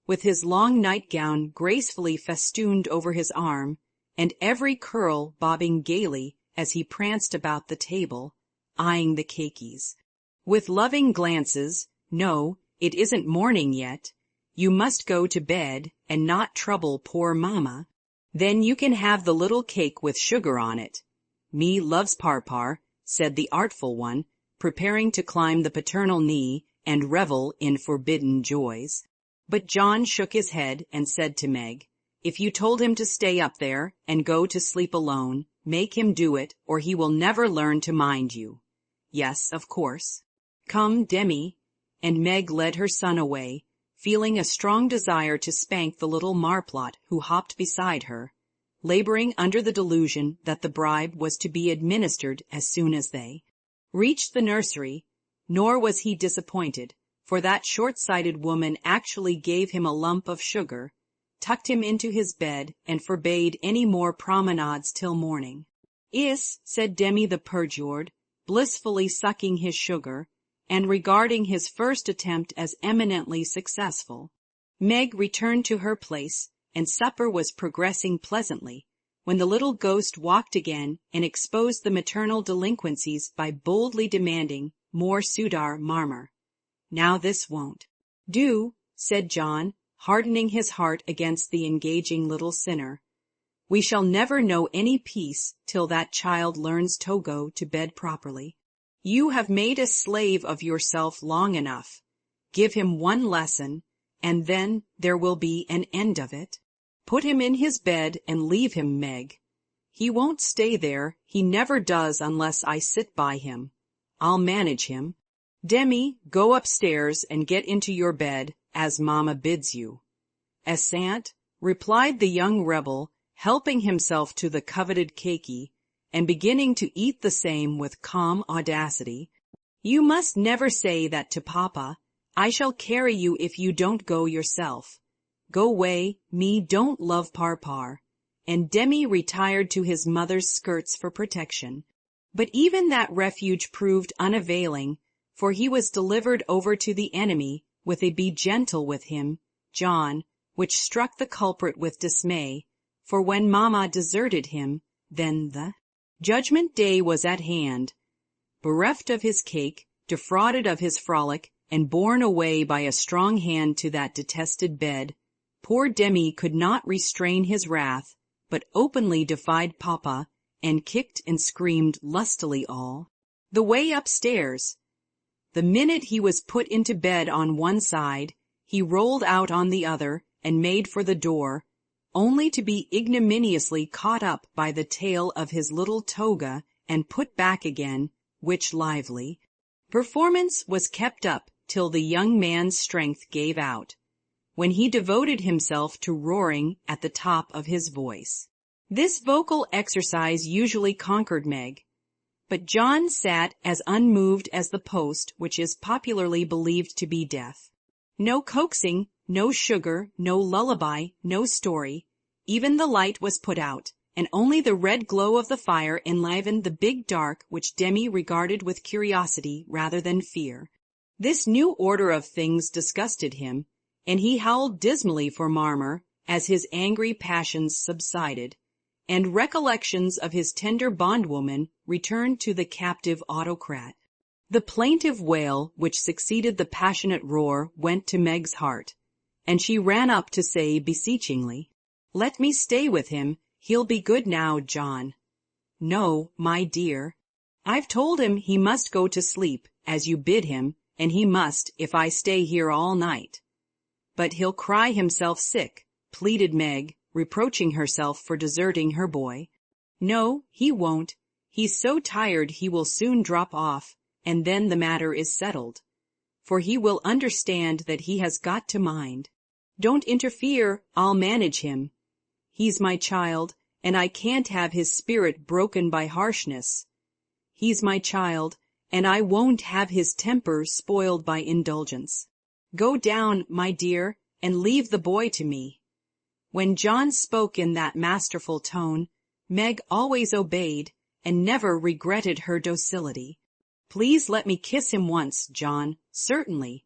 with his long nightgown gracefully festooned over his arm, and every curl bobbing gaily as he pranced about the table, eyeing the cakeys. With loving glances, "No, it isn't morning yet. You must go to bed and not trouble poor mamma. Then you can have the little cake with sugar on it. Me loves parpar," said the artful one, preparing to climb the paternal knee and revel in forbidden joys. But John shook his head and said to Meg, "If you told him to stay up there and go to sleep alone, make him do it, or he will never learn to mind you." "Yes, of course. Come, Demi," and Meg led her son away, feeling a strong desire to spank the little marplot who hopped beside her, laboring under the delusion that the bribe was to be administered as soon as they reached the nursery. Nor was he disappointed, for that short-sighted woman actually gave him a lump of sugar, tucked him into his bed, and forbade any more promenades till morning. "Is," said Demi the perjured, blissfully sucking his sugar, and regarding his first attempt as eminently successful. Meg returned to her place, and supper was progressing pleasantly, when the little ghost walked again and exposed the maternal delinquencies by boldly demanding more sudar marmor. "Now this won't do," said John, hardening his heart against the engaging little sinner. "We shall never know any peace till that child learns to go to bed properly. You have made a slave of yourself long enough. Give him one lesson, and then there will be an end of it. Put him in his bed and leave him, Meg. He won't stay there, he never does unless I sit by him. I'll manage him. Demi, go upstairs and get into your bed, as mamma bids you." "Assent," replied the young rebel, helping himself to the coveted cakey, and beginning to eat the same with calm audacity. "You must never say that to papa. I shall carry you if you don't go yourself. Go way, me don't love parpar." And Demi retired to his mother's skirts for protection. But even that refuge proved unavailing, for he was delivered over to the enemy with a "be gentle with him, John," which struck the culprit with dismay, for when mamma deserted him, then the Judgment Day was at hand. Bereft of his cake, defrauded of his frolic, and borne away by a strong hand to that detested bed, poor Demi could not restrain his wrath, but openly defied papa, and kicked and screamed lustily all the way upstairs. The minute he was put into bed on one side, he rolled out on the other and made for the door, only to be ignominiously caught up by the tail of his little toga and put back again, which lively performance was kept up till the young man's strength gave out, when he devoted himself to roaring at the top of his voice. This vocal exercise usually conquered Meg, but John sat as unmoved as the post which is popularly believed to be deaf. No coaxing, no sugar, no lullaby, no story. Even the light was put out, and only the red glow of the fire enlivened the big dark which Demi regarded with curiosity rather than fear. This new order of things disgusted him, and he howled dismally for Marmor as his angry passions subsided, and recollections of his tender bondwoman returned to the captive autocrat. The plaintive wail which succeeded the passionate roar went to Meg's heart, and she ran up to say beseechingly, "Let me stay with him. He'll be good now, John." "No, my dear. I've told him he must go to sleep, as you bid him, and he must if I stay here all night." "But he'll cry himself sick," pleaded Meg, reproaching herself for deserting her boy. "No, he won't. He's so tired he will soon drop off, and then the matter is settled. For he will understand that he has got to mind. Don't interfere, I'll manage him. He's my child, and I can't have his spirit broken by harshness. He's my child, and I won't have his temper spoiled by indulgence. Go down, my dear, and leave the boy to me." When John spoke in that masterful tone, Meg always obeyed and never regretted her docility. "Please let me kiss him once, John." "Certainly."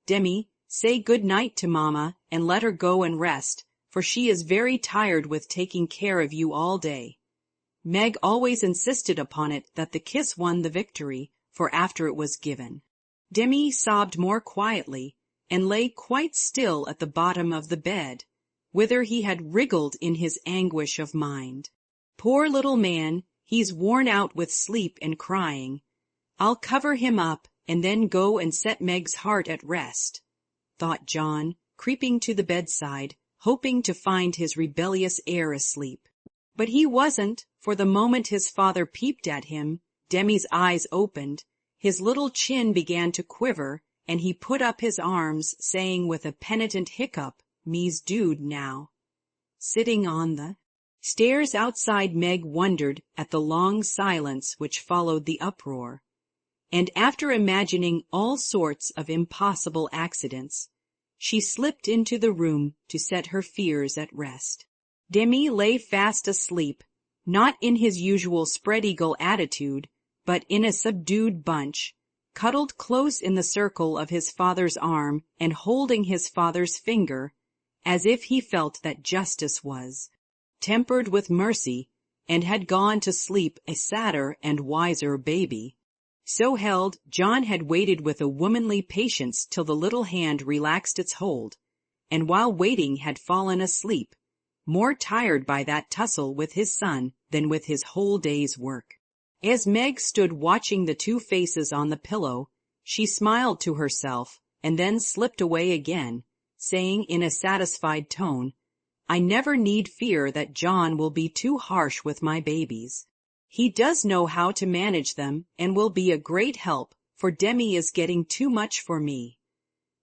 "Demi, say good night to Mamma and let her go and rest, for she is very tired with taking care of you all day." Meg always insisted upon it that the kiss won the victory, for after it was given, Demi sobbed more quietly and lay quite still at the bottom of the bed, whither he had wriggled in his anguish of mind. "Poor little man, he's worn out with sleep and crying. I'll cover him up and then go and set Meg's heart at rest," thought John, creeping to the bedside, hoping to find his rebellious heir asleep. But he wasn't, for the moment his father peeped at him, Demi's eyes opened, his little chin began to quiver, and he put up his arms, saying with a penitent hiccup, "Me's dude now." Sitting on the stairs outside, Meg wondered at the long silence which followed the uproar, and after imagining all sorts of impossible accidents, she slipped into the room to set her fears at rest. Demi lay fast asleep, not in his usual spread-eagle attitude, but in a subdued bunch, cuddled close in the circle of his father's arm and holding his father's finger, as if he felt that justice was tempered with mercy and had gone to sleep a sadder and wiser baby. So held, John had waited with a womanly patience till the little hand relaxed its hold, and while waiting had fallen asleep, more tired by that tussle with his son than with his whole day's work. As Meg stood watching the two faces on the pillow, she smiled to herself and then slipped away again, saying in a satisfied tone, "I never need fear that John will be too harsh with my babies. He does know how to manage them and will be a great help, for Demi is getting too much for me."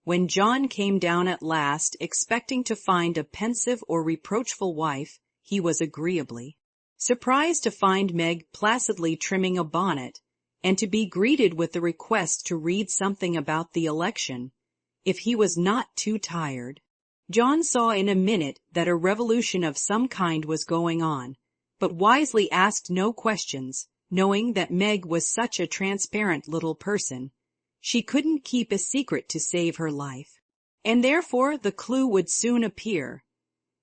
When John came down at last, expecting to find a pensive or reproachful wife, he was agreeably surprised to find Meg placidly trimming a bonnet, and to be greeted with the request to read something about the election, if he was not too tired. John saw in a minute that a revolution of some kind was going on, but wisely asked no questions, knowing that Meg was such a transparent little person. She couldn't keep a secret to save her life, and therefore the clue would soon appear.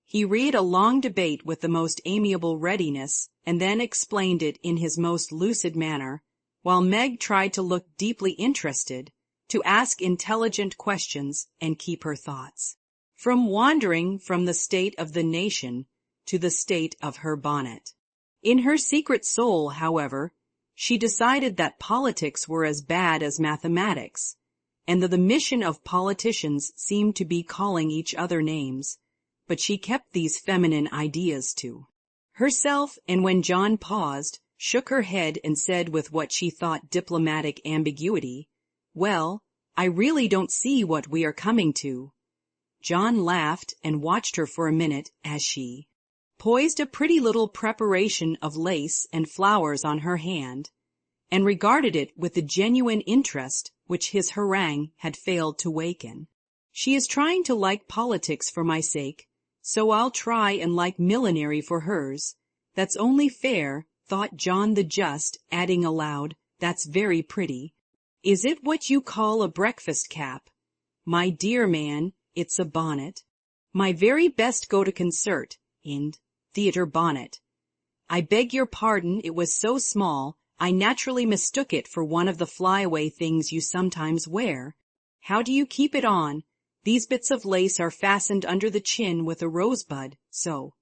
He read a long debate with the most amiable readiness, and then explained it in his most lucid manner, while Meg tried to look deeply interested, to ask intelligent questions and keep her thoughts from wandering from the state of the nation to the state of her bonnet. In her secret soul, however, she decided that politics were as bad as mathematics, and the mission of politicians seemed to be calling each other names, but she kept these feminine ideas to herself, and when John paused, shook her head and said with what she thought diplomatic ambiguity, "Well, I really don't see what we are coming to." John laughed and watched her for a minute as she poised a pretty little preparation of lace and flowers on her hand, and regarded it with the genuine interest which his harangue had failed to waken. "She is trying to like politics for my sake, so I'll try and like millinery for hers. That's only fair," thought John the Just, adding aloud, "That's very pretty. Is it what you call a breakfast cap? My dear man, it's a bonnet. My very best go to concert and theatre bonnet. I beg your pardon, it was so small, I naturally mistook it for one of the flyaway things you sometimes wear. How do you keep it on? These bits of lace are fastened under the chin with a rosebud, so."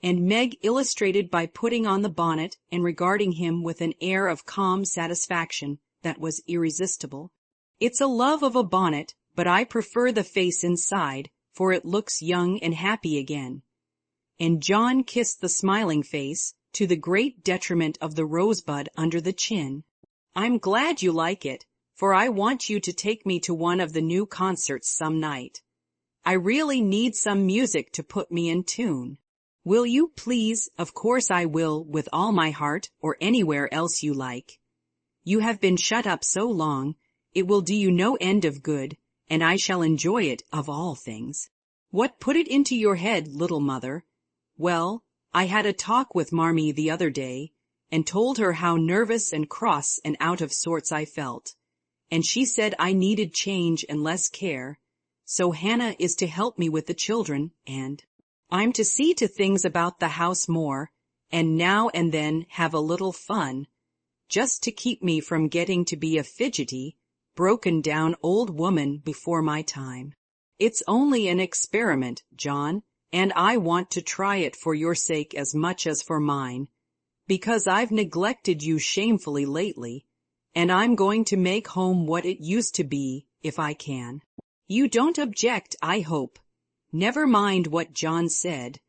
And Meg illustrated by putting on the bonnet and regarding him with an air of calm satisfaction that was irresistible. "It's a love of a bonnet, but I prefer the face inside, for it looks young and happy again." And John kissed the smiling face, to the great detriment of the rosebud under the chin. "I'm glad you like it, for I want you to take me to one of the new concerts some night. I really need some music to put me in tune. Will you please?" "Of course I will, with all my heart, or anywhere else you like. You have been shut up so long, it will do you no end of good, and I shall enjoy it of all things." "What put it into your head, little mother?" "Well, I had a talk with Marmee the other day, and told her how nervous and cross and out of sorts I felt, and she said I needed change and less care, so Hannah is to help me with the children, and I'm to see to things about the house more, and now and then have a little fun, just to keep me from getting to be a fidgety, broken-down old woman before my time. It's only an experiment, John, and I want to try it for your sake as much as for mine, because I've neglected you shamefully lately, and I'm going to make home what it used to be, if I can. You don't object, I hope. Never mind what John said,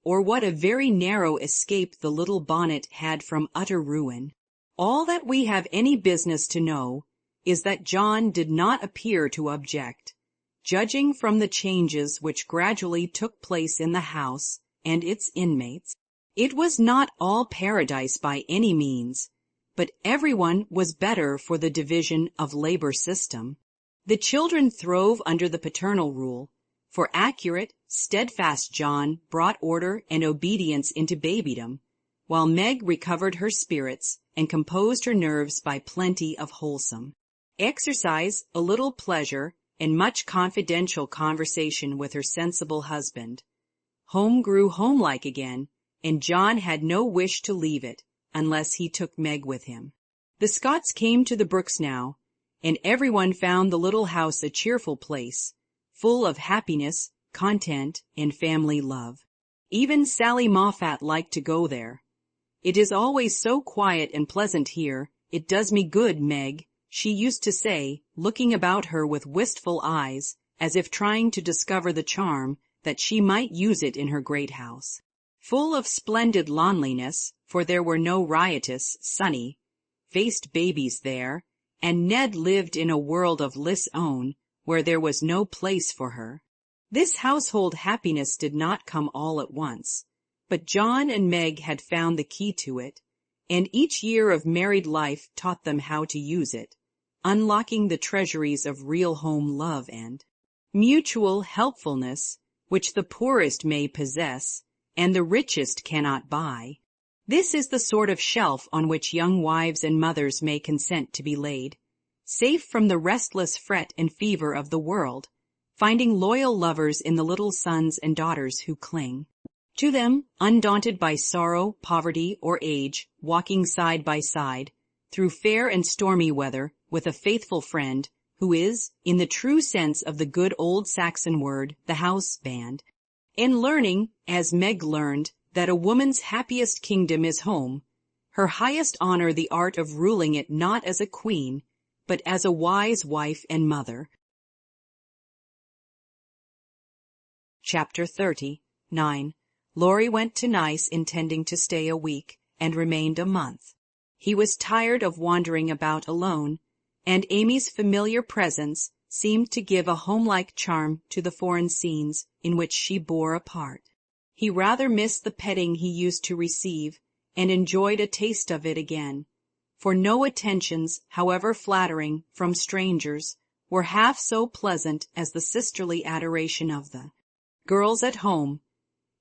or what a very narrow escape the little bonnet had from utter ruin. All that we have any business to know is that John did not appear to object, judging from the changes which gradually took place in the house and its inmates. It was not all paradise by any means, but everyone was better for the division of labor system. The children throve under the paternal rule, for accurate, steadfast John brought order and obedience into babydom, while Meg recovered her spirits and composed her nerves by plenty of wholesome exercise, a little pleasure, and much confidential conversation with her sensible husband. Home grew homelike again, and John had no wish to leave it, unless he took Meg with him. The Scotts came to the Brooks now, and everyone found the little house a cheerful place, full of happiness, content, and family love. Even Sally Moffat liked to go there. "It is always so quiet and pleasant here, it does me good, Meg," she used to say, looking about her with wistful eyes, as if trying to discover the charm that she might use it in her great house. Full of splendid loneliness, for there were no riotous, sunny-faced babies there, and Ned lived in a world of Lis's own, where there was no place for her. This household happiness did not come all at once, but John and Meg had found the key to it, and each year of married life taught them how to use it, unlocking the treasuries of real home love and mutual helpfulness, which the poorest may possess, and the richest cannot buy. This is the sort of shelf on which young wives and mothers may consent to be laid, safe from the restless fret and fever of the world, finding loyal lovers in the little sons and daughters who cling to them, undaunted by sorrow, poverty, or age, walking side by side, through fair and stormy weather, with a faithful friend, who is, in the true sense of the good old Saxon word, the house-band, and learning, as Meg learned, that a woman's happiest kingdom is home, her highest honor the art of ruling it not as a queen, but as a wise wife and mother. Chapter 30. 9. Laurie went to Nice intending to stay a week, and remained a month. He was tired of wandering about alone, and Amy's familiar presence seemed to give a homelike charm to the foreign scenes in which she bore a part. He rather missed the petting he used to receive, and enjoyed a taste of it again, for no attentions, however flattering, from strangers, were half so pleasant as the sisterly adoration of the girls at home.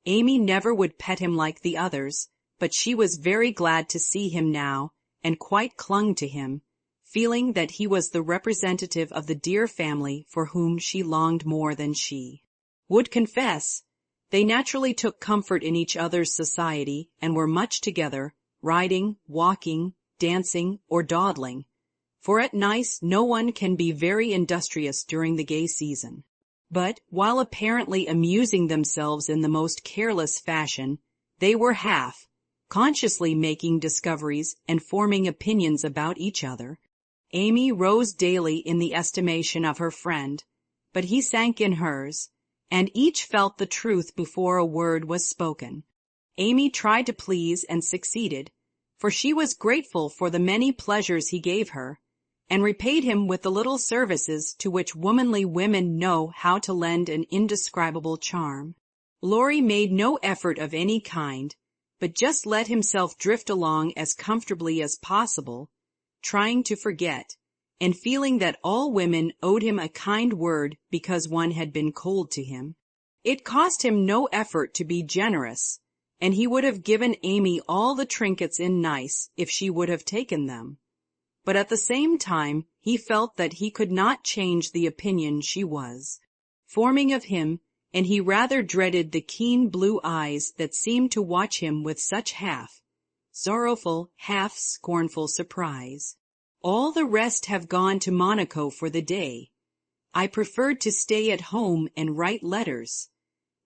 Amy never would pet him like the others, but she was very glad to see him now, and quite clung to him, feeling that he was the representative of the dear family for whom she longed more than she would confess. They naturally took comfort in each other's society, and were much together, riding, walking, dancing, or dawdling, for at Nice no one can be very industrious during the gay season. But, while apparently amusing themselves in the most careless fashion, they were consciously making discoveries and forming opinions about each other. Amy rose daily in the estimation of her friend, but he sank in hers, and each felt the truth before a word was spoken. Amy tried to please and succeeded, for she was grateful for the many pleasures he gave her, and repaid him with the little services to which womanly women know how to lend an indescribable charm. Laurie made no effort of any kind, but just let himself drift along as comfortably as possible, trying to forget, and feeling that all women owed him a kind word because one had been cold to him. It cost him no effort to be generous, and he would have given Amy all the trinkets in Nice if she would have taken them. But at the same time he felt that he could not change the opinion she was forming of him, and he rather dreaded the keen blue eyes that seemed to watch him with such half-sorrowful, half-scornful surprise. All the rest have gone to Monaco for the day. I preferred to stay at home and write letters.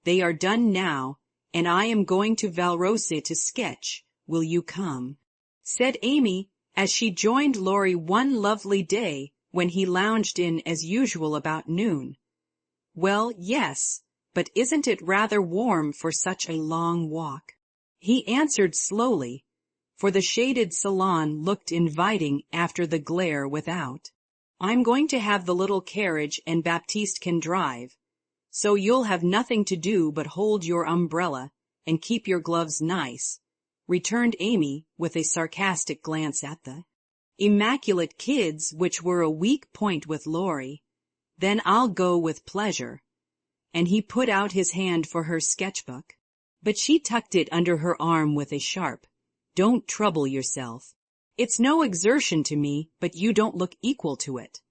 They are done now, and I am going to Valrose to sketch. Will you come?" said Amy, as she joined Laurie one lovely day when he lounged in as usual about noon. "Well, yes, but isn't it rather warm for such a long walk?" he answered slowly, for the shaded salon looked inviting after the glare without. "I'm going to have the little carriage, and Baptiste can drive, so you'll have nothing to do but hold your umbrella and keep your gloves nice," returned Amy, with a sarcastic glance at the immaculate kids, which were a weak point with Laurie. "Then I'll go with pleasure," and he put out his hand for her sketchbook. But she tucked it under her arm with a sharp, "Don't trouble yourself. It's no exertion to me, but you don't look equal to it."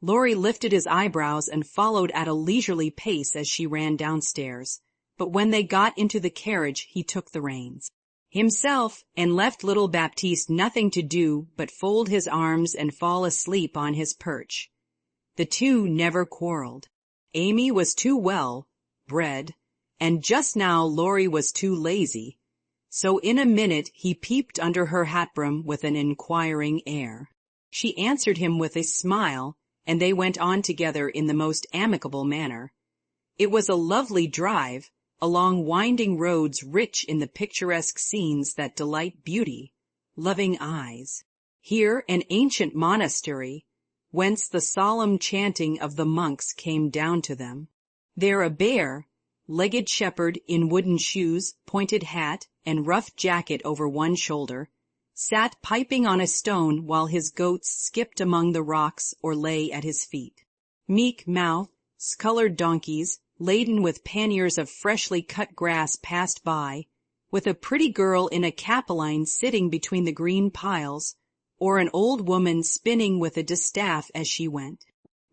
Laurie lifted his eyebrows and followed at a leisurely pace as she ran downstairs, but when they got into the carriage he took the reins himself, and left little Baptiste nothing to do but fold his arms and fall asleep on his perch. The two never quarreled. Amy was too well bred, and just now Laurie was too lazy, so in a minute he peeped under her hat-brim with an inquiring air. She answered him with a smile, and they went on together in the most amicable manner. It was a lovely drive, along winding roads rich in the picturesque scenes that delight beauty, loving eyes. Here an ancient monastery, whence the solemn chanting of the monks came down to them. There a bare-legged shepherd in wooden shoes, pointed hat, and rough jacket over one shoulder, sat piping on a stone while his goats skipped among the rocks or lay at his feet. Meek-mouthed, scullered donkeys, laden with panniers of freshly cut grass, passed by, with a pretty girl in a capeline sitting between the green piles, or an old woman spinning with a distaff as she went.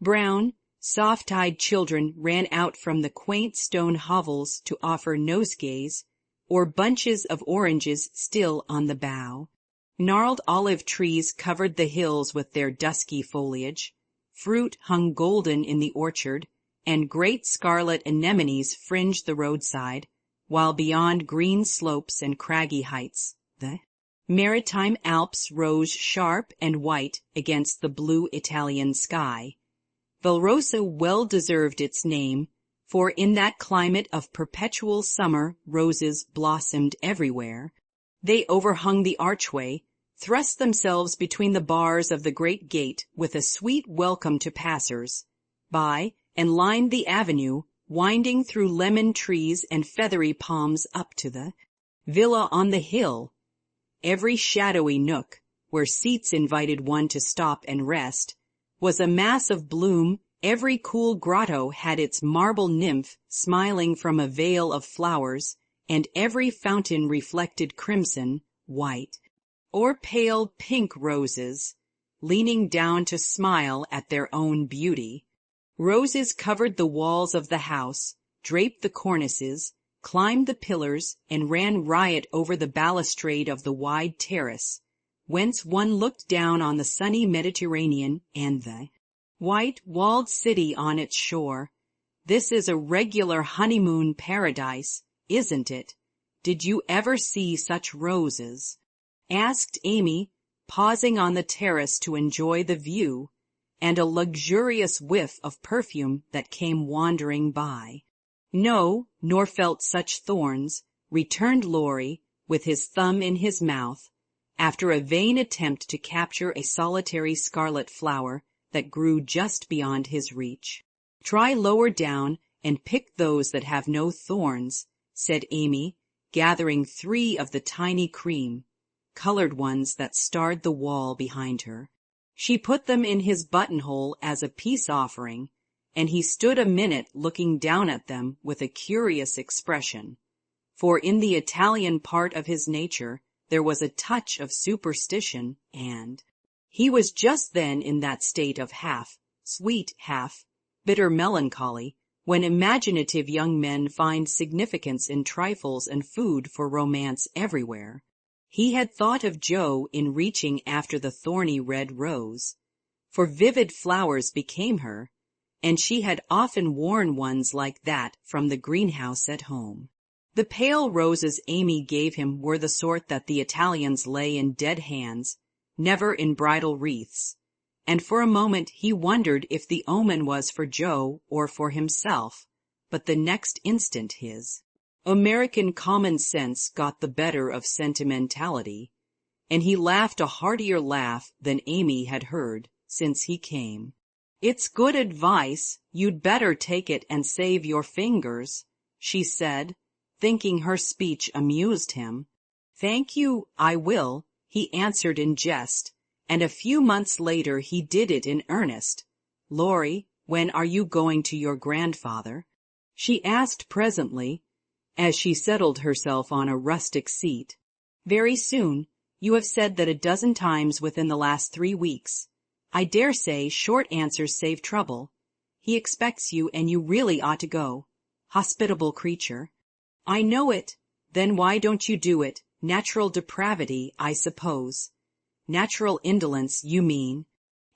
Brown, soft-eyed children ran out from the quaint stone hovels to offer nosegays, or bunches of oranges still on the bough. Gnarled olive trees covered the hills with their dusky foliage, fruit hung golden in the orchard, and great scarlet anemones fringed the roadside, while beyond green slopes and craggy heights, the Maritime Alps rose sharp and white against the blue Italian sky. Valrosa well deserved its name, for in that climate of perpetual summer roses blossomed everywhere. They overhung the archway, thrust themselves between the bars of the great gate with a sweet welcome to passers-by, and lined the avenue, winding through lemon trees and feathery palms up to the villa on the hill. Every shadowy nook, where seats invited one to stop and rest, was a mass of bloom. Every cool grotto had its marble nymph smiling from a veil of flowers, and every fountain reflected crimson, white, or pale pink roses, leaning down to smile at their own beauty. Roses covered the walls of the house, draped the cornices, climbed the pillars, and ran riot over the balustrade of the wide terrace, whence one looked down on the sunny Mediterranean and the white walled city on its shore. This is a regular honeymoon paradise, isn't it? Did you ever see such roses? Asked Amy, pausing on the terrace to enjoy the view and a luxurious whiff of perfume that came wandering by. No, nor felt such thorns, returned Laurie, with his thumb in his mouth, after a vain attempt to capture a solitary scarlet flower that grew just beyond his reach. Try lower down and pick those that have no thorns, said Amy, gathering 3 of the tiny cream-colored ones that starred the wall behind her. She put them in his buttonhole as a peace offering, and he stood a minute looking down at them with a curious expression, for in the Italian part of his nature there was a touch of superstition, and he was just then in that state of half-sweet, half-bitter melancholy, when imaginative young men find significance in trifles and food for romance everywhere. He had thought of Jo in reaching after the thorny red rose, for vivid flowers became her, and she had often worn ones like that from the greenhouse at home. The pale roses Amy gave him were the sort that the Italians lay in dead hands, never in bridal wreaths, and for a moment he wondered if the omen was for Jo or for himself, but the next instant his American common sense got the better of sentimentality, and he laughed a heartier laugh than Amy had heard since he came. "It's good advice. You'd better take it and save your fingers," she said, thinking her speech amused him. "Thank you, I will," he answered in jest, and a few months later he did it in earnest. "Laurie, when are you going to your grandfather?" she asked presently, as she settled herself on a rustic seat. "Very soon. You have said that a dozen times within the last 3 weeks. I dare say short answers save trouble. He expects you, and you really ought to go. Hospitable creature." "I know it. Then why don't you do it? Natural depravity, I suppose." "Natural indolence, you mean.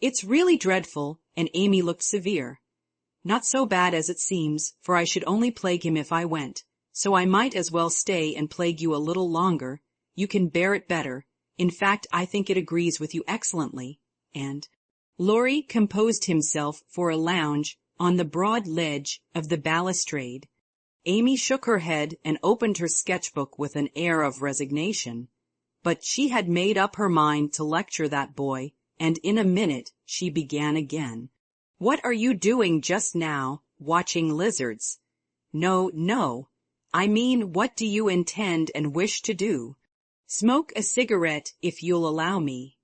It's really dreadful," and Amy looked severe. "Not so bad as it seems, for I should only plague him if I went, so I might as well stay and plague you a little longer. You can bear it better. In fact, I think it agrees with you excellently." And Laurie composed himself for a lounge on the broad ledge of the balustrade. Amy shook her head and opened her sketchbook with an air of resignation. But she had made up her mind to lecture that boy, and in a minute she began again. "What are you doing just now? Watching lizards?" "No, no. I mean, what do you intend and wish to do?" "Smoke a cigarette, if you'll allow me."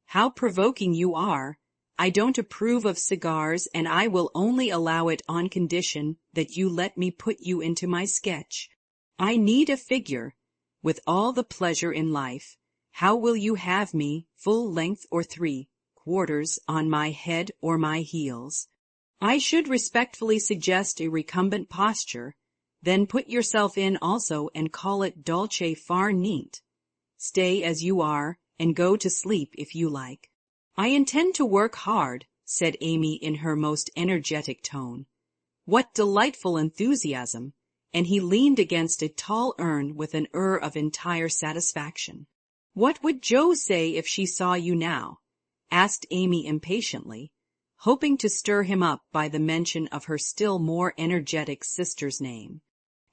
"How provoking you are. I don't approve of cigars, and I will only allow it on condition that you let me put you into my sketch. I need a figure. With all the pleasure in life. How will you have me, full length or 3/4, on my head or my heels?" "I should respectfully suggest a recumbent posture. Then put yourself in also and call it dolce far niente. Stay as you are, and go to sleep if you like." "I intend to work hard," said Amy in her most energetic tone. "What delightful enthusiasm!" And he leaned against a tall urn with an air of entire satisfaction. What would Jo say if she saw you now? Asked Amy impatiently, hoping to stir him up by the mention of her still more energetic sister's name.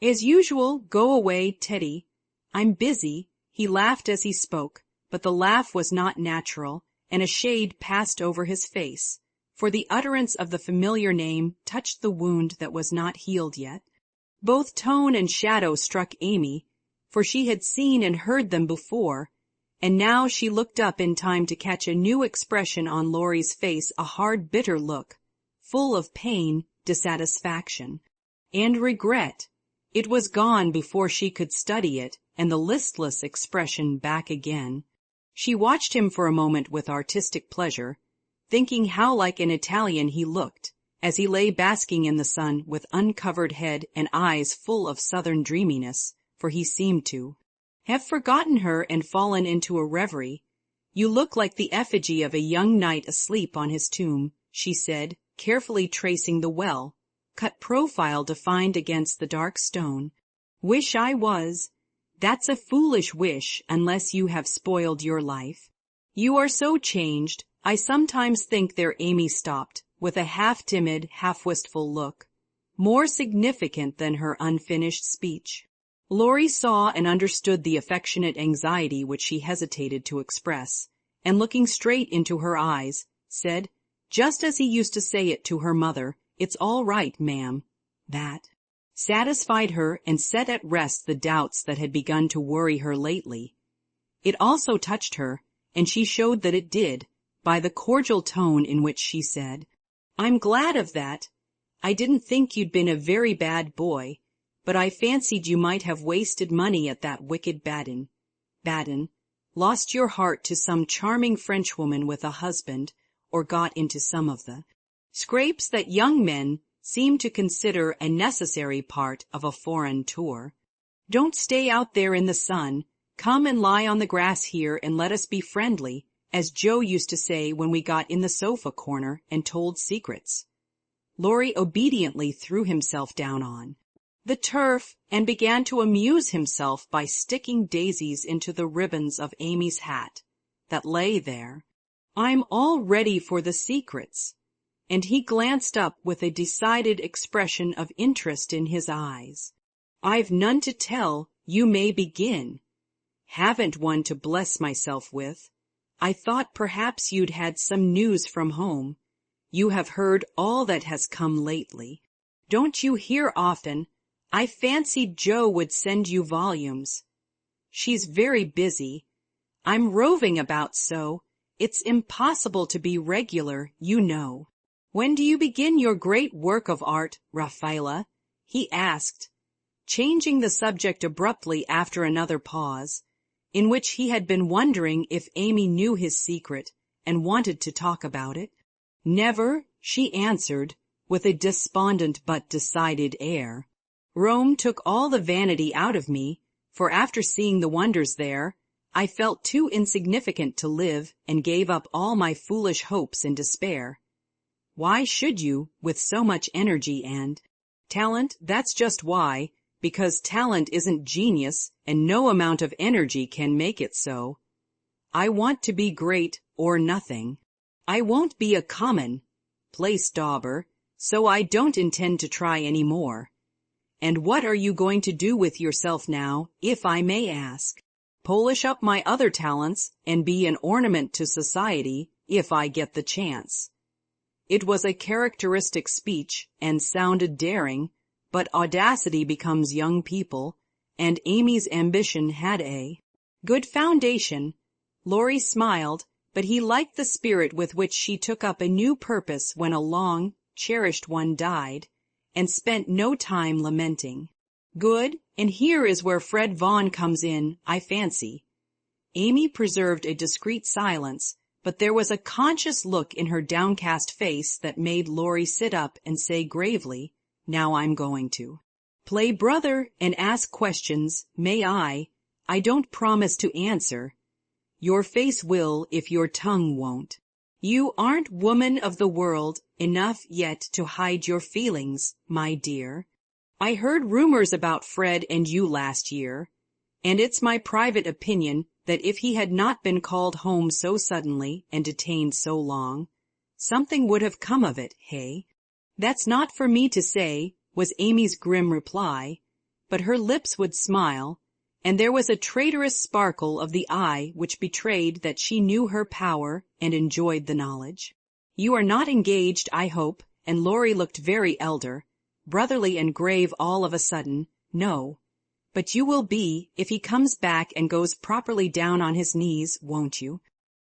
As usual, go away, Teddy. I'm busy. He laughed as he spoke, but the laugh was not natural, and a shade passed over his face, for the utterance of the familiar name touched the wound that was not healed yet. Both tone and shadow struck Amy, for she had seen and heard them before, and now she looked up in time to catch a new expression on Laurie's face, a hard, bitter look, full of pain, dissatisfaction, and regret. It was gone before she could study it, and the listless expression back again. She watched him for a moment with artistic pleasure, thinking how like an Italian he looked, as he lay basking in the sun with uncovered head and eyes full of southern dreaminess, for he seemed to have forgotten her and fallen into a reverie. You look like the effigy of a young knight asleep on his tomb, she said, carefully tracing the well-cut profile defined against the dark stone. Wish I was. That's a foolish wish unless you have spoiled your life. You are so changed, I sometimes think there. Amy stopped, with a half-timid, half-wistful look, more significant than her unfinished speech. Laurie saw and understood the affectionate anxiety which she hesitated to express, and looking straight into her eyes, said, just as he used to say it to her mother, "It's all right, ma'am." That satisfied her and set at rest the doubts that had begun to worry her lately. It also touched her, and she showed that it did, by the cordial tone in which she said, "I'm glad of that. I didn't think you'd been a very bad boy, but I fancied you might have wasted money at that wicked Baden. Lost your heart to some charming Frenchwoman with a husband, or got into some of the scrapes that young men seem to consider a necessary part of a foreign tour. Don't stay out there in the sun. Come and lie on the grass here and let us be friendly, as Jo used to say when we got in the sofa corner and told secrets." Laurie obediently threw himself down on the turf and began to amuse himself by sticking daisies into the ribbons of Amy's hat that lay there. "I'm all ready for the secrets," and he glanced up with a decided expression of interest in his eyes. "I've none to tell. You may begin." "Haven't one to bless myself with. I thought perhaps you'd had some news from home. You have heard all that has come lately. Don't you hear often? I fancied Jo would send you volumes." "She's very busy. I'm roving about so. It's impossible to be regular, you know." "When do you begin your great work of art, Raphaela?" he asked, changing the subject abruptly after another pause, in which he had been wondering if Amy knew his secret and wanted to talk about it. "Never," she answered, with a despondent but decided air. "Rome took all the vanity out of me, for after seeing the wonders there, I felt too insignificant to live and gave up all my foolish hopes in despair." "Why should you, with so much energy and talent?" "That's just why, because talent isn't genius and no amount of energy can make it so. I want to be great or nothing. I won't be a common place dauber, so I don't intend to try any more." "And what are you going to do with yourself now, if I may ask?" "Polish up my other talents and be an ornament to society, if I get the chance." It was a characteristic speech and sounded daring, but audacity becomes young people, and Amy's ambition had a good foundation. Laurie smiled, but he liked the spirit with which she took up a new purpose when a long, cherished one died, and spent no time lamenting. "Good, and here is where Fred Vaughan comes in, I fancy." Amy preserved a discreet silence, but there was a conscious look in her downcast face that made Laurie sit up and say gravely, "Now I'm going to play brother and ask questions, may I? I don't promise to answer. Your face will if your tongue won't. You aren't woman of the world enough yet to hide your feelings, my dear. I heard rumors about Fred and you last year. And it's my private opinion that if he had not been called home so suddenly and detained so long, something would have come of it, hey? That's not for me to say, was Amy's grim reply, but her lips would smile, and there was a traitorous sparkle of the eye which betrayed that she knew her power and enjoyed the knowledge. You are not engaged, I hope, and Laurie looked very elder, brotherly and grave all of a sudden. No. But you will be, if he comes back and goes properly down on his knees, won't you?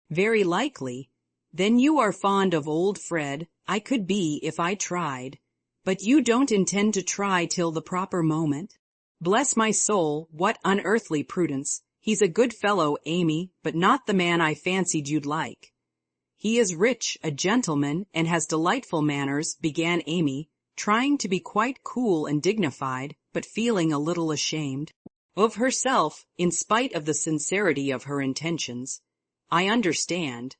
Very likely. Then you are fond of old Fred. I could be if I tried. But you don't intend to try till the proper moment. Bless my soul, what unearthly prudence. He's a good fellow, Amy, but not the man I fancied you'd like. He is rich, a gentleman, and has delightful manners, began Amy, trying to be quite cool and dignified, but feeling a little ashamed of herself, in spite of the sincerity of her intentions. I understand.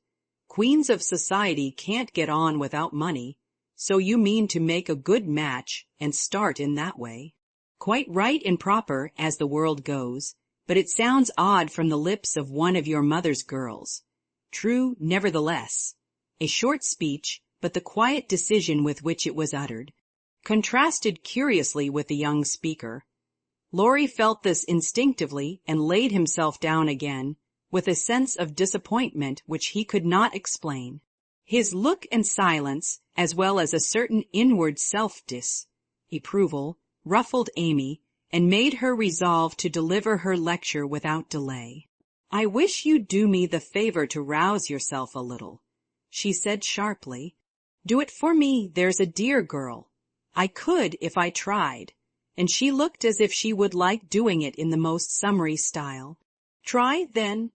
Queens of society can't get on without money, so you mean to make a good match and start in that way. Quite right and proper, as the world goes, but it sounds odd from the lips of one of your mother's girls. True, nevertheless. A short speech, but the quiet decision with which it was uttered contrasted curiously with the young speaker. Laurie felt this instinctively and laid himself down again, with a sense of disappointment which he could not explain. His look and silence, as well as a certain inward self-disapproval, ruffled Amy, and made her resolve to deliver her lecture without delay. I wish you'd do me the favor to rouse yourself a little, she said sharply. Do it for me, there's a dear girl. I could if I tried, and she looked as if she would like doing it in the most summary style. Try, then.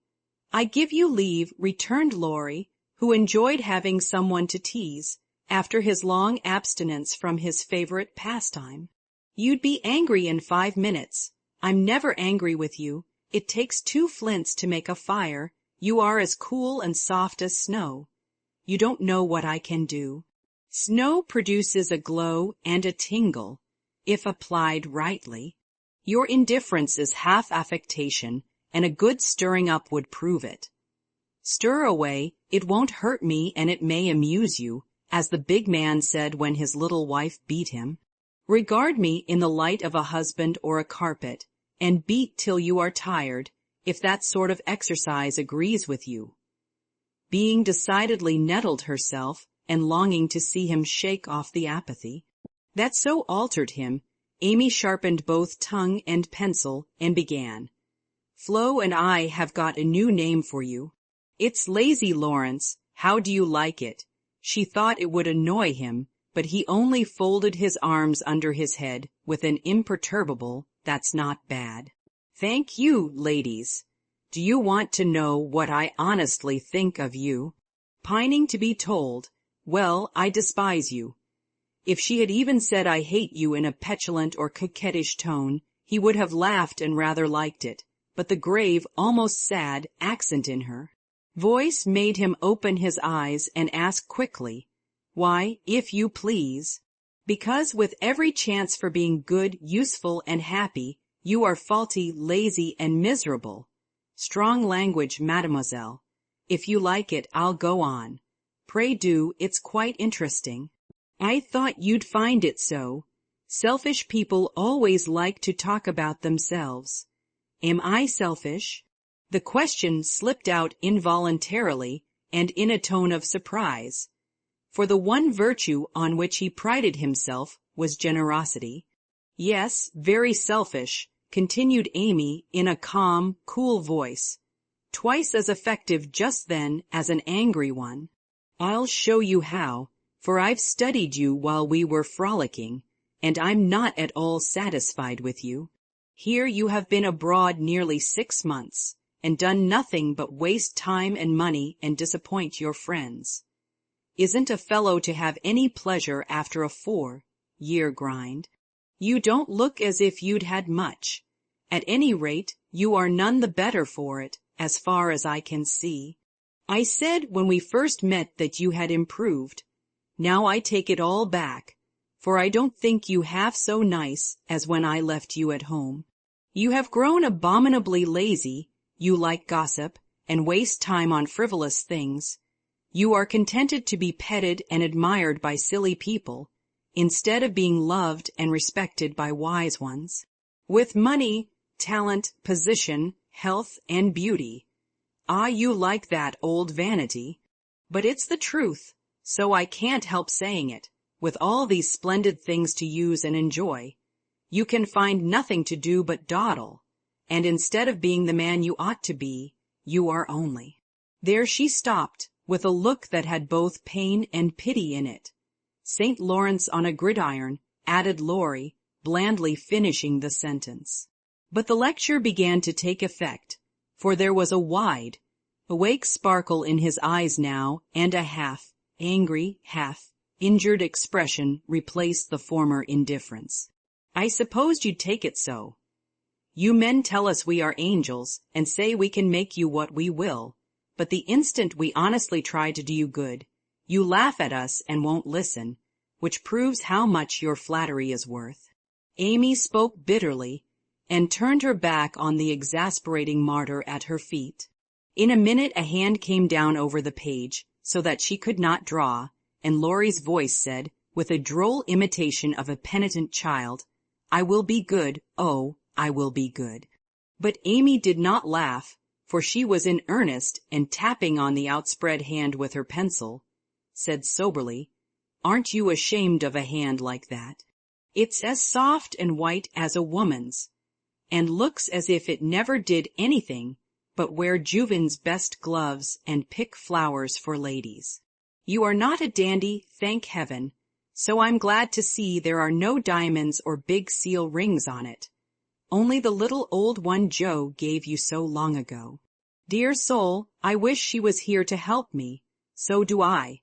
I give you leave, returned Laurie, who enjoyed having someone to tease, after his long abstinence from his favorite pastime. You'd be angry in 5 minutes. I'm never angry with you. It takes 2 flints to make a fire. You are as cool and soft as snow. You don't know what I can do. Snow produces a glow and a tingle, if applied rightly. Your indifference is half affectation, and a good stirring up would prove it. Stir away, it won't hurt me and it may amuse you, as the big man said when his little wife beat him. Regard me in the light of a husband or a carpet, and beat till you are tired, if that sort of exercise agrees with you. Being decidedly nettled herself, and longing to see him shake off the apathy that so altered him, Amy sharpened both tongue and pencil and began. Flo and I have got a new name for you. It's Lazy Lawrence. How do you like it? She thought it would annoy him, but he only folded his arms under his head with an imperturbable, that's not bad. Thank you, ladies. Do you want to know what I honestly think of you? Pining to be told. Well, I despise you. If she had even said I hate you in a petulant or coquettish tone, he would have laughed and rather liked it, but the grave, almost sad, accent in her voice made him open his eyes and ask quickly, Why, if you please? Because with every chance for being good, useful, and happy, you are faulty, lazy, and miserable. Strong language, mademoiselle. If you like it, I'll go on. Pray do, it's quite interesting. I thought you'd find it so. Selfish people always like to talk about themselves. Am I selfish? The question slipped out involuntarily and in a tone of surprise, for the one virtue on which he prided himself was generosity. Yes, very selfish, continued Amy in a calm, cool voice, twice as effective just then as an angry one. I'll show you how, for I've studied you while we were frolicking, and I'm not at all satisfied with you. Here you have been abroad nearly 6 months, and done nothing but waste time and money and disappoint your friends. Isn't a fellow to have any pleasure after a 4-year grind? You don't look as if you'd had much. At any rate, you are none the better for it, as far as I can see. I said when we first met that you had improved. Now I take it all back, for I don't think you half so nice as when I left you at home. You have grown abominably lazy, you like gossip, and waste time on frivolous things. You are contented to be petted and admired by silly people, instead of being loved and respected by wise ones. With money, talent, position, health, and beauty. Ah, you like that old vanity. But it's the truth, so I can't help saying it. With all these splendid things to use and enjoy, you can find nothing to do but dawdle, and instead of being the man you ought to be, you are only. There she stopped, with a look that had both pain and pity in it. St. Lawrence on a gridiron, added Laurie, blandly finishing the sentence. But the lecture began to take effect, for there was a wide, awake sparkle in his eyes now, and a half-angry, half-injured expression replaced the former indifference. I supposed you'd take it so. You men tell us we are angels, and say we can make you what we will, but the instant we honestly try to do you good, you laugh at us and won't listen, which proves how much your flattery is worth. Amy spoke bitterly, and turned her back on the exasperating martyr at her feet. In a minute a hand came down over the page, so that she could not draw, and Laurie's voice said, with a droll imitation of a penitent child, "I will be good, oh, I will be good." But Amy did not laugh, for she was in earnest, and tapping on the outspread hand with her pencil, said soberly, "Aren't you ashamed of a hand like that? It's as soft and white as a woman's, and looks as if it never did anything but wear Juven's best gloves and pick flowers for ladies. You are not a dandy, thank heaven, so I'm glad to see there are no diamonds or big seal rings on it. Only the little old one Joe gave you so long ago. Dear soul, I wish she was here to help me. So do I."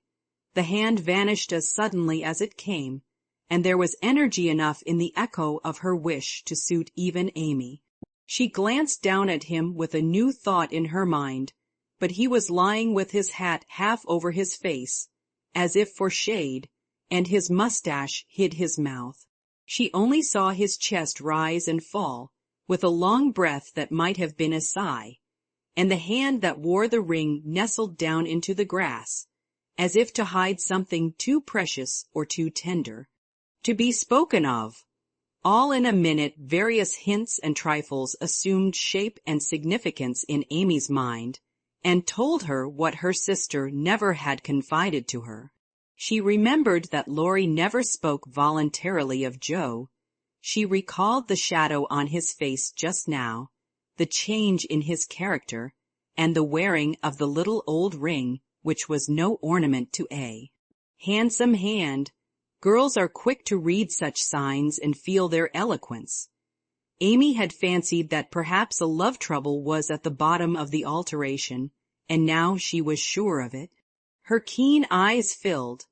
The hand vanished as suddenly as it came, and there was energy enough in the echo of her wish to suit even Amy. She glanced down at him with a new thought in her mind, but he was lying with his hat half over his face, as if for shade, and his mustache hid his mouth. She only saw his chest rise and fall, with a long breath that might have been a sigh, and the hand that wore the ring nestled down into the grass, as if to hide something too precious or too tender to be spoken of. All in a minute various hints and trifles assumed shape and significance in Amy's mind, and told her what her sister never had confided to her. She remembered that Laurie never spoke voluntarily of Joe. She recalled the shadow on his face just now, the change in his character, and the wearing of the little old ring, which was no ornament to a handsome hand. Girls are quick to read such signs and feel their eloquence. Amy had fancied that perhaps a love trouble was at the bottom of the alteration, and now she was sure of it. Her keen eyes filled,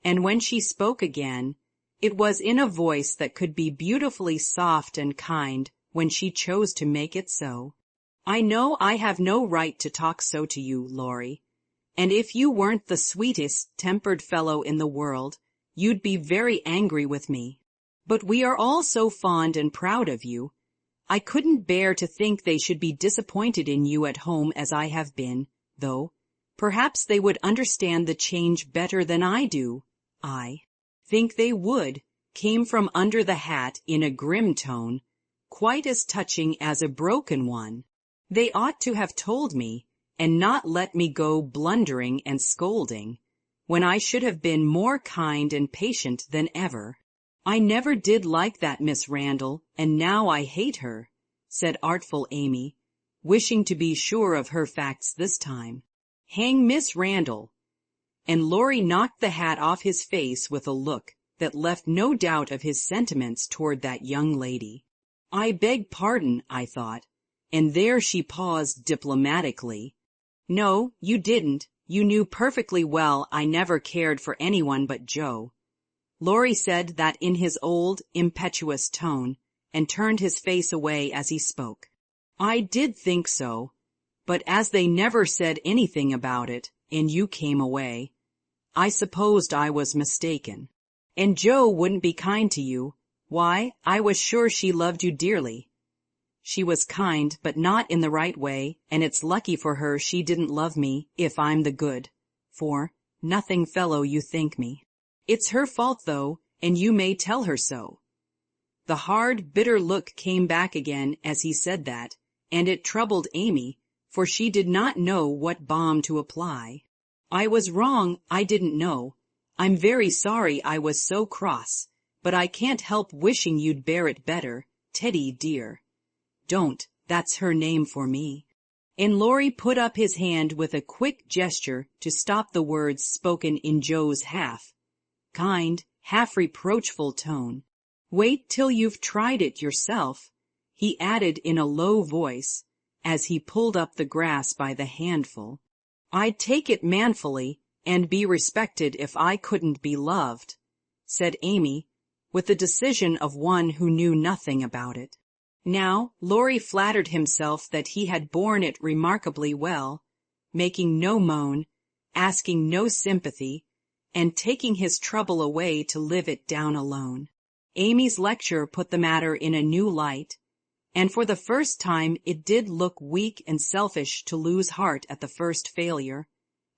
and when she spoke again, it was in a voice that could be beautifully soft and kind when she chose to make it so. "I know I have no right to talk so to you, Laurie, and if you weren't the sweetest-tempered fellow in the world, you'd be very angry with me. But we are all so fond and proud of you. I couldn't bear to think they should be disappointed in you at home as I have been, though perhaps they would understand the change better than I do." "I think they would," came from under the hat in a grim tone, quite as touching as a broken one. "They ought to have told me, and not let me go blundering and scolding, when I should have been more kind and patient than ever. I never did like that Miss Randall, and now I hate her," said artful Amy, wishing to be sure of her facts this time. "Hang Miss Randall." And Laurie knocked the hat off his face with a look that left no doubt of his sentiments toward that young lady. "I beg pardon," I thought, and there she paused diplomatically. "No, you didn't. You knew perfectly well I never cared for anyone but Joe." Laurie said that in his old, impetuous tone, and turned his face away as he spoke. "I did think so, but as they never said anything about it, and you came away, I supposed I was mistaken. And Joe wouldn't be kind to you. Why, I was sure she loved you dearly. She was kind, but not in the right way, and it's lucky for her she didn't love me, if I'm the good. For nothing fellow you think me. It's her fault, though, and you may tell her so. The hard, bitter look came back again as he said that, and it troubled Amy, for she did not know what balm to apply. I was wrong, I didn't know. I'm very sorry I was so cross, but I can't help wishing you'd bear it better, Teddy dear. Don't, that's her name for me. And Laurie put up his hand with a quick gesture to stop the words spoken in Joe's half-kind, half-reproachful tone. Wait till you've tried it yourself, he added in a low voice, as he pulled up the grass by the handful. I'd take it manfully, and be respected if I couldn't be loved, said Amy, with the decision of one who knew nothing about it. Now, Laurie flattered himself that he had borne it remarkably well, making no moan, asking no sympathy, and taking his trouble away to live it down alone. Amy's lecture put the matter in a new light, and for the first time it did look weak and selfish to lose heart at the first failure,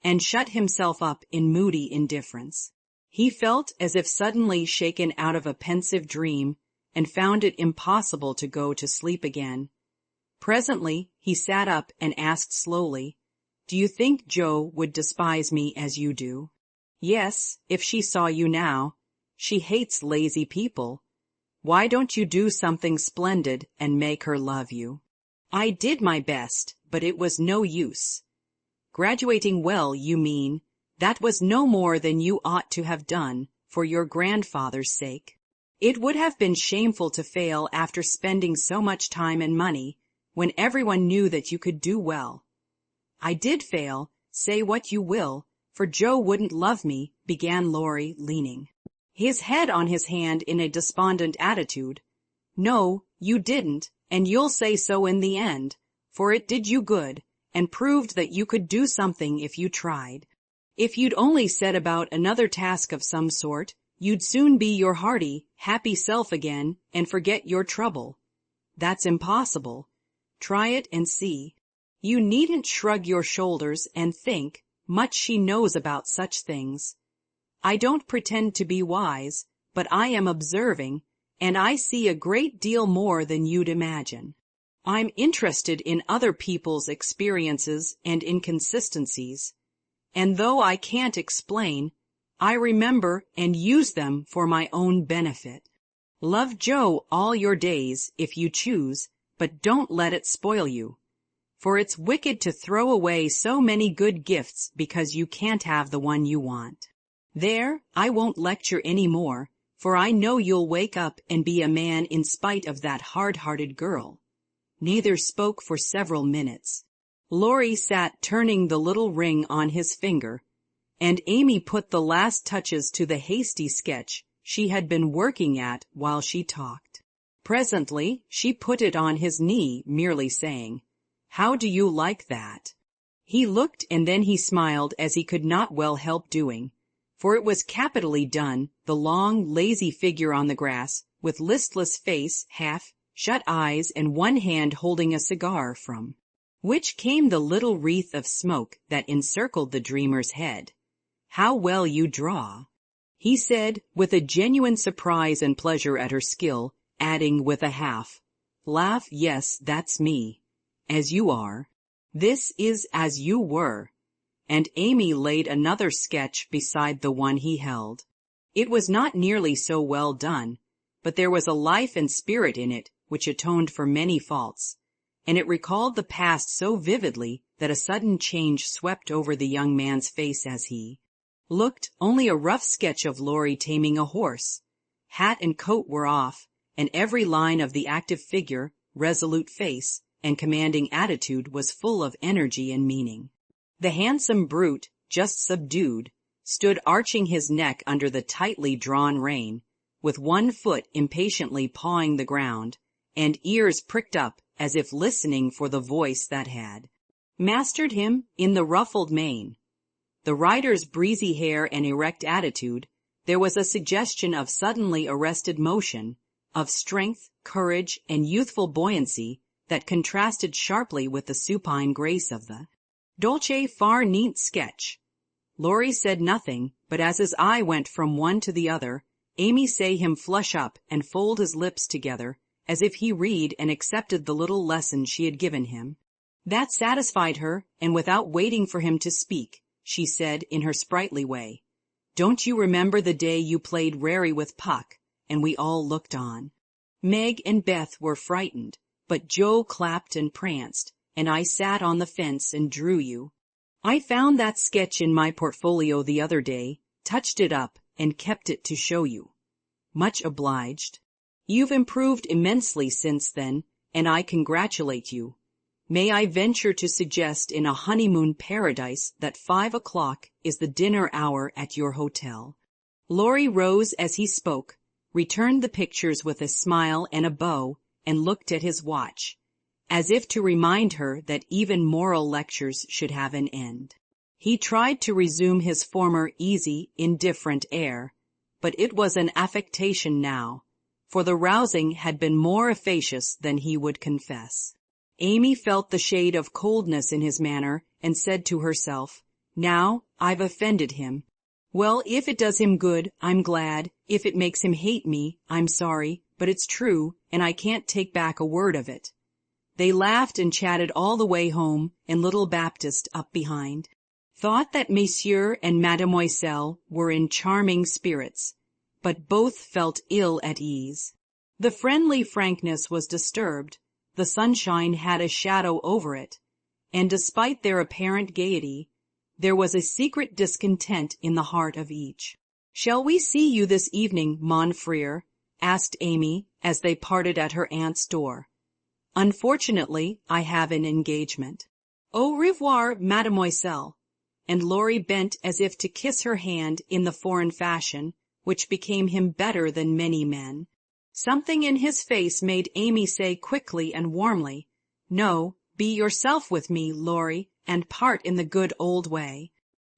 and shut himself up in moody indifference. He felt as if suddenly shaken out of a pensive dream, and found it impossible to go to sleep again. Presently he sat up and asked slowly, "Do you think Joe would despise me as you do?" "Yes, if she saw you now. She hates lazy people. Why don't you do something splendid and make her love you?" "I did my best, but it was no use." "Graduating well, you mean. That was no more than you ought to have done, for your grandfather's sake. It would have been shameful to fail after spending so much time and money, when everyone knew that you could do well." "I did fail, say what you will, for Joe wouldn't love me," began Laurie, leaning his head on his hand in a despondent attitude. "No, you didn't, and you'll say so in the end, for it did you good, and proved that you could do something if you tried. If you'd only set about another task of some sort, you'd soon be your hearty, happy self again and forget your trouble. That's impossible. Try it and see. You needn't shrug your shoulders and think, much she knows about such things. I don't pretend to be wise, but I am observing, and I see a great deal more than you'd imagine. I'm interested in other people's experiences and inconsistencies, and though I can't explain, I remember and use them for my own benefit. Love Joe all your days, if you choose, but don't let it spoil you. For it's wicked to throw away so many good gifts because you can't have the one you want. There, I won't lecture any more, for I know you'll wake up and be a man in spite of that hard-hearted girl." Neither spoke for several minutes. Laurie sat turning the little ring on his finger, and Amy put the last touches to the hasty sketch she had been working at while she talked. Presently she put it on his knee, merely saying, "How do you like that?" He looked, and then he smiled as he could not well help doing, for it was capitally done, the long, lazy figure on the grass, with listless face, half-shut eyes, and one hand holding a cigar, from which came the little wreath of smoke that encircled the dreamer's head. "How well you draw," he said, with a genuine surprise and pleasure at her skill, adding with a half-laugh, "Yes, that's me, as you are. This is as you were." And Amy laid another sketch beside the one he held. It was not nearly so well done, but there was a life and spirit in it which atoned for many faults, and it recalled the past so vividly that a sudden change swept over the young man's face as he looked. Only a rough sketch of Laurie taming a horse. Hat and coat were off, and every line of the active figure, resolute face, and commanding attitude was full of energy and meaning. The handsome brute, just subdued, stood arching his neck under the tightly drawn rein, with one foot impatiently pawing the ground, and ears pricked up as if listening for the voice that had mastered him in the ruffled mane. The rider's breezy hair and erect attitude, there was a suggestion of suddenly arrested motion, of strength, courage, and youthful buoyancy that contrasted sharply with the supine grace of the dolce far neat sketch. Laurie said nothing, but as his eye went from one to the other, Amy saw him flush up and fold his lips together, as if he read and accepted the little lesson she had given him. That satisfied her, and without waiting for him to speak, she said in her sprightly way, "Don't you remember the day you played rarey with Puck, and we all looked on? Meg and Beth were frightened, but Joe clapped and pranced, and I sat on the fence and drew you. I found that sketch in my portfolio the other day, touched it up, and kept it to show you. Much obliged. You've improved immensely since then, and I congratulate you. May I venture to suggest in a honeymoon paradise that 5 o'clock is the dinner hour at your hotel?" Laurie rose as he spoke, returned the pictures with a smile and a bow, and looked at his watch, as if to remind her that even moral lectures should have an end. He tried to resume his former easy, indifferent air, but it was an affectation now, for the rousing had been more efficacious than he would confess. Amy felt the shade of coldness in his manner, and said to herself, "Now, I've offended him. Well, if it does him good, I'm glad. If it makes him hate me, I'm sorry, but it's true, and I can't take back a word of it." They laughed and chatted all the way home, and little Baptiste, up behind, thought that Monsieur and Mademoiselle were in charming spirits, but both felt ill at ease. The friendly frankness was disturbed. The sunshine had a shadow over it, and despite their apparent gaiety, there was a secret discontent in the heart of each. "Shall we see you this evening, mon frere?" asked Amy, as they parted at her aunt's door. "Unfortunately, I have an engagement." "Au revoir, mademoiselle," and Laurie bent as if to kiss her hand in the foreign fashion, which became him better than many men. Something in his face made Amy say quickly and warmly, "No, be yourself with me, Laurie, and part in the good old way.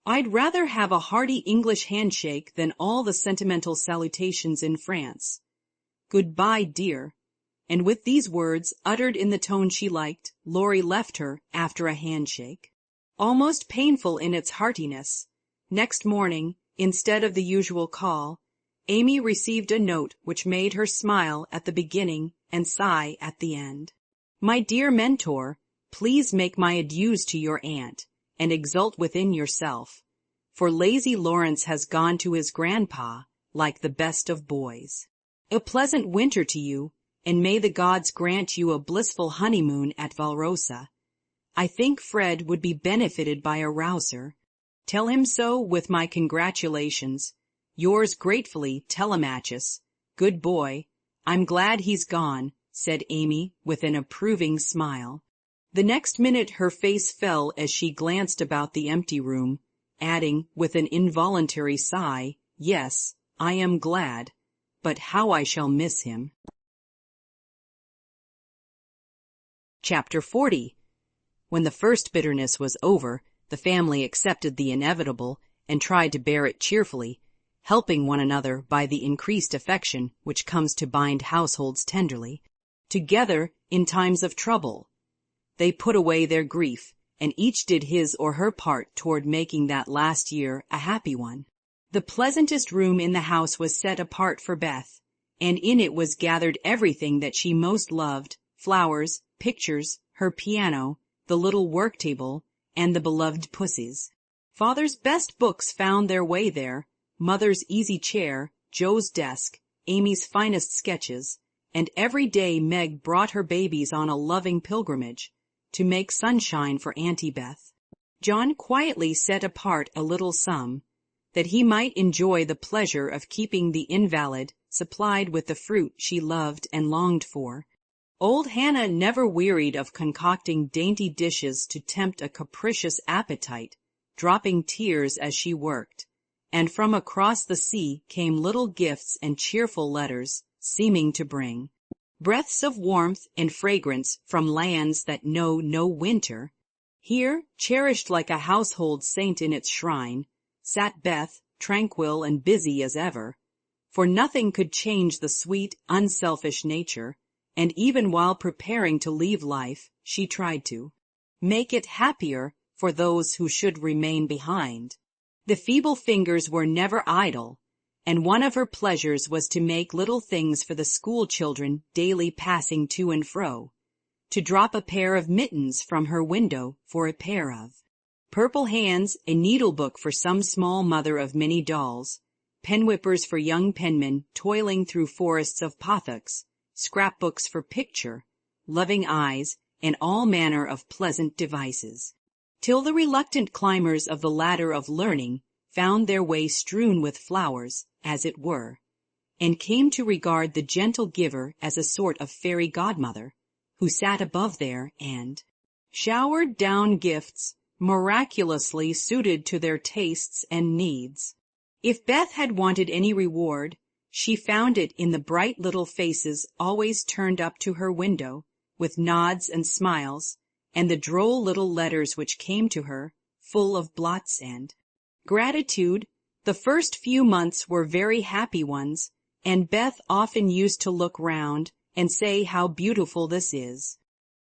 I'd rather have a hearty English handshake than all the sentimental salutations in France. Good-bye, dear." And with these words, uttered in the tone she liked, Laurie left her after a handshake, almost painful in its heartiness. Next morning, instead of the usual call, Amy received a note which made her smile at the beginning and sigh at the end. "My dear Mentor, please make my adieus to your aunt, and exult within yourself, for lazy Lawrence has gone to his grandpa like the best of boys. A pleasant winter to you, and may the gods grant you a blissful honeymoon at Valrosa. I think Fred would be benefited by a rouser. Tell him so with my congratulations. Yours gratefully, Telemachus. Good boy. I'm glad he's gone," said Amy with an approving smile. The next minute her face fell as she glanced about the empty room, adding, with an involuntary sigh, "Yes, I am glad, but how I shall miss him." Chapter 40. When the first bitterness was over, the family accepted the inevitable and tried to bear it cheerfully, helping one another by the increased affection which comes to bind households tenderly, together in times of trouble. They put away their grief, and each did his or her part toward making that last year a happy one. The pleasantest room in the house was set apart for Beth, and in it was gathered everything that she most loved: flowers, pictures, her piano, the little work table, and the beloved pussies. Father's best books found their way there, Mother's easy chair, Joe's desk, Amy's finest sketches, and every day Meg brought her babies on a loving pilgrimage to make sunshine for Auntie Beth. John quietly set apart a little sum, that he might enjoy the pleasure of keeping the invalid supplied with the fruit she loved and longed for. Old Hannah never wearied of concocting dainty dishes to tempt a capricious appetite, dropping tears as she worked, and from across the sea came little gifts and cheerful letters, seeming to bring breaths of warmth and fragrance from lands that know no winter. Here, cherished like a household saint in its shrine, sat Beth, tranquil and busy as ever, for nothing could change the sweet, unselfish nature, and even while preparing to leave life, she tried to make it happier for those who should remain behind. The feeble fingers were never idle, and one of her pleasures was to make little things for the school children daily passing to and fro, to drop a pair of mittens from her window for a pair of purple hands, a needlebook for some small mother of many dolls, pen-whippers for young penmen toiling through forests of pothooks, scrapbooks for picture, loving eyes, and all manner of pleasant devices, till the reluctant climbers of the ladder of learning found their way strewn with flowers, as it were, and came to regard the gentle giver as a sort of fairy godmother, who sat above there and showered down gifts miraculously suited to their tastes and needs. If Beth had wanted any reward, she found it in the bright little faces always turned up to her window, with nods and smiles, and the droll little letters which came to her, full of blots and gratitude. The first few months were very happy ones, and Beth often used to look round and say how beautiful this is.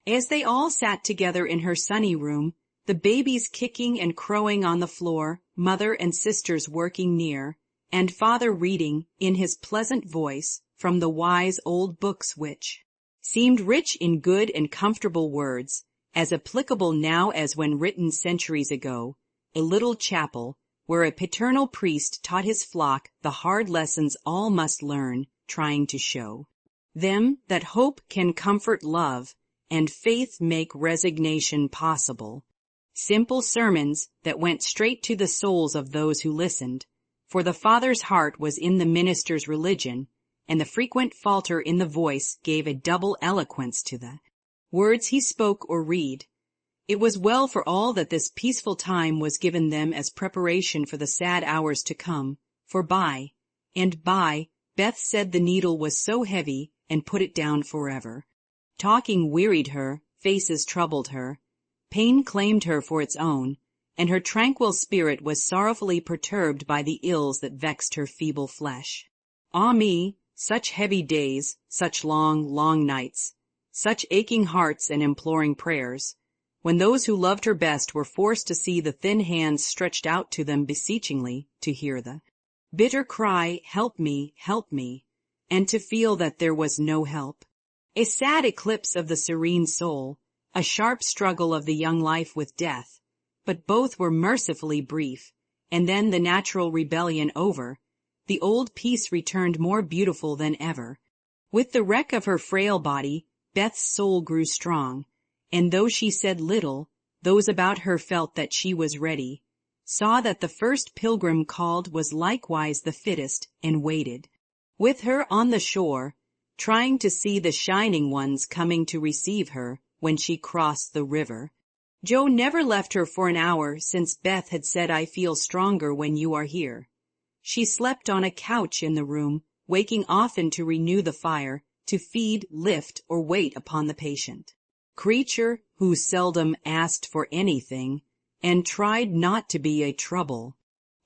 As they all sat together in her sunny room, the babies kicking and crowing on the floor, mother and sisters working near, and father reading, in his pleasant voice, from the wise old books which seemed rich in good and comfortable words, as applicable now as when written centuries ago, a little chapel, where a paternal priest taught his flock the hard lessons all must learn, trying to show them that hope can comfort love, and faith make resignation possible. Simple sermons that went straight to the souls of those who listened, for the father's heart was in the minister's religion, and the frequent falter in the voice gave a double eloquence to the words he spoke or read. It was well for all that this peaceful time was given them as preparation for the sad hours to come, for by and by Beth said the needle was so heavy and put it down forever. Talking wearied her, faces troubled her, pain claimed her for its own, and her tranquil spirit was sorrowfully perturbed by the ills that vexed her feeble flesh. Ah me, such heavy days, such long, long nights, such aching hearts and imploring prayers, when those who loved her best were forced to see the thin hands stretched out to them beseechingly, to hear the bitter cry, help me, and to feel that there was no help. A sad eclipse of the serene soul, a sharp struggle of the young life with death, but both were mercifully brief, and then the natural rebellion over, the old peace returned more beautiful than ever. With the wreck of her frail body, Beth's soul grew strong, and though she said little, those about her felt that she was ready, saw that the first pilgrim called was likewise the fittest, and waited with her on the shore, trying to see the shining ones coming to receive her when she crossed the river. Joe never left her for an hour since Beth had said, I feel stronger when you are here. She slept on a couch in the room, waking often to renew the fire, to feed, lift, or wait upon the patient creature who seldom asked for anything and tried not to be a trouble.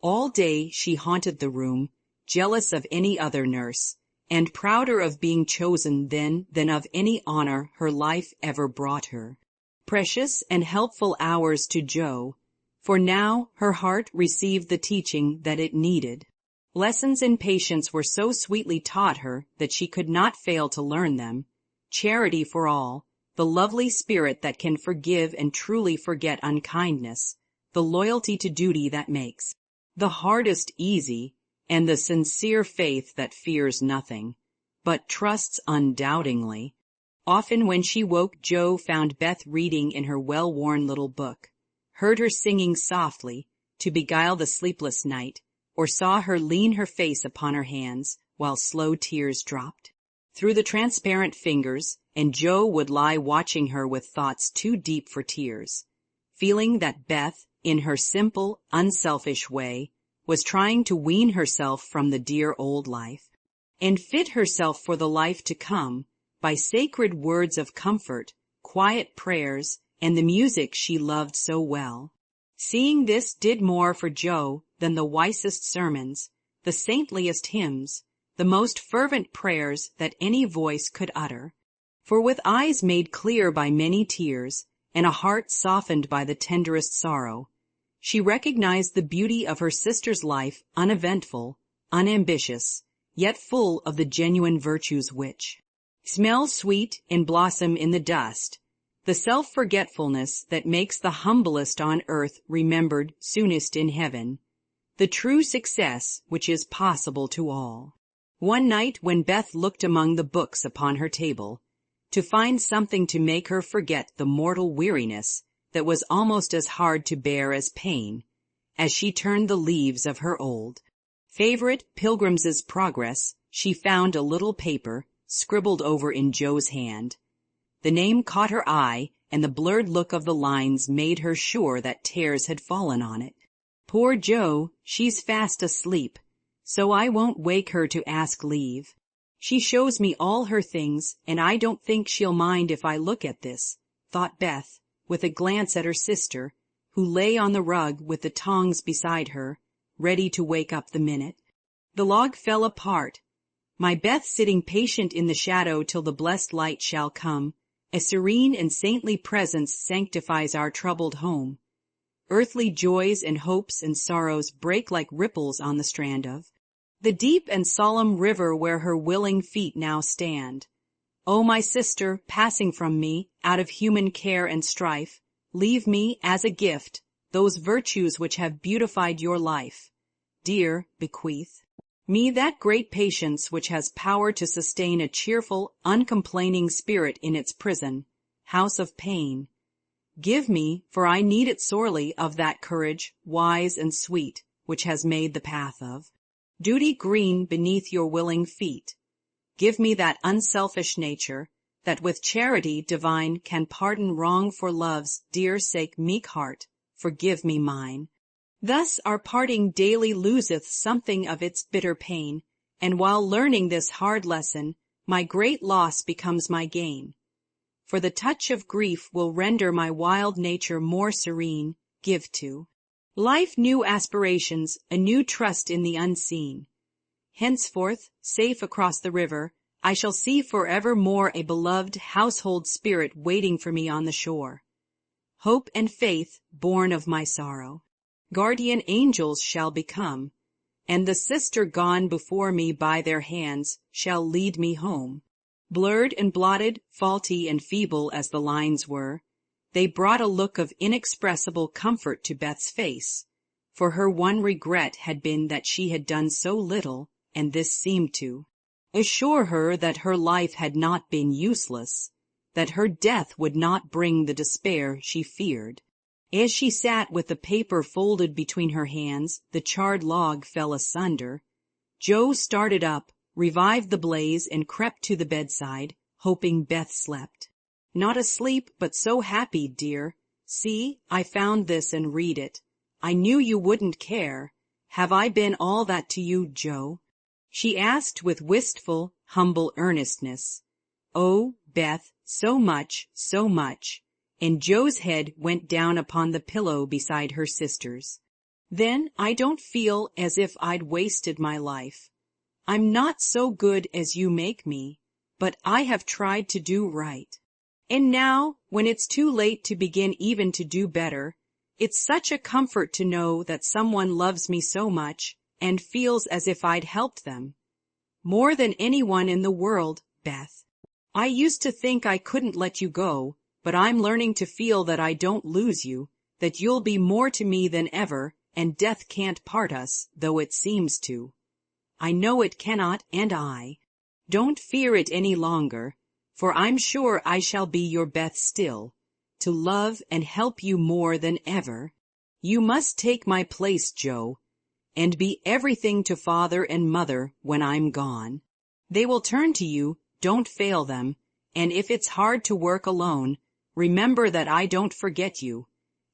All day she haunted the room, jealous of any other nurse, and prouder of being chosen then than of any honor her life ever brought her. Precious and helpful hours to Joe, for now her heart received the teaching that it needed. Lessons in patience were so sweetly taught her that she could not fail to learn them. Charity for all, the lovely spirit that can forgive and truly forget unkindness, the loyalty to duty that makes the hardest easy, and the sincere faith that fears nothing, but trusts undoubtingly. Often when she woke, Joe found Beth reading in her well-worn little book, heard her singing softly to beguile the sleepless night, or saw her lean her face upon her hands while slow tears dropped through the transparent fingers, and Joe would lie watching her with thoughts too deep for tears, feeling that Beth, in her simple, unselfish way, was trying to wean herself from the dear old life, and fit herself for the life to come by sacred words of comfort, quiet prayers, and the music she loved so well. Seeing this did more for Joe than the wisest sermons, the saintliest hymns, the most fervent prayers that any voice could utter. For with eyes made clear by many tears, and a heart softened by the tenderest sorrow, she recognized the beauty of her sister's life, uneventful, unambitious, yet full of the genuine virtues which smell sweet and blossom in the dust, the self-forgetfulness that makes the humblest on earth remembered soonest in heaven, the true success which is possible to all. One night when Beth looked among the books upon her table, to find something to make her forget the mortal weariness that was almost as hard to bear as pain, as she turned the leaves of her old favorite Pilgrim's Progress, she found a little paper scribbled over in Joe's hand. The name caught her eye, and the blurred look of the lines made her sure that tears had fallen on it. Poor Joe, she's fast asleep, so I won't wake her to ask leave. She shows me all her things, and I don't think she'll mind if I look at this, thought Beth, with a glance at her sister, who lay on the rug with the tongs beside her, ready to wake up the minute. The log fell apart, my Beth sitting patient in the shadow till the blessed light shall come. A serene and saintly presence sanctifies our troubled home. Earthly joys and hopes and sorrows break like ripples on the strand of the deep and solemn river where her willing feet now stand. O my sister, passing from me, out of human care and strife, leave me, as a gift, those virtues which have beautified your life. Dear, bequeath me that great patience which has power to sustain a cheerful, uncomplaining spirit in its prison, house of pain. Give me, for I need it sorely, of that courage, wise and sweet, which has made the path of duty green beneath your willing feet. Give me that unselfish nature, that with charity divine can pardon wrong for love's dear sake meek heart. Forgive me mine. Thus our parting daily loseth something of its bitter pain, and while learning this hard lesson, my great loss becomes my gain. For the touch of grief will render my wild nature more serene. Give to life new aspirations, a new trust in the unseen. Henceforth, safe across the river, I shall see forever more a beloved household spirit waiting for me on the shore. Hope and faith, born of my sorrow, guardian angels shall become, and the sister gone before me by their hands shall lead me home. Blurred and blotted, faulty and feeble as the lines were, they brought a look of inexpressible comfort to Beth's face, for her one regret had been that she had done so little, and this seemed to assure her that her life had not been useless, that her death would not bring the despair she feared. As she sat with the paper folded between her hands, the charred log fell asunder. Joe started up, revived the blaze, and crept to the bedside, hoping Beth slept. Not asleep, but so happy, dear. See, I found this and read it. I knew you wouldn't care. Have I been all that to you, Joe? She asked with wistful, humble earnestness. Oh, Beth, so much, so much. And Joe's head went down upon the pillow beside her sister's. Then I don't feel as if I'd wasted my life. I'm not so good as you make me, but I have tried to do right. And now, when it's too late to begin even to do better, it's such a comfort to know that someone loves me so much and feels as if I'd helped them. More than anyone in the world, Beth. I used to think I couldn't let you go, but I'm learning to feel that I don't lose you, that you'll be more to me than ever, and death can't part us, though it seems to. I know it cannot, and I don't fear it any longer, for I'm sure I shall be your Beth still, to love and help you more than ever. You must take my place, Joe, and be everything to father and mother when I'm gone. They will turn to you, don't fail them, and if it's hard to work alone, remember that I don't forget you,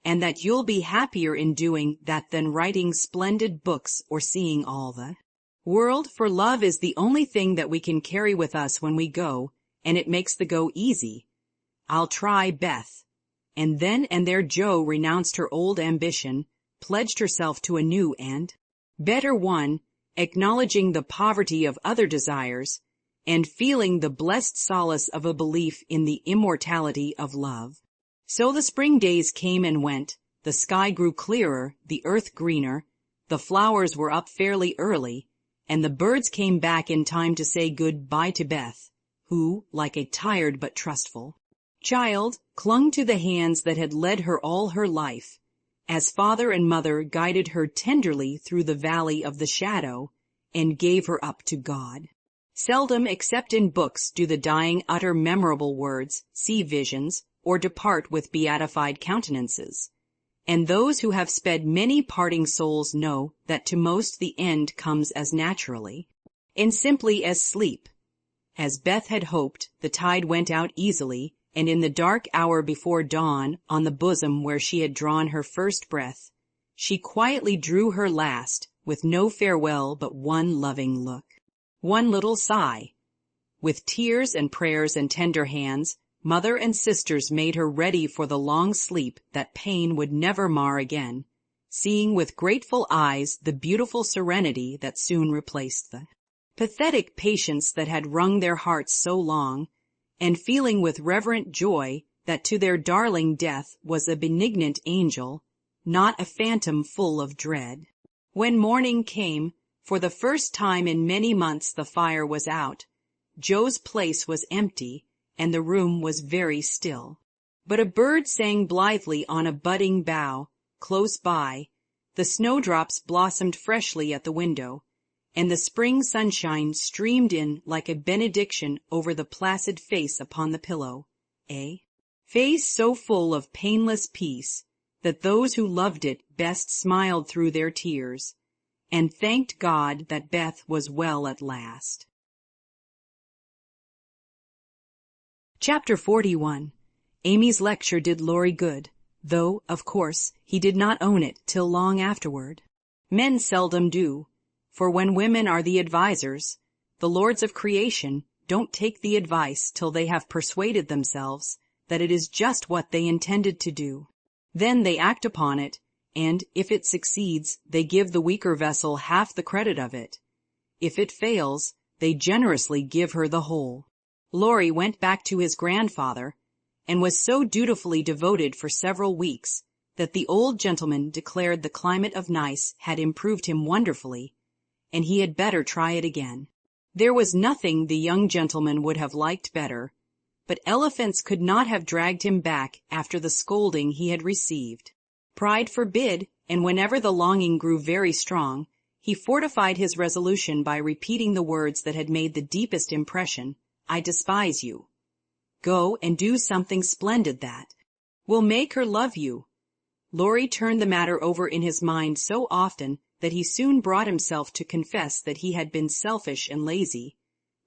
and that you'll be happier in doing that than writing splendid books or seeing all the world, for love is the only thing that we can carry with us when we go, and it makes the go easy. I'll try, Beth. And then and there Joe renounced her old ambition, pledged herself to a new and better one, acknowledging the poverty of other desires, and feeling the blessed solace of a belief in the immortality of love. So the spring days came and went, the sky grew clearer, the earth greener, the flowers were up fairly early, and the birds came back in time to say good-bye to Beth, who, like a tired but trustful child, clung to the hands that had led her all her life, as father and mother guided her tenderly through the valley of the shadow and gave her up to God. Seldom except in books do the dying utter memorable words, see visions, or depart with beatified countenances. And those who have sped many parting souls know that to most the end comes as naturally, and simply as sleep. As Beth had hoped, the tide went out easily, and in the dark hour before dawn, on the bosom where she had drawn her first breath, she quietly drew her last, with no farewell but one loving look, one little sigh. With tears and prayers and tender hands, mother and sisters made her ready for the long sleep that pain would never mar again, seeing with grateful eyes the beautiful serenity that soon replaced the pathetic patience that had wrung their hearts so long, and feeling with reverent joy that to their darling death was a benignant angel, not a phantom full of dread. When morning came, for the first time in many months the fire was out. Joe's place was empty, and the room was very still. But a bird sang blithely on a budding bough, close by, the snowdrops blossomed freshly at the window, and the spring sunshine streamed in like a benediction over the placid face upon the pillow, a face so full of painless peace that those who loved it best smiled through their tears, and thanked God that Beth was well at last. Chapter 41. Amy's lecture did Laurie good, though, of course, he did not own it till long afterward. Men seldom do, for when women are the advisers, the lords of creation don't take the advice till they have persuaded themselves that it is just what they intended to do. Then they act upon it, and, if it succeeds, they give the weaker vessel half the credit of it. If it fails, they generously give her the whole. Laurie went back to his grandfather, and was so dutifully devoted for several weeks that the old gentleman declared the climate of Nice had improved him wonderfully, and he had better try it again. There was nothing the young gentleman would have liked better, but elephants could not have dragged him back after the scolding he had received. Pride forbid, and whenever the longing grew very strong, he fortified his resolution by repeating the words that had made the deepest impression, "I despise you. Go and do something splendid that will make her love you." Laurie turned the matter over in his mind so often that he soon brought himself to confess that he had been selfish and lazy.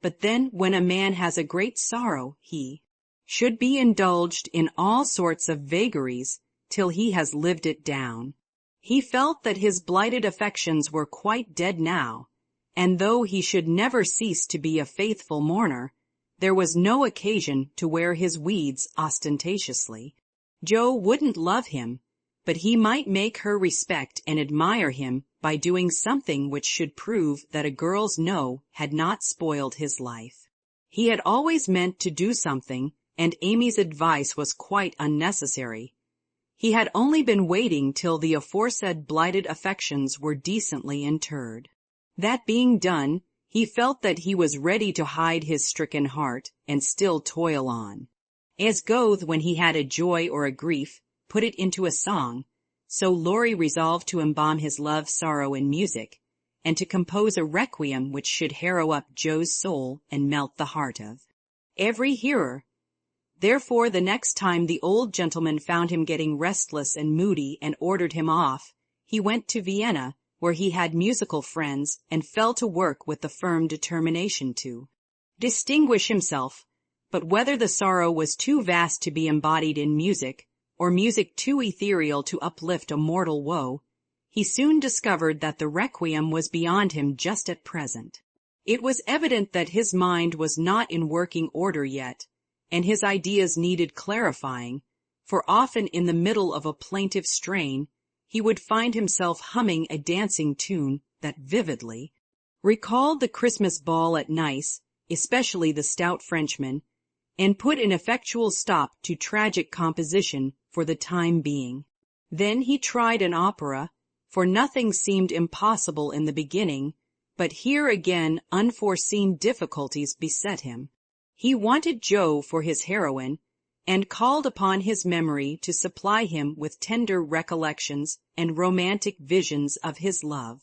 But then, when a man has a great sorrow, he should be indulged in all sorts of vagaries till he has lived it down. He felt that his blighted affections were quite dead now, and though he should never cease to be a faithful mourner, there was no occasion to wear his weeds ostentatiously. Joe wouldn't love him, but he might make her respect and admire him by doing something which should prove that a girl's no had not spoiled his life. He had always meant to do something, and Amy's advice was quite unnecessary. He had only been waiting till the aforesaid blighted affections were decently interred. That being done, he felt that he was ready to hide his stricken heart and still toil on. As Goethe, when he had a joy or a grief, put it into a song, so Laurie resolved to embalm his love sorrow in music, and to compose a requiem which should harrow up Joe's soul and melt the heart of every hearer. Therefore, the next time the old gentleman found him getting restless and moody and ordered him off, he went to Vienna, where he had musical friends, and fell to work with the firm determination to distinguish himself. But whether the sorrow was too vast to be embodied in music, or music too ethereal to uplift a mortal woe, he soon discovered that the requiem was beyond him just at present. It was evident that his mind was not in working order yet, and his ideas needed clarifying, for often in the middle of a plaintive strain he would find himself humming a dancing tune that vividly recalled the Christmas ball at Nice, especially the stout Frenchman, and put an effectual stop to tragic composition for the time being. Then he tried an opera, for nothing seemed impossible in the beginning, but here again unforeseen difficulties beset him. He wanted Jo for his heroine, and called upon his memory to supply him with tender recollections and romantic visions of his love.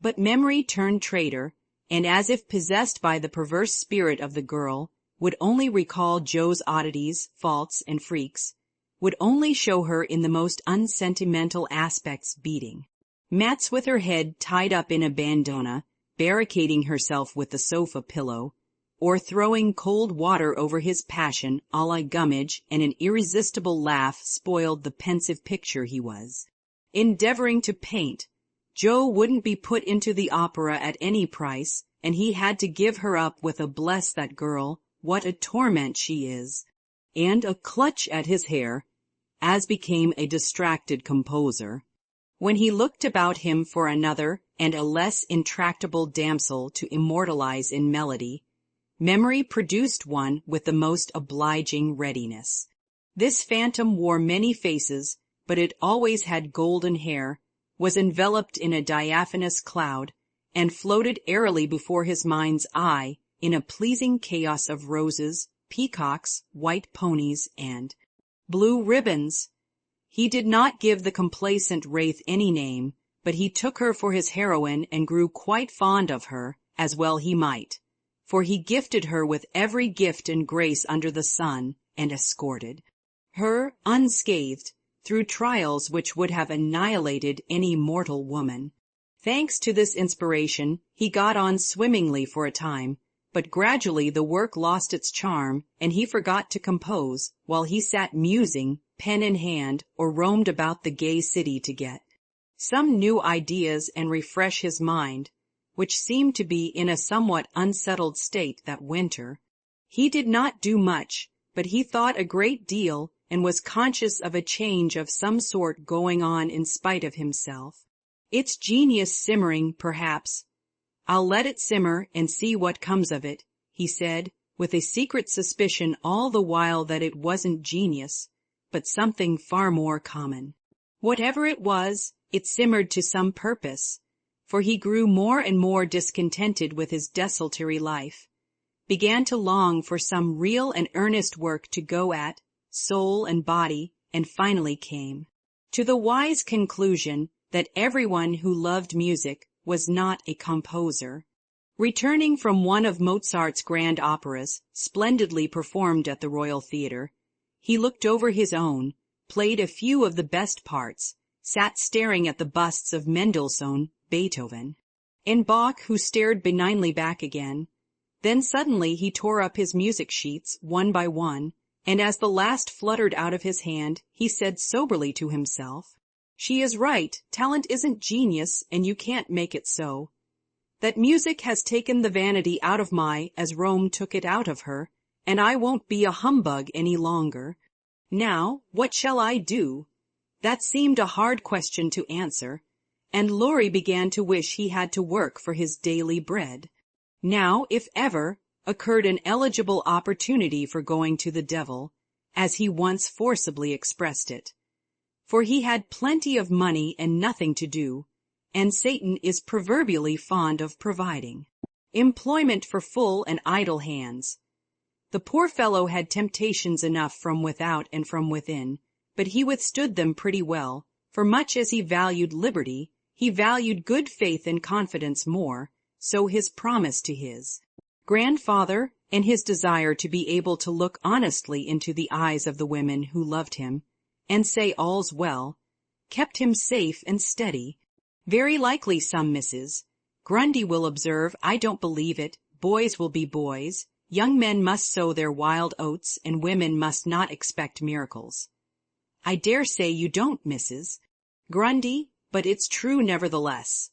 But memory turned traitor, and as if possessed by the perverse spirit of the girl, would only recall Jo's oddities, faults, and freaks, would only show her in the most unsentimental aspects beating. Mats with her head tied up in a bandana, barricading herself with the sofa pillow, or throwing cold water over his passion a la Gummidge, and an irresistible laugh spoiled the pensive picture he was endeavoring to paint. Jo wouldn't be put into the opera at any price, and he had to give her up with a bless that girl, what a torment she is, and a clutch at his hair, as became a distracted composer. When he looked about him for another and a less intractable damsel to immortalize in melody, memory produced one with the most obliging readiness. This phantom wore many faces, but it always had golden hair, was enveloped in a diaphanous cloud, and floated airily before his mind's eye in a pleasing chaos of roses, peacocks, white ponies, and blue ribbons. He did not give the complacent wraith any name, but he took her for his heroine and grew quite fond of her, as well he might, for he gifted her with every gift and grace under the sun, and escorted her unscathed through trials which would have annihilated any mortal woman. Thanks to this inspiration, he got on swimmingly for a time, but gradually the work lost its charm, and he forgot to compose, while he sat musing, pen in hand, or roamed about the gay city to get some new ideas and refresh his mind, which seemed to be in a somewhat unsettled state that winter. He did not do much, but he thought a great deal, and was conscious of a change of some sort going on in spite of himself. It's genius simmering, perhaps. I'll let it simmer and see what comes of it, he said, with a secret suspicion all the while that it wasn't genius, but something far more common. Whatever it was, it simmered to some purpose, for he grew more and more discontented with his desultory life, began to long for some real and earnest work to go at, soul and body, and finally came to the wise conclusion that everyone who loved music was not a composer. Returning from one of Mozart's grand operas, splendidly performed at the Royal Theatre, he looked over his own, played a few of the best parts, sat staring at the busts of Mendelssohn, Beethoven, and Bach, who stared benignly back again. Then suddenly he tore up his music sheets, one by one, and as the last fluttered out of his hand, he said soberly to himself, "She is right, talent isn't genius, and you can't make it so. That music has taken the vanity out of as Rome took it out of her, and I won't be a humbug any longer. Now, what shall I do?" That seemed a hard question to answer, and Laurie began to wish he had to work for his daily bread. Now, if ever, occurred an eligible opportunity for going to the devil, as he once forcibly expressed it. For he had plenty of money and nothing to do, and Satan is proverbially fond of providing employment for full and idle hands. The poor fellow had temptations enough from without and from within, but he withstood them pretty well, for much as he valued liberty, he valued good faith and confidence more, so his promise to his grandfather, and his desire to be able to look honestly into the eyes of the women who loved him, and say all's well, kept him safe and steady. Very likely some misses. Grundy will observe, I don't believe it, boys will be boys, young men must sow their wild oats, and women must not expect miracles. I dare say you don't, Mrs. Grundy, but it's true nevertheless.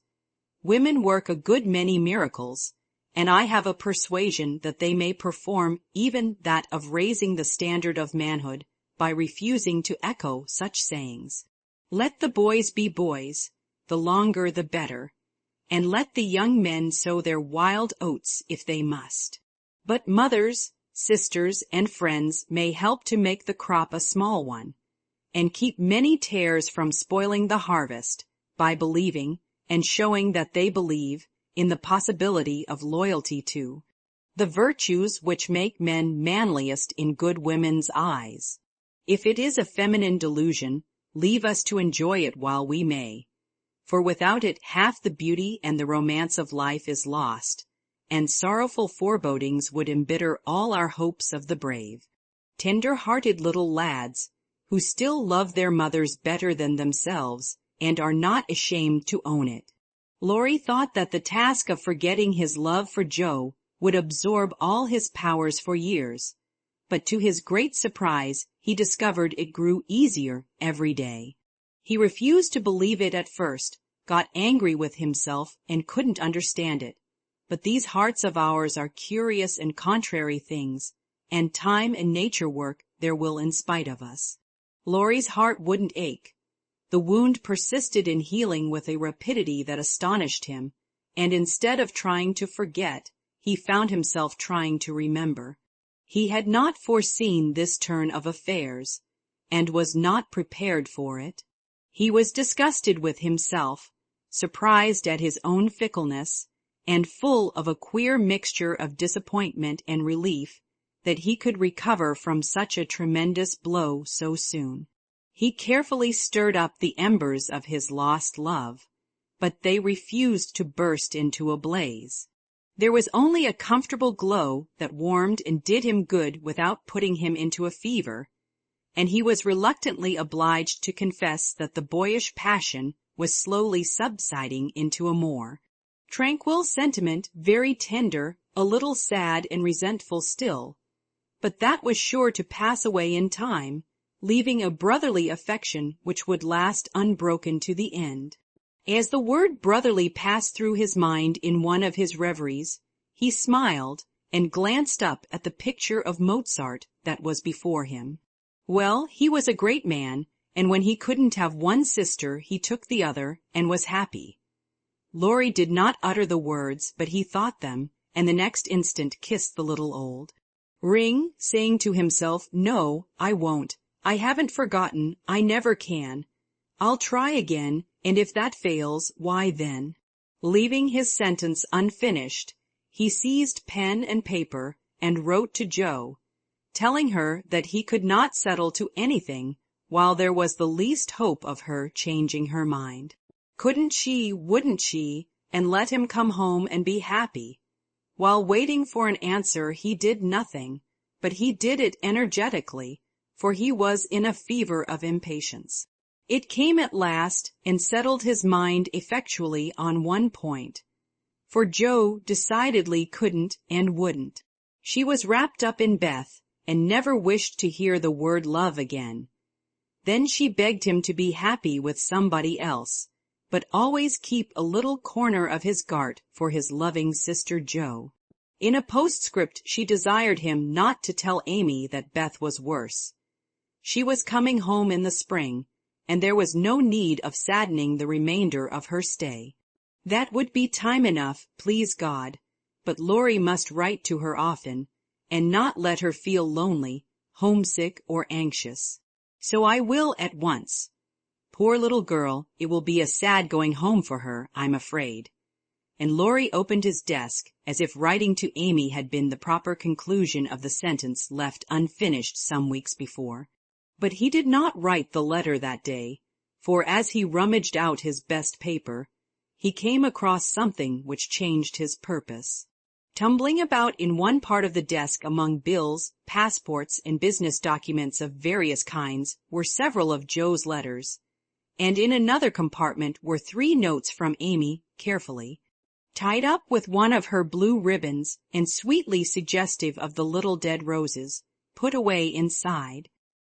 Women work a good many miracles, and I have a persuasion that they may perform even that of raising the standard of manhood by refusing to echo such sayings. Let the boys be boys, the longer the better, and let the young men sow their wild oats if they must. But mothers, sisters, and friends may help to make the crop a small one, and keep many tares from spoiling the harvest by believing, and showing that they believe, in the possibility of loyalty to the virtues which make men manliest in good women's eyes. If it is a feminine delusion, leave us to enjoy it while we may, for without it half the beauty and the romance of life is lost, and sorrowful forebodings would embitter all our hopes of the brave, tender-hearted little lads, who still love their mothers better than themselves, and are not ashamed to own it. Laurie thought that the task of forgetting his love for Joe would absorb all his powers for years, but to his great surprise he discovered it grew easier every day. He refused to believe it at first, got angry with himself, and couldn't understand it. But these hearts of ours are curious and contrary things, and time and nature work their will in spite of us. Laurie's heart wouldn't ache. The wound persisted in healing with a rapidity that astonished him, and instead of trying to forget, he found himself trying to remember. He had not foreseen this turn of affairs, and was not prepared for it. He was disgusted with himself, surprised at his own fickleness, and full of a queer mixture of disappointment and relief that he could recover from such a tremendous blow so soon. He carefully stirred up the embers of his lost love, but they refused to burst into a blaze. There was only a comfortable glow that warmed and did him good without putting him into a fever, and he was reluctantly obliged to confess that the boyish passion was slowly subsiding into a more tranquil sentiment, very tender, a little sad and resentful still, but that was sure to pass away in time, leaving a brotherly affection which would last unbroken to the end. As the word brotherly passed through his mind in one of his reveries, he smiled and glanced up at the picture of Mozart that was before him. Well, he was a great man, and when he couldn't have one sister, he took the other and was happy. Laurie did not utter the words, but he thought them, and the next instant kissed the little old ring, saying to himself, "No, I won't. I haven't forgotten. I never can. I'll try again, and if that fails, why then—" Leaving his sentence unfinished, he seized pen and paper and wrote to Joe, telling her that he could not settle to anything while there was the least hope of her changing her mind. Couldn't she, wouldn't she, and let him come home and be happy? While waiting for an answer he did nothing, but he did it energetically, for he was in a fever of impatience. It came at last and settled his mind effectually on one point, for Joe decidedly couldn't and wouldn't. She was wrapped up in Beth and never wished to hear the word love again. Then she begged him to be happy with somebody else, but always keep a little corner of his gart for his loving sister Joe. In a postscript she desired him not to tell Amy that Beth was worse. She was coming home in the spring, and there was no need of saddening the remainder of her stay. That would be time enough, please God, but Laurie must write to her often, and not let her feel lonely, homesick, or anxious. So I will at once. Poor little girl, it will be a sad going home for her, I'm afraid. And Laurie opened his desk, as if writing to Amy had been the proper conclusion of the sentence left unfinished some weeks before. But he did not write the letter that day, for as he rummaged out his best paper, he came across something which changed his purpose. Tumbling about in one part of the desk among bills, passports, and business documents of various kinds were several of Joe's letters, and in another compartment were 3 notes from Amy, carefully tied up with one of her blue ribbons and sweetly suggestive of the little dead roses, put away inside.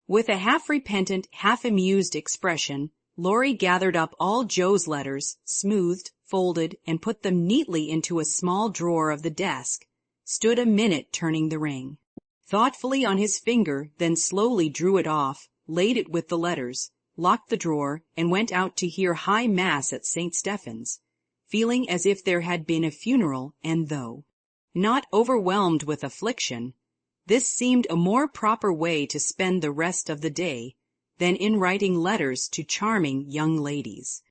With a half-repentant, half-amused expression, Laurie gathered up all Joe's letters, smoothed, folded, and put them neatly into a small drawer of the desk, stood a minute turning the ring, thoughtfully on his finger, then slowly drew it off, laid it with the letters, locked the drawer, and went out to hear high mass at St. Stephen's, feeling as if there had been a funeral, and though not overwhelmed with affliction. This seemed a more proper way to spend the rest of the day than in writing letters to charming young ladies.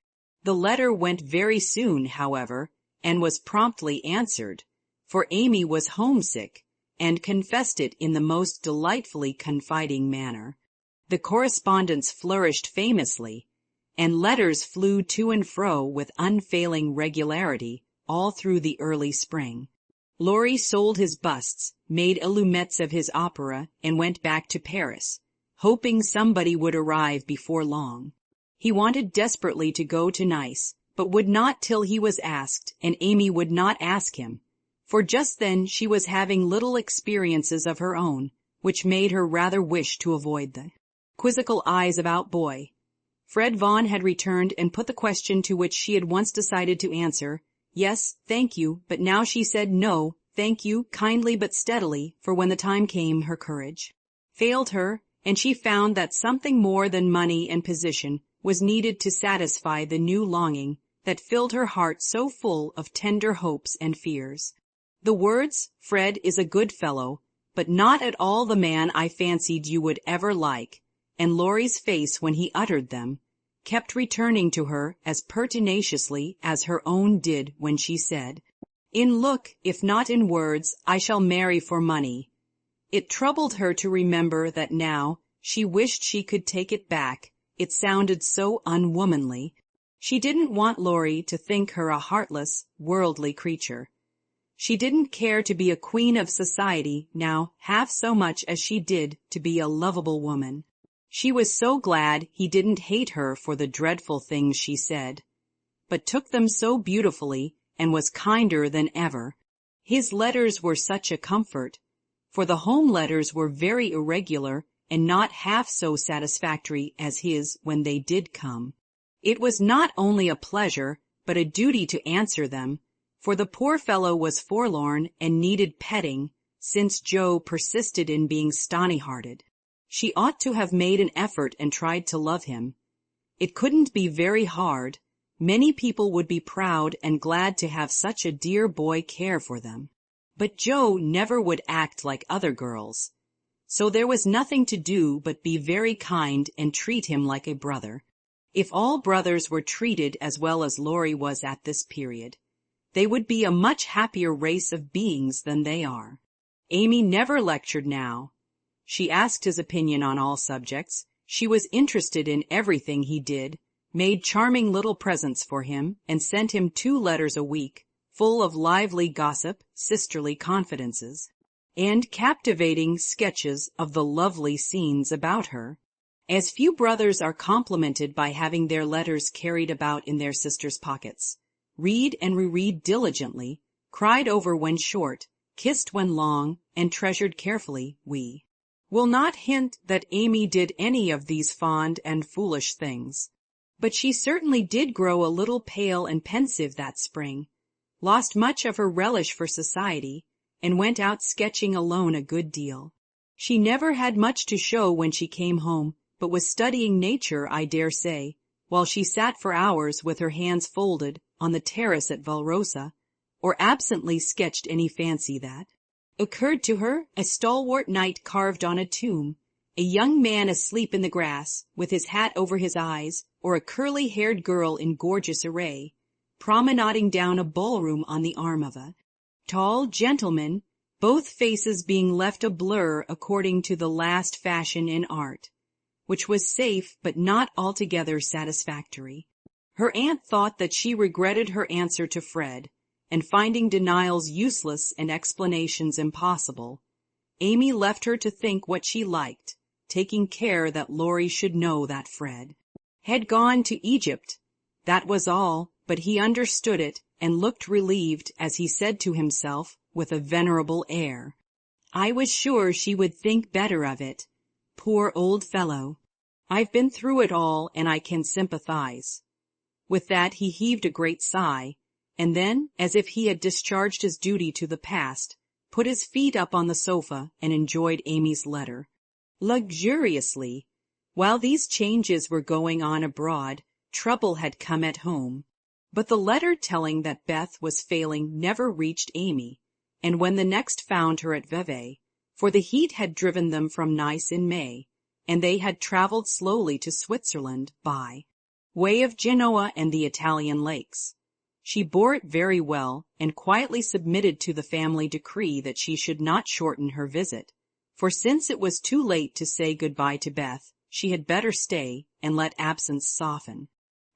The letter went very soon, however, and was promptly answered, for Amy was homesick, and confessed it in the most delightfully confiding manner. The correspondence flourished famously, and letters flew to and fro with unfailing regularity all through the early spring. Laurie sold his busts, made allumettes of his opera, and went back to Paris, hoping somebody would arrive before long. He wanted desperately to go to Nice, but would not till he was asked, and Amy would not ask him, for just then she was having little experiences of her own, which made her rather wish to avoid the quizzical eyes about boy. Fred Vaughn had returned and put the question to which she had once decided to answer, yes, thank you, but now she said no, thank you, kindly but steadily, for when the time came her courage failed her, and she found that something more than money and position was needed to satisfy the new longing that filled her heart so full of tender hopes and fears. The words, "Fred is a good fellow, but not at all the man I fancied you would ever like," and Laurie's face when he uttered them, kept returning to her as pertinaciously as her own did when she said, "In look, if not in words, I shall marry for money." It troubled her to remember that now she wished she could take it back. It sounded so unwomanly. She didn't want Laurie to think her a heartless, worldly creature. She didn't care to be a queen of society now half so much as she did to be a lovable woman. She was so glad he didn't hate her for the dreadful things she said, but took them so beautifully and was kinder than ever. His letters were such a comfort, for the home letters were very irregular and not half so satisfactory as his when they did come. It was not only a pleasure, but a duty to answer them, for the poor fellow was forlorn and needed petting, since Joe persisted in being stony-hearted. She ought to have made an effort and tried to love him. It couldn't be very hard. Many people would be proud and glad to have such a dear boy care for them. But Joe never would act like other girls. So there was nothing to do but be very kind and treat him like a brother. If all brothers were treated as well as Laurie was at this period, they would be a much happier race of beings than they are. Amy never lectured now. She asked his opinion on all subjects. She was interested in everything he did, made charming little presents for him, and sent him 2 letters a week, full of lively gossip, sisterly confidences, and captivating sketches of the lovely scenes about her. As few brothers are complimented by having their letters carried about in their sisters' pockets, read and reread diligently, cried over when short, kissed when long, and treasured carefully, we will not hint that Amy did any of these fond and foolish things. But she certainly did grow a little pale and pensive that spring, lost much of her relish for society, and went out sketching alone a good deal. She never had much to show when she came home, but was studying nature, I dare say, while she sat for hours with her hands folded on the terrace at Valrosa, or absently sketched any fancy that occurred to her, a stalwart knight carved on a tomb, a young man asleep in the grass, with his hat over his eyes, or a curly-haired girl in gorgeous array, promenading down a ballroom on the arm of a tall gentleman, both faces being left a blur according to the last fashion in art, which was safe but not altogether satisfactory. Her aunt thought that she regretted her answer to Fred, and finding denials useless and explanations impossible, Amy left her to think what she liked, taking care that Laurie should know that Fred had gone to Egypt. That was all, but he understood it and looked relieved as he said to himself with a venerable air, "I was sure she would think better of it. Poor old fellow. I've been through it all and I can sympathize." With that he heaved a great sigh, and then, as if he had discharged his duty to the past, put his feet up on the sofa and enjoyed Amy's letter luxuriously. While these changes were going on abroad, trouble had come at home. But the letter telling that Beth was failing never reached Amy, and when the next found her at Vevey, for the heat had driven them from Nice in May, and they had traveled slowly to Switzerland by way of Genoa and the Italian lakes. She bore it very well, and quietly submitted to the family decree that she should not shorten her visit, for since it was too late to say good-bye to Beth, she had better stay and let absence soften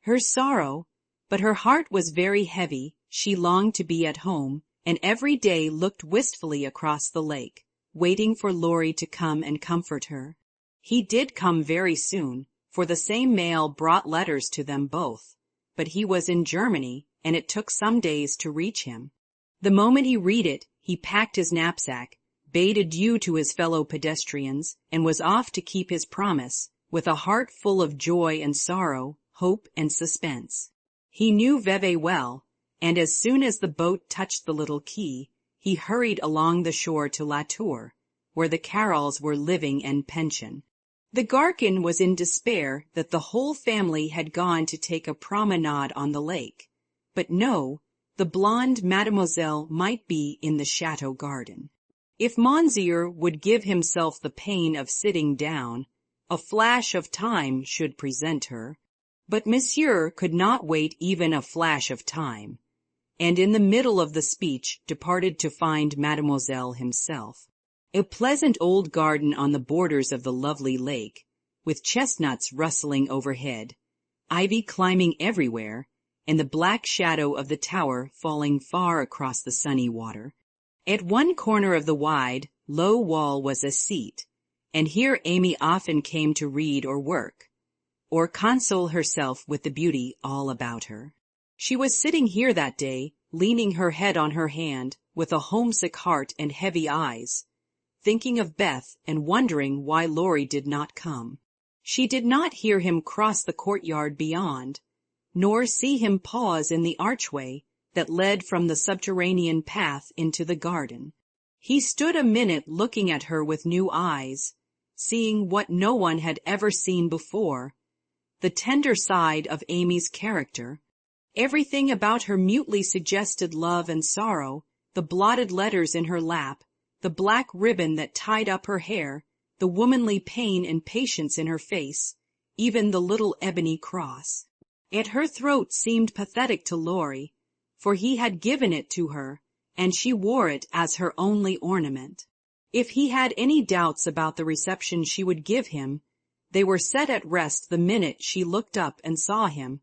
her sorrow. But her heart was very heavy. She longed to be at home, and every day looked wistfully across the lake, waiting for Laurie to come and comfort her. He did come very soon, for the same mail brought letters to them both, but he was in Germany, and it took some days to reach him. The moment he read it, he packed his knapsack, bade adieu to his fellow pedestrians, and was off to keep his promise, with a heart full of joy and sorrow, hope and suspense. He knew Vevey well, and as soon as the boat touched the little quay, he hurried along the shore to La Tour, where the Carrolls were living en pension. The Garcon was in despair that the whole family had gone to take a promenade on the lake. But no, the blonde mademoiselle might be in the chateau garden. If Monsieur would give himself the pain of sitting down, a flash of time should present her. But Monsieur could not wait even a flash of time, and in the middle of the speech departed to find Mademoiselle himself. A pleasant old garden on the borders of the lovely lake, with chestnuts rustling overhead, ivy climbing everywhere, and the black shadow of the tower falling far across the sunny water. At one corner of the wide, low wall was a seat, and here Amy often came to read or work, or console herself with the beauty all about her. She was sitting here that day, leaning her head on her hand, with a homesick heart and heavy eyes, thinking of Beth and wondering why Laurie did not come. She did not hear him cross the courtyard beyond, nor see him pause in the archway that led from the subterranean path into the garden. He stood a minute looking at her with new eyes, seeing what no one had ever seen before, the tender side of Amy's character. Everything about her mutely suggested love and sorrow, the blotted letters in her lap, the black ribbon that tied up her hair, the womanly pain and patience in her face, even the little ebony cross at her throat seemed pathetic to Laurie, for he had given it to her, and she wore it as her only ornament. If he had any doubts about the reception she would give him, they were set at rest the minute she looked up and saw him,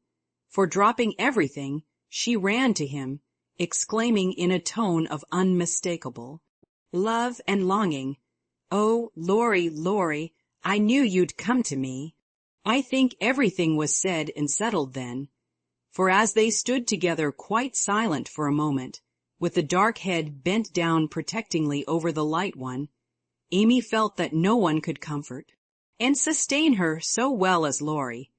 for dropping everything, she ran to him, exclaiming in a tone of unmistakable love and longing, "Oh, Laurie, Laurie, I knew you'd come to me." I think everything was said and settled then, for as they stood together quite silent for a moment, with the dark head bent down protectingly over the light one, Amy felt that no one could comfort and sustain her so well as Laurie,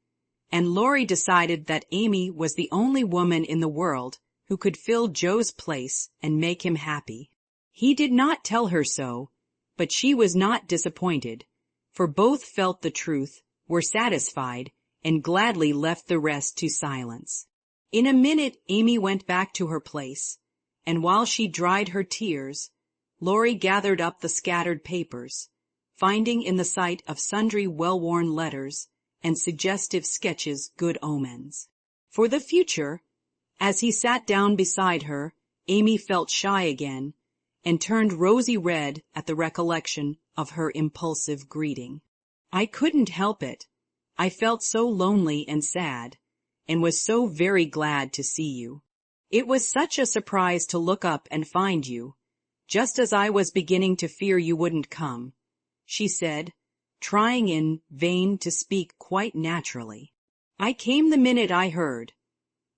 and Laurie decided that Amy was the only woman in the world who could fill Joe's place and make him happy. He did not tell her so, but she was not disappointed, for both felt the truth, were satisfied, and gladly left the rest to silence. In a minute Amy went back to her place, and while she dried her tears, Laurie gathered up the scattered papers, finding in the sight of sundry well-worn letters and suggestive sketches good omens. For the future, as he sat down beside her, Amy felt shy again, and turned rosy red at the recollection of her impulsive greeting. "I couldn't help it. I felt so lonely and sad, and was so very glad to see you. It was such a surprise to look up and find you, just as I was beginning to fear you wouldn't come," she said, trying in vain to speak quite naturally. "I came the minute I heard.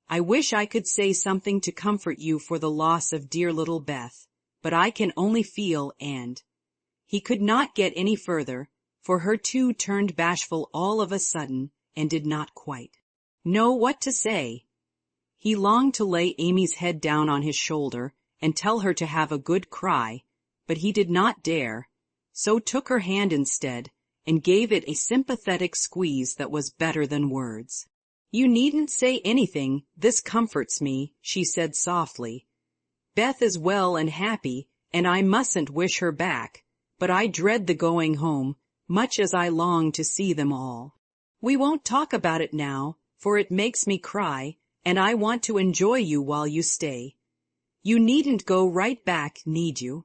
I wish I could say something to comfort you for the loss of dear little Beth, but I can only feel and—" He could not get any further, for her too turned bashful all of a sudden and did not quite know what to say. He longed to lay Amy's head down on his shoulder and tell her to have a good cry, but he did not dare, so took her hand instead and gave it a sympathetic squeeze that was better than words. "You needn't say anything, this comforts me," she said softly. "Beth is well and happy, and I mustn't wish her back, but I dread the going home, much as I long to see them all. We won't talk about it now, for it makes me cry, and I want to enjoy you while you stay. You needn't go right back, need you?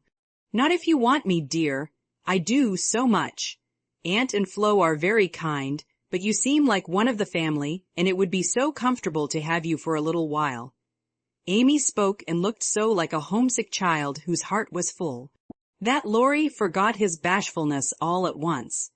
Not if you want me, dear. I do so much. Aunt and Flo are very kind, but you seem like one of the family, and it would be so comfortable to have you for a little while. Amy spoke and looked so like a homesick child whose heart was full, that Laurie forgot his bashfulness all at once,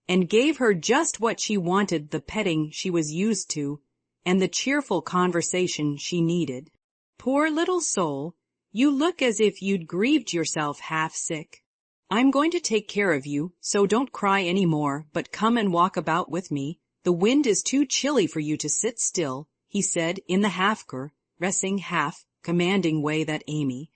and gave her just what she wanted, the petting she was used to, and the cheerful conversation she needed. Poor little soul, you look as if you'd grieved yourself half sick. I'm going to take care of you, so don't cry any more, but come and walk about with me. The wind is too chilly for you to sit still, he said in the half-caressing, half-commanding way that Amy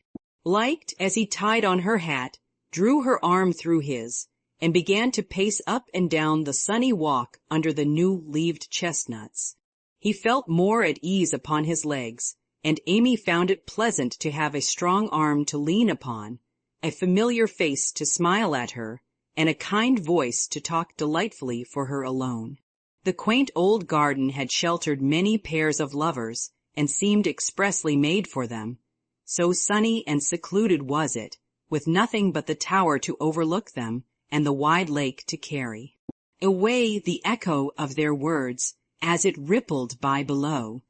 liked, as he tied on her hat, drew her arm through his, and began to pace up and down the sunny walk under the new-leaved chestnuts. He felt more at ease upon his legs, and Amy found it pleasant to have a strong arm to lean upon, a familiar face to smile at her, and a kind voice to talk delightfully for her alone. The quaint old garden had sheltered many pairs of lovers, and seemed expressly made for them. So sunny and secluded was it, with nothing but the tower to overlook them, and the wide lake to carry away the echo of their words, as it rippled by below.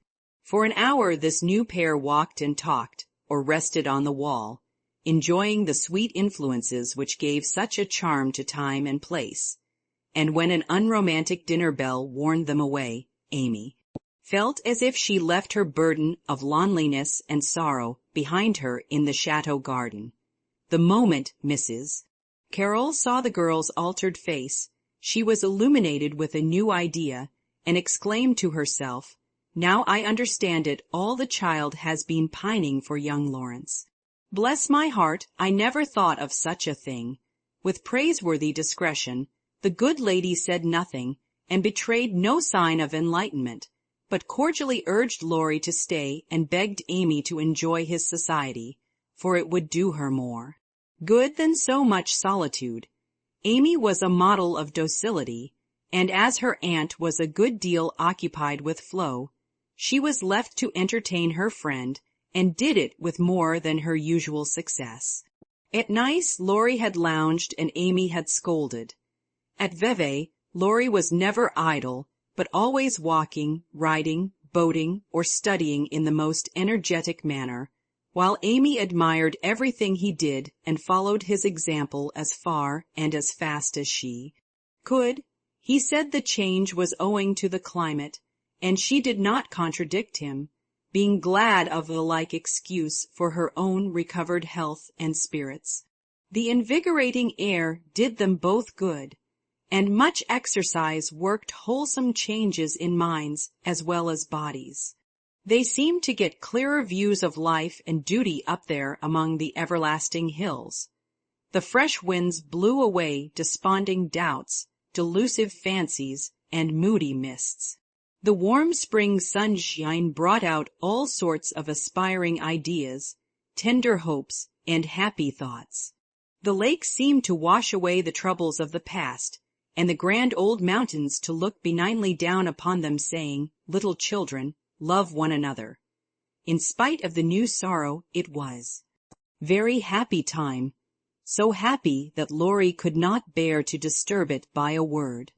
For an hour this new pair walked and talked, or rested on the wall, enjoying the sweet influences which gave such a charm to time and place. And when an unromantic dinner bell warned them away, Amy felt as if she left her burden of loneliness and sorrow behind her in the chateau garden. The moment Mrs. Carroll saw the girl's altered face, she was illuminated with a new idea, and exclaimed to herself, "Now I understand it, all the child has been pining for young Lawrence. Bless my heart, I never thought of such a thing." With praiseworthy discretion, the good lady said nothing, and betrayed no sign of enlightenment, but cordially urged Laurie to stay and begged Amy to enjoy his society, for it would do her more good than so much solitude. Amy was a model of docility, and as her aunt was a good deal occupied with Flo, she was left to entertain her friend, and did it with more than her usual success. At Nice, Laurie had lounged and Amy had scolded. At Vevey, Laurie was never idle, but always walking, riding, boating, or studying in the most energetic manner, while Amy admired everything he did and followed his example as far and as fast as she could. He said the change was owing to the climate, and she did not contradict him, being glad of the like excuse for her own recovered health and spirits. The invigorating air did them both good, and much exercise worked wholesome changes in minds as well as bodies. They seemed to get clearer views of life and duty up there among the everlasting hills. The fresh winds blew away desponding doubts, delusive fancies, and moody mists. The warm spring sunshine brought out all sorts of aspiring ideas, tender hopes, and happy thoughts. The lake seemed to wash away the troubles of the past, and the grand old mountains to look benignly down upon them, saying, "Little children, love one another." In spite of the new sorrow, it was very happy time, so happy that Laurie could not bear to disturb it by a word.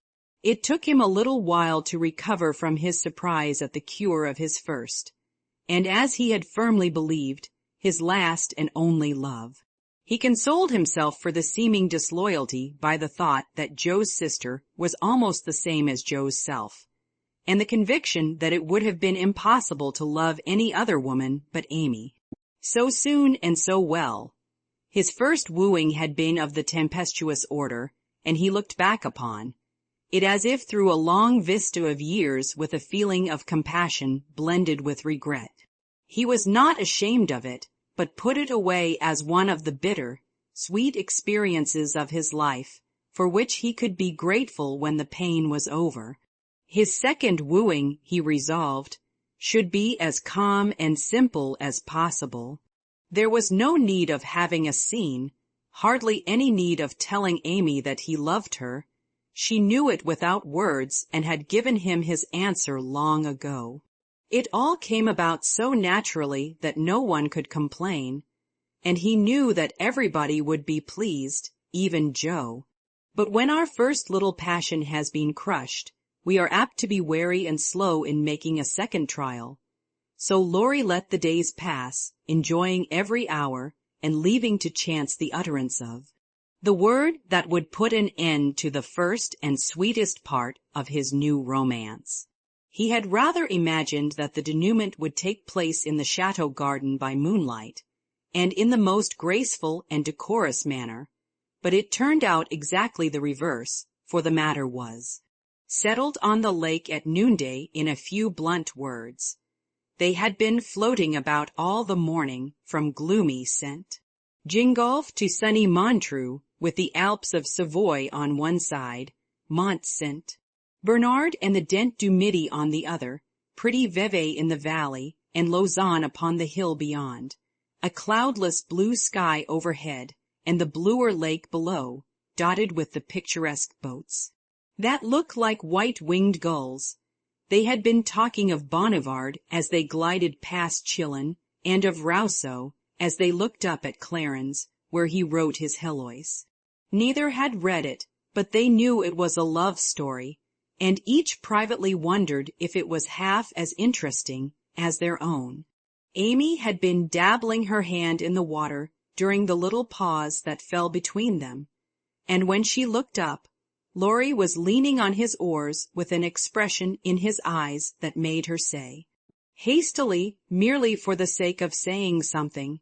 It took him a little while to recover from his surprise at the cure of his first, and as he had firmly believed, his last and only love. He consoled himself for the seeming disloyalty by the thought that Joe's sister was almost the same as Joe's self, and the conviction that it would have been impossible to love any other woman but Amy so soon and so well. His first wooing had been of the tempestuous order, and he looked back upon it as if through a long vista of years with a feeling of compassion blended with regret. He was not ashamed of it, but put it away as one of the bitter, sweet experiences of his life, for which he could be grateful when the pain was over. His second wooing, he resolved, should be as calm and simple as possible. There was no need of having a scene, hardly any need of telling Amy that he loved her. She knew it without words and had given him his answer long ago. It all came about so naturally that no one could complain, and he knew that everybody would be pleased, even Joe. But when our first little passion has been crushed, we are apt to be wary and slow in making a second trial. So Laurie let the days pass, enjoying every hour, and leaving to chance the utterance of the word that would put an end to the first and sweetest part of his new romance. He had rather imagined that the denouement would take place in the chateau garden by moonlight, and in the most graceful and decorous manner, but it turned out exactly the reverse, for the matter was settled on the lake at noonday in a few blunt words. They had been floating about all the morning from gloomy St. Gingolph to sunny Montreux, with the Alps of Savoy on one side, Mont St. Bernard and the Dent du Midi on the other, pretty Vevey in the valley, and Lausanne upon the hill beyond, a cloudless blue sky overhead, and the bluer lake below, dotted with the picturesque boats that look like white-winged gulls. They had been talking of Bonnivard as they glided past Chillon, and of Rousseau as they looked up at Clarens, where he wrote his Heloise. Neither had read it, but they knew it was a love story, and each privately wondered if it was half as interesting as their own. Amy had been dabbling her hand in the water during the little pause that fell between them, and when she looked up, Laurie was leaning on his oars with an expression in his eyes that made her say, hastily, merely for the sake of saying something,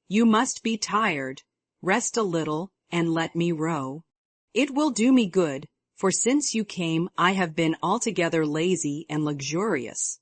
"You must be tired. Rest a little and let me row. It will do me good, for since you came I have been altogether lazy and luxurious.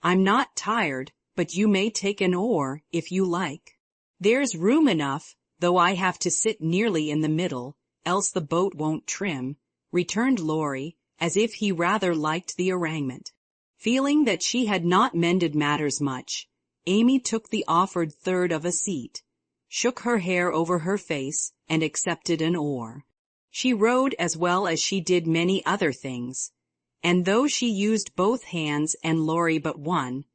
I'm not tired, but you may take an oar if you like. There's room enough, though I have to sit nearly in the middle, else the boat won't trim," returned Laurie, as if he rather liked the arrangement. Feeling that she had not mended matters much, Amy took the offered third of a seat, shook her hair over her face, and accepted an oar. She rowed as well as she did many other things, and though she used both hands and Laurie but one,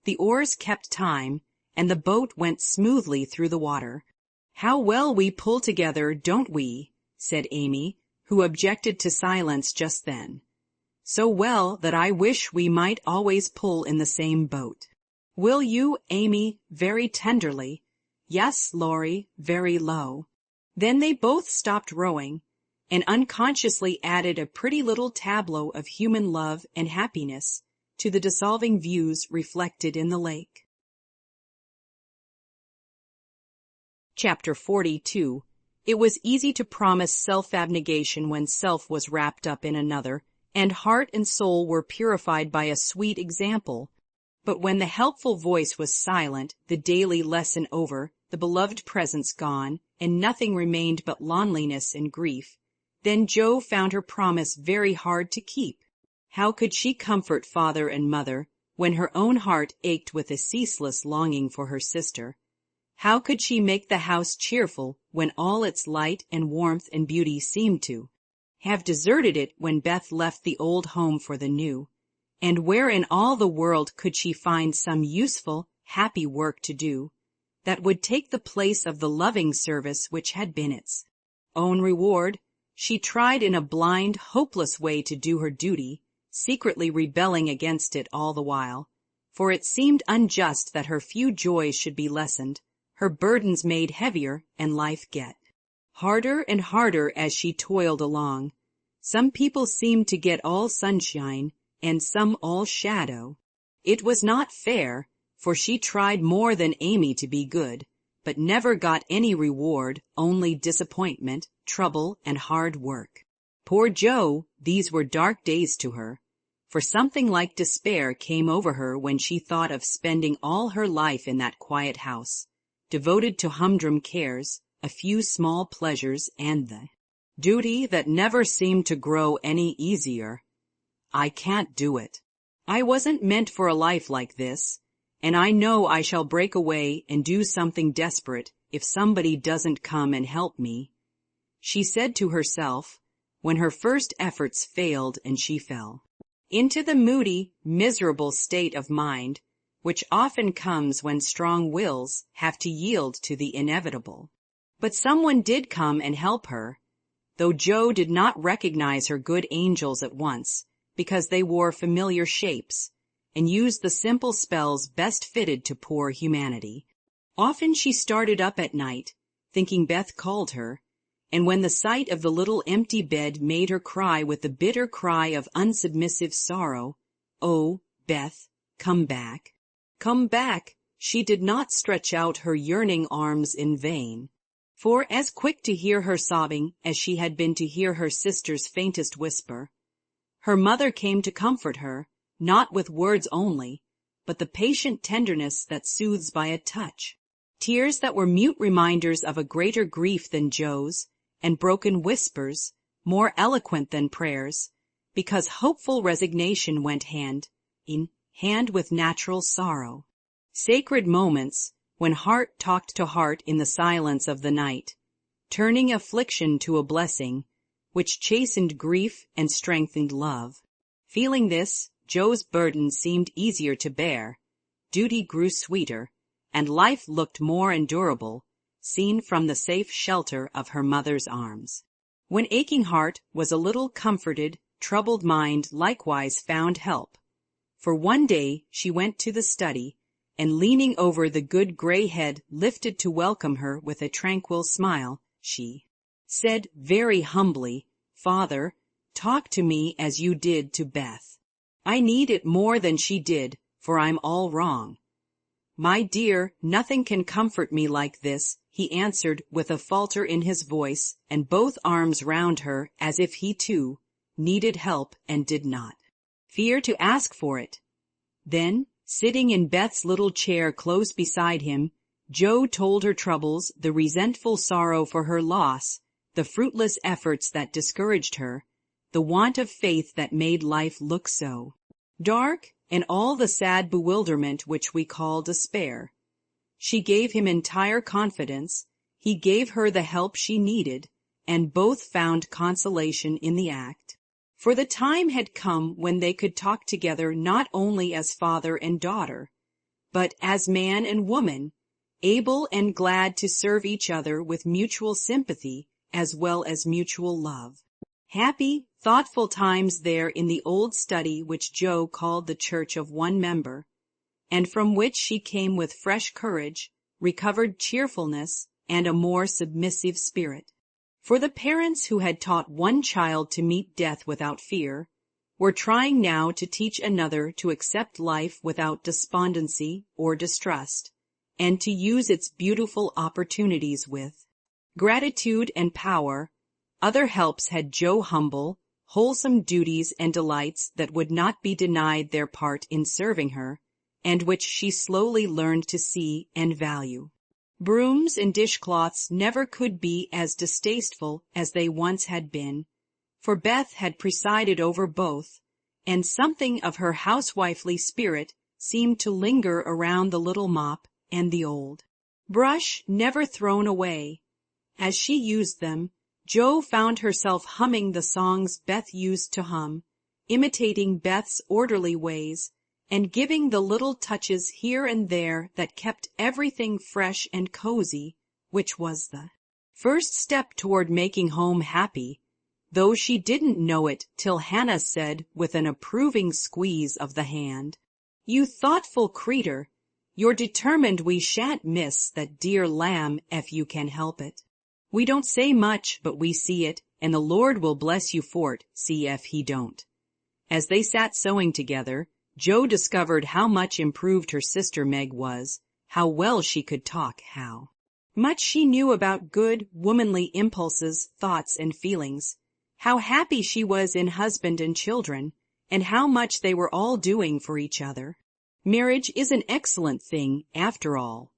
the oars kept time, and the boat went smoothly through the water. "How well we pull together, don't we?" said Amy, who objected to silence just then. "So well that I wish we might always pull in the same boat. Will you, Amy?" very tenderly. "Yes, Laurie," very low. Then they both stopped rowing, and unconsciously added a pretty little tableau of human love and happiness to the dissolving views reflected in the lake. Chapter 42. It was easy to promise self-abnegation when self was wrapped up in another, and heart and soul were purified by a sweet example. But when the helpful voice was silent, the daily lesson over, the beloved presence gone, and nothing remained but loneliness and grief, then Joe found her promise very hard to keep. How could she comfort father and mother when her own heart ached with a ceaseless longing for her sister? How could she make the house cheerful when all its light and warmth and beauty seemed to have deserted it when Beth left the old home for the new? And where in all the world could she find some useful, happy work to do that would take the place of the loving service which had been its own reward? She tried in a blind, hopeless way to do her duty, secretly rebelling against it all the while, for it seemed unjust that her few joys should be lessened, her burdens made heavier, and life get harder and harder as she toiled along. Some people seemed to get all sunshine, and some all shadow. It was not fair, for she tried more than Amy to be good, but never got any reward, only disappointment, trouble, and hard work. Poor Joe, these were dark days to her, for something like despair came over her when she thought of spending all her life in that quiet house, devoted to humdrum cares, a few small pleasures, and the duty that never seemed to grow any easier. "I can't do it. I wasn't meant for a life like this, and I know I shall break away and do something desperate if somebody doesn't come and help me," she said to herself, when her first efforts failed and she fell into the moody, miserable state of mind which often comes when strong wills have to yield to the inevitable. But someone did come and help her, though Jo did not recognize her good angels at once, because they wore familiar shapes and used the simple spells best fitted to poor humanity. Often she started up at night, thinking Beth called her, and when the sight of the little empty bed made her cry with the bitter cry of unsubmissive sorrow, "Oh, Beth, come back, come back," she did not stretch out her yearning arms in vain. For as quick to hear her sobbing as she had been to hear her sister's faintest whisper, her mother came to comfort her, not with words only, but the patient tenderness that soothes by a touch. Tears that were mute reminders of a greater grief than Jo's, and broken whispers, more eloquent than prayers, because hopeful resignation went hand in hand with natural sorrow. Sacred moments, when heart talked to heart in the silence of the night, turning affliction to a blessing, which chastened grief and strengthened love. Feeling this, Jo's burden seemed easier to bear, duty grew sweeter, and life looked more endurable, seen from the safe shelter of her mother's arms. When aching heart was a little comforted, troubled mind likewise found help. For one day she went to the study, and leaning over the good gray head lifted to welcome her with a tranquil smile, she said very humbly, "Father, talk to me as you did to Beth. I need it more than she did, for I'm all wrong." "My dear, nothing can comfort me like this," he answered with a falter in his voice and both arms round her as if he too needed help and did not fear to ask for it. Then, sitting in Beth's little chair close beside him, Jo told her troubles, the resentful sorrow for her loss, the fruitless efforts that discouraged her, the want of faith that made life look so dark, and all the sad bewilderment which we call despair. She gave him entire confidence, he gave her the help she needed, and both found consolation in the act. For the time had come when they could talk together not only as father and daughter, but as man and woman, able and glad to serve each other with mutual sympathy as well as mutual love. Happy, thoughtful times there in the old study which Jo called the Church of One Member, and from which she came with fresh courage, recovered cheerfulness, and a more submissive spirit. For the parents who had taught one child to meet death without fear were trying now to teach another to accept life without despondency or distrust, and to use its beautiful opportunities with gratitude and power. Other helps had Jo humble, wholesome duties and delights that would not be denied their part in serving her, and which she slowly learned to see and value. Brooms and dishcloths never could be as distasteful as they once had been, for Beth had presided over both, and something of her housewifely spirit seemed to linger around the little mop and the old brush never thrown away. As she used them, Jo found herself humming the songs Beth used to hum, imitating Beth's orderly ways, and giving the little touches here and there that kept everything fresh and cozy, which was the first step toward making home happy, though she didn't know it till Hannah said with an approving squeeze of the hand, "You thoughtful creeter, you're determined we shan't miss that dear lamb ef you can help it. We don't say much, but we see it, and the Lord will bless you for't, see ef he don't." As they sat sewing together, Jo discovered how much improved her sister Meg was, how well she could talk, how much she knew about good, womanly impulses, thoughts, and feelings, how happy she was in husband and children, and how much they were all doing for each other. Marriage is an excellent thing, after all.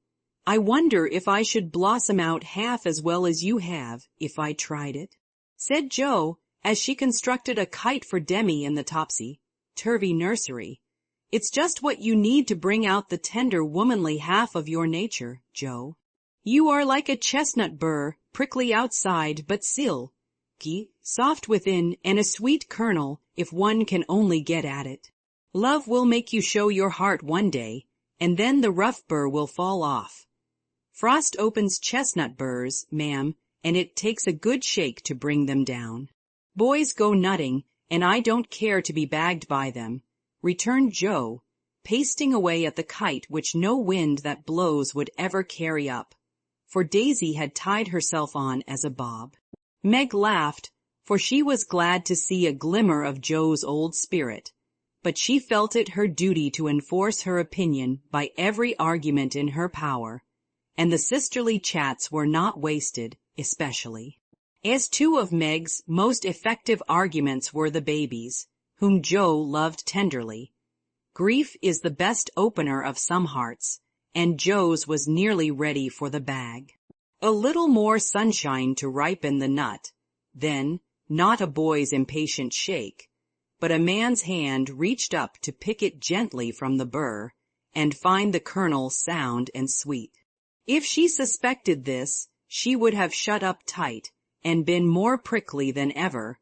I wonder if I should blossom out half as well as you have, if I tried it, said Jo, as she constructed a kite for Demi in the topsy-turvy nursery, It's just what you need to bring out the tender womanly half of your nature, Joe. You are like a chestnut burr, prickly outside but silky, soft within, and a sweet kernel if one can only get at it. Love will make you show your heart one day, and then the rough burr will fall off. Frost opens chestnut burrs, ma'am, and it takes a good shake to bring them down. Boys go nutting, and I don't care to be bagged by them, returned Joe, pasting away at the kite which no wind that blows would ever carry up, for Daisy had tied herself on as a bob. Meg laughed, for she was glad to see a glimmer of Joe's old spirit, but she felt it her duty to enforce her opinion by every argument in her power, and the sisterly chats were not wasted, especially as two of Meg's most effective arguments were the babies, whom Joe loved tenderly. Grief is the best opener of some hearts, and Joe's was nearly ready for the bag. A little more sunshine to ripen the nut, then, not a boy's impatient shake, but a man's hand reached up to pick it gently from the burr, and find the kernel sound and sweet. If she suspected this, she would have shut up tight, and been more prickly than ever.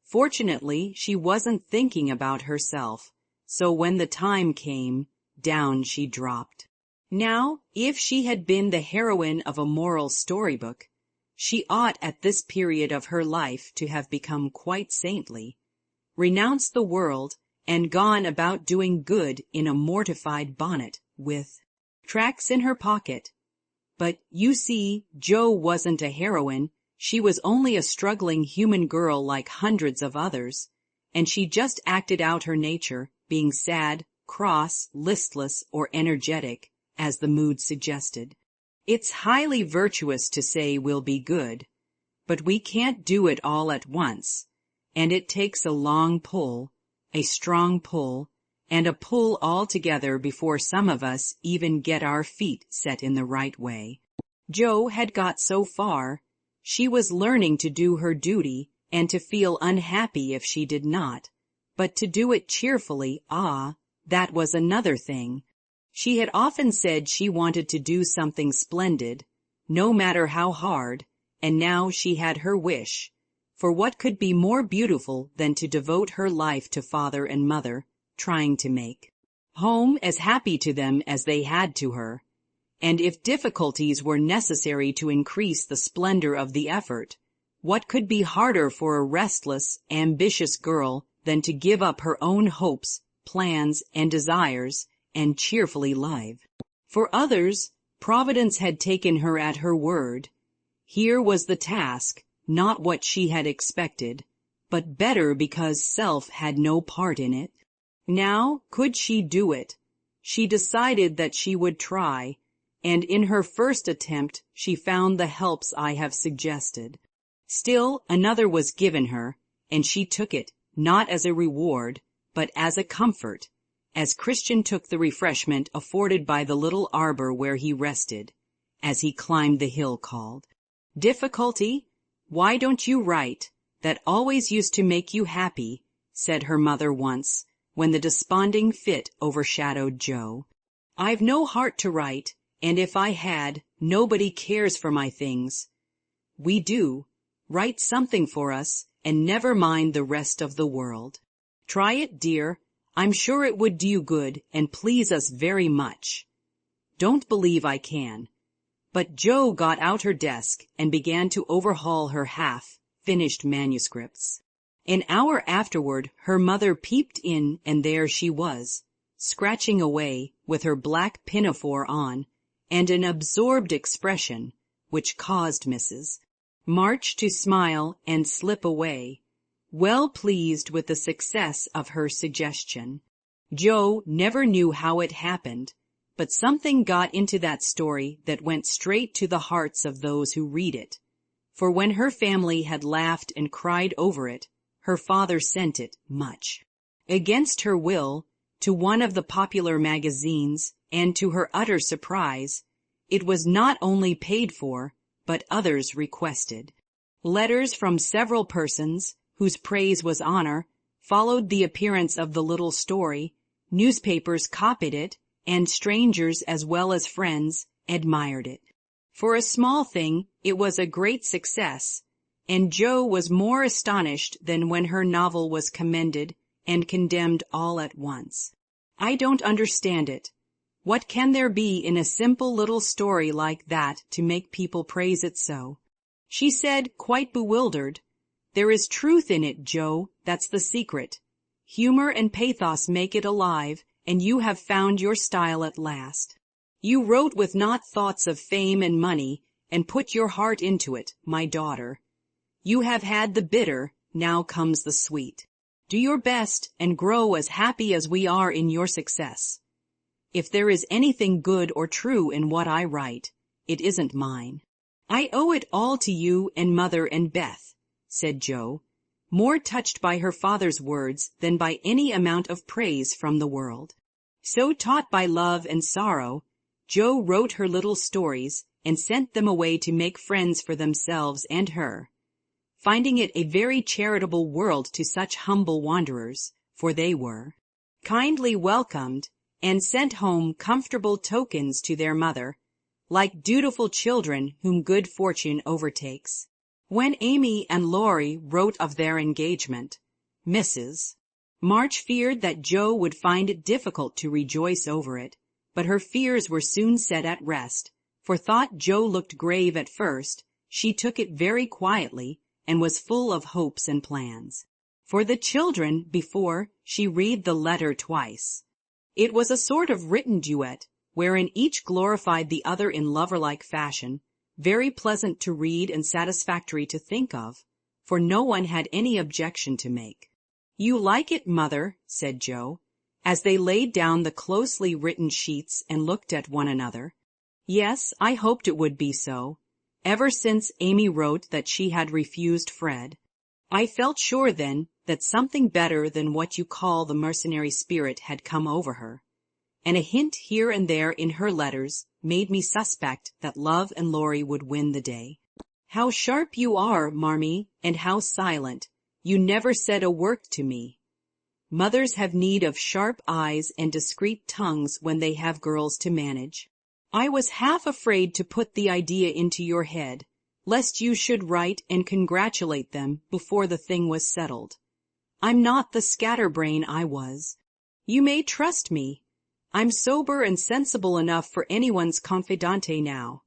Fortunately, she wasn't thinking about herself, so when the time came, down she dropped. Now, if she had been the heroine of a moral storybook, she ought at this period of her life to have become quite saintly, renounced the world, and gone about doing good in a mortified bonnet, with tracts in her pocket. But, you see, Joe wasn't a heroine. She was only a struggling human girl like hundreds of others, and she just acted out her nature, being sad, cross, listless, or energetic, as the mood suggested. It's highly virtuous to say we'll be good, but we can't do it all at once, and it takes a long pull, a strong pull, and a pull all together before some of us even get our feet set in the right way. Joe had got so far. She was learning to do her duty and to feel unhappy if she did not, but to do it cheerfully, that was another thing. She had often said she wanted to do something splendid, no matter how hard, and now she had her wish, for what could be more beautiful than to devote her life to father and mother, trying to make home as happy to them as they had to her. And if difficulties were necessary to increase the splendor of the effort, what could be harder for a restless, ambitious girl than to give up her own hopes, plans, and desires, and cheerfully live? For others, Providence had taken her at her word. Here was the task, not what she had expected, but better because self had no part in it. Now, could she do it? She decided that she would try, and in her first attempt she found the helps I have suggested. Still another was given her, and she took it, not as a reward, but as a comfort, as Christian took the refreshment afforded by the little arbor where he rested, as he climbed the hill called. Difficulty? Why don't you write? That always used to make you happy, said her mother once, when the desponding fit overshadowed Joe. I've no heart to write, and if I had, nobody cares for my things. We do. Write something for us, and never mind the rest of the world. Try it, dear. I'm sure it would do you good and please us very much. Don't believe I can. But Joe got out her desk and began to overhaul her half-finished manuscripts. An hour afterward her mother peeped in, and there she was, scratching away, with her black pinafore on, and an absorbed expression, which caused Mrs. March to smile and slip away, well pleased with the success of her suggestion. Joe never knew how it happened, but something got into that story that went straight to the hearts of those who read it, for when her family had laughed and cried over it, her father sent it, much against her will, to one of the popular magazines, and to her utter surprise, it was not only paid for, but others requested. Letters from several persons, whose praise was honor, followed the appearance of the little story, Newspapers copied it, and strangers as well as friends admired it. For a small thing, it was a great success, and Jo was more astonished than when her novel was commended and condemned all at once. I don't understand it. What can there be in a simple little story like that to make people praise it so? She said, quite bewildered. There is truth in it, Jo, that's the secret. Humor and pathos make it alive, and you have found your style at last. You wrote with not thoughts of fame and money, and put your heart into it, my daughter. You have had the bitter, now comes the sweet. Do your best and grow as happy as we are in your success. If there is anything good or true in what I write, it isn't mine. I owe it all to you and Mother and Beth, said Jo, more touched by her father's words than by any amount of praise from the world. So taught by love and sorrow, Jo wrote her little stories and sent them away to make friends for themselves and her, finding it a very charitable world to such humble wanderers, for they were, kindly welcomed, and sent home comfortable tokens to their mother, like dutiful children whom good fortune overtakes. When Amy and Laurie wrote of their engagement, Mrs. March feared that Jo would find it difficult to rejoice over it, but her fears were soon set at rest, for thought Jo looked grave at first, she took it very quietly, and was full of hopes and plans. For the children, before, she read the letter twice. It was a sort of written duet, wherein each glorified the other in lover-like fashion, very pleasant to read and satisfactory to think of, for no one had any objection to make. You like it, Mother, said Jo, as they laid down the closely written sheets and looked at one another. Yes, I hoped it would be so. Ever since Amy wrote that she had refused Fred, I felt sure then that something better than what you call the mercenary spirit had come over her, and a hint here and there in her letters made me suspect that love and Laurie would win the day. How sharp you are, Marmee, and how silent. You never said a word to me. Mothers have need of sharp eyes and discreet tongues when they have girls to manage. I was half afraid to put the idea into your head, lest you should write and congratulate them before the thing was settled. I'm not the scatterbrain I was. You may trust me. I'm sober and sensible enough for anyone's confidante now.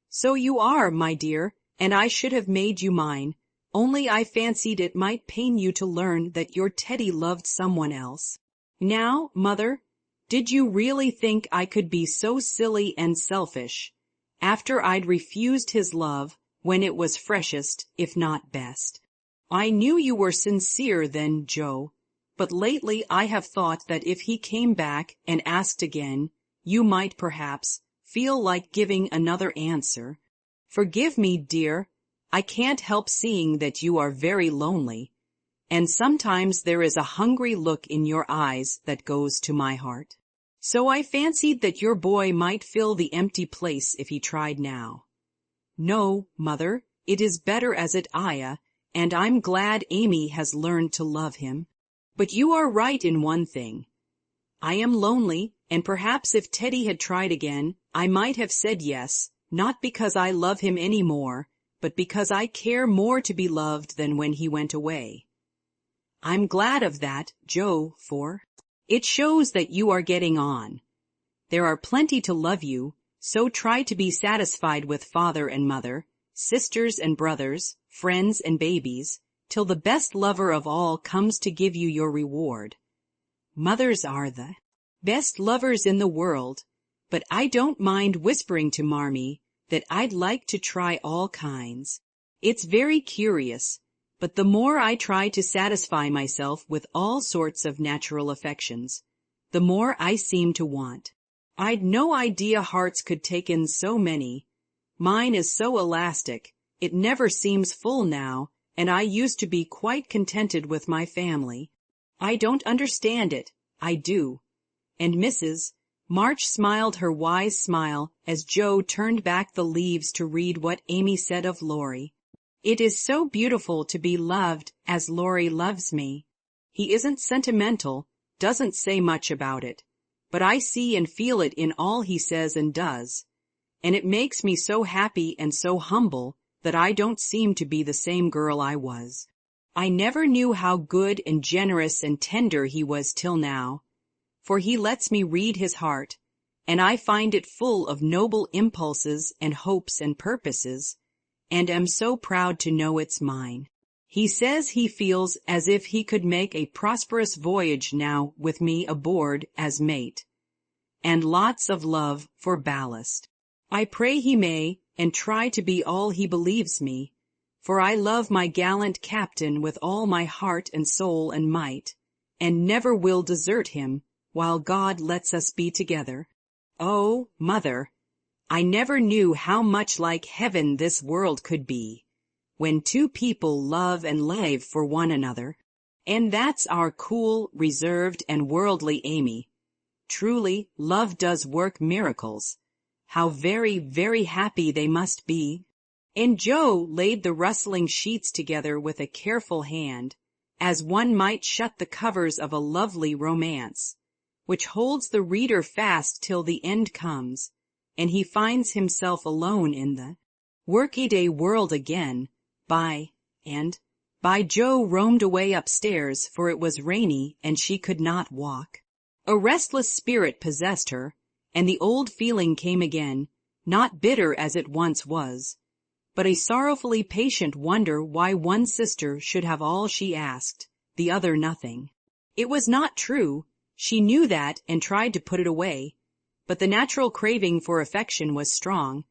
So you are, my dear, and I should have made you mine, only I fancied it might pain you to learn that your Teddy loved someone else. Now, Mother, did you really think I could be so silly and selfish, after I'd refused his love when it was freshest, if not best? I knew you were sincere then, Jo, but lately I have thought that if he came back and asked again, you might perhaps feel like giving another answer. Forgive me, dear, I can't help seeing that you are very lonely, and sometimes there is a hungry look in your eyes that goes to my heart. So I fancied that your boy might fill the empty place if he tried now. No, Mother, it is better as it is, and I'm glad Amy has learned to love him. But you are right in one thing. I am lonely, and perhaps if Teddy had tried again, I might have said yes, not because I love him any more, but because I care more to be loved than when he went away. I'm glad of that, Jo, for it shows that you are getting on. There are plenty to love you, so try to be satisfied with father and mother, sisters and brothers, friends and babies, till the best lover of all comes to give you your reward. Mothers are the best lovers in the world, but I don't mind whispering to Marmee that I'd like to try all kinds. It's very curious, but the more I try to satisfy myself with all sorts of natural affections, the more I seem to want. I'd no idea hearts could take in so many. Mine is so elastic, it never seems full now, and I used to be quite contented with my family. I don't understand it, I do. And Mrs. March smiled her wise smile as Jo turned back the leaves to read what Amy said of Laurie. It is so beautiful to be loved as Laurie loves me. He isn't sentimental, doesn't say much about it, but I see and feel it in all he says and does, and it makes me so happy and so humble that I don't seem to be the same girl I was. I never knew how good and generous and tender he was till now, for he lets me read his heart, and I find it full of noble impulses and hopes and purposes, and am so proud to know it's mine. He says he feels as if he could make a prosperous voyage now with me aboard as mate, and lots of love for ballast. I pray he may, and try to be all he believes me, for I love my gallant captain with all my heart and soul and might, and never will desert him while God lets us be together. Oh, mother, I never knew how much like heaven this world could be, when two people love and live for one another. And that's our cool, reserved, and worldly Amy. Truly, love does work miracles. How very, very happy they must be. And Joe laid the rustling sheets together with a careful hand, as one might shut the covers of a lovely romance, which holds the reader fast till the end comes, and he finds himself alone in the workaday world again. By Joe roamed away upstairs, for it was rainy and she could not walk. A restless spirit possessed her, and the old feeling came again, not bitter as it once was, but a sorrowfully patient wonder why one sister should have all she asked, the other nothing. It was not true, she knew that and tried to put it away, but the natural craving for affection was strong,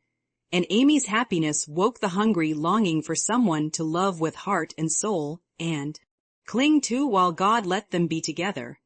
and Amy's happiness woke the hungry longing for someone to love with heart and soul, and cling to while God let them be together.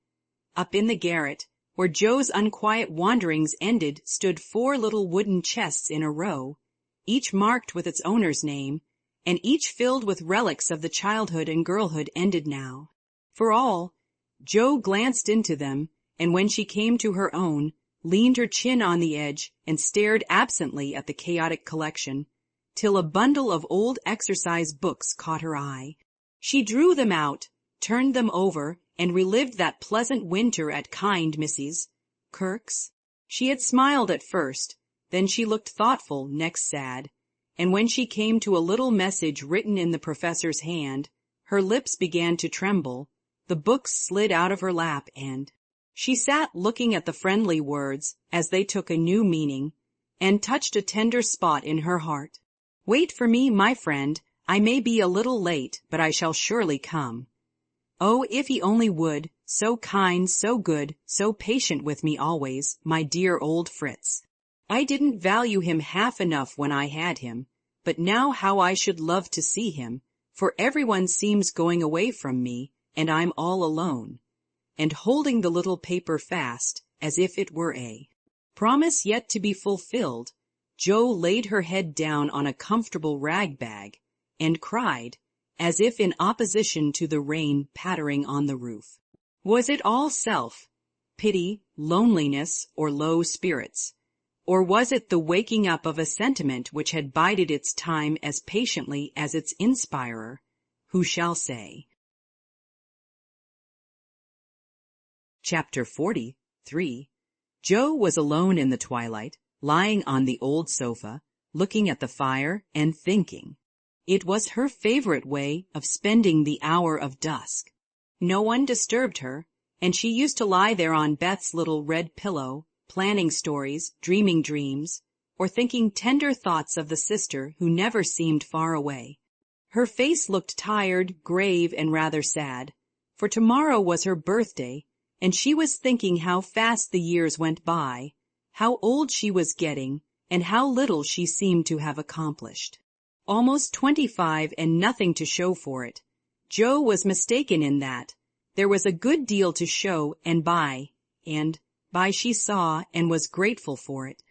Up in the garret, where Joe's unquiet wanderings ended, stood 4 little wooden chests in a row, each marked with its owner's name, and each filled with relics of the childhood and girlhood ended now. For all, Joe glanced into them, and when she came to her own, leaned her chin on the edge and stared absently at the chaotic collection, till a bundle of old exercise books caught her eye. She drew them out, turned them over, and relived that pleasant winter at kind Mrs. Kirk's. She had smiled at first, then she looked thoughtful, next sad, and when she came to a little message written in the professor's hand, her lips began to tremble, the books slid out of her lap, and she sat looking at the friendly words as they took a new meaning, and touched a tender spot in her heart. "Wait for me, my friend. I may be a little late, but I shall surely come." Oh, if he only would, so kind, so good, so patient with me always, my dear old Fritz. I didn't value him half enough when I had him, but now how I should love to see him, for everyone seems going away from me, and I'm all alone. And holding the little paper fast, as if it were a promise yet to be fulfilled, Joe laid her head down on a comfortable rag bag, and cried, as if in opposition to the rain pattering on the roof. Was it all self, pity, loneliness, or low spirits? Or was it the waking up of a sentiment which had bided its time as patiently as its inspirer? Who shall say? Chapter 43. Joe was alone in the twilight, lying on the old sofa, looking at the fire and thinking. It was her favorite way of spending the hour of dusk. No one disturbed her, and she used to lie there on Beth's little red pillow, planning stories, dreaming dreams, or thinking tender thoughts of the sister who never seemed far away. Her face looked tired, grave, and rather sad, for tomorrow was her birthday, and she was thinking how fast the years went by, how old she was getting, and how little she seemed to have accomplished. Almost 25 and nothing to show for it. Joe was mistaken in that. There was a good deal to show and by she saw and was grateful for it.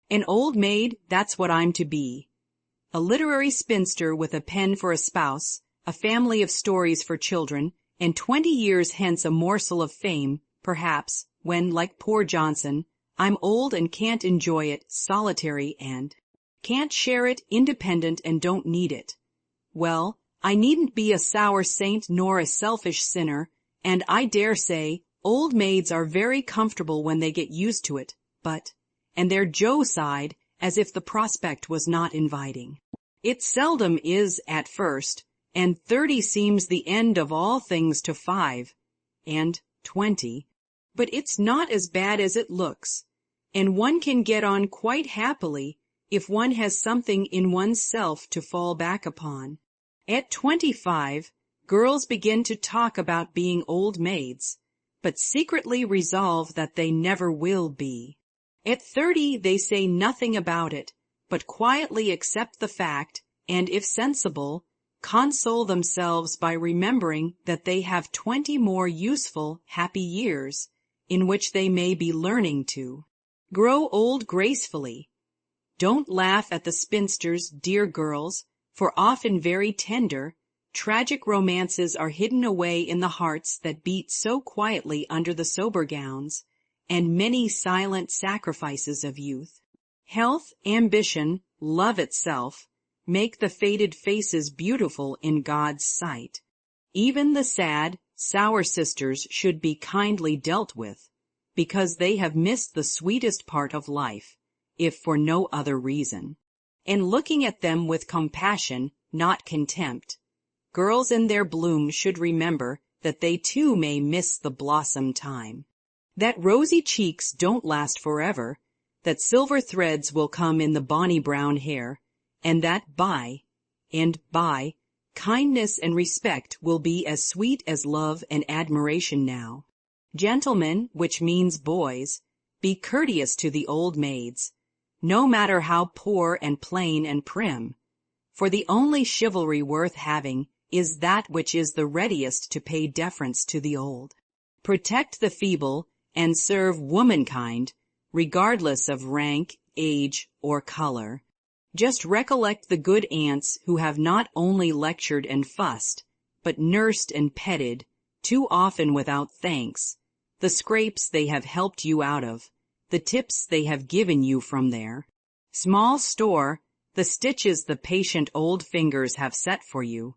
An old maid, that's what I'm to be. A literary spinster with a pen for a spouse, a family of stories for children, and 20 years hence a morsel of fame, perhaps, when, like poor Johnson, I'm old and can't enjoy it, solitary and can't share it, independent, and don't need it. Well, I needn't be a sour saint nor a selfish sinner, and I dare say Old maids are very comfortable when they get used to it, but, and there Joe sighed, as if the prospect was not inviting. It seldom is at first, and 30 seems the end of all things to 5, and 20, but it's not as bad as it looks, and one can get on quite happily if one has something in one's self to fall back upon. At 25, girls begin to talk about being old maids, but secretly resolve that they never will be. At 30, they say nothing about it, but quietly accept the fact, and if sensible, console themselves by remembering that they have 20 more useful, happy years, in which they may be learning to grow old gracefully. Don't laugh at the spinsters, dear girls, for often very tender, tragic romances are hidden away in the hearts that beat so quietly under the sober gowns, and many silent sacrifices of youth. Health, ambition, love itself, make the faded faces beautiful in God's sight. Even the sad, sour sisters should be kindly dealt with, because they have missed the sweetest part of life, if for no other reason. And looking at them with compassion, not contempt, girls in their bloom should remember that they too may miss the blossom time. That rosy cheeks don't last forever, that silver threads will come in the bonny brown hair, and that by and by kindness and respect will be as sweet as love and admiration now. Gentlemen, which means boys, be courteous to the old maids, no matter how poor and plain and prim, for the only chivalry worth having is that which is the readiest to pay deference to the old. Protect the feeble and serve womankind, regardless of rank, age, or color. Just recollect the good aunts who have not only lectured and fussed, but nursed and petted, too often without thanks, the scrapes they have helped you out of, the tips they have given you from their small store, the stitches the patient old fingers have set for you,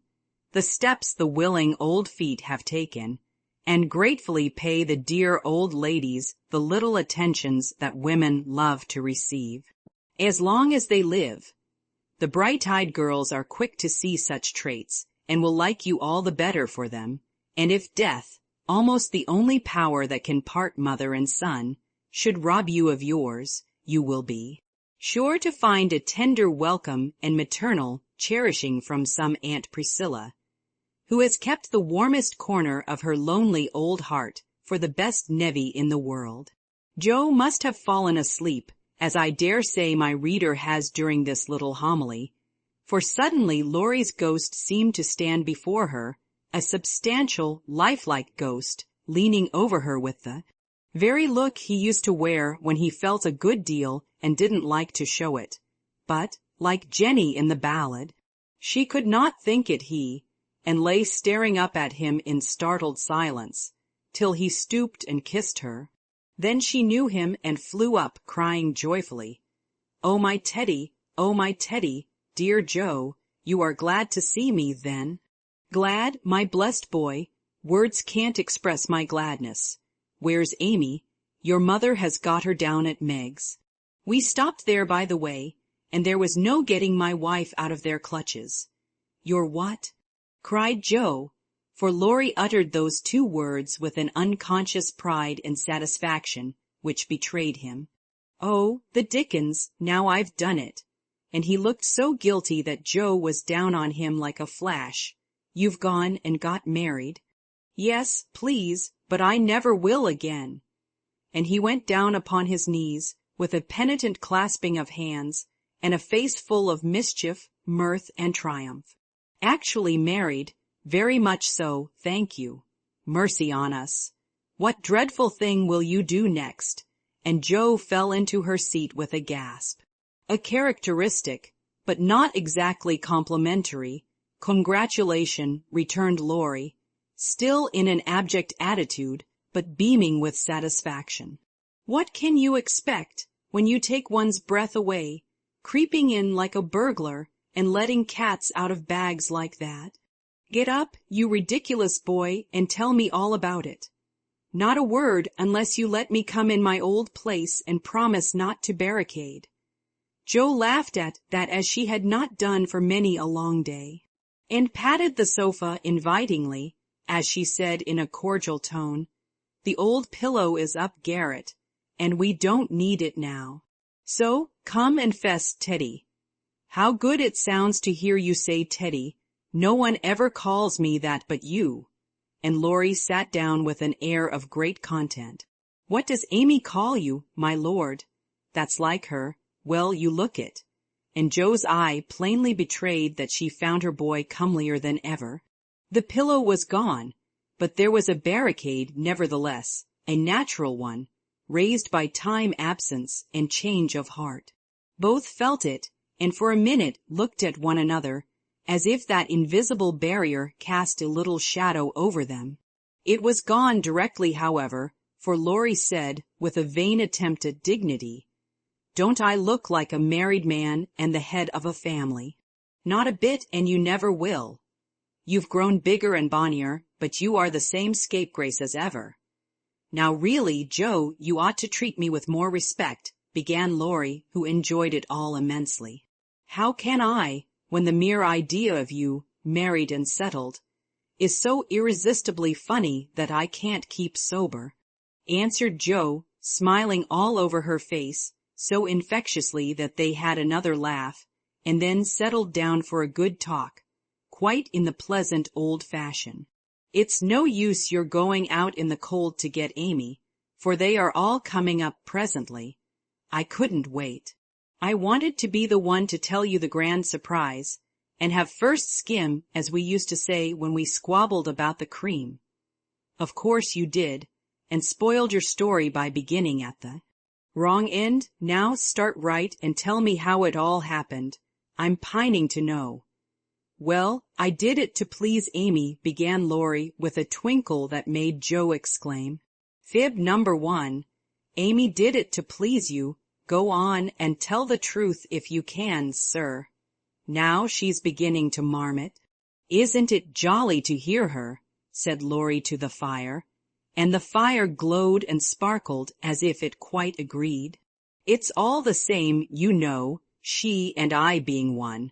the steps the willing old feet have taken, and gratefully pay the dear old ladies the little attentions that women love to receive. As long as they live, the bright-eyed girls are quick to see such traits, and will like you all the better for them, and if death, almost the only power that can part mother and son, should rob you of yours, you will be sure to find a tender welcome and maternal cherishing from some Aunt Priscilla, who has kept the warmest corner of her lonely old heart for the best nevy in the world. Joe must have fallen asleep, as I dare say my reader has during this little homily, for suddenly Laurie's ghost seemed to stand before her, a substantial, lifelike ghost, leaning over her with the very look he used to wear when he felt a good deal and didn't like to show it. But, like Jenny in the ballad, she could not think it he, and lay staring up at him in startled silence, till he stooped and kissed her. Then she knew him and flew up, crying joyfully, "Oh, my Teddy, dear Joe, you are glad to see me, then?" "Glad, my blessed boy, words can't express my gladness. Where's Amy? Your mother has got her down at Meg's. We stopped there by the way, and there was no getting my wife out of their clutches." "Your what?" cried Joe, for Laurie uttered those 2 words with an unconscious pride and satisfaction which betrayed him. "Oh, the dickens, now I've done it." And he looked so guilty that Joe was down on him like a flash. "You've gone and got married?" "Yes, please, but I never will again." And he went down upon his knees, with a penitent clasping of hands, and a face full of mischief, mirth, and triumph. "Actually married? Very much so, thank you. Mercy on us. What dreadful thing will you do next?" And Joe fell into her seat with a gasp. A characteristic, but not exactly complimentary, congratulation, returned Laurie, still in an abject attitude, but beaming with satisfaction. "What can you expect when you take one's breath away, creeping in like a burglar and letting cats out of bags like that? Get up, you ridiculous boy, and tell me all about it." Not a word unless you let me come in my old place and promise not to barricade. Joe laughed at that as she had not done for many a long day, and patted the sofa invitingly, as she said in a cordial tone, "The old pillow is up garret, and we don't need it now. So come and fess, Teddy." How good it sounds to hear you say Teddy. No one ever calls me that but you. And Laurie sat down with an air of great content. What does Amy call you, my lord? That's like her. Well, you look it. And Joe's eye plainly betrayed that she found her boy comelier than ever. The pillow was gone, but there was a barricade nevertheless, a natural one, raised by time, absence, and change of heart. Both felt it, and for a minute looked at one another, as if that invisible barrier cast a little shadow over them. It was gone directly, however, for Laurie said, with a vain attempt at dignity, "Don't I look like a married man and the head of a family?" "Not a bit, and you never will. You've grown bigger and bonnier, but you are the same scapegrace as ever." "Now really, Joe, you ought to treat me with more respect," began Laurie, who enjoyed it all immensely. "How can I, when the mere idea of you, married and settled, is so irresistibly funny that I can't keep sober?" answered Joe, smiling all over her face, so infectiously that they had another laugh, and then settled down for a good talk, quite in the pleasant old fashion. "It's no use your going out in the cold to get Amy, for they are all coming up presently. I couldn't wait. I wanted to be the one to tell you the grand surprise, and have first skim, as we used to say when we squabbled about the cream. Of course you did, and spoiled your story by beginning at the wrong end. Now start right and tell me how it all happened. I'm pining to know." "Well, I did it to please Amy," began Laurie with a twinkle that made Joe exclaim. "Fib number one. Amy did it to please you. Go on and tell the truth if you can, sir." Now she's beginning to marmot. "Isn't it jolly to hear her?" said Laurie to the fire, and the fire glowed and sparkled as if it quite agreed. "It's all the same, you know, she and I being one.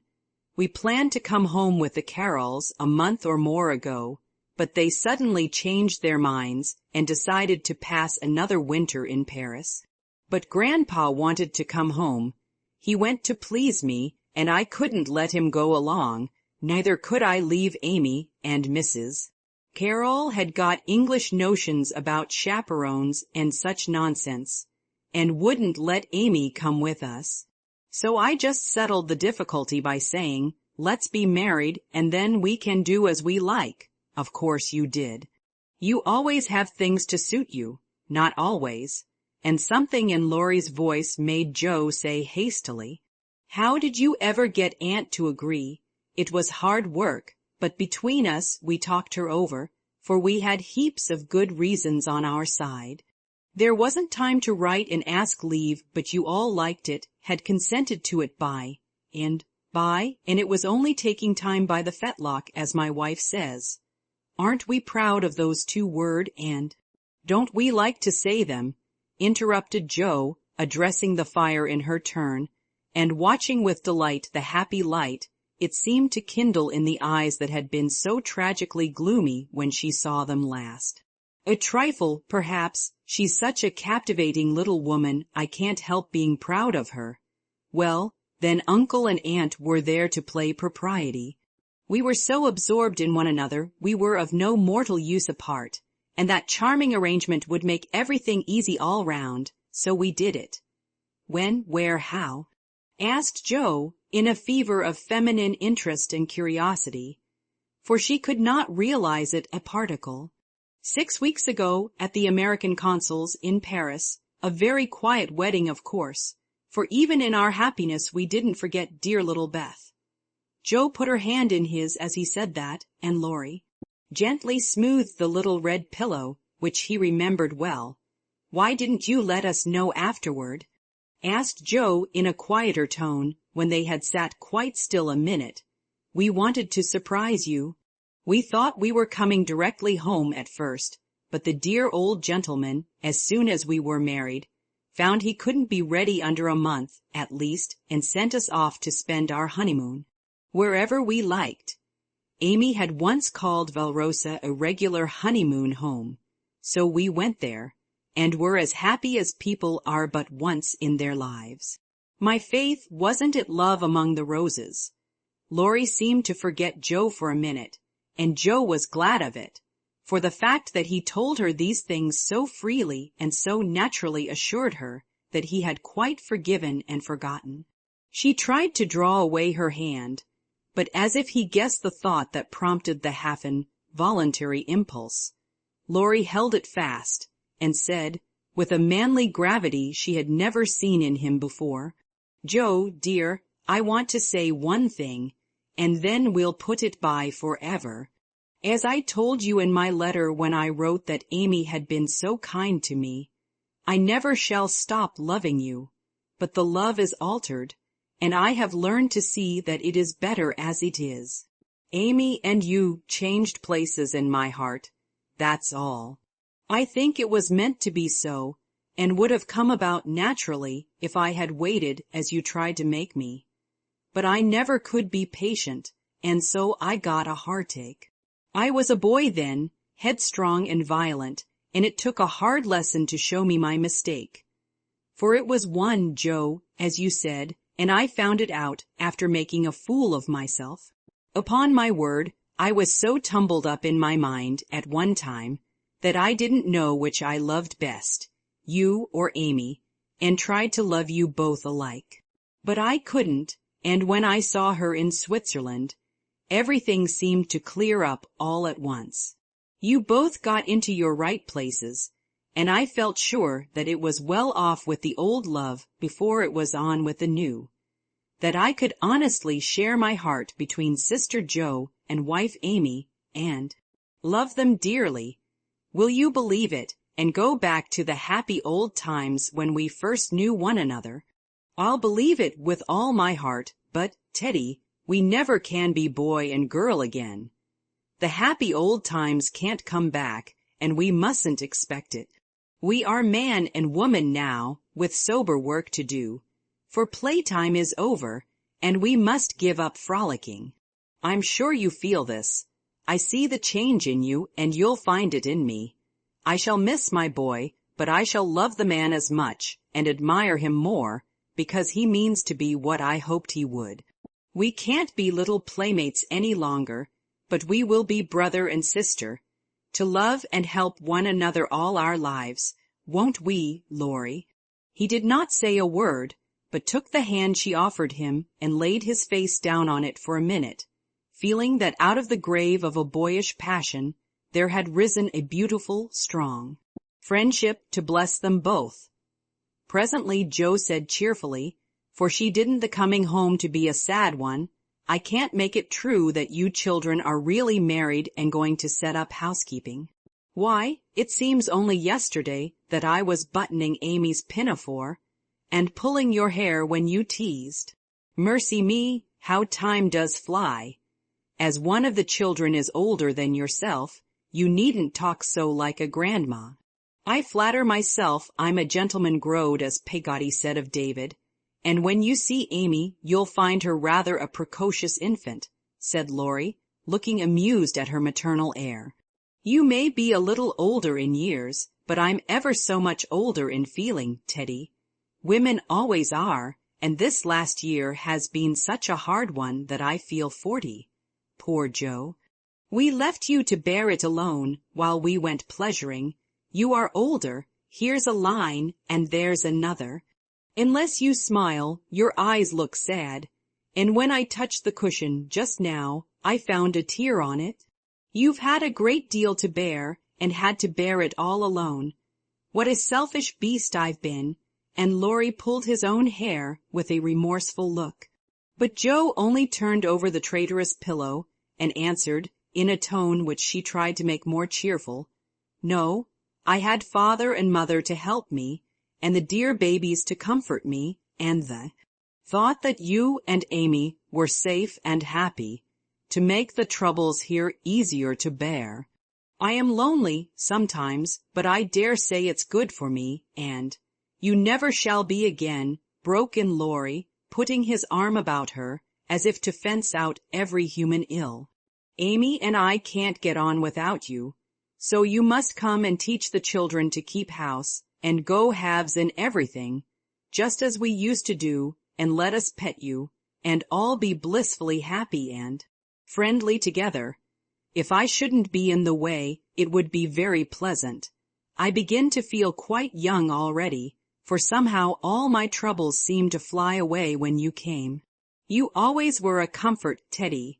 We planned to come home with the Carrolls a month or more ago, but they suddenly changed their minds and decided to pass another winter in Paris. But Grandpa wanted to come home. He went to please me, and I couldn't let him go along, neither could I leave Amy and Mrs. Carroll had got English notions about chaperones and such nonsense, and wouldn't let Amy come with us. So I just settled the difficulty by saying, 'Let's be married, and then we can do as we like.' Of course you did. You always have things to suit you." "Not always." And something in Laurie's voice made Joe say hastily, "How did you ever get Aunt to agree? It was hard work, but between us we talked her over, for we had heaps of good reasons on our side. There wasn't time to write and ask leave, but you all liked it, had consented to it and it was only taking time by the fetlock, as my wife says. Aren't we proud of those 2 words, and don't we like to say them?" interrupted Joe, addressing the fire in her turn, and watching with delight the happy light it seemed to kindle in the eyes that had been so tragically gloomy when she saw them last. "A trifle, perhaps. She's such a captivating little woman I can't help being proud of her." Well, then Uncle and Aunt were there to play propriety. We were so absorbed in one another we were of no mortal use apart, and that charming arrangement would make everything easy all round, so we did it. "When, where, how?" asked Joe, in a fever of feminine interest and curiosity, for she could not realize it a particle. 6 weeks ago, at the American consul's in Paris, a very quiet wedding, of course, for even in our happiness we didn't forget dear little Beth. Joe put her hand in his as he said that, and Laurie gently smoothed the little red pillow, which he remembered well. "Why didn't you let us know afterward?" asked Joe in a quieter tone, when they had sat quite still a minute. "We wanted to surprise you. We thought we were coming directly home at first, but the dear old gentleman, as soon as we were married, found he couldn't be ready under a month, at least, and sent us off to spend our honeymoon wherever we liked. Amy had once called Valrosa a regular honeymoon home, so we went there, and were as happy as people are but once in their lives. My faith, wasn't it love among the roses? Laurie seemed to forget Joe for a minute, and Joe was glad of it, for the fact that he told her these things so freely and so naturally assured her that he had quite forgiven and forgotten. She tried to draw away her hand, but as if he guessed the thought that prompted the half-involuntary impulse, Laurie held it fast and said, with a manly gravity she had never seen in him before, "Joe, dear, I want to say one thing, and then we'll put it by forever. As I told you in my letter when I wrote that Amy had been so kind to me, I never shall stop loving you, but the love is altered, and I have learned to see that it is better as it is. Amy and you changed places in my heart, that's all. I think it was meant to be so, and would have come about naturally if I had waited as you tried to make me. But I never could be patient, and so I got a heartache. I was a boy then, headstrong and violent, and it took a hard lesson to show me my mistake. For it was one, Joe, as you said, and I found it out after making a fool of myself. Upon my word, I was so tumbled up in my mind at one time that I didn't know which I loved best, you or Amy, and tried to love you both alike. But I couldn't, and when I saw her in Switzerland, everything seemed to clear up all at once. You both got into your right places, and I felt sure that it was well off with the old love before it was on with the new, that I could honestly share my heart between Sister Joe and wife Amy, and love them dearly. Will you believe it, and go back to the happy old times when we first knew one another? I'll believe it with all my heart, but, Teddy, we never can be boy and girl again. The happy old times can't come back, and we mustn't expect it. We are man and woman now, with sober work to do, for playtime is over, and we must give up frolicking. I'm sure you feel this. I see the change in you, and you'll find it in me. I shall miss my boy, but I shall love the man as much, and admire him more, because he means to be what I hoped he would. We can't be little playmates any longer, but we will be brother and sister, to love and help one another all our lives, won't we, Laurie?" He did not say a word, but took the hand she offered him and laid his face down on it for a minute, feeling that out of the grave of a boyish passion there had risen a beautiful, strong friendship to bless them both. Presently Joe said cheerfully, for she didn't the coming home to be a sad one, "I can't make it true that you children are really married and going to set up housekeeping. Why, it seems only yesterday that I was buttoning Amy's pinafore and pulling your hair when you teased. Mercy me, how time does fly. As one of the children is older than yourself, you needn't talk so like a grandma. I flatter myself I'm a gentleman growed, as Peggotty said of David, and when you see Amy you'll find her rather a precocious infant," said Laurie, looking amused at her maternal air. "You may be a little older in years, but I'm ever so much older in feeling, Teddy. Women always are, and this last year has been such a hard one that I feel 40. Poor Joe. We left you to bear it alone while we went pleasuring. You are older, here's a line, and there's another. Unless you smile, your eyes look sad, and when I touched the cushion just now, I found a tear on it. You've had a great deal to bear, and had to bear it all alone. What a selfish beast I've been," and Laurie pulled his own hair with a remorseful look. But Joe only turned over the traitorous pillow, and answered, in a tone which she tried to make more cheerful, "No, I had father and mother to help me, and the dear babies to comfort me, and the thought that you and Amy were safe and happy, to make the troubles here easier to bear. I am lonely, sometimes, but I dare say it's good for me, and you never shall be again, broke in Laurie, putting his arm about her, as if to fence out every human ill. Amy and I can't get on without you, so you must come and teach the children to keep house, and go halves in everything, just as we used to do, and let us pet you, and all be blissfully happy and friendly together. If I shouldn't be in the way, it would be very pleasant. I begin to feel quite young already, for somehow all my troubles seemed to fly away when you came. You always were a comfort, Teddy.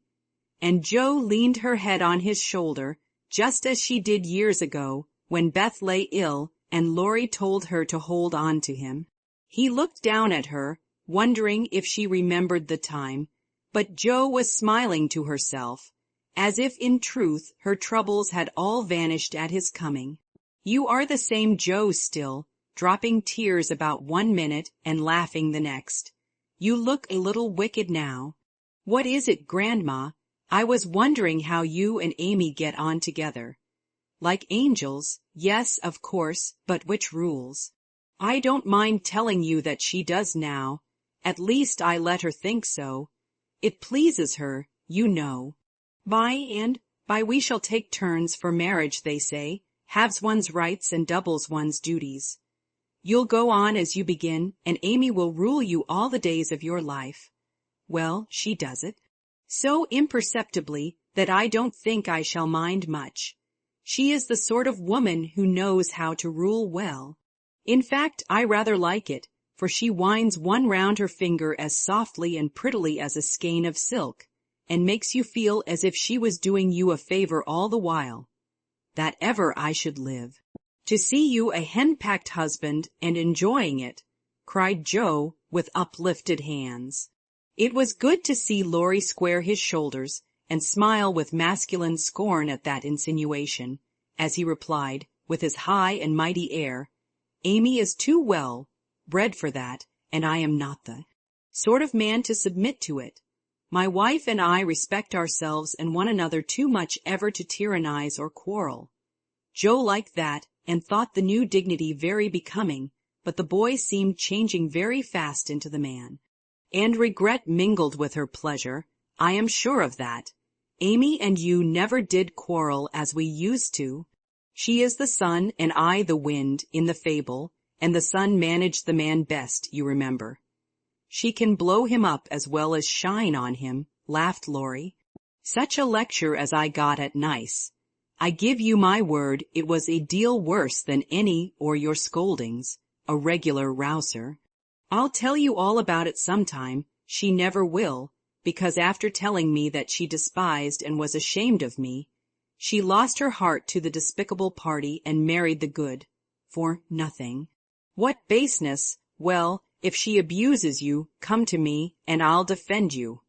And Jo leaned her head on his shoulder, just as she did years ago, when Beth lay ill and Laurie told her to hold on to him. He looked down at her, wondering if she remembered the time, but Jo was smiling to herself, as if in truth her troubles had all vanished at his coming. You are the same Jo still, dropping tears about 1 minute and laughing the next. You look a little wicked now. What is it, Grandma? I was wondering how you and Amy get on together. Like angels, yes, of course, but which rules? I don't mind telling you that she does now. At least I let her think so. It pleases her, you know. By and by we shall take turns, for marriage, they say, halves one's rights and doubles one's duties. You'll go on as you begin, and Amy will rule you all the days of your life. Well, she does it so imperceptibly that I don't think I shall mind much. She is the sort of woman who knows how to rule well. In fact, I rather like it, for she winds one round her finger as softly and prettily as a skein of silk, and makes you feel as if she was doing you a favor all the while. That ever I should live to see you a hen-packed husband and enjoying it, cried Jo with uplifted hands. It was good to see Laurie square his shoulders and smile with masculine scorn at that insinuation, as he replied, with his high and mighty air, Amy is too well bred for that, and I am not the sort of man to submit to it. My wife and I respect ourselves and one another too much ever to tyrannize or quarrel. Jo liked that, and thought the new dignity very becoming, but the boy seemed changing very fast into the man. And regret mingled with her pleasure, I am sure of that. Amy and you never did quarrel as we used to. She is the sun and I the wind in the fable, and the sun managed the man best, you remember. She can blow him up as well as shine on him, laughed Laurie. Such a lecture as I got at Nice. I give you my word it was a deal worse than any or your scoldings, a regular rouser. I'll tell you all about it sometime. She never will, because after telling me that she despised and was ashamed of me, she lost her heart to the despicable party and married the good, for nothing. What baseness! Well, if she abuses you, come to me, and I'll defend you.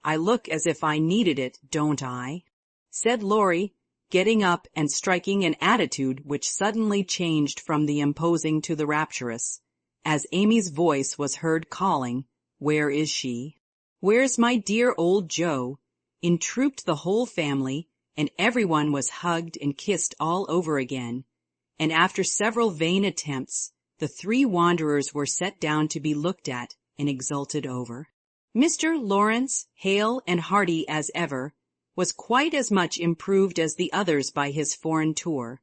I look as if I needed it, don't I? Said Laurie, getting up and striking an attitude which suddenly changed from the imposing to the rapturous, as Amy's voice was heard calling, Where is she? Where's my dear old Jo? In trooped the whole family, and everyone was hugged and kissed all over again, and after several vain attempts, the 3 wanderers were set down to be looked at and exulted over. Mr. Lawrence, hale and hearty as ever, was quite as much improved as the others by his foreign tour,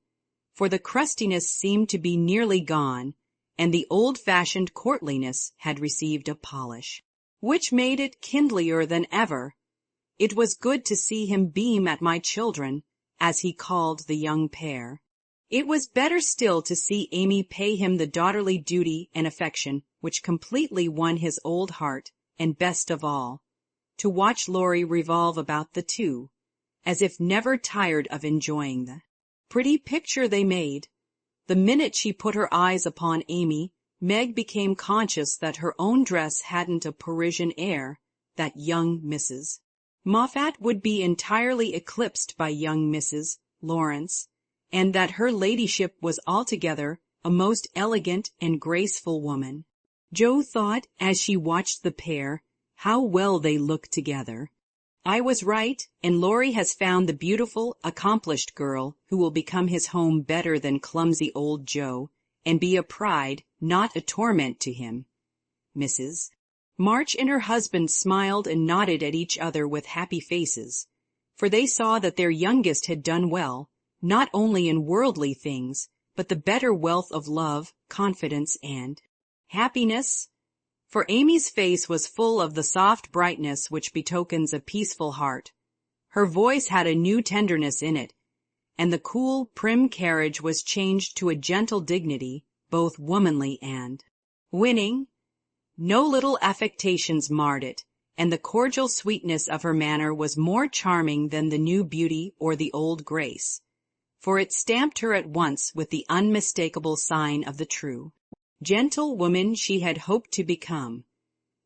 for the crustiness seemed to be nearly gone, and the old-fashioned courtliness had received a polish, which made it kindlier than ever. It was good to see him beam at my children, as he called the young pair. It was better still to see Amy pay him the daughterly duty and affection which completely won his old heart, and best of all, to watch Laurie revolve about the two, as if never tired of enjoying the pretty picture they made. The minute she put her eyes upon Amy, Meg became conscious that her own dress hadn't a Parisian air, that young Mrs. Moffat would be entirely eclipsed by young Mrs. Lawrence, and that her ladyship was altogether a most elegant and graceful woman. Jo thought, as she watched the pair, how well they looked together. I was right, and Laurie has found the beautiful, accomplished girl who will become his home better than clumsy old Joe, and be a pride, not a torment to him. Mrs. March and her husband smiled and nodded at each other with happy faces, for they saw that their youngest had done well, not only in worldly things, but the better wealth of love, confidence, and happiness. For Amy's face was full of the soft brightness which betokens a peaceful heart. Her voice had a new tenderness in it, and the cool, prim carriage was changed to a gentle dignity, both womanly and winning. No little affectations marred it, and the cordial sweetness of her manner was more charming than the new beauty or the old grace, for it stamped her at once with the unmistakable sign of the true, gentle woman she had hoped to become.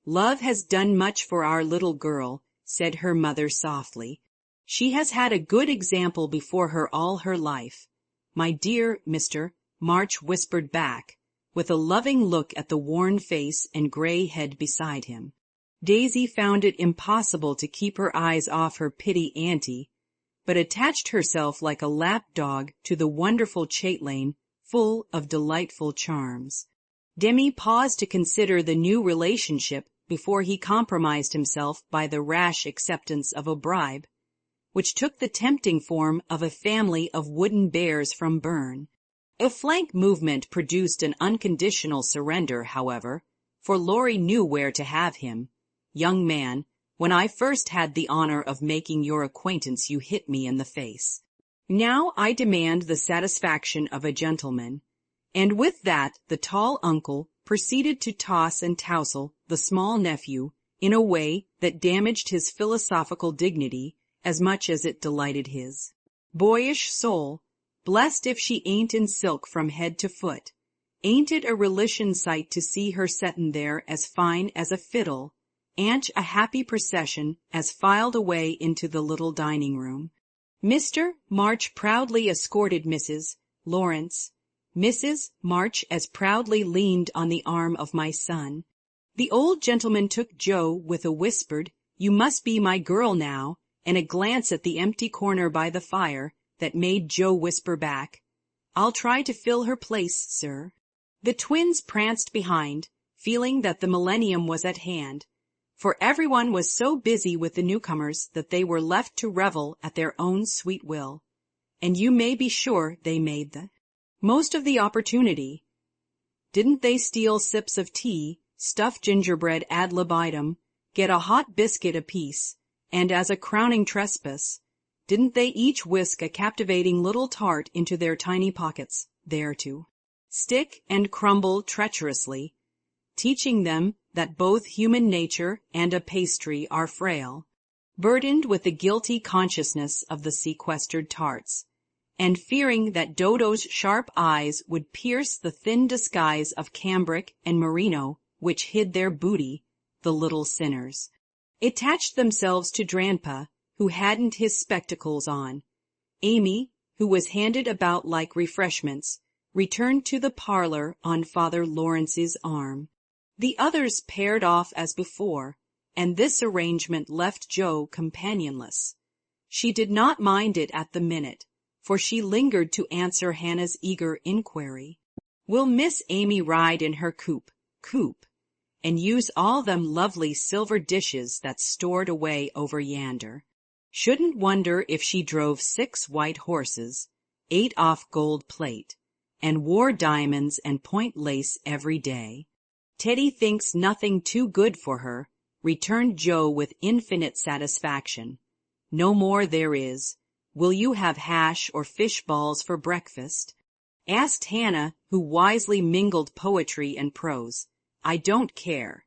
"Love has done much for our little girl," said her mother softly. "She has had a good example before her all her life." "My dear Mr. March whispered back, with a loving look at the worn face and gray head beside him. Daisy found it impossible to keep her eyes off her pitty auntie, but attached herself like a lap dog to the wonderful chatelaine, full of delightful charms. Demi paused to consider the new relationship before he compromised himself by the rash acceptance of a bribe, which took the tempting form of a family of wooden bears from Bern. A flank movement produced an unconditional surrender, however, for Laurie knew where to have him. "Young man, when I first had the honor of making your acquaintance you hit me in the face. Now I demand the satisfaction of a gentleman." And with that the tall uncle proceeded to toss and tousle the small nephew in a way that damaged his philosophical dignity as much as it delighted his boyish soul. "Blessed if she ain't in silk from head to foot. Ain't it a relishing sight to see her settin' there as fine as a fiddle?" And a happy procession as filed away into the little dining room. Mr. March proudly escorted Mrs. Lawrence. Mrs. March as proudly leaned on the arm of my son. The old gentleman took Joe with a whispered, "You must be my girl now," and a glance at the empty corner by the fire that made Joe whisper back, "I'll try to fill her place, sir." The twins pranced behind, feeling that the millennium was at hand, for everyone was so busy with the newcomers that they were left to revel at their own sweet will. And you may be sure they made the most of the opportunity. Didn't they steal sips of tea, stuff gingerbread ad libitum, get a hot biscuit apiece, and as a crowning trespass, didn't they each whisk a captivating little tart into their tiny pockets, there to stick and crumble treacherously, teaching them that both human nature and a pastry are frail, burdened with the guilty consciousness of the sequestered tarts, and fearing that Dodo's sharp eyes would pierce the thin disguise of cambric and merino which hid their booty, the little sinners attached themselves to Dranpa, who hadn't his spectacles on. Amy, who was handed about like refreshments, returned to the parlor on Father Lawrence's arm. The others paired off as before, and this arrangement left Joe companionless. She did not mind it at the minute, for she lingered to answer Hannah's eager inquiry. "Will Miss Amy ride in her coupe, and use all them lovely silver dishes that's stored away over yander? Shouldn't wonder if she drove 6 white horses, ate off gold plate, and wore diamonds and point lace every day. Teddy thinks nothing too good for her," returned Joe with infinite satisfaction. "No more there is. Will you have hash or fish balls for breakfast?" asked Hannah, who wisely mingled poetry and prose. "I don't care."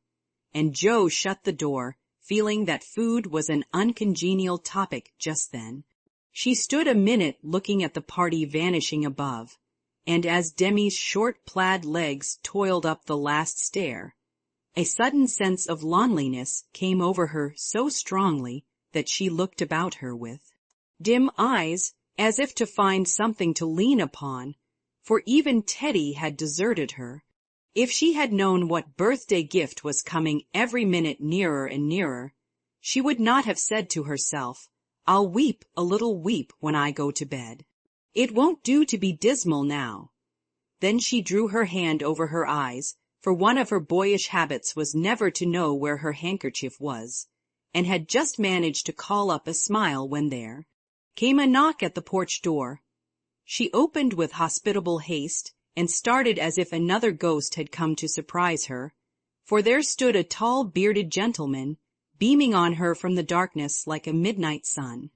And Joe shut the door, feeling that food was an uncongenial topic just then. She stood a minute looking at the party vanishing above, and as Demi's short plaid legs toiled up the last stair, a sudden sense of loneliness came over her so strongly that she looked about her with dim eyes, as if to find something to lean upon, for even Teddy had deserted her. If she had known what birthday gift was coming every minute nearer and nearer, she would not have said to herself, "I'll weep a little weep when I go to bed. It won't do to be dismal now." Then she drew her hand over her eyes, for one of her boyish habits was never to know where her handkerchief was, and had just managed to call up a smile when there came a knock at the porch door. She opened with hospitable haste, and started as if another ghost had come to surprise her, for there stood a tall bearded gentleman, beaming on her from the darkness like a midnight sun.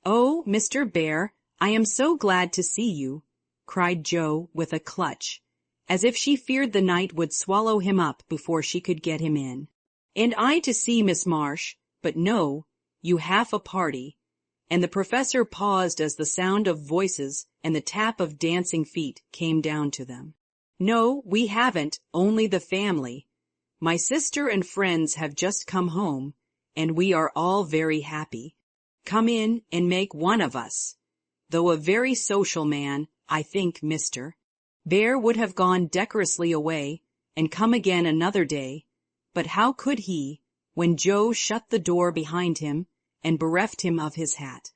"Oh, Mr. Bear, I am so glad to see you," cried Jo with a clutch, as if she feared the night would swallow him up before she could get him in. "And I to see Miss Marsh, but no, you have a party." And the professor paused as the sound of voices and the tap of dancing feet came down to them. "No, we haven't, only the family. My sister and friends have just come home, and we are all very happy. Come in and make one of us." Though a very social man, I think Mr. Bear would have gone decorously away and come again another day, but how could he, when Jo shut the door behind him and bereft him of his hat?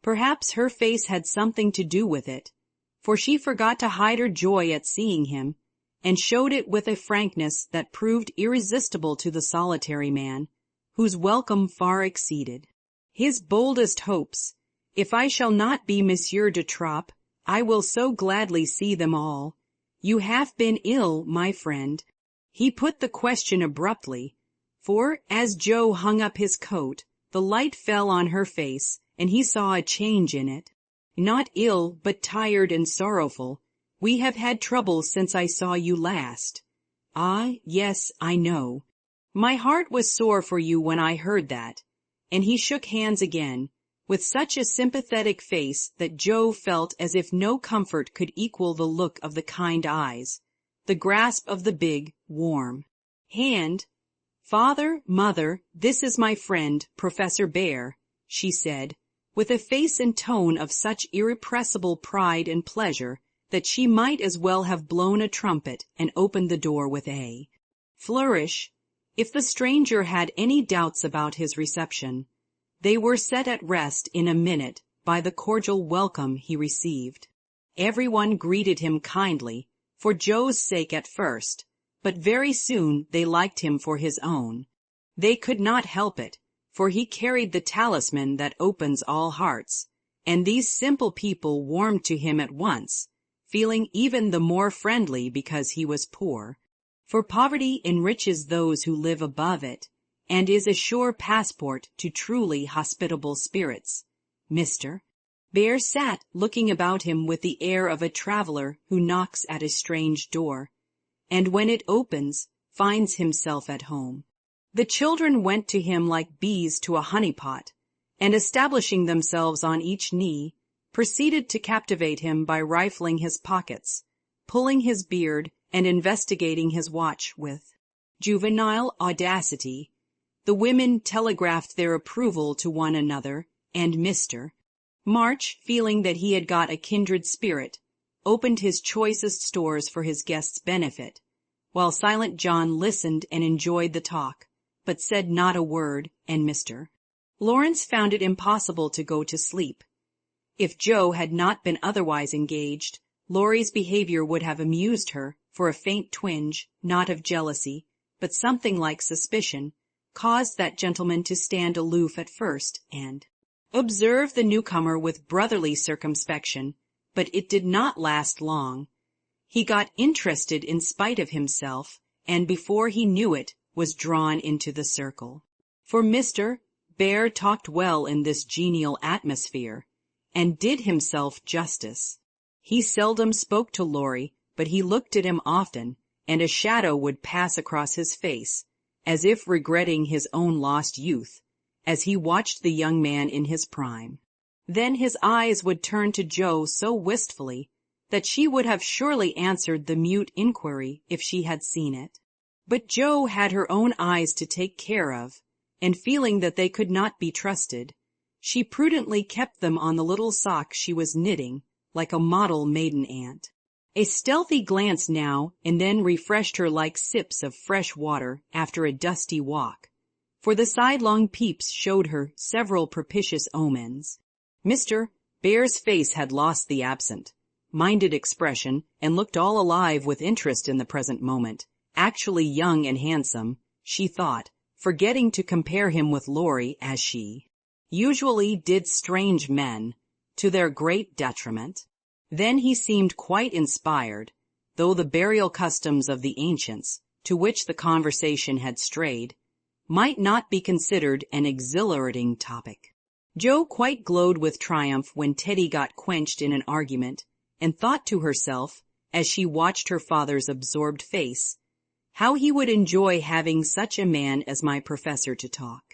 Perhaps her face had something to do with it, for she forgot to hide her joy at seeing him, and showed it with a frankness that proved irresistible to the solitary man, whose welcome far exceeded his boldest hopes. "If I shall not be Monsieur de Trop, I will so gladly see them all. You have been ill, my friend." He put the question abruptly, for, as Jo hung up his coat, the light fell on her face, and he saw a change in it. "Not ill, but tired and sorrowful. We have had trouble since I saw you last." "Ah, yes, I know. My heart was sore for you when I heard that." And he shook hands again, with such a sympathetic face that Jo felt as if no comfort could equal the look of the kind eyes, the grasp of the big, warm hand. "Father, Mother, this is my friend, Professor Bear," she said, with a face and tone of such irrepressible pride and pleasure that she might as well have blown a trumpet and opened the door with a flourish. If the stranger had any doubts about his reception, they were set at rest in a minute by the cordial welcome he received. Everyone greeted him kindly, for Jo's sake at first, but very soon they liked him for his own. They could not help it, for he carried the talisman that opens all hearts, and these simple people warmed to him at once, feeling even the more friendly because he was poor. For poverty enriches those who live above it, and is a sure passport to truly hospitable spirits. Mr. Bear sat looking about him with the air of a traveler who knocks at a strange door, and when it opens, finds himself at home. The children went to him like bees to a honey-pot, and establishing themselves on each knee, proceeded to captivate him by rifling his pockets, pulling his beard, and investigating his watch with juvenile audacity. The women telegraphed their approval to one another, and Mr. March, feeling that he had got a kindred spirit, opened his choicest stores for his guest's benefit, while Silent John listened and enjoyed the talk, but said not a word, and Mr. Lawrence found it impossible to go to sleep. If Jo had not been otherwise engaged, Laurie's behavior would have amused her, for a faint twinge, not of jealousy, but something like suspicion, caused that gentleman to stand aloof at first and observe the newcomer with brotherly circumspection, but it did not last long. He got interested in spite of himself, and before he knew it, was drawn into the circle. For Mr. Bear talked well in this genial atmosphere, and did himself justice. He seldom spoke to Laurie, but he looked at him often, and a shadow would pass across his face, as if regretting his own lost youth, as he watched the young man in his prime. Then his eyes would turn to Jo so wistfully that she would have surely answered the mute inquiry if she had seen it. But Jo had her own eyes to take care of, and feeling that they could not be trusted, she prudently kept them on the little sock she was knitting, like a model maiden aunt. A stealthy glance now and then refreshed her like sips of fresh water after a dusty walk, for the sidelong peeps showed her several propitious omens. Mr. Bear's face had lost the absent-minded expression and looked all alive with interest in the present moment. Actually young and handsome, she thought, forgetting to compare him with Laurie as she usually did strange men, to their great detriment. Then he seemed quite inspired, though the burial customs of the ancients, to which the conversation had strayed, might not be considered an exhilarating topic. Jo quite glowed with triumph when Teddy got quenched in an argument, and thought to herself, as she watched her father's absorbed face, how he would enjoy having such a man as my professor to talk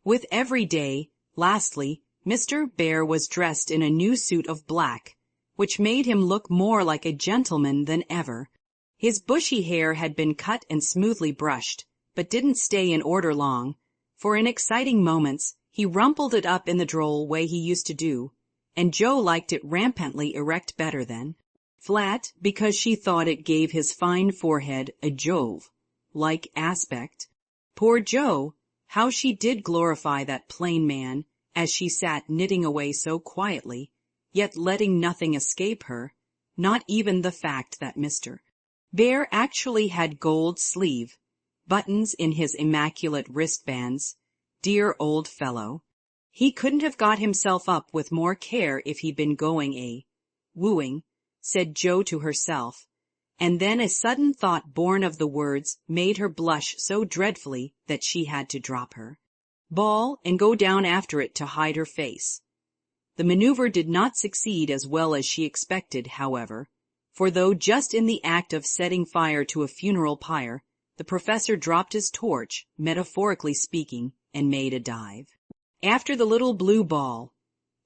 with every day. Lastly, Mr. Bear was dressed in a new suit of black, which made him look more like a gentleman than ever. His bushy hair had been cut and smoothly brushed, but didn't stay in order long, for in exciting moments he rumpled it up in the droll way he used to do, and Jo liked it rampantly erect better than flat, because she thought it gave his fine forehead a Jove-like aspect. Poor Jo, how she did glorify that plain man, as she sat knitting away so quietly, yet letting nothing escape her, not even the fact that Mr. Bear actually had gold sleeve buttons in his immaculate wristbands. Dear old fellow. He couldn't have got himself up with more care if he'd been going wooing, said Jo to herself, and then a sudden thought born of the words made her blush so dreadfully that she had to drop her ball and go down after it to hide her face. The maneuver did not succeed as well as she expected, however, for though just in the act of setting fire to a funeral pyre, the professor dropped his torch, metaphorically speaking, and made a dive after the little blue ball.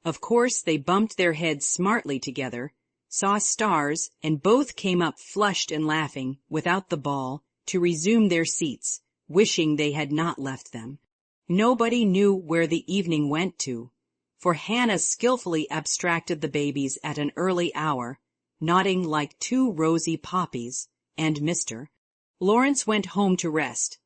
Of course they bumped their heads smartly together, saw stars, and both came up flushed and laughing, without the ball, to resume their seats, wishing they had not left them. Nobody knew where the evening went to, for Hannah skillfully abstracted the babies at an early hour, nodding like two rosy poppies, and Mr. Lawrence went home to rest.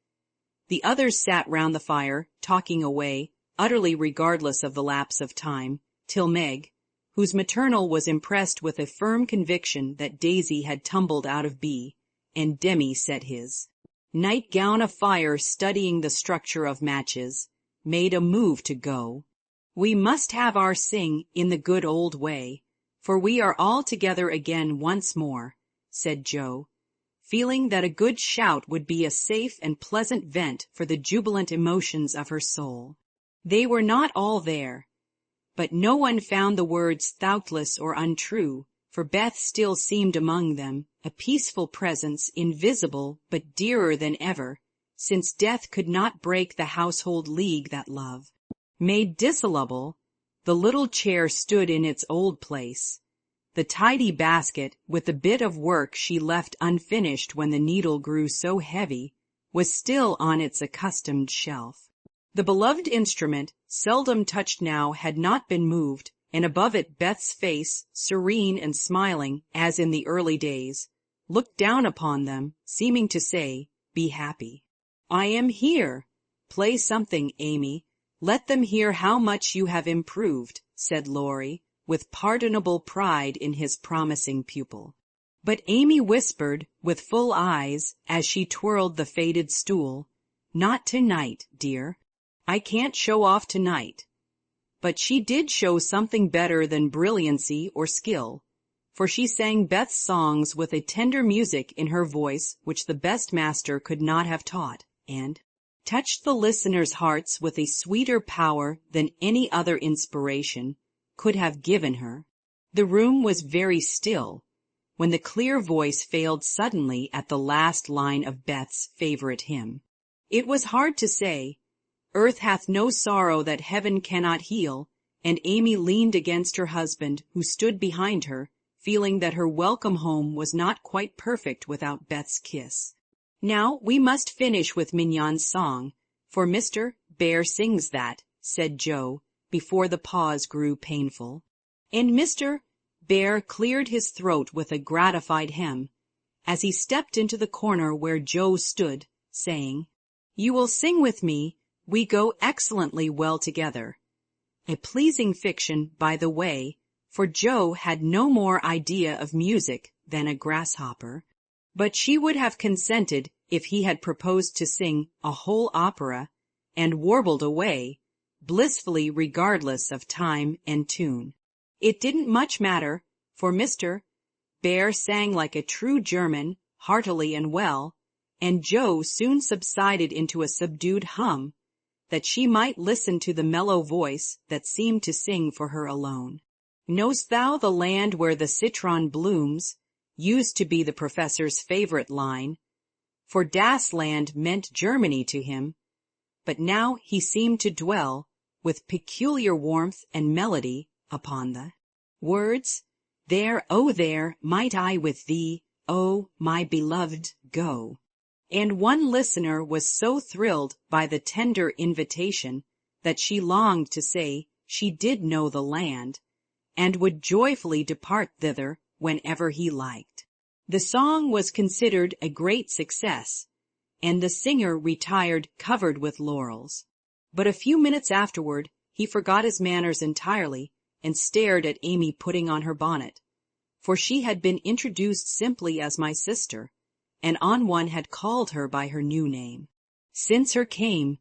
The others sat round the fire, talking away, utterly regardless of the lapse of time, till Meg, whose maternal was impressed with a firm conviction that Daisy had tumbled out of B, and Demi set his nightgown afire studying the structure of matches, made a move to go. We must have our sing in the good old way, for we are all together again once more, said Jo, feeling that a good shout would be a safe and pleasant vent for the jubilant emotions of her soul. They were not all there, but no one found the words thoughtless or untrue, for Beth still seemed among them, a peaceful presence, invisible but dearer than ever, since death could not break the household league that love made dissoluble. The little chair stood in its old place. The tidy basket, with the bit of work she left unfinished when the needle grew so heavy, was still on its accustomed shelf. The beloved instrument, seldom touched now, had not been moved, and above it Beth's face, serene and smiling as in the early days, looked down upon them, seeming to say, "Be happy." "I am here. Play something, Amy. Let them hear how much you have improved," said Laurie, with pardonable pride in his promising pupil. But Amy whispered, with full eyes, as she twirled the faded stool, "Not tonight, dear. I can't show off tonight." But she did show something better than brilliancy or skill, for she sang Beth's songs with a tender music in her voice which the best master could not have taught, and touched the listeners' hearts with a sweeter power than any other inspiration could have given her. The room was very still, when the clear voice failed suddenly at the last line of Beth's favorite hymn. It was hard to say, "Earth hath no sorrow that heaven cannot heal," and Amy leaned against her husband, who stood behind her, feeling that her welcome home was not quite perfect without Beth's kiss. "Now we must finish with Mignon's song, for Mr. Bear sings that," said Jo, before the pause grew painful. And Mr. Bear cleared his throat with a gratified hem, as he stepped into the corner where Jo stood, saying, "You will sing with me, We go excellently well together. A pleasing fiction, by the way, for Joe had no more idea of music than a grasshopper, but she would have consented if he had proposed to sing a whole opera and warbled away, blissfully regardless of time and tune. It didn't much matter, for Mr. Bear sang like a true German, heartily and well, and Joe soon subsided into a subdued hum, that she might listen to the mellow voice that seemed to sing for her alone. Knowst thou the land where the citron blooms, used to be the professor's favorite line, for Das Land meant Germany to him, but now he seemed to dwell, with peculiar warmth and melody, upon the words, There, oh there, might I with thee, oh, my beloved, go. And one listener was so thrilled by the tender invitation that she longed to say she did know the land, and would joyfully depart thither whenever he liked. The song was considered a great success, and the singer retired covered with laurels. But a few minutes afterward he forgot his manners entirely and stared at Amy putting on her bonnet, for she had been introduced simply as my sister, and on one had called her by her new name. Since her came,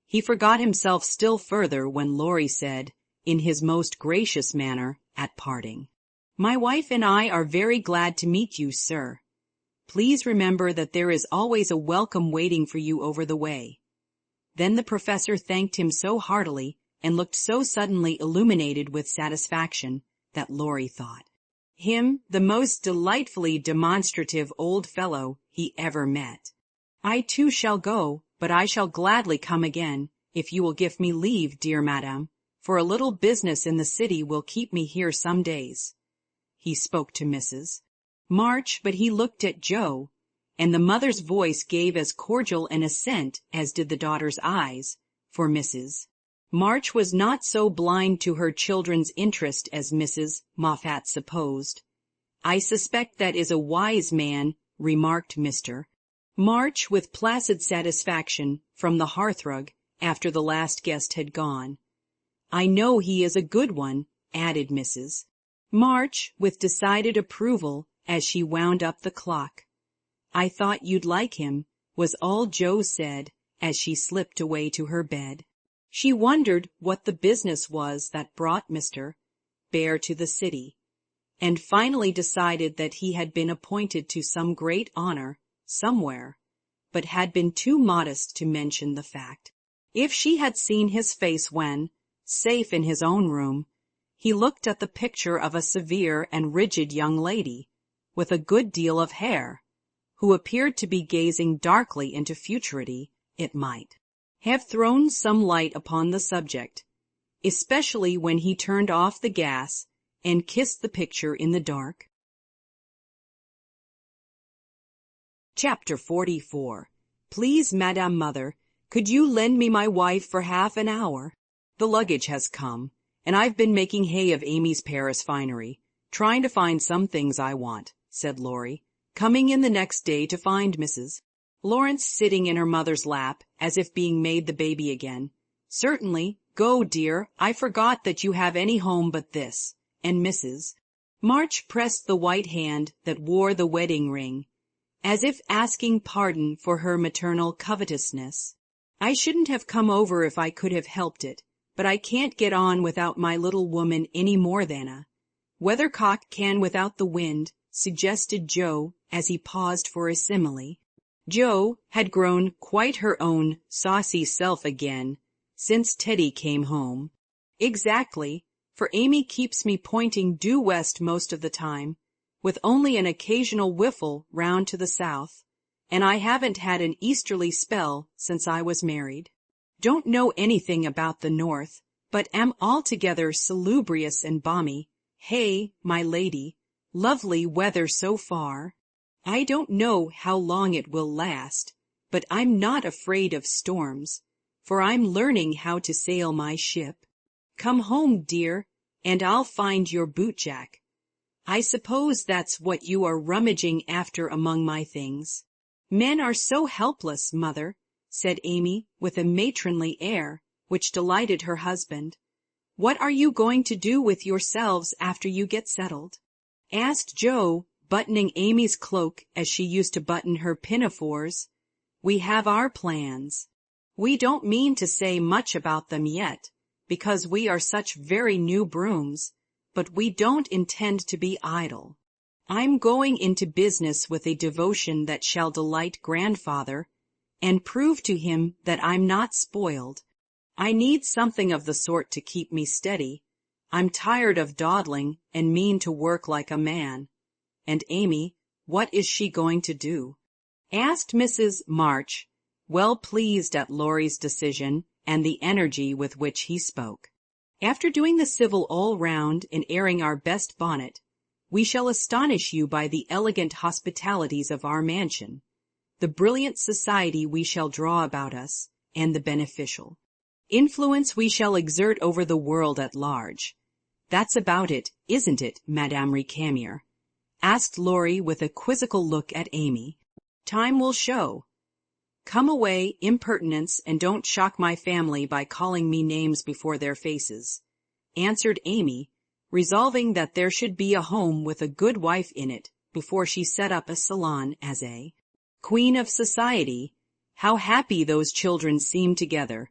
he forgot himself still further when Laurie said, in his most gracious manner, at parting, My wife and I are very glad to meet you, sir. Please remember that there is always a welcome waiting for you over the way. Then the professor thanked him so heartily and looked so suddenly illuminated with satisfaction that Laurie thought him the most delightfully demonstrative old fellow he ever met. I too shall go, but I shall gladly come again, if you will give me leave, dear madam, for a little business in the city will keep me here some days. He spoke to Mrs. March, but he looked at Joe, and the mother's voice gave as cordial an assent as did the daughter's eyes, for Mrs. March was not so blind to her children's interest as Mrs. Moffat supposed. I suspect that is a wise man, remarked Mr. March with placid satisfaction from the hearthrug after the last guest had gone. I know he is a good one, added Mrs. March with decided approval as she wound up the clock. I thought you'd like him, was all Joe said as she slipped away to her bed. She wondered what the business was that brought Mr. Bear to the city, and finally decided that he had been appointed to some great honor somewhere, but had been too modest to mention the fact. If she had seen his face when, safe in his own room, he looked at the picture of a severe and rigid young lady, with a good deal of hair, who appeared to be gazing darkly into futurity, it might have thrown some light upon the subject, especially when he turned off the gas and kissed the picture in the dark. Chapter 44. Please, Madame Mother, could you lend me my wife for half an hour? The luggage has come, and I've been making hay of Amy's Paris finery, trying to find some things I want, said Laurie, coming in the next day to find Mrs. Lawrence sitting in her mother's lap, as if being made the baby again. Certainly, go, dear, I forgot that you have any home but this, and Mrs. March pressed the white hand that wore the wedding ring, as if asking pardon for her maternal covetousness. I shouldn't have come over if I could have helped it, but I can't get on without my little woman any more than a weathercock can without the wind, suggested Joe as he paused for a simile. Joe had grown quite her own saucy self again since Teddy came home. Exactly, for Amy keeps me pointing due west most of the time, with only an occasional whiffle round to the south, and I haven't had an easterly spell since I was married. Don't know anything about the north, but am altogether salubrious and balmy. Hey, my lady, lovely weather so far. I don't know how long it will last, but I'm not afraid of storms, for I'm learning how to sail my ship. Come home, dear, and I'll find your bootjack. I suppose that's what you are rummaging after among my things. Men are so helpless, Mother, said Amy with a matronly air, which delighted her husband. "What are you going to do with yourselves after you get settled?" asked Joe, buttoning Amy's cloak as she used to button her pinafores. "We have our plans. We don't mean to say much about them yet, because we are such very new brooms, but we don't intend to be idle. I'm going into business with a devotion that shall delight grandfather, and prove to him that I'm not spoiled. I need something of the sort to keep me steady. I'm tired of dawdling and mean to work like a man." "And Amy, what is she going to do?" asked Mrs. March, well pleased at Laurie's decision and the energy with which he spoke. "After doing the civil all round and airing our best bonnet, we shall astonish you by the elegant hospitalities of our mansion, the brilliant society we shall draw about us, and the beneficial influence we shall exert over the world at large. That's about it, isn't it, Madame Recamier?" asked Laurie with a quizzical look at Amy. "Time will show." "Come away, impertinence, and don't shock my family by calling me names before their faces," answered Amy, resolving that there should be a home with a good wife in it before she set up a salon as a queen of society. "How happy those children seem together,"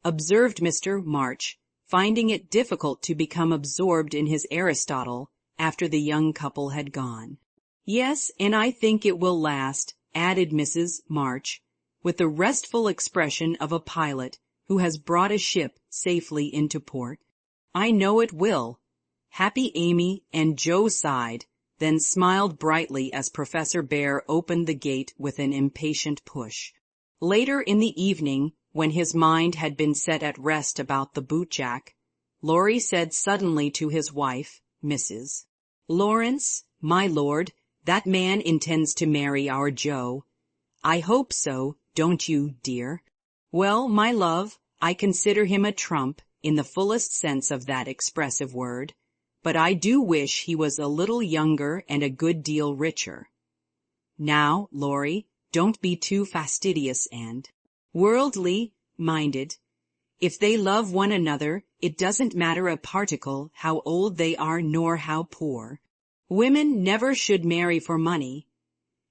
observed Mr. March, finding it difficult to become absorbed in his Aristotle after the young couple had gone. "Yes, and I think it will last," added Mrs. March, with the restful expression of a pilot who has brought a ship safely into port. "I know it will." Happy Amy and Joe sighed, then smiled brightly as Professor Bear opened the gate with an impatient push. Later in the evening, when his mind had been set at rest about the bootjack, Laurie said suddenly to his wife, Mrs. Lawrence, "My lord, that man intends to marry our Joe." "I hope so, don't you, dear?" "Well, my love, I consider him a trump, in the fullest sense of that expressive word, but I do wish he was a little younger and a good deal richer." "Now, Laurie, don't be too fastidious and worldly-minded. If they love one another, it doesn't matter a particle how old they are nor how poor. Women never should marry for money."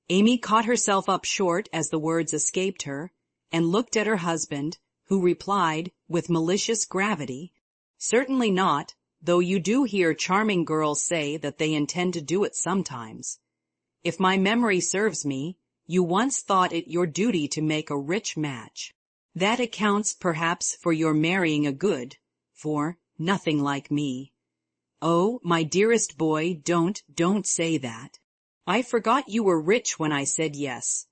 Amy caught herself up short as the words escaped her, and looked at her husband, who replied, with malicious gravity, "Certainly not, though you do hear charming girls say that they intend to do it sometimes. If my memory serves me, you once thought it your duty to make a rich match. That accounts, perhaps, for your marrying a good, for nothing like me." "Oh, my dearest boy, don't say that. I forgot you were rich when I said yes.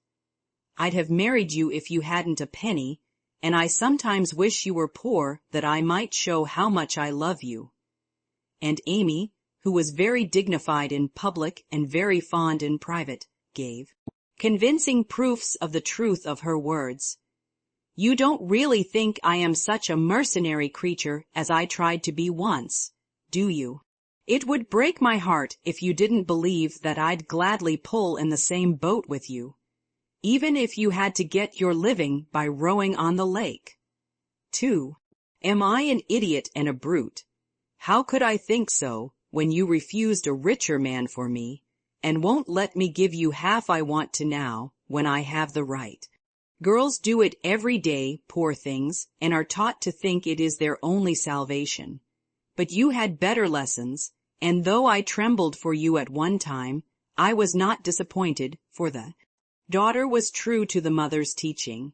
I'd have married you if you hadn't a penny, and I sometimes wish you were poor that I might show how much I love you." And Amy, who was very dignified in public and very fond in private, gave convincing proofs of the truth of her words. "You don't really think I am such a mercenary creature as I tried to be once, do you? It would break my heart if you didn't believe that I'd gladly pull in the same boat with you, even if you had to get your living by rowing on the lake. 2. Am I an idiot and a brute? How could I think so when you refused a richer man for me, and won't let me give you half I want to now, when I have the right? Girls do it every day, poor things, and are taught to think it is their only salvation. But you had better lessons, and though I trembled for you at one time, I was not disappointed, for the daughter was true to the mother's teaching.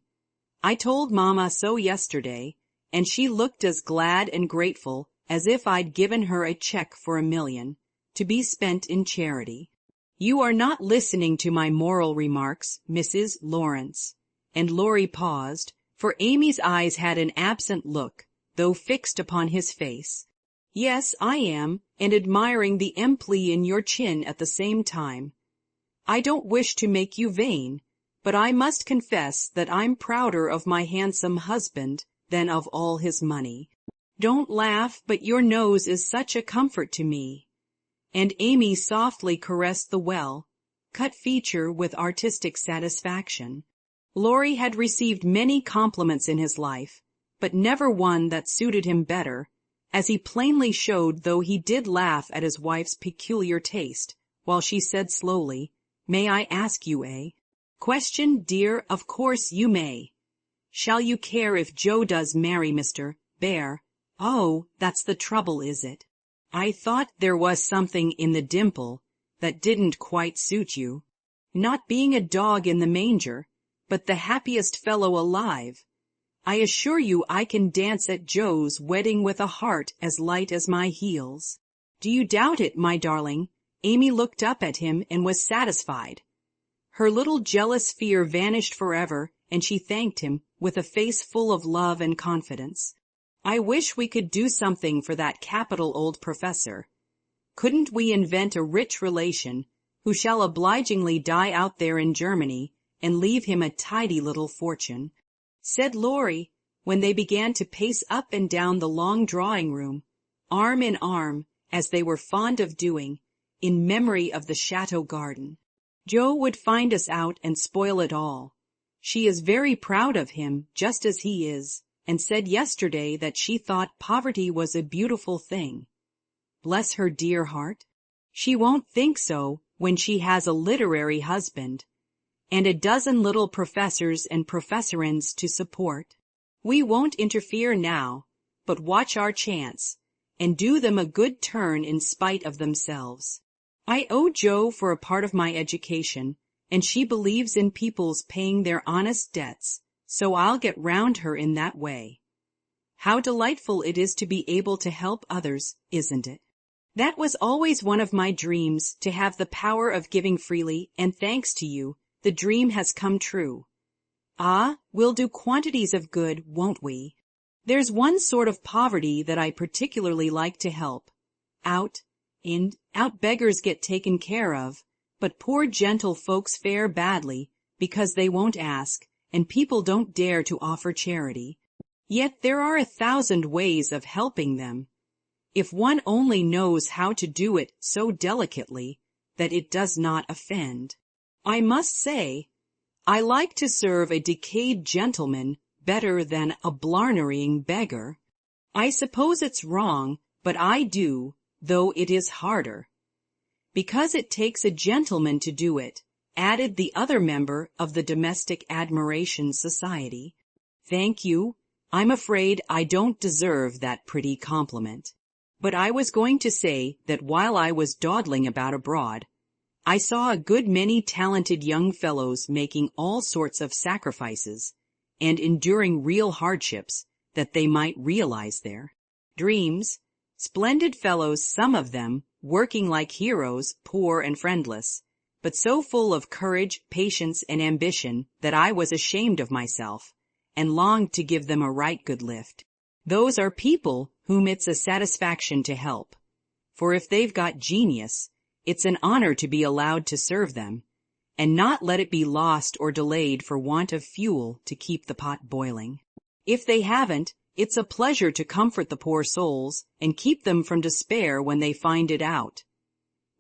I told Mama so yesterday, and she looked as glad and grateful as if I'd given her a check for $1 million, to be spent in charity. You are not listening to my moral remarks, Mrs. Lawrence." And Laurie paused, for Amy's eyes had an absent look, though fixed upon his face. "Yes, I am, and admiring the emply in your chin at the same time. I don't wish to make you vain, but I must confess that I'm prouder of my handsome husband than of all his money. Don't laugh, but your nose is such a comfort to me." And Amy softly caressed the well-cut feature with artistic satisfaction. Laurie had received many compliments in his life, but never one that suited him better, as he plainly showed, though he did laugh at his wife's peculiar taste, while she said slowly, "May I ask you a question, dear? Of course you may. Shall you care if Joe does marry Mr. Bear?" "Oh, that's the trouble, is it? I thought there was something in the dimple that didn't quite suit you. Not being a dog in the manger, but the happiest fellow alive. I assure you I can dance at Joe's wedding with a heart as light as my heels." "Do you doubt it, my darling?" Amy looked up at him and was satisfied. Her little jealous fear vanished forever, and she thanked him with a face full of love and confidence. "I wish we could do something for that capital old professor. Couldn't we invent a rich relation who shall obligingly die out there in Germany and leave him a tidy little fortune?" said Laurie, when they began to pace up and down the long drawing-room, arm in arm, as they were fond of doing, in memory of the chateau garden. "Joe would find us out and spoil it all. She is very proud of him, just as he is, and said yesterday that she thought poverty was a beautiful thing. Bless her dear heart. She won't think so when she has a literary husband, and a dozen little professors and professorins to support. We won't interfere now, but watch our chance, and do them a good turn in spite of themselves. I owe Joe for a part of my education, and she believes in people's paying their honest debts, so I'll get round her in that way. How delightful it is to be able to help others, isn't it? That was always one of my dreams, to have the power of giving freely, and thanks to you, the dream has come true. Ah, we'll do quantities of good, won't we? There's one sort of poverty that I particularly like to help. Out beggars get taken care of, but poor gentle folks fare badly because they won't ask, and people don't dare to offer charity. Yet there are 1,000 ways of helping them, if one only knows how to do it so delicately that it does not offend. I must say, I like to serve a decayed gentleman better than a blarneying beggar. I suppose it's wrong, but I do, though it is harder. Because it takes a gentleman to do it, added the other member of the Domestic Admiration Society. Thank you. I'm afraid I don't deserve that pretty compliment. But I was going to say that while I was dawdling about abroad, I saw a good many talented young fellows making all sorts of sacrifices and enduring real hardships that they might realize their dreams. Splendid fellows, some of them, working like heroes, poor and friendless, but so full of courage, patience, and ambition that I was ashamed of myself and longed to give them a right good lift. Those are people whom it's a satisfaction to help, for if they've got genius, it's an honor to be allowed to serve them, and not let it be lost or delayed for want of fuel to keep the pot boiling. If they haven't, it's a pleasure to comfort the poor souls and keep them from despair when they find it out.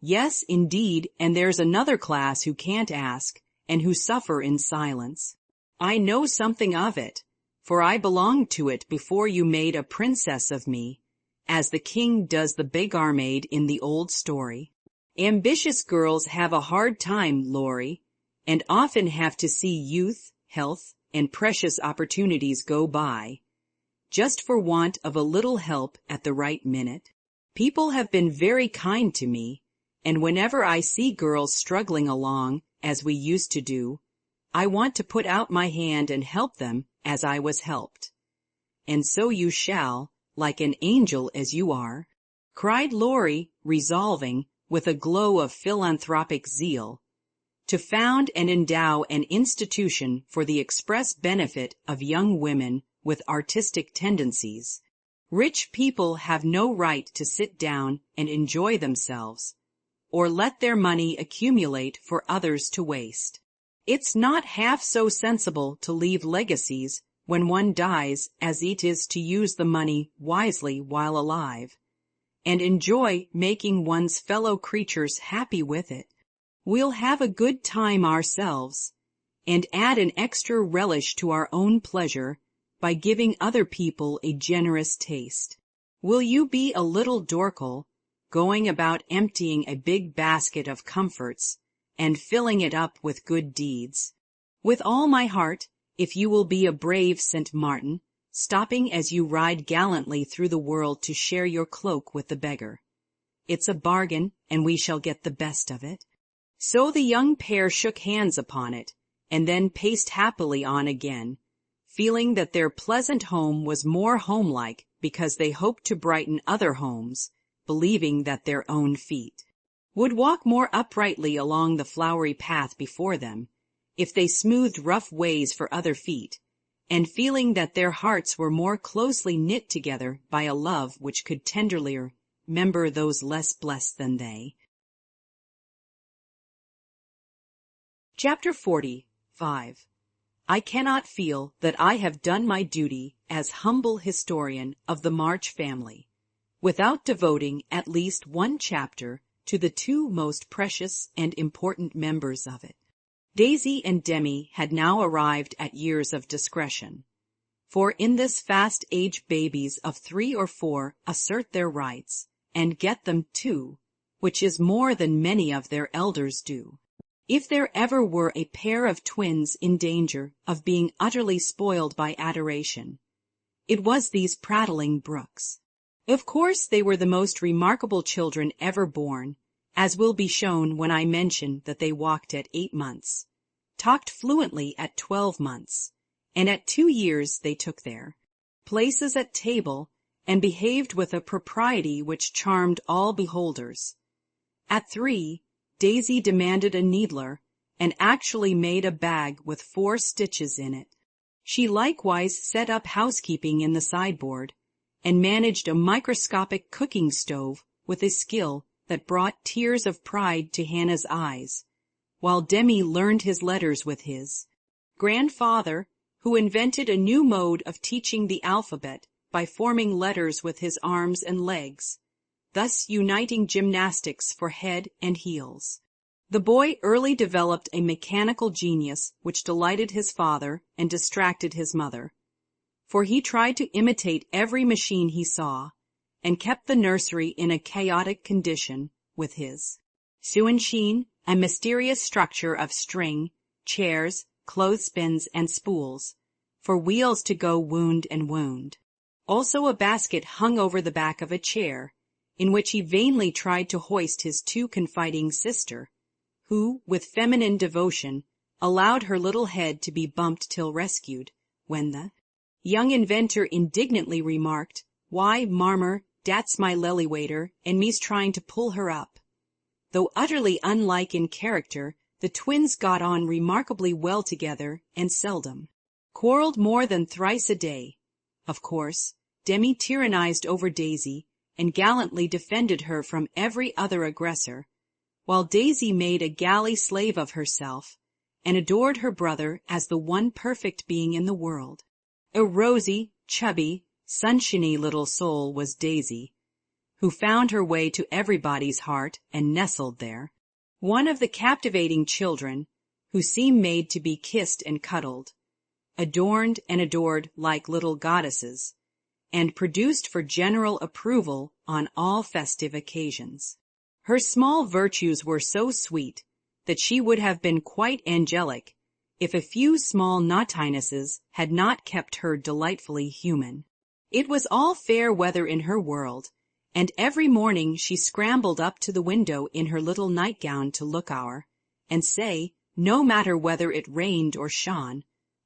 Yes, indeed, and there's another class who can't ask and who suffer in silence. I know something of it, for I belonged to it before you made a princess of me, as the king does the beggar-maid in the old story. Ambitious girls have a hard time, Laurie, and often have to see youth, health, and precious opportunities go by, just for want of a little help at the right minute. People have been very kind to me, and whenever I see girls struggling along, as we used to do, I want to put out my hand and help them as I was helped. And so you shall, like an angel as you are, cried Laurie, resolving, with a glow of philanthropic zeal, to found and endow an institution for the express benefit of young women with artistic tendencies. Rich people have no right to sit down and enjoy themselves, or let their money accumulate for others to waste. It's not half so sensible to leave legacies when one dies as it is to use the money wisely while alive, and enjoy making one's fellow creatures happy with it. We'll have a good time ourselves, and add an extra relish to our own pleasure by giving other people a generous taste? Will you be a little dorkle, going about emptying a big basket of comforts and filling it up with good deeds? With all my heart, if you will be a brave St. Martin, stopping as you ride gallantly through the world to share your cloak with the beggar. It's a bargain, and we shall get the best of it. So the young pair shook hands upon it, and then paced happily on again, feeling that their pleasant home was more homelike because they hoped to brighten other homes, believing that their own feet would walk more uprightly along the flowery path before them, if they smoothed rough ways for other feet, and feeling that their hearts were more closely knit together by a love which could tenderly remember those less blessed than they. Chapter 45. I cannot feel that I have done my duty as humble historian of the March family, without devoting at least one chapter to the two most precious and important members of it. Daisy and Demi had now arrived at years of discretion, for in this fast age babies of 3 or 4 assert their rights, and get them too, which is more than many of their elders do. If there ever were a pair of twins in danger of being utterly spoiled by adoration, it was these prattling Brooks. Of course they were the most remarkable children ever born, as will be shown when I mention that they walked at 8 months, talked fluently at 12 months, and at 2 years they took their places at table and behaved with a propriety which charmed all beholders. At 3, Daisy demanded a needler and actually made a bag with 4 stitches in it. She likewise set up housekeeping in the sideboard and managed a microscopic cooking stove with a skill that brought tears of pride to Hannah's eyes, while Demi learned his letters with his grandfather, who invented a new mode of teaching the alphabet by forming letters with his arms and legs, thus uniting gymnastics for head and heels. The boy early developed a mechanical genius which delighted his father and distracted his mother, for he tried to imitate every machine he saw, and kept the nursery in a chaotic condition with his sewing-machine, a mysterious structure of string, chairs, clothespins, and spools, for wheels to go wound and wound. Also a basket hung over the back of a chair, in which he vainly tried to hoist his too confiding sister, who, with feminine devotion, allowed her little head to be bumped till rescued, when the young inventor indignantly remarked, "Why, marmer, dat's my lily-waiter, and me's trying to pull her up." Though utterly unlike in character, the twins got on remarkably well together and seldom quarreled more than thrice a day. Of course, Demi tyrannized over Daisy and gallantly defended her from every other aggressor, while Daisy made a galley slave of herself and adored her brother as the one perfect being in the world. A rosy, chubby, sunshiny little soul was Daisy, who found her way to everybody's heart and nestled there, one of the captivating children who seem made to be kissed and cuddled, adorned and adored like little goddesses, and produced for general approval on all festive occasions. Her small virtues were so sweet that she would have been quite angelic if a few small naughtinesses had not kept her delightfully human. It was all fair weather in her world, and every morning she scrambled up to the window in her little nightgown to look our, and say, no matter whether it rained or shone,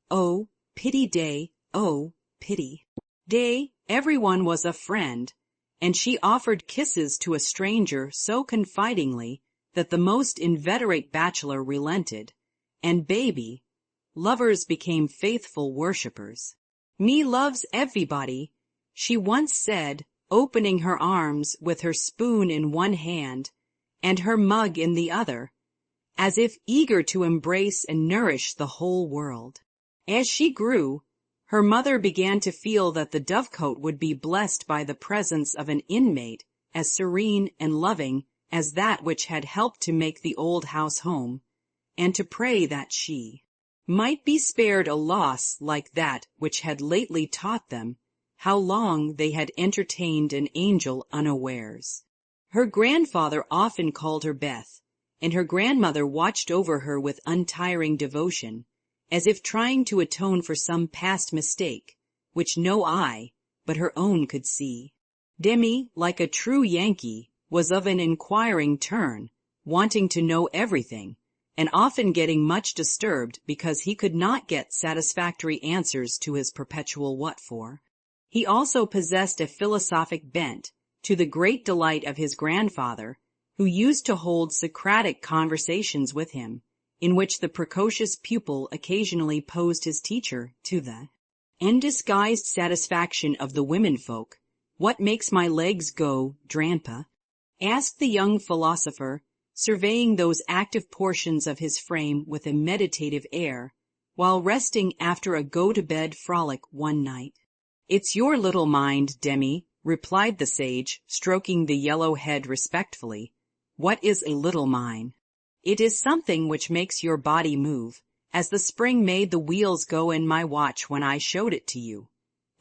"Oh, pity day, oh, pity day." Everyone was a friend, and she offered kisses to a stranger so confidingly that the most inveterate bachelor relented, and baby lovers became faithful worshippers. "Me loves everybody," she once said, opening her arms with her spoon in one hand and her mug in the other, as if eager to embrace and nourish the whole world. As she grew, her mother began to feel that the dovecote would be blessed by the presence of an inmate as serene and loving as that which had helped to make the old house home, and to pray that she might be spared a loss like that which had lately taught them how long they had entertained an angel unawares. Her grandfather often called her Beth, and her grandmother watched over her with untiring devotion, as if trying to atone for some past mistake, which no eye but her own could see. Demi, like a true Yankee, was of an inquiring turn, wanting to know everything, and often getting much disturbed because he could not get satisfactory answers to his perpetual what for. He also possessed a philosophic bent, to the great delight of his grandfather, who used to hold Socratic conversations with him, in which the precocious pupil occasionally posed his teacher to the undisguised satisfaction of the womenfolk. "What makes my legs go, Dranpa?" asked the young philosopher, surveying those active portions of his frame with a meditative air, while resting after a go-to-bed frolic one night. "It's your little mind, Demi," replied the sage, stroking the yellow head respectfully. "What is a little mind?" "It is something which makes your body move, as the spring made the wheels go in my watch when I showed it to you.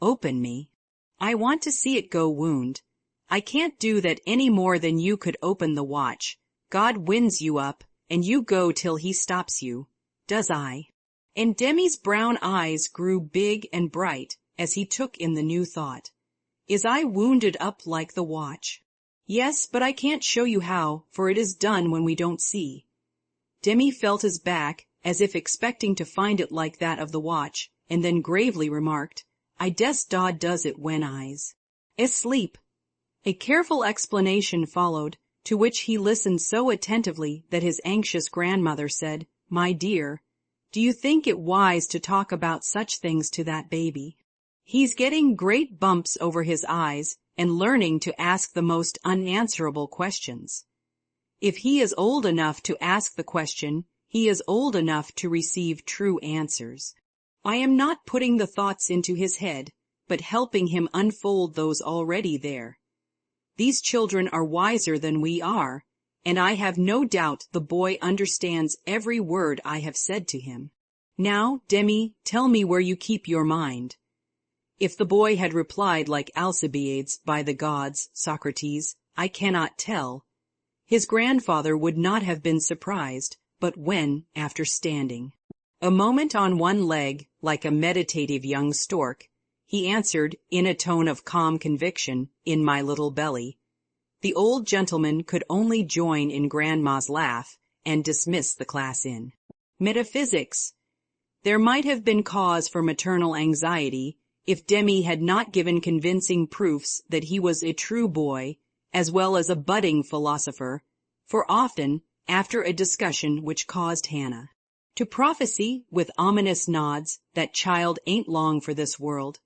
Open me. I want to see it go wound. I can't do that any more than you could open the watch. God winds you up, and you go till he stops you. Does I?" And Demi's brown eyes grew big and bright as he took in the new thought. "Is I wounded up like the watch?" "Yes, but I can't show you how, for it is done when we don't see." Demi felt his back, as if expecting to find it like that of the watch, and then gravely remarked, "I dess Dodd does it when I's asleep." A careful explanation followed, to which he listened so attentively that his anxious grandmother said, "My dear, do you think it wise to talk about such things to that baby? He's getting great bumps over his eyes and learning to ask the most unanswerable questions. If he is old enough to ask the question, he is old enough to receive true answers. I am not putting the thoughts into his head, but helping him unfold those already there. These children are wiser than we are, and I have no doubt the boy understands every word I have said to him. Now, Demi, tell me where you keep your mind." If the boy had replied like Alcibiades, "By the gods, Socrates, I cannot tell," his grandfather would not have been surprised, but when, after standing a moment on one leg, like a meditative young stork, he answered, in a tone of calm conviction, "In my little belly," the old gentleman could only join in Grandma's laugh and dismiss the class in metaphysics. There might have been cause for maternal anxiety if Demi had not given convincing proofs that he was a true boy, as well as a budding philosopher, for often, after a discussion which caused Hannah to prophesy, with ominous nods, that child ain't long for this world,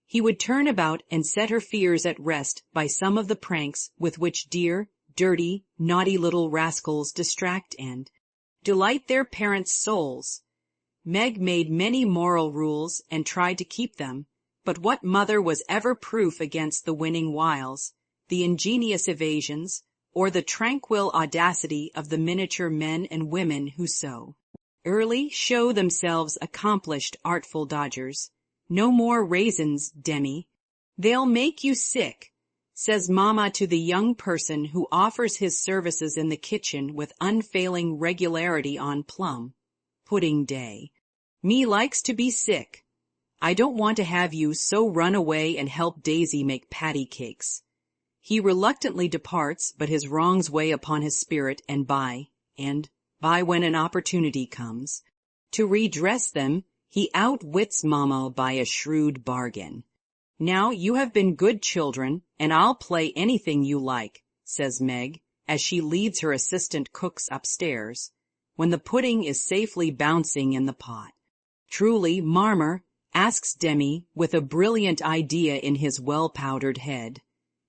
he would turn about and set her fears at rest by some of the pranks with which dear, dirty, naughty little rascals distract and delight their parents' souls. Meg made many moral rules and tried to keep them, but what mother was ever proof against the winning wiles, the ingenious evasions, or the tranquil audacity of the miniature men and women who so early show themselves accomplished artful dodgers? "No more raisins, Demi. They'll make you sick," says Mama to the young person who offers his services in the kitchen with unfailing regularity on plum pudding day. "Me likes to be sick. I don't want to have you so run away and help Daisy make patty cakes." He reluctantly departs, but his wrongs weigh upon his spirit, and by when an opportunity comes to redress them, he outwits Mama by a shrewd bargain. "Now you have been good children, and I'll play anything you like," says Meg, as she leads her assistant cooks upstairs, when the pudding is safely bouncing in the pot. "Truly, Marmer?" asks Demi, with a brilliant idea in his well-powdered head.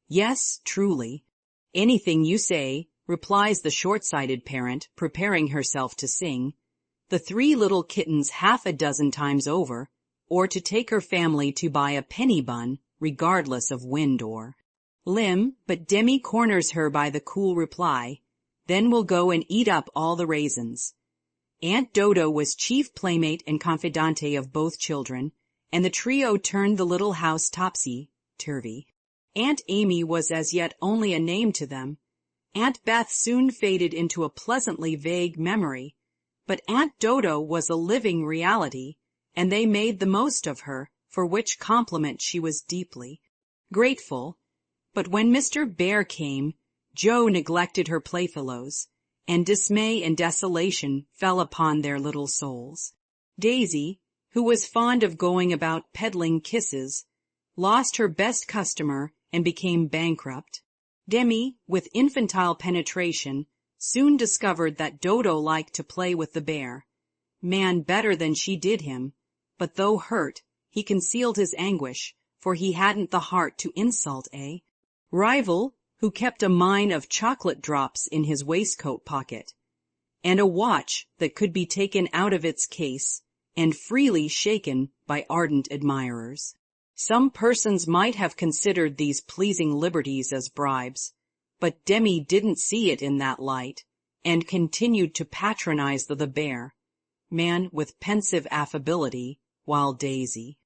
"Yes, truly." "Anything you say," replies the short-sighted parent, preparing herself to sing "The Three Little Kittens half a dozen times over," or to take her family to buy a penny bun, regardless of wind or limb, but Demi corners her by the cool reply, "Then we'll go and eat up all the raisins." Aunt Dodo was chief playmate and confidante of both children, and the trio turned the little house topsy-turvy. Aunt Amy was as yet only a name to them. Aunt Beth soon faded into a pleasantly vague memory, but Aunt Dodo was a living reality, and they made the most of her, for which compliment she was deeply grateful. But when Mr. Bear came, Joe neglected her playfellows, and dismay and desolation fell upon their little souls. Daisy, who was fond of going about peddling kisses, lost her best customer and became bankrupt. Demi, with infantile penetration, soon discovered that Dodo liked to play with the bear. Man better than she did him, but though hurt, he concealed his anguish, for he hadn't the heart to insult a rival who kept a mine of chocolate drops in his waistcoat pocket, and a watch that could be taken out of its case and freely shaken by ardent admirers. Some persons might have considered these pleasing liberties as bribes, but Demi didn't see it in that light, and continued to patronize the bear, man with pensive affability, while Daisy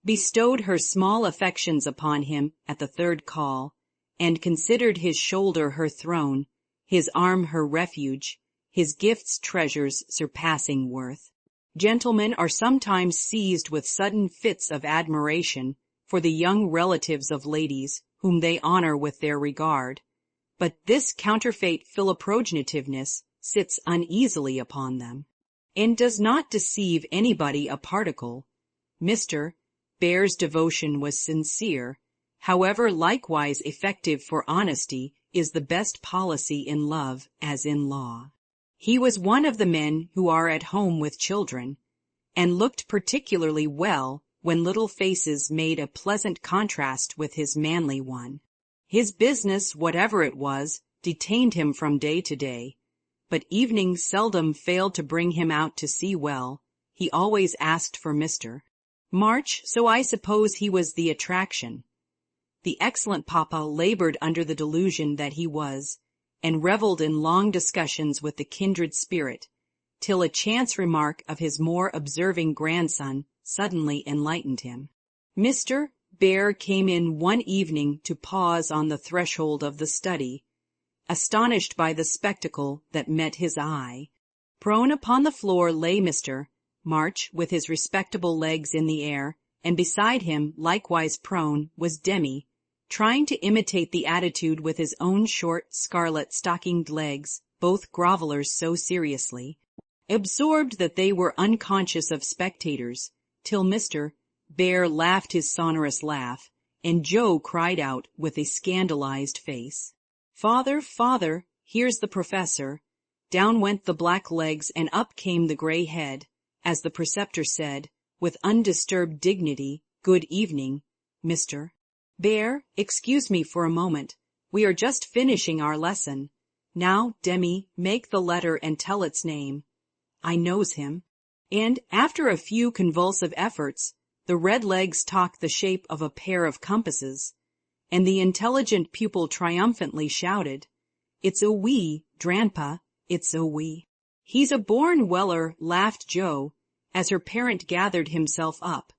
bestowed her small affections upon him at the third call, and considered his shoulder her throne, his arm her refuge, his gifts treasures surpassing worth. Gentlemen are sometimes seized with sudden fits of admiration for the young relatives of ladies whom they honor with their regard, but this counterfeit philoprogenitiveness sits uneasily upon them, and does not deceive anybody a particle. Mr. Bear's devotion was sincere, however likewise effective for honesty is the best policy in love as in law. He was one of the men who are at home with children, and looked particularly well when little faces made a pleasant contrast with his manly one. His business, whatever it was, detained him from day to day, but evenings seldom failed to bring him out to see well. He always asked for Mr. March, so I suppose he was the attraction. The excellent papa labored under the delusion that he was, and reveled in long discussions with the kindred spirit, till a chance remark of his more observing grandson suddenly enlightened him. Mr. Bear came in one evening to pause on the threshold of the study, astonished by the spectacle that met his eye. Prone upon the floor lay Mr. March with his respectable legs in the air, and beside him, likewise prone, was Demi, trying to imitate the attitude with his own short, scarlet-stockinged legs, both grovellers so seriously absorbed that they were unconscious of spectators, till Mr. Bear laughed his sonorous laugh, and Joe cried out with a scandalized face, "Father, father, here's the professor." Down went the black legs and up came the gray head, as the preceptor said, with undisturbed dignity, "Good evening, Mr. Bear, excuse me for a moment. We are just finishing our lesson. Now, Demi, make the letter and tell its name. I knows him." And after a few convulsive efforts, the red legs talked the shape of a pair of compasses, and the intelligent pupil triumphantly shouted, "It's a wee, Dranpa, it's a wee." "He's a born Weller," laughed Joe, as her parent gathered himself up,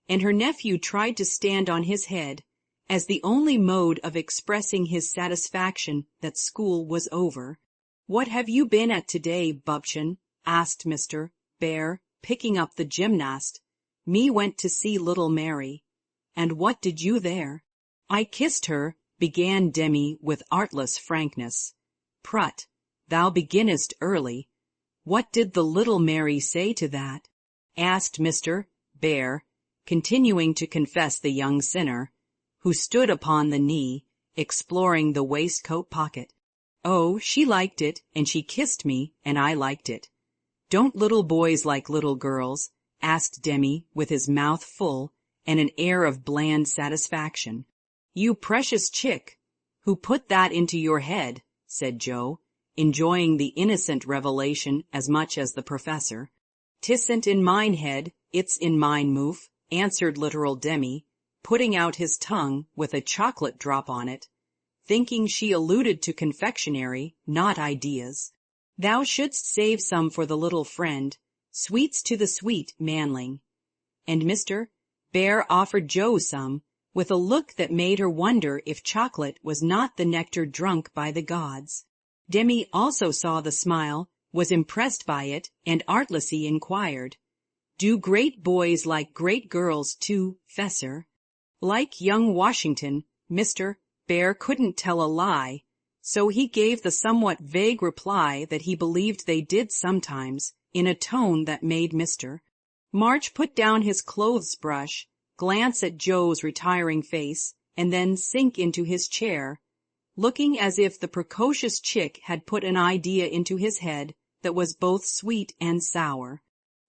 and her nephew tried to stand on his head, as the only mode of expressing his satisfaction that school was over. "What have you been at today, Bubchen?" asked Mr. Bear, picking up the gymnast. "Me went to see little Mary." "And what did you there?" "I kissed her," began Demi with artless frankness. "Prut, thou beginnest early. What did the little Mary say to that?" asked Mr. Bear, continuing to confess the young sinner, who stood upon the knee, exploring the waistcoat pocket. "Oh, she liked it, and she kissed me, and I liked it." "Don't little boys like little girls?" asked Demi with his mouth full and an air of bland satisfaction. "You precious chick, who put that into your head?" said Joe, enjoying the innocent revelation as much as the professor. "'Tisn't in mine head, it's in mine, moof," answered literal Demi, putting out his tongue with a chocolate drop on it, thinking she alluded to confectionery, not ideas. Thou shouldst save some for the little friend, sweets to the sweet manling. And Mr. Bear offered Joe some, with a look that made her wonder if chocolate was not the nectar drunk by the gods. Demi also saw the smile, was impressed by it, and artlessly inquired, "Do great boys like great girls too, Fessor?" Like young Washington, Mr. Bear couldn't tell a lie, so he gave the somewhat vague reply that he believed they did sometimes, in a tone that made Mr. March put down his clothes brush, glance at Joe's retiring face, and then sink into his chair, looking as if the precocious chick had put an idea into his head that was both sweet and sour.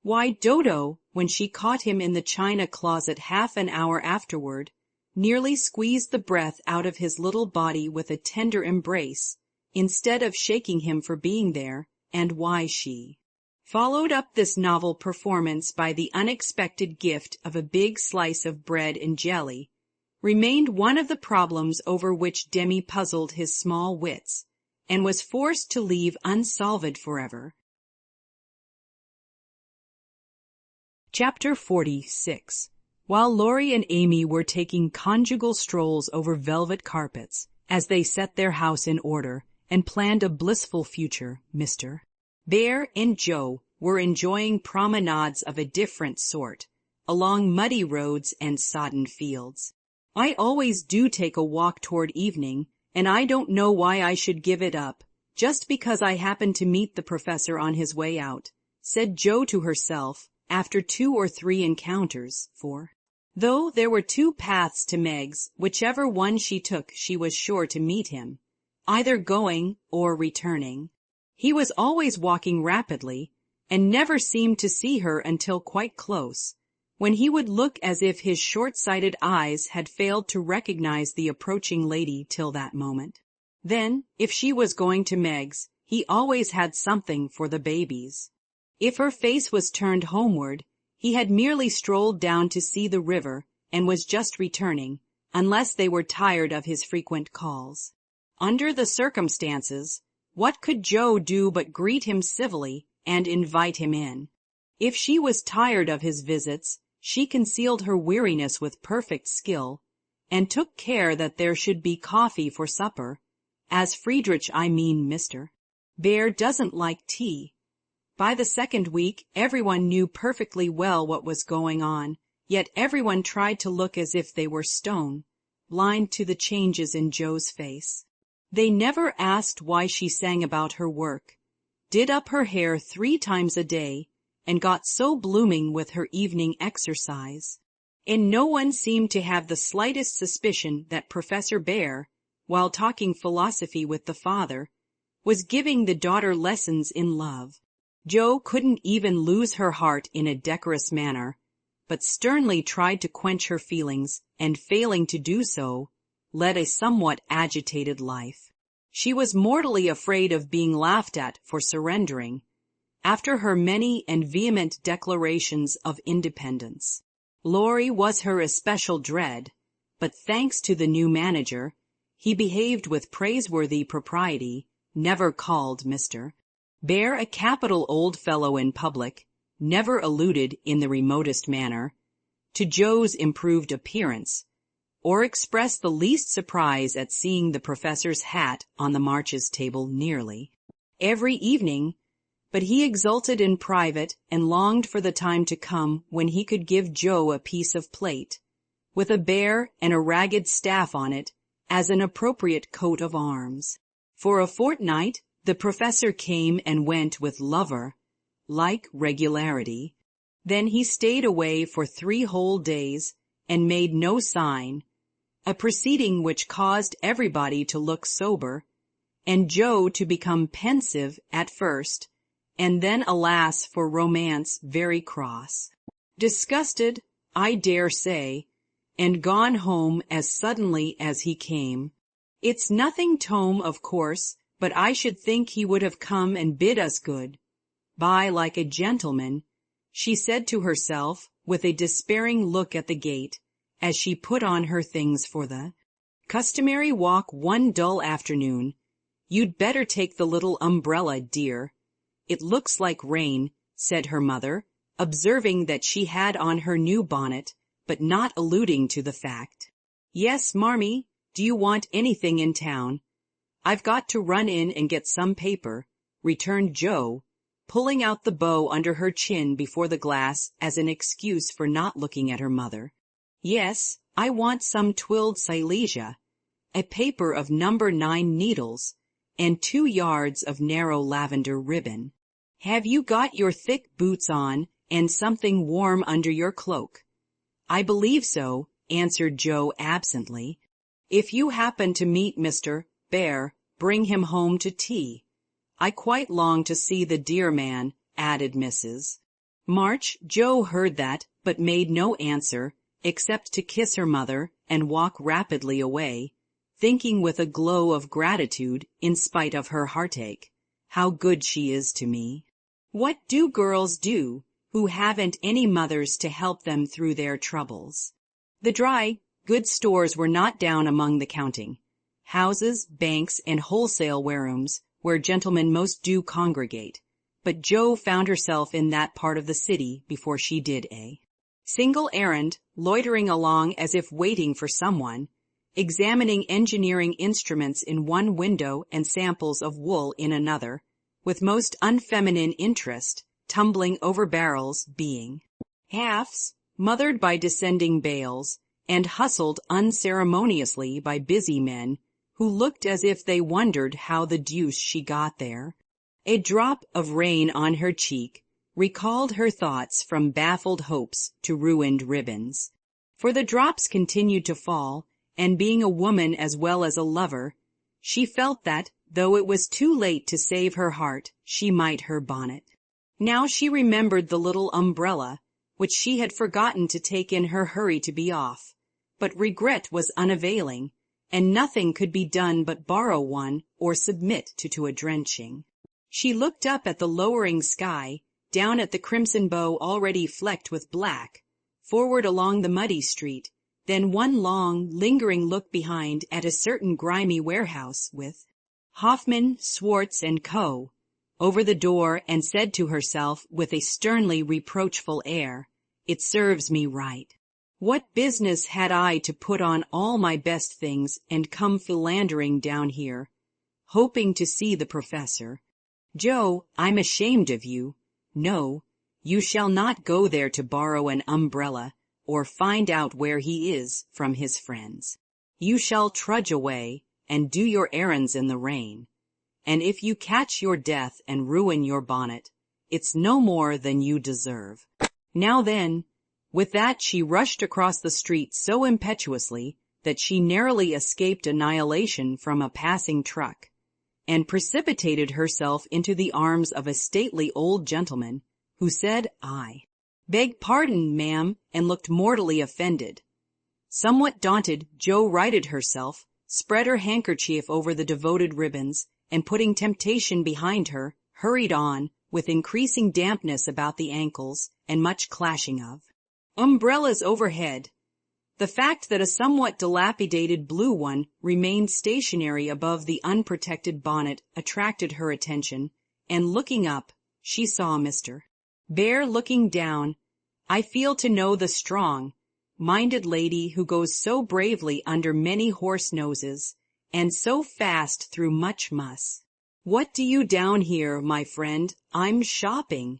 Why, Dodo, when she caught him in the china closet half an hour afterward, nearly squeezed the breath out of his little body with a tender embrace, instead of shaking him for being there, and why she followed up this novel performance by the unexpected gift of a big slice of bread and jelly, remained one of the problems over which Demi puzzled his small wits, and was forced to leave unsolved forever. Chapter 46. While Laurie and Amy were taking conjugal strolls over velvet carpets, as they set their house in order and planned a blissful future, Mr. Bear and Joe were enjoying promenades of a different sort, along muddy roads and sodden fields. "I always do take a walk toward evening, and I don't know why I should give it up, just because I happened to meet the professor on his way out," said Joe to herself, after 2 or 3 encounters, for, though there were 2 paths to Meg's, whichever one she took she was sure to meet him, either going or returning. He was always walking rapidly, and never seemed to see her until quite close, when he would look as if his short-sighted eyes had failed to recognize the approaching lady till that moment. Then, if she was going to Meg's, he always had something for the babies. If her face was turned homeward, he had merely strolled down to see the river and was just returning, unless they were tired of his frequent calls. Under the circumstances, what could Joe do but greet him civilly and invite him in? If she was tired of his visits, she concealed her weariness with perfect skill, and took care that there should be coffee for supper, as Mr. Bear doesn't like tea. By the second week, everyone knew perfectly well what was going on, yet everyone tried to look as if they were stone, blind to the changes in Joe's face. They never asked why she sang about her work, did up her hair 3 times a day, and got so blooming with her evening exercise. And no one seemed to have the slightest suspicion that Professor Bear, while talking philosophy with the father, was giving the daughter lessons in love. Joe couldn't even lose her heart in a decorous manner, but sternly tried to quench her feelings, and failing to do so, led a somewhat agitated life. She was mortally afraid of being laughed at for surrendering, after her many and vehement declarations of independence. Laurie was her especial dread, but thanks to the new manager, he behaved with praiseworthy propriety, never called Mr. Bear a capital old fellow in public, never alluded in the remotest manner to Joe's improved appearance, or expressed the least surprise at seeing the professor's hat on the Marches table nearly every evening, but he exulted in private and longed for the time to come when he could give Joe a piece of plate, with a bear and a ragged staff on it, as an appropriate coat of arms. For a fortnight, the professor came and went with lover-like regularity. Then he stayed away for 3 whole days and made no sign, a proceeding which caused everybody to look sober, and Joe to become pensive at first, and then, alas for romance, very cross. Disgusted, I dare say, and gone home as suddenly as he came. It's nothing, Tom, of course, but I should think he would have come and bid us good bye like a gentleman, she said to herself, with a despairing look at the gate, as she put on her things for the customary walk one dull afternoon. "You'd better take the little umbrella, dear," "It looks like rain," said her mother, observing that she had on her new bonnet, but not alluding to the fact. "Yes, Marmee, do you want anything in town?" "I've got to run in and get some paper," returned Joe, pulling out the bow under her chin before the glass as an excuse for not looking at her mother. "Yes, I want some twilled silesia, a paper of number 9 needles, and 2 yards of narrow lavender ribbon. Have you got your thick boots on and something warm under your cloak?" "I believe so," answered Joe absently. "If you happen to meet Mr. Bear, bring him home to tea. I quite long to see the dear man," added Mrs. March. Joe heard that, but made no answer, except to kiss her mother and walk rapidly away, thinking with a glow of gratitude, in spite of her heartache, "How good she is to me." What do girls do who haven't any mothers to help them through their troubles? The dry goods stores were not down among the counting. Houses, banks, and wholesale warehouses, where gentlemen most do congregate. But Joe found herself in that part of the city before she did a single errand, loitering along as if waiting for someone, examining engineering instruments in one window and samples of wool in another, with most unfeminine interest, tumbling over barrels, being halves, mothered by descending bales, and hustled unceremoniously by busy men who looked as if they wondered how the deuce she got there. A drop of rain on her cheek recalled her thoughts from baffled hopes to ruined ribbons. For the drops continued to fall, and being a woman as well as a lover, she felt that, though it was too late to save her heart, she might her bonnet. Now she remembered the little umbrella, which she had forgotten to take in her hurry to be off, but regret was unavailing, and nothing could be done but borrow one or submit to a drenching. She looked up at the lowering sky, down at the crimson bow already flecked with black, forward along the muddy street, then one long, lingering look behind at a certain grimy warehouse with Hoffman, Swartz & Co. over the door, and said to herself with a sternly reproachful air, "It serves me right. What business had I to put on all my best things and come philandering down here, hoping to see the professor? Joe, I'm ashamed of you. No, you shall not go there to borrow an umbrella or find out where he is from his friends. You shall trudge away and do your errands in the rain. And if you catch your death and ruin your bonnet, it's no more than you deserve. Now then," with that she rushed across the street so impetuously that she narrowly escaped annihilation from a passing truck, and precipitated herself into the arms of a stately old gentleman, who said, "I beg pardon, ma'am," and looked mortally offended. Somewhat daunted, Joe righted herself, spread her handkerchief over the devoted ribbons, and putting temptation behind her, hurried on, with increasing dampness about the ankles, and much clashing of umbrellas overhead. The fact that a somewhat dilapidated blue one remained stationary above the unprotected bonnet attracted her attention, and looking up, she saw Mr. Bear looking down. "I feel to know the strong-minded lady who goes so bravely under many horse noses, and so fast through much muss. What do you down here, my friend? I'm shopping."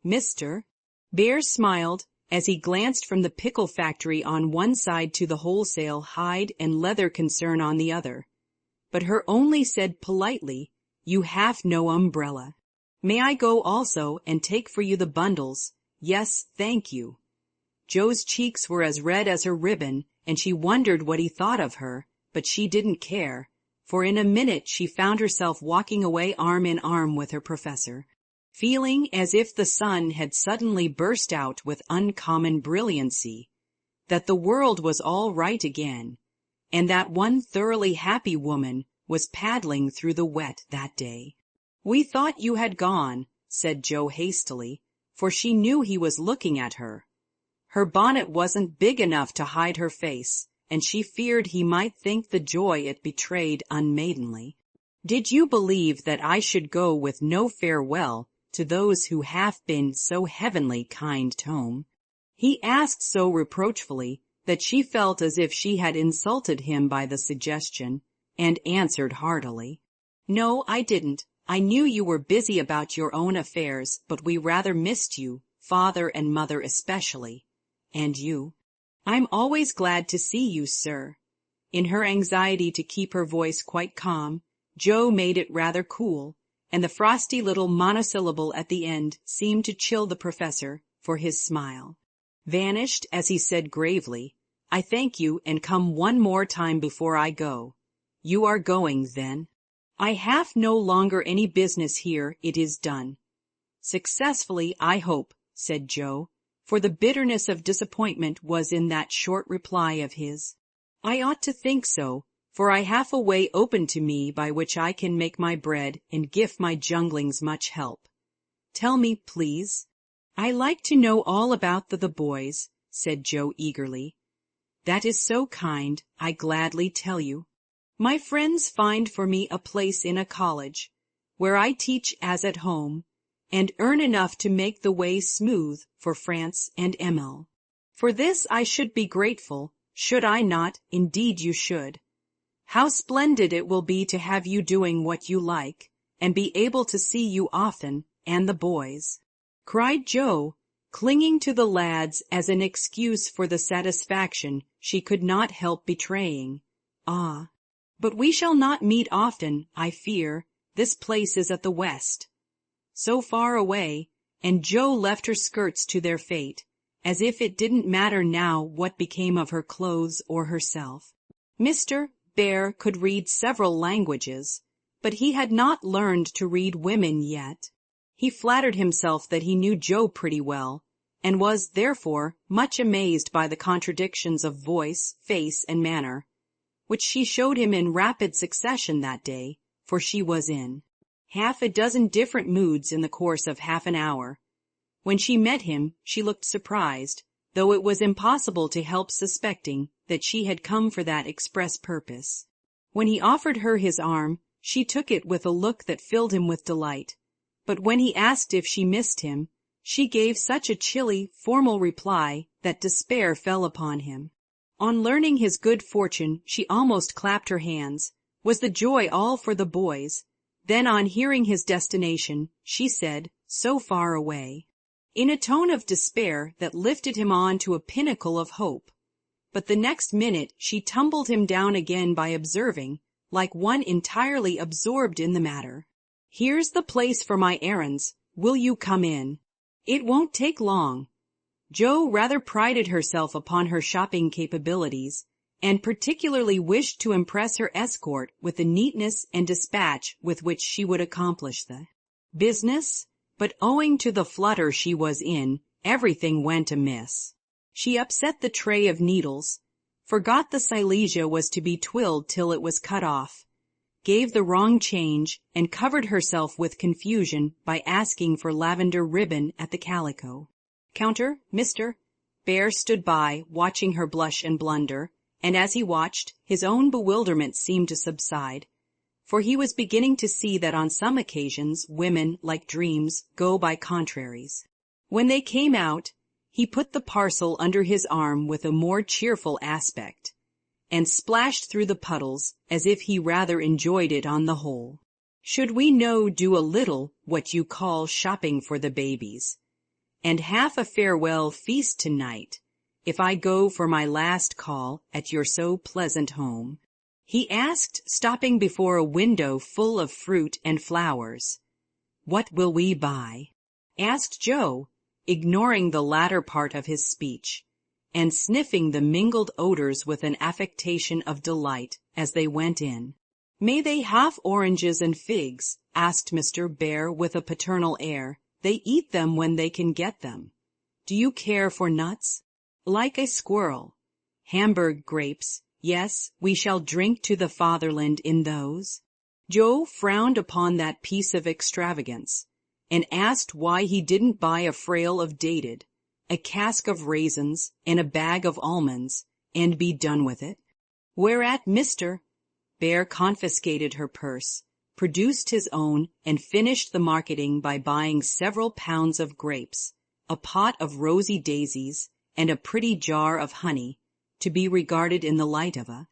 Mr. Bear smiled as he glanced from the pickle factory on one side to the wholesale hide and leather concern on the other, but her only said politely, "You have no umbrella. May I go also and take for you the bundles?" "Yes, thank you." Joe's cheeks were as red as her ribbon, and she wondered what he thought of her, but she didn't care, for in a minute she found herself walking away arm in arm with her professor, feeling as if the sun had suddenly burst out with uncommon brilliancy, that the world was all right again, and that one thoroughly happy woman was paddling through the wet that day. "We thought you had gone," said Joe hastily, for she knew he was looking at her. Her bonnet wasn't big enough to hide her face, and she feared he might think the joy it betrayed unmaidenly. "Did you believe that I should go with no farewell to those who have been so heavenly kind home? He asked so reproachfully that she felt as if she had insulted him by the suggestion, and answered heartily, "No, I didn't. I knew you were busy about your own affairs, but we rather missed you, father and mother especially. And you." "I'm always glad to see you, sir." In her anxiety to keep her voice quite calm, Jo made it rather cool, and the frosty little monosyllable at the end seemed to chill the professor, for his smile vanished as he said gravely, "I thank you, and come one more time before I go." "You are going, then?" "I have no longer any business here. It is done." "Successfully, I hope," said Jo, for the bitterness of disappointment was in that short reply of his. "I ought to think so, for I have a way open to me by which I can make my bread and give my junglings much help." "Tell me, please." "I like to know all about the boys," said Jo eagerly. "That is so kind. I gladly tell you. My friends find for me a place in a college, where I teach as at home, and earn enough to make the way smooth for France and Emil. For this I should be grateful, should I not? Indeed you should. How splendid it will be to have you doing what you like, and be able to see you often, and the boys," cried Jo, clinging to the lads as an excuse for the satisfaction she could not help betraying. "Ah, but we shall not meet often, I fear. This place is at the west." So far away, and Jo left her skirts to their fate, as if it didn't matter now what became of her clothes or herself. Mr. Bear could read several languages, but he had not learned to read women yet. He flattered himself that he knew Jo pretty well, and was, therefore, much amazed by the contradictions of voice, face, and manner, which she showed him in rapid succession that day, for she was in half a dozen different moods in the course of half an hour. When she met him, she looked surprised, though it was impossible to help suspecting that she had come for that express purpose. When he offered her his arm, she took it with a look that filled him with delight, but when he asked if she missed him, she gave such a chilly, formal reply that despair fell upon him. On learning his good fortune, she almost clapped her hands. Was the joy all for the boys? Then, on hearing his destination, she said, "So far away," in a tone of despair that lifted him on to a pinnacle of hope. But the next minute she tumbled him down again by observing, like one entirely absorbed in the matter, "Here's the place for my errands. Will you come in? It won't take long." Jo rather prided herself upon her shopping capabilities, and particularly wished to impress her escort with the neatness and dispatch with which she would accomplish the business, but owing to the flutter she was in, everything went amiss. She upset the tray of needles, forgot the silesia was to be twilled till it was cut off, gave the wrong change, and covered herself with confusion by asking for lavender ribbon at the calico counter. Mr. Bear stood by, watching her blush and blunder, and as he watched, his own bewilderment seemed to subside, for he was beginning to see that on some occasions women, like dreams, go by contraries. When they came out, he put the parcel under his arm with a more cheerful aspect, and splashed through the puddles as if he rather enjoyed it on the whole. "Should we do a little what you call shopping for the babies, and half a farewell feast tonight, if I go for my last call at your so pleasant home?" he asked, stopping before a window full of fruit and flowers. "What will we buy?" asked Jo, ignoring the latter part of his speech, and sniffing the mingled odors with an affectation of delight as they went in. "May they have oranges and figs?" asked Mr. Bear with a paternal air. "They eat them when they can get them. Do you care for nuts?" "Like a squirrel." "Hamburg grapes? Yes, we shall drink to the fatherland in those." Jo frowned upon that piece of extravagance, and asked why he didn't buy a frail of dated, a cask of raisins, and a bag of almonds, and be done with it. Whereat Mr. Bear confiscated her purse, produced his own, and finished the marketing by buying several pounds of grapes, a pot of rosy daisies, and a pretty jar of honey, to be regarded in the light of a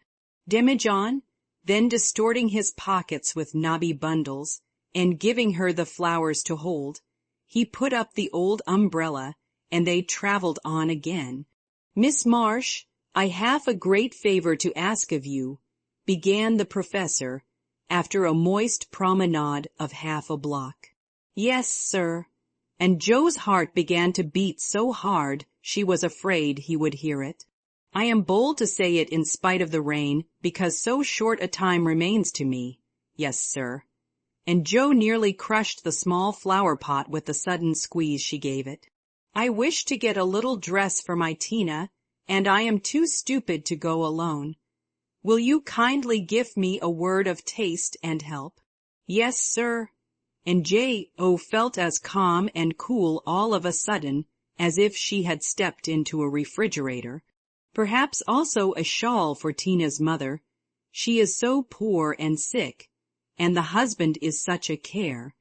demijohn, then distorting his pockets with knobby bundles, and giving her the flowers to hold, he put up the old umbrella, and they travelled on again. "Miss Marsh, I have a great favor to ask of you," began the professor, after a moist promenade of half a block. "Yes, sir." And Joe's heart began to beat so hard she was afraid he would hear it. "I am bold to say it in spite of the rain, because so short a time remains to me. Yes, sir." And Joe nearly crushed the small flower pot with the sudden squeeze she gave it. "I wish to get a little dress for my Tina, and I am too stupid to go alone. Will you kindly give me a word of taste and help?" "Yes, sir." And J.O. felt as calm and cool all of a sudden as if she had stepped into a refrigerator. "Perhaps also a shawl for Tina's mother. She is so poor and sick, and the husband is such a care.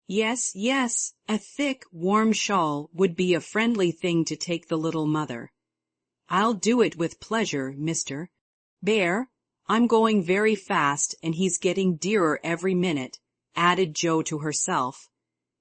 Yes, yes, a thick, warm shawl would be a friendly thing to take the little mother. I'll do it with pleasure, Mr. Bear. I'm going very fast, and he's getting dearer every minute," added Joe to herself.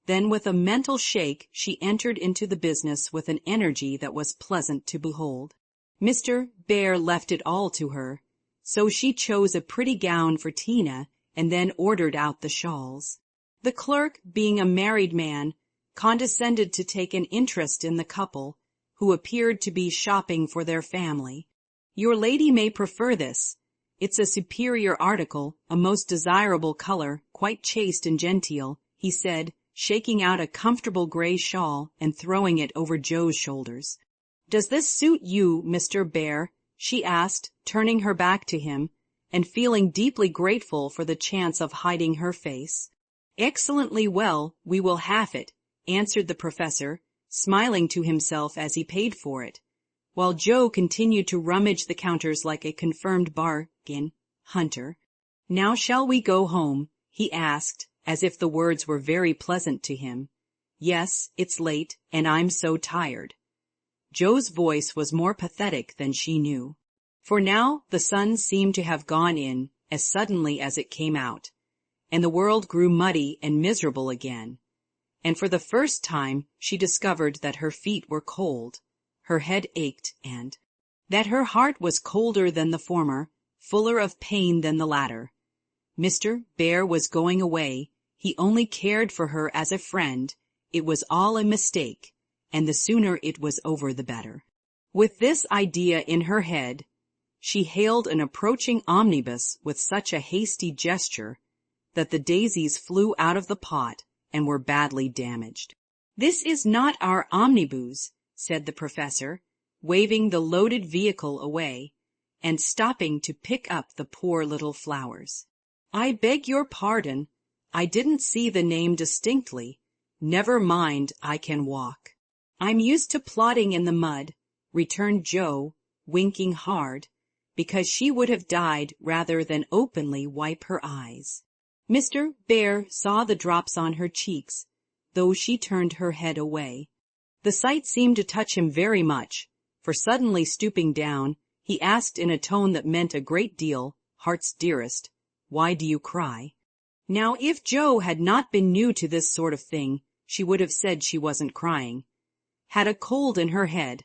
Then with a mental shake she entered into the business with an energy that was pleasant to behold. Mr. Bear left it all to her, so she chose a pretty gown for Tina and then ordered out the shawls. The clerk, being a married man, condescended to take an interest in the couple, who appeared to be shopping for their family. "Your lady may prefer this. It's a superior article, a most desirable color, quite chaste and genteel," he said, shaking out a comfortable gray shawl and throwing it over Joe's shoulders. "Does this suit you, Mr. Bear?" she asked, turning her back to him, and feeling deeply grateful for the chance of hiding her face. "Excellently well, we will have it," answered the professor, smiling to himself as he paid for it, while Joe continued to rummage the counters like a confirmed bargain hunter. "Now shall we go home?" he asked, as if the words were very pleasant to him. "Yes, it's late, and I'm so tired." Joe's voice was more pathetic than she knew, for now the sun seemed to have gone in as suddenly as it came out, and the world grew muddy and miserable again, and for the first time she discovered that her feet were cold, her head ached, and that her heart was colder than the former, fuller of pain than the latter. Mr. Bear was going away. He only cared for her as a friend. It was all a mistake, and the sooner it was over the better. With this idea in her head, she hailed an approaching omnibus with such a hasty gesture that the daisies flew out of the pot and were badly damaged. "This is not our omnibus," said the professor, waving the loaded vehicle away, and stopping to pick up the poor little flowers. "I beg your pardon. I didn't see the name distinctly. Never mind, I can walk." "I'm used to plodding in the mud," returned Joe, winking hard, because she would have died rather than openly wipe her eyes. Mr. Bear saw the drops on her cheeks, though she turned her head away. The sight seemed to touch him very much, for suddenly stooping down, he asked in a tone that meant a great deal, "Heart's dearest, why do you cry?" Now, if Joe had not been new to this sort of thing, she would have said she wasn't crying, had a cold in her head,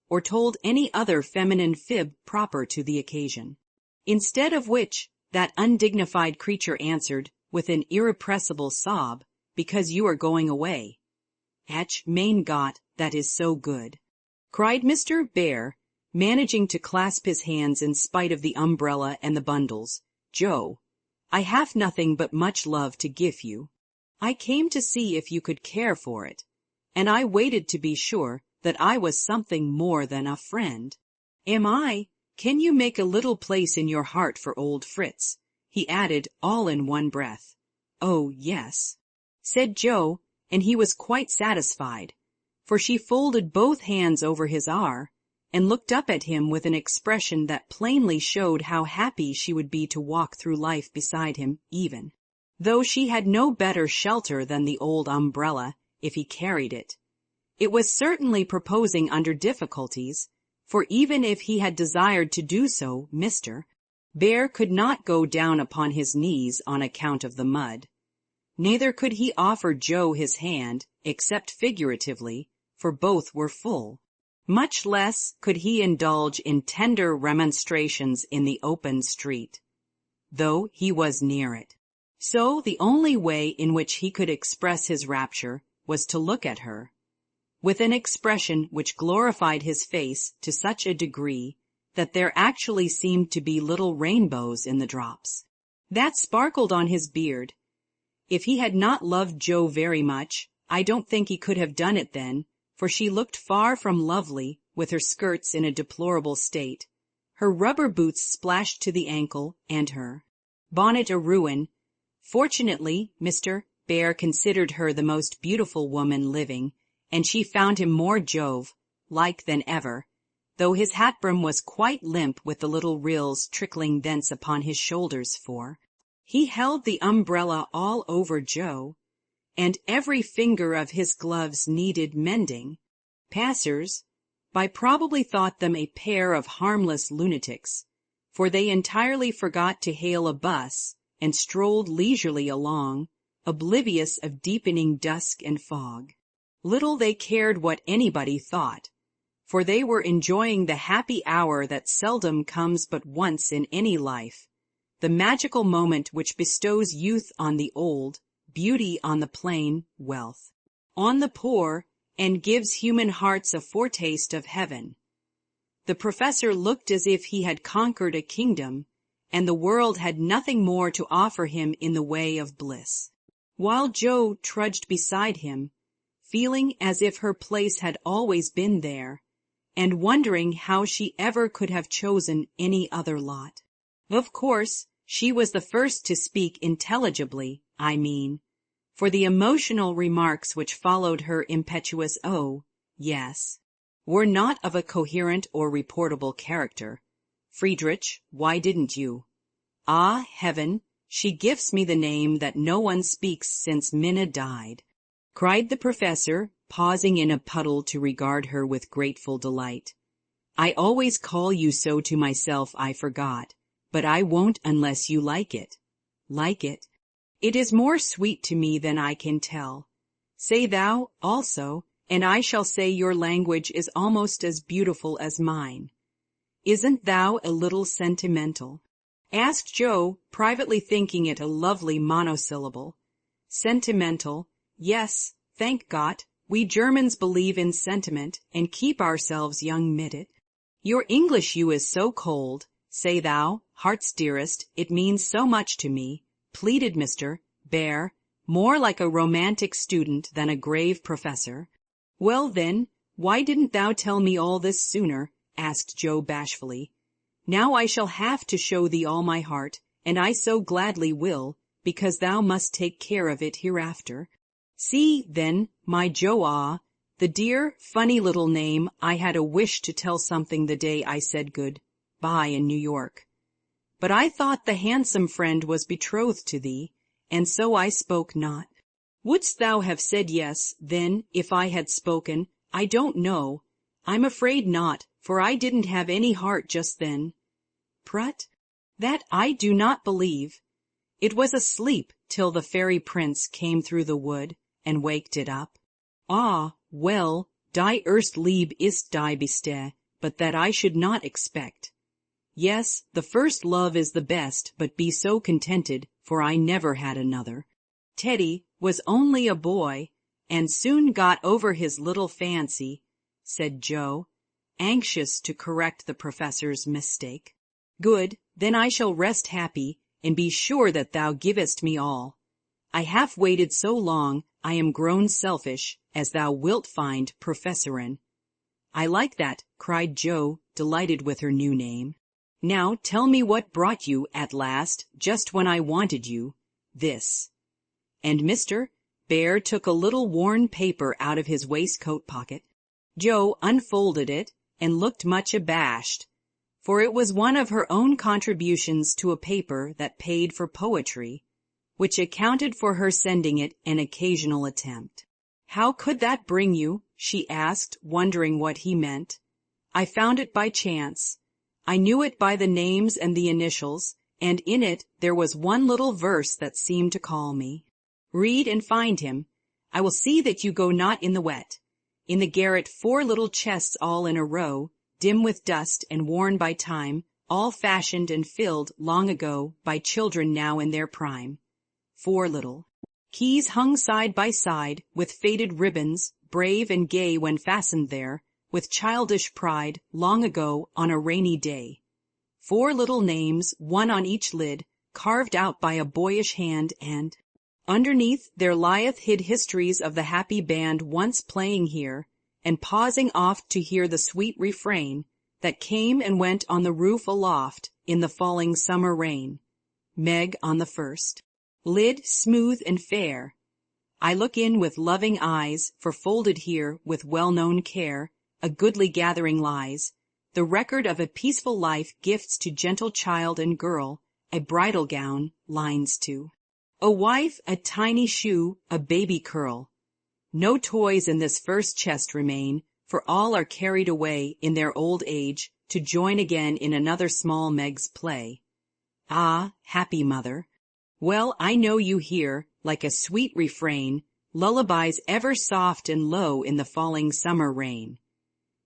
or told any other feminine fib proper to the occasion. Instead of which, that undignified creature answered, with an irrepressible sob, "Because you are going away." "Ach, mein Gott, that is so good," cried Mr. Bear, managing to clasp his hands in spite of the umbrella and the bundles. "Joe, I have nothing but much love to give you. I came to see if you could care for it, and I waited to be sure that I was something more than a friend. Am I? Can you make a little place in your heart for old Fritz?" he added all in one breath. "Oh, yes," said Joe, and he was quite satisfied, for she folded both hands over his arm and looked up at him with an expression that plainly showed how happy she would be to walk through life beside him even. though she had no better shelter than the old umbrella, if he carried it. It was certainly proposing under difficulties, for even if he had desired to do so, Mr. Bear could not go down upon his knees on account of the mud. Neither could he offer Joe his hand, except figuratively, for both were full. Much less could he indulge in tender remonstrations in the open street, though he was near it. So the only way in which he could express his rapture was to look at her, with an expression which glorified his face to such a degree that there actually seemed to be little rainbows in the drops that sparkled on his beard. If he had not loved Joe very much, I don't think he could have done it then, for she looked far from lovely, with her skirts in a deplorable state, her rubber boots splashed to the ankle, and her bonnet a ruin. Fortunately, Mr. Bear considered her the most beautiful woman living, and she found him more Jove-like than ever, though his hat brim was quite limp with the little rills trickling thence upon his shoulders, for he held the umbrella all over Joe, and every finger of his gloves needed mending. Passers-by probably thought them a pair of harmless lunatics, for they entirely forgot to hail a bus and strolled leisurely along, oblivious of deepening dusk and fog. Little they cared what anybody thought, for they were enjoying the happy hour that seldom comes but once in any life, the magical moment which bestows youth on the old, beauty on the plain, wealth on the poor, and gives human hearts a foretaste of heaven. The professor looked as if he had conquered a kingdom, and the world had nothing more to offer him in the way of bliss, while Joe trudged beside him, feeling as if her place had always been there, and wondering how she ever could have chosen any other lot. Of course, she was the first to speak intelligibly, I mean, for the emotional remarks which followed her impetuous "oh, yes," were not of a coherent or reportable character. "Friedrich, why didn't you?" "Ah, heaven, she gifts me the name that no one speaks since Minna died," cried the professor, pausing in a puddle to regard her with grateful delight. "I always call you so to myself, I forgot, but I won't unless you like it." "Like it? It is more sweet to me than I can tell. Say thou also, and I shall say your language is almost as beautiful as mine. Isn't thou a little sentimental?" asked Joe, privately thinking it a lovely monosyllable. Sentimental, yes, thank God, we Germans believe in sentiment and keep ourselves young mid it. Your English you is so cold. Say thou, heart's dearest, it means so much to me, pleaded Mr. Bear, more like a romantic student than a grave professor. "Well then, why didn't thou tell me all this sooner?" asked Joe bashfully. "Now I shall have to show thee all my heart, and I so gladly will, because thou must take care of it hereafter. See, then, my Joe, the dear, funny little name I had a wish to tell something the day I said good-bye in New York. But I thought the handsome friend was betrothed to thee, and so I spoke not. Wouldst thou have said yes, then, if I had spoken? I don't know. I'm afraid not, for I didn't have any heart just then." "Prut, that I do not believe. It was asleep till the fairy prince came through the wood and waked it up." "Ah, well, die erst lieb ist die Beste, but that I should not expect. Yes, the first love is the best, but be so contented, for I never had another. Teddy was only a boy, and soon got over his little fancy," said Joe, anxious to correct the professor's mistake. "Good, then I shall rest happy, and be sure that thou givest me all. I have waited so long, I am grown selfish, as thou wilt find, professorin." "I like that," cried Joe, delighted with her new name. "Now tell me what brought you, at last, just when I wanted you. This." And Mr. Bear took a little worn paper out of his waistcoat pocket. Joe unfolded it, and looked much abashed, for it was one of her own contributions to a paper that paid for poetry, which accounted for her sending it an occasional attempt. "How could that bring you?" she asked, wondering what he meant. "I found it by chance. I knew it by the names and the initials, and in it there was one little verse that seemed to call me. Read and find him. I will see that you go not in the wet. In the garret 4 little chests all in a row, dim with dust and worn by time, all fashioned and filled long ago by children now in their prime. 4 little keys hung side by side, with faded ribbons, brave and gay when fastened there, with childish pride, long ago on a rainy day. 4 little names, one on each lid, carved out by a boyish hand, and underneath there lieth hid histories of the happy band once playing here, and pausing oft to hear the sweet refrain that came and went on the roof aloft in the falling summer rain. Meg on the first lid, smooth and fair. I look in with loving eyes, for folded here with well-known care a goodly gathering lies, the record of a peaceful life, gifts to gentle child and girl, a bridal gown, lines to a wife, a tiny shoe, a baby curl. No toys in this first chest remain, for all are carried away in their old age to join again in another small Meg's play. Ah, happy mother! Well, I know you hear, like a sweet refrain, lullabies ever soft and low in the falling summer rain.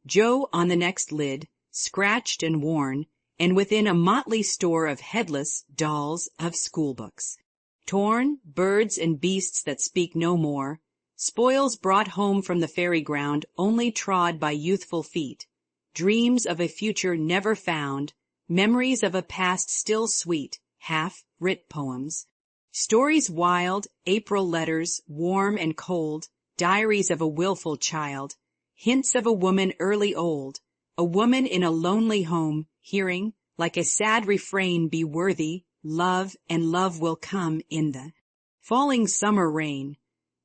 Joe on the next lid, scratched and worn, and within a motley store of headless dolls of schoolbooks. Torn, birds and beasts that speak no more, spoils brought home from the fairy ground only trod by youthful feet, dreams of a future never found, memories of a past still sweet, half-writ poems, stories wild, April letters, warm and cold, diaries of a willful child, hints of a woman early old, a woman in a lonely home, hearing, like a sad refrain, be worthy, love, and love will come in the falling summer rain.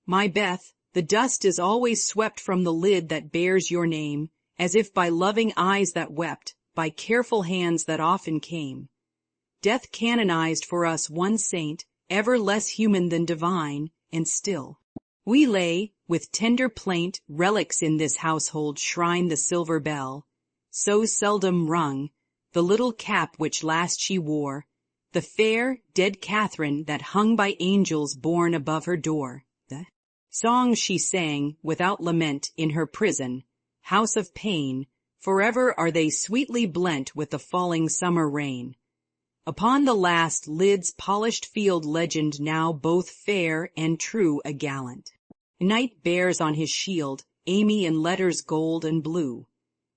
My Beth, the dust is always swept from the lid that bears your name, as if by loving eyes that wept, by careful hands that often came. Death canonized for us one saint, ever less human than divine, and still we lay, with tender plaint, relics in this household shrine the silver bell, so seldom rung, the little cap which last she wore, the fair, dead Catherine that hung by angels born above her door, the songs she sang, without lament, in her prison, house of pain, forever are they sweetly blent with the falling summer rain. Upon the last lid's polished field legend now both fair and true a gallant knight bears on his shield, Amy in letters gold and blue.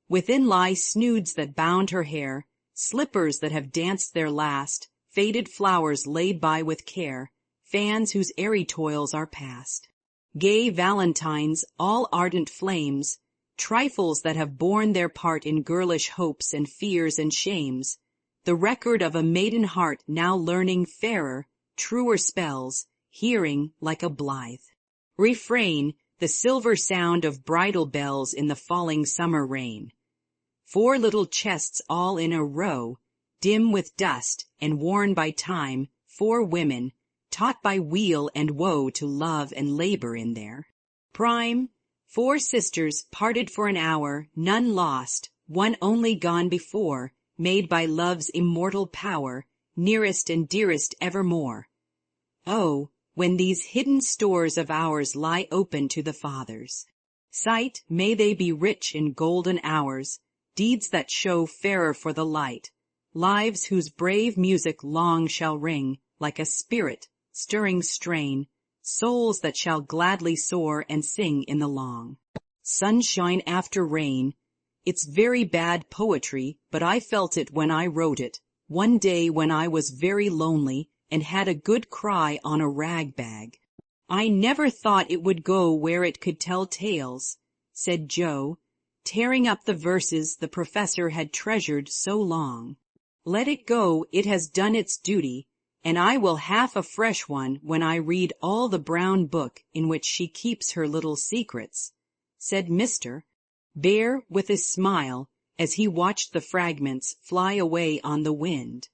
Within lie snoods that bound her hair, slippers that have danced their last, faded flowers laid by with care, fans whose airy toils are past. Gay valentines, all ardent flames, trifles that have borne their part in girlish hopes and fears and shames, the record of a maiden heart now learning fairer, truer spells, hearing like a blithe refrain, the silver sound of bridal bells in the falling summer rain. 4 little chests all in a row, dim with dust and worn by time, 4 women, taught by weal and woe to love and labor in their prime. 4 sisters parted for an hour, none lost, one only gone before, made by love's immortal power, nearest and dearest evermore. Oh, when these hidden stores of ours lie open to the Father's sight, may they be rich in golden hours, deeds that show fairer for the light, lives whose brave music long shall ring, like a spirit, stirring strain, souls that shall gladly soar and sing in the long sunshine after rain. It's very bad poetry, but I felt it when I wrote it, one day when I was very lonely and had a good cry on a rag bag. I never thought it would go where it could tell tales, said Joe, tearing up the verses the professor had treasured so long. Let it go, it has done its duty, and I will have a fresh one when I read all the brown book in which she keeps her little secrets, said Mr. Bear with a smile as he watched the fragments fly away on the wind.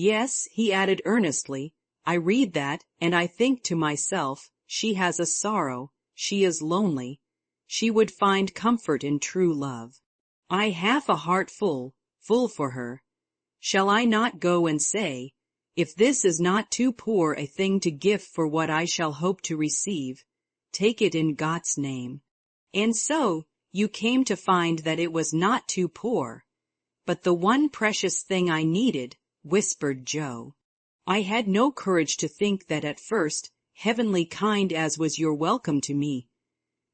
Yes, he added earnestly, I read that, and I think to myself, she has a sorrow, she is lonely. She would find comfort in true love. I have a heart full for her. Shall I not go and say, if this is not too poor a thing to give for what I shall hope to receive, take it in God's name. And so, you came to find that it was not too poor, but the one precious thing I needed, whispered Joe. I had no courage to think that at first, heavenly kind as was your welcome to me.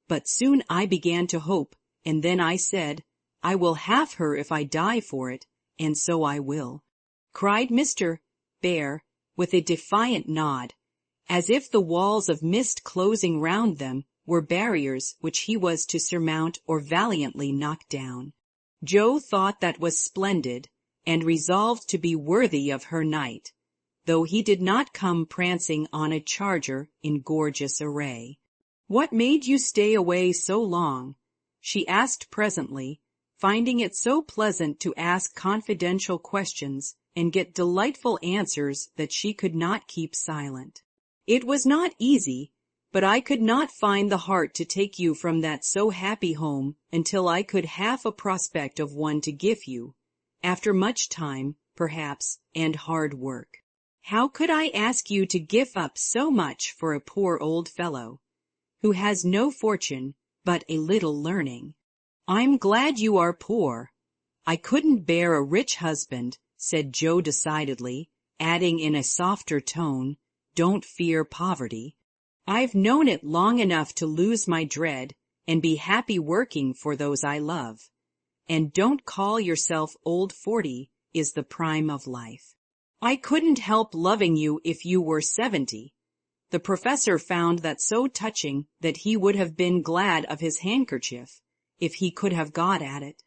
But soon I began to hope, and then I said, I will have her if I die for it, and so I will, cried Mr. Bear, with a defiant nod, as if the walls of mist closing round them were barriers which he was to surmount or valiantly knock down. Joe thought that was splendid, and resolved to be worthy of her knight, though he did not come prancing on a charger in gorgeous array. What made you stay away so long? She asked presently, finding it so pleasant to ask confidential questions and get delightful answers that she could not keep silent. It was not easy, but I could not find the heart to take you from that so happy home until I could have a prospect of one to give you, after much time, perhaps, and hard work. How could I ask you to give up so much for a poor old fellow, who has no fortune, but a little learning? I'm glad you are poor. I couldn't bear a rich husband, said Joe decidedly, adding in a softer tone, don't fear poverty. I've known it long enough to lose my dread and be happy working for those I love. And don't call yourself old 40 is the prime of life. I couldn't help loving you if you were 70. The professor found that so touching that he would have been glad of his handkerchief, if he could have got at it.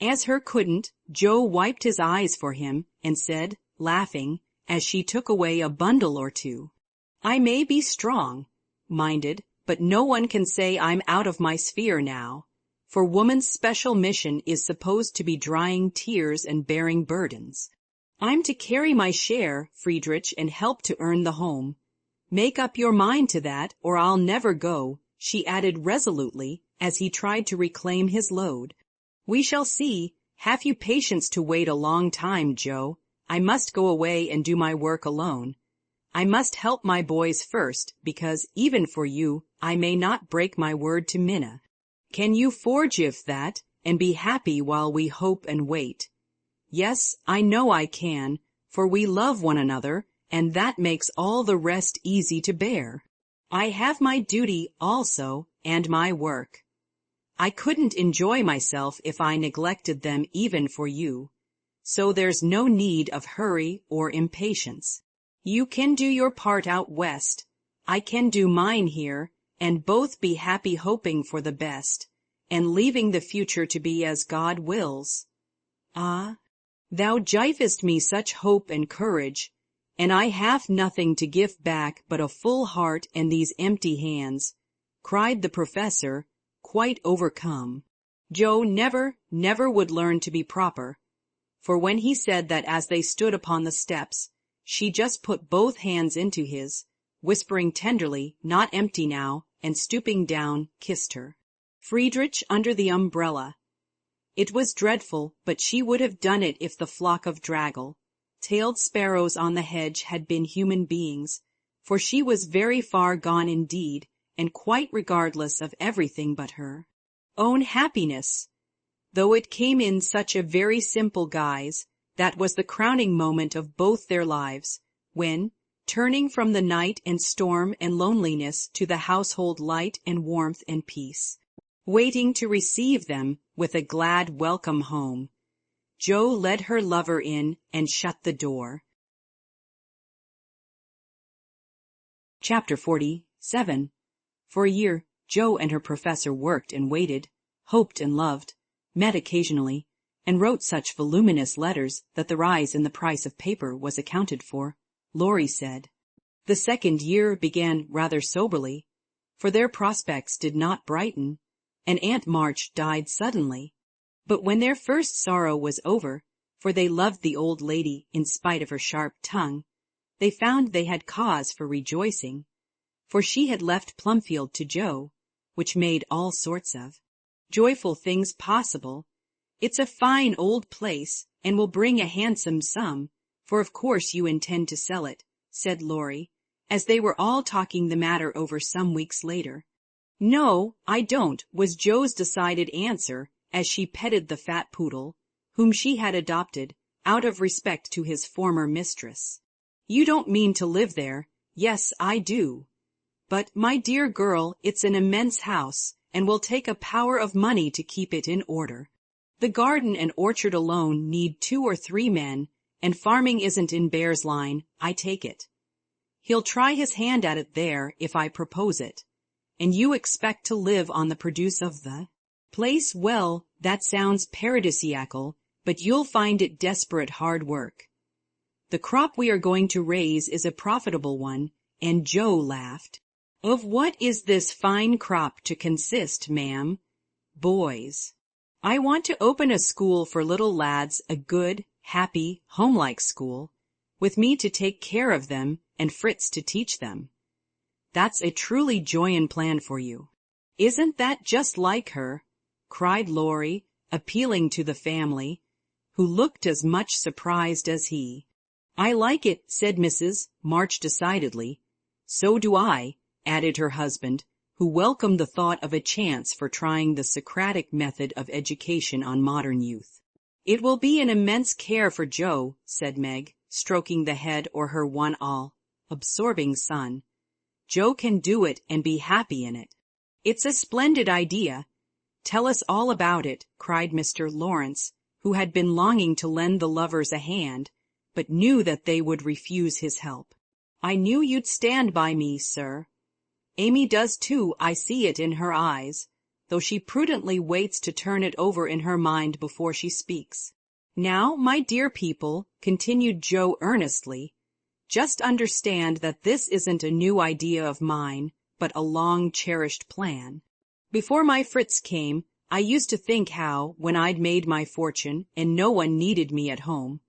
As her couldn't, Joe wiped his eyes for him and said, laughing, as she took away a bundle or two, I may be strong-minded, but no one can say I'm out of my sphere now, for woman's special mission is supposed to be drying tears and bearing burdens. I'm to carry my share, Friedrich, and help to earn the home. Make up your mind to that, or I'll never go, she added resolutely, as he tried to reclaim his load. We shall see. Have you patience to wait a long time, Joe? I must go away and do my work alone. I must help my boys first, because, even for you, I may not break my word to Minna. Can you forgive that, and be happy while we hope and wait? Yes, I know I can, for we love one another, and that makes all the rest easy to bear. I have my duty also, and my work. I couldn't enjoy myself if I neglected them even for you, so there's no need of hurry or impatience. You can do your part out west, I can do mine here, and both be happy hoping for the best, and leaving the future to be as God wills. Ah, thou givest me such hope and courage, and I have nothing to give back but a full heart and these empty hands, cried the professor, quite overcome. Joe never would learn to be proper, for when he said that as they stood upon the steps, she just put both hands into his, whispering tenderly, not empty now, and stooping down, kissed her. Friedrich under the umbrella. It was dreadful, but she would have done it if the flock of draggle-tailed sparrows on the hedge had been human beings, for she was very far gone indeed, and quite regardless of everything but her own happiness. Though it came in such a very simple guise, that was the crowning moment of both their lives, when, turning from the night and storm and loneliness to the household light and warmth and peace, waiting to receive them with a glad welcome home, Joe led her lover in and shut the door. Chapter 47. For a year, Joe and her professor worked and waited, hoped and loved, met occasionally, and wrote such voluminous letters that the rise in the price of paper was accounted for, Laurie said. The second year began rather soberly, for their prospects did not brighten, and Aunt March died suddenly. But when their first sorrow was over, for they loved the old lady in spite of her sharp tongue, they found they had cause for rejoicing, for she had left Plumfield to Joe, which made all sorts of joyful things possible. It's a fine old place, and will bring a handsome sum, for of course you intend to sell it, said Laurie, as they were all talking the matter over some weeks later. No, I don't, was Joe's decided answer, as she petted the fat poodle, whom she had adopted, out of respect to his former mistress. You don't mean to live there? Yes, I do. But, my dear girl, it's an immense house, and will take a power of money to keep it in order. The garden and orchard alone need 2 or 3 men, and farming isn't in Bear's line, I take it. He'll try his hand at it there if I propose it. And you expect to live on the produce of the place? Well, that sounds paradisiacal, but you'll find it desperate hard work. The crop we are going to raise is a profitable one, and Joe laughed. Of what is this fine crop to consist, ma'am? Boys. I want to open a school for little lads, a good, happy, homelike school, with me to take care of them and Fritz to teach them. That's a truly joyous plan for you. Isn't that just like her? Cried Laurie, appealing to the family, who looked as much surprised as he. I like it, said Mrs. March decidedly. So do I, added her husband, who welcomed the thought of a chance for trying the Socratic method of education on modern youth. It will be an immense care for Joe, said Meg, stroking the head or her one all-absorbing son. Joe can do it and be happy in it. It's a splendid idea. Tell us all about it, cried Mr. Lawrence, who had been longing to lend the lovers a hand, but knew that they would refuse his help. I knew you'd stand by me, sir. Amy does too, I see it in her eyes, though she prudently waits to turn it over in her mind before she speaks. Now, my dear people, continued Joe earnestly, just understand that this isn't a new idea of mine, but a long-cherished plan. Before my Fritz came, I used to think how, when I'd made my fortune and no one needed me at home,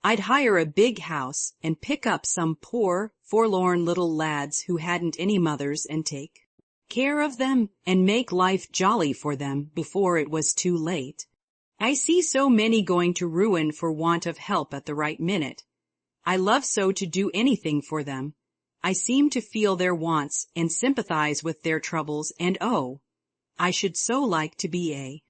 I'd hire a big house and pick up some poor, forlorn little lads who hadn't any mothers and take care of them and make life jolly for them before it was too late. I see so many going to ruin for want of help at the right minute. I love so to do anything for them. I seem to feel their wants and sympathize with their troubles, and oh, I should so like to be a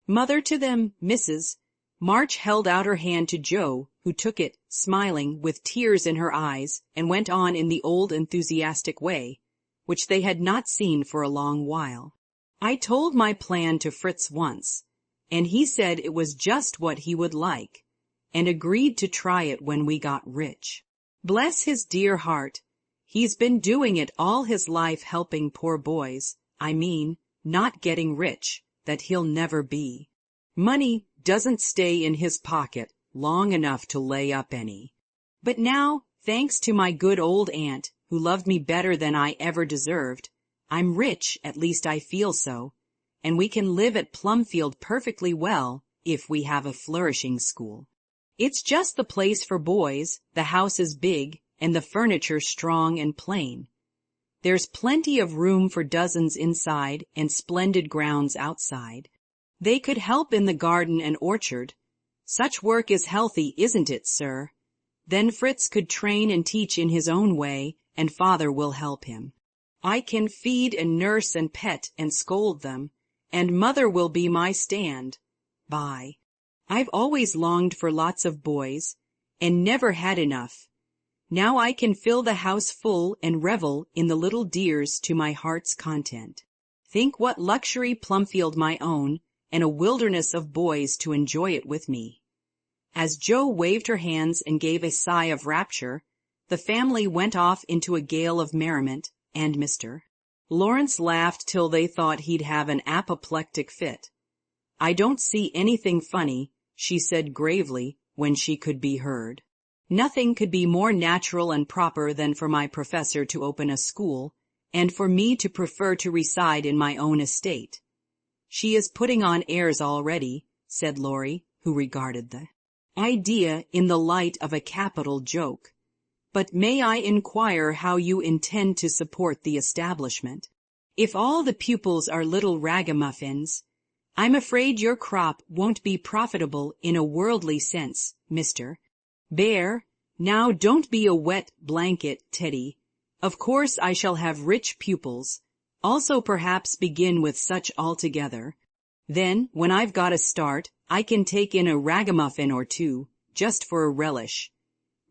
mother to them, Mrs. March held out her hand to Joe, who took it, smiling, with tears in her eyes, and went on in the old enthusiastic way, which they had not seen for a long while. I told my plan to Fritz once, and he said it was just what he would like, and agreed to try it when we got rich. Bless his dear heart, he's been doing it all his life, helping poor boys, not getting rich, that he'll never be. Money doesn't stay in his pocket long enough to lay up any. But now, thanks to my good old aunt, who loved me better than I ever deserved, I'm rich, at least I feel so, and we can live at Plumfield perfectly well if we have a flourishing school. It's just the place for boys, the house is big, and the furniture strong and plain. There's plenty of room for dozens inside and splendid grounds outside. They could help in the garden and orchard. Such work is healthy, isn't it, sir? Then Fritz could train and teach in his own way, and father will help him. I can feed and nurse and pet and scold them, and mother will be my stand-by. I've always longed for lots of boys, and never had enough. Now I can fill the house full and revel in the little dears to my heart's content. Think what luxury Plumfield my own, and a wilderness of boys to enjoy it with me. As Joe waved her hands and gave a sigh of rapture, the family went off into a gale of merriment, and Mr. Lawrence laughed till they thought he'd have an apoplectic fit. I don't see anything funny, she said gravely when she could be heard. Nothing could be more natural and proper than for my professor to open a school, and for me to prefer to reside in my own estate. She is putting on airs already, said Laurie, who regarded the idea in the light of a capital joke. But may I inquire how you intend to support the establishment? If all the pupils are little ragamuffins, I'm afraid your crop won't be profitable in a worldly sense, Mr. Bear. Now don't be a wet blanket, Teddy. Of course I shall have rich pupils, also perhaps begin with such altogether. Then, when I've got a start, I can take in a ragamuffin or two, just for a relish.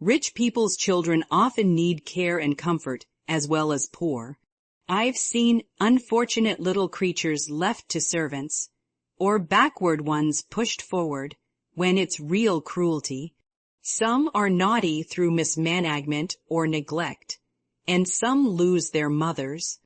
Rich people's children often need care and comfort, as well as poor. I've seen unfortunate little creatures left to servants, or backward ones pushed forward, when it's real cruelty. Some are naughty through mismanagement or neglect, and some lose their mothers.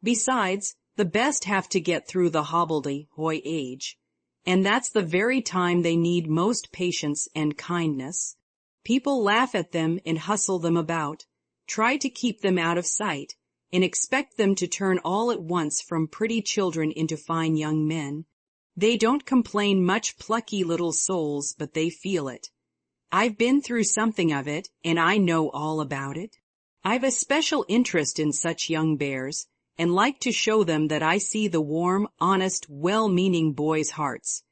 Besides, the best have to get through the hobbledehoy age, and that's the very time they need most patience and kindness. People laugh at them and hustle them about, try to keep them out of sight, and expect them to turn all at once from pretty children into fine young men. They don't complain much, plucky little souls, but they feel it. I've been through something of it, and I know all about it. I've a special interest in such young bears, and like to show them that I see the warm, honest, well-meaning boys' hearts,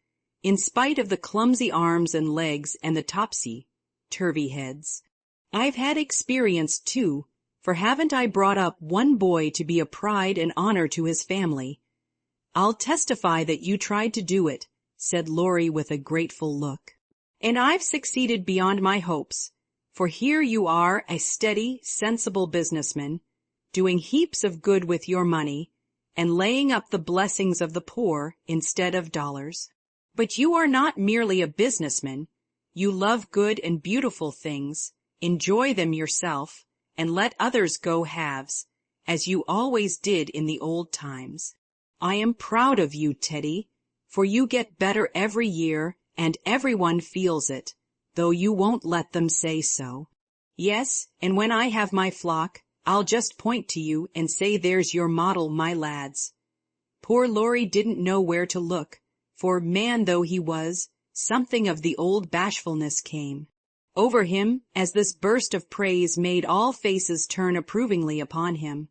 in spite of the clumsy arms and legs and the topsy-turvy heads. I've had experience, too, for haven't I brought up one boy to be a pride and honor to his family? I'll testify that you tried to do it, said Laurie with a grateful look. And I've succeeded beyond my hopes, for here you are, a steady, sensible businessman, doing heaps of good with your money, and laying up the blessings of the poor instead of dollars. But you are not merely a businessman. You love good and beautiful things, enjoy them yourself, and let others go halves, as you always did in the old times. I am proud of you, Teddy, for you get better every year, and everyone feels it, though you won't let them say so. Yes, and when I have my flock, I'll just point to you and say there's your model, my lads. Poor Laurie didn't know where to look, for, man though he was, something of the old bashfulness came over him as this burst of praise made all faces turn approvingly upon him.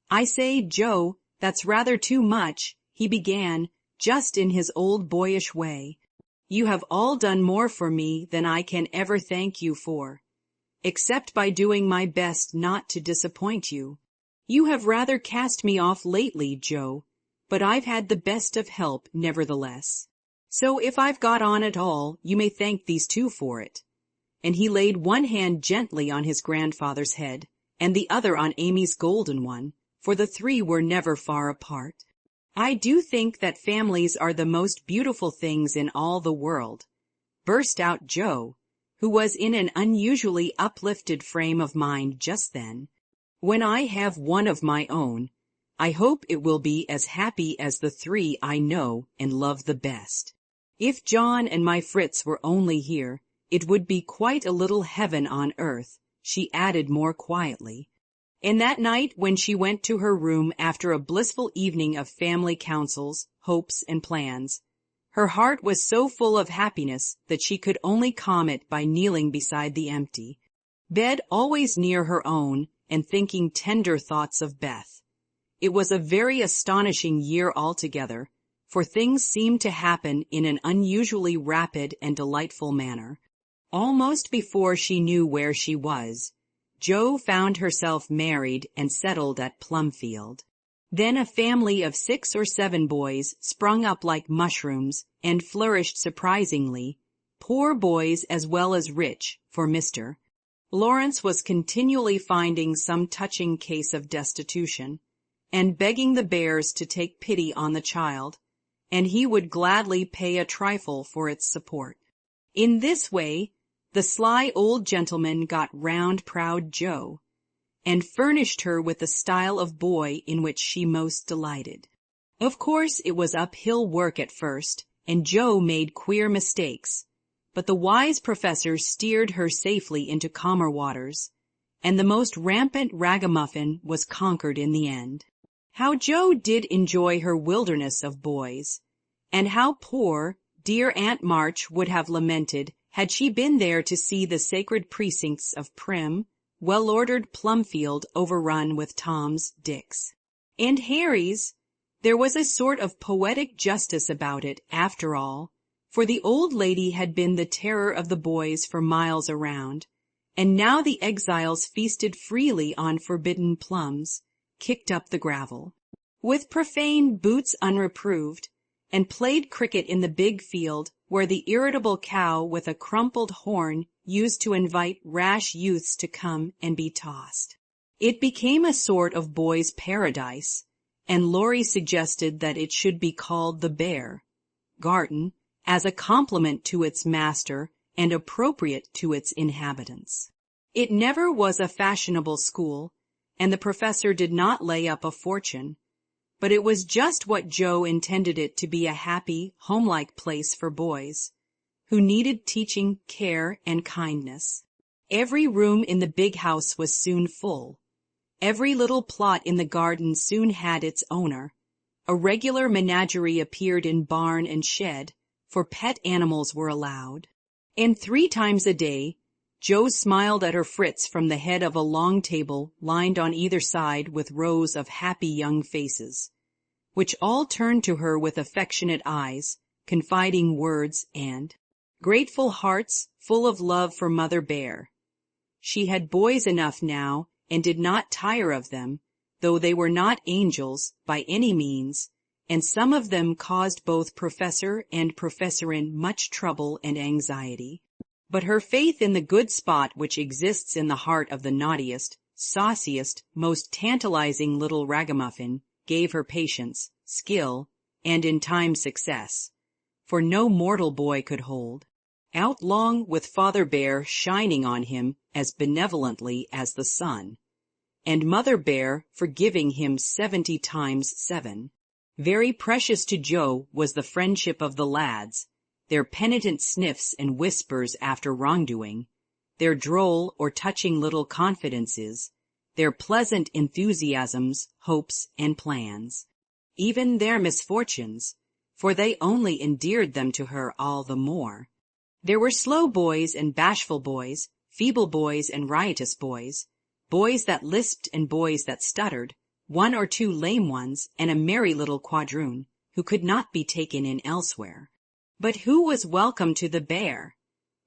I say, Joe, that's rather too much, he began, just in his old boyish way. You have all done more for me than I can ever thank you for, except by doing my best not to disappoint you. You have rather cast me off lately, Joe, but I've had the best of help nevertheless. So if I've got on at all, you may thank these two for it. And he laid one hand gently on his grandfather's head, and the other on Amy's golden one, for the three were never far apart. I do think that families are the most beautiful things in all the world, burst out Joe, who was in an unusually uplifted frame of mind just then. When I have one of my own, I hope it will be as happy as the three I know and love the best. If John and my Fritz were only here, it would be quite a little heaven on earth, she added more quietly. And that night when she went to her room after a blissful evening of family counsels, hopes, and plans, her heart was so full of happiness that she could only calm it by kneeling beside the empty bed, always near her own, and thinking tender thoughts of Beth. It was a very astonishing year altogether, for things seemed to happen in an unusually rapid and delightful manner. Almost before she knew where she was, Jo found herself married and settled at Plumfield. Then a family of 6 or 7 boys sprung up like mushrooms and flourished surprisingly, poor boys as well as rich, for Mr. Lawrence was continually finding some touching case of destitution, and begging the Bears to take pity on the child, and he would gladly pay a trifle for its support. In this way, the sly old gentleman got round proud Jo, and furnished her with the style of boy in which she most delighted. Of course it was uphill work at first, and Jo made queer mistakes, but the wise professor steered her safely into calmer waters, and the most rampant ragamuffin was conquered in the end. How Jo did enjoy her wilderness of boys, and how poor, dear Aunt March would have lamented had she been there to see the sacred precincts of prim, well-ordered Plumfield overrun with Toms, Dicks, and Harrys. There was a sort of poetic justice about it, after all, for the old lady had been the terror of the boys for miles around, and now the exiles feasted freely on forbidden plums, kicked up the gravel, with profane boots unreproved, and played cricket in the big field where the irritable cow with a crumpled horn used to invite rash youths to come and be tossed. It became a sort of boys' paradise, and Laurie suggested that it should be called the Bear Garden, as a compliment to its master and appropriate to its inhabitants. It never was a fashionable school, and the professor did not lay up a fortune, but it was just what Joe intended it to be, a happy, homelike place for boys who needed teaching, care, and kindness. Every room in the big house was soon full. Every little plot in the garden soon had its owner. A regular menagerie appeared in barn and shed, for pet animals were allowed. And 3 times a day, Joe smiled at her Fritz from the head of a long table lined on either side with rows of happy young faces, which all turned to her with affectionate eyes, confiding words, and grateful hearts full of love for Mother Bear. She had boys enough now, and did not tire of them, though they were not angels by any means, and some of them caused both professor and professorin much trouble and anxiety. But her faith in the good spot which exists in the heart of the naughtiest, sauciest, most tantalizing little ragamuffin gave her patience, skill, and in time success, for no mortal boy could hold out long with Father Bear shining on him as benevolently as the sun, and Mother Bear forgiving him 70 times 7. Very precious to Joe was the friendship of the lads, their penitent sniffs and whispers after wrongdoing, their droll or touching little confidences, their pleasant enthusiasms, hopes, and plans, even their misfortunes, for they only endeared them to her all the more. There were slow boys and bashful boys, feeble boys and riotous boys, boys that lisped and boys that stuttered, 1 or 2 lame ones, and a merry little quadroon, who could not be taken in elsewhere. But who was welcome to the Bear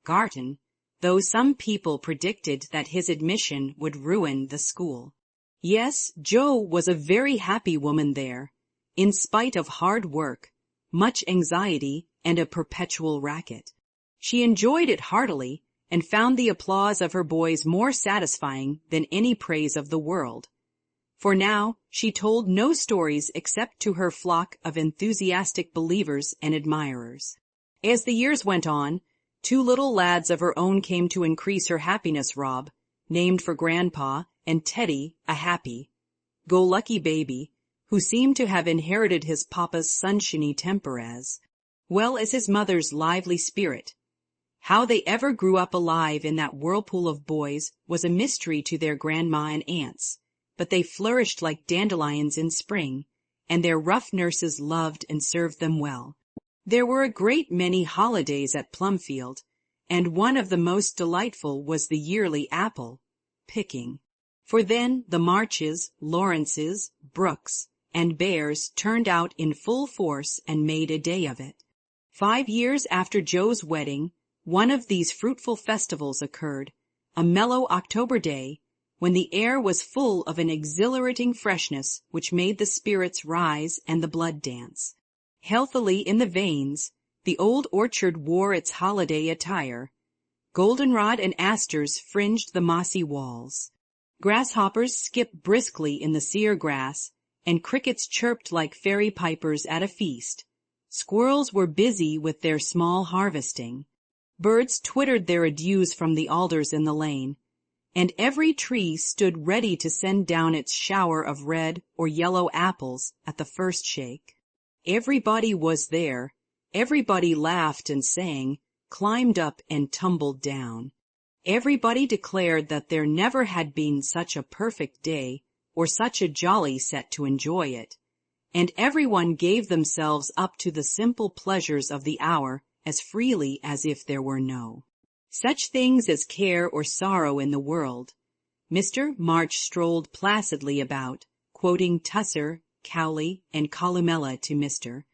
Garden, though some people predicted that his admission would ruin the school? Yes, Joe was a very happy woman there, in spite of hard work, much anxiety, and a perpetual racket. She enjoyed it heartily, and found the applause of her boys more satisfying than any praise of the world. For now she told no stories except to her flock of enthusiastic believers and admirers. As the years went on, 2 little lads of her own came to increase her happiness. Rob, named for Grandpa, and Teddy, a happy, go-lucky baby, who seemed to have inherited his papa's sunshiny temper as well as his mother's lively spirit. How they ever grew up alive in that whirlpool of boys was a mystery to their grandma and aunts, but they flourished like dandelions in spring, and their rough nurses loved and served them well. There were a great many holidays at Plumfield, and one of the most delightful was the yearly apple picking. For then the Marches, Lawrences, Brooks, and Bears turned out in full force and made a day of it. 5 years after Joe's wedding, one of these fruitful festivals occurred, a mellow October day, when the air was full of an exhilarating freshness which made the spirits rise and the blood dance. Healthily in the veins, the old orchard wore its holiday attire. Goldenrod and asters fringed the mossy walls. Grasshoppers skipped briskly in the sere grass, and crickets chirped like fairy pipers at a feast. Squirrels were busy with their small harvesting. Birds twittered their adieus from the alders in the lane, and every tree stood ready to send down its shower of red or yellow apples at the first shake. Everybody was there. Everybody laughed and sang, climbed up and tumbled down. Everybody declared that there never had been such a perfect day or such a jolly set to enjoy it, and everyone gave themselves up to the simple pleasures of the hour as freely as if there were no such things as care or sorrow in the world. Mr. March strolled placidly about, quoting Tusser, Cowley, and Columella to Mr.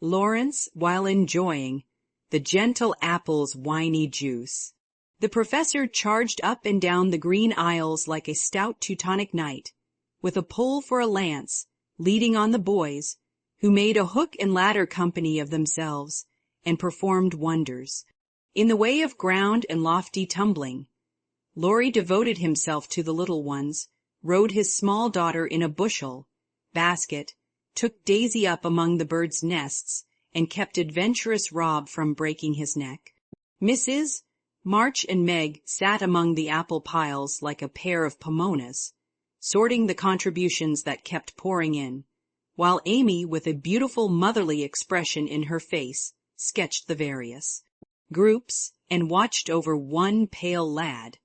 Lawrence while enjoying the gentle apple's winy juice. The professor charged up and down the green aisles like a stout Teutonic knight, with a pole for a lance, leading on the boys, who made a hook and ladder company of themselves, and performed wonders. In the way of ground and lofty tumbling, Laurie devoted himself to the little ones, rode his small daughter in a basket, took Daisy up among the birds' nests, and kept adventurous Rob from breaking his neck. Mrs. March and Meg sat among the apple piles like a pair of pomonas, sorting the contributions that kept pouring in, while Amy, with a beautiful motherly expression in her face, sketched the various groups and watched over one pale lad,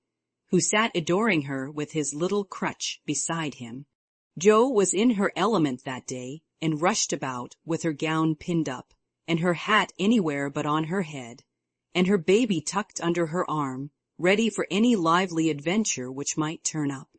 who sat adoring her with his little crutch beside him. Jo was in her element that day, and rushed about with her gown pinned up, and her hat anywhere but on her head, and her baby tucked under her arm, ready for any lively adventure which might turn up.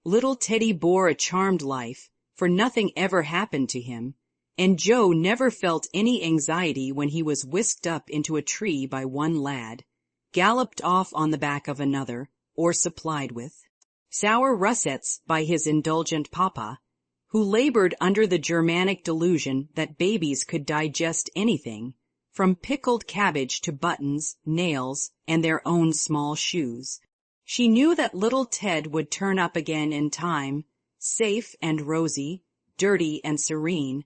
Little Teddy bore a charmed life, for nothing ever happened to him, and Jo never felt any anxiety when he was whisked up into a tree by one lad, galloped off on the back of another, or supplied with sour russets by his indulgent papa, who labored under the Germanic delusion that babies could digest anything, from pickled cabbage to buttons, nails, and their own small shoes. She knew that little Ted would turn up again in time, safe and rosy, dirty and serene,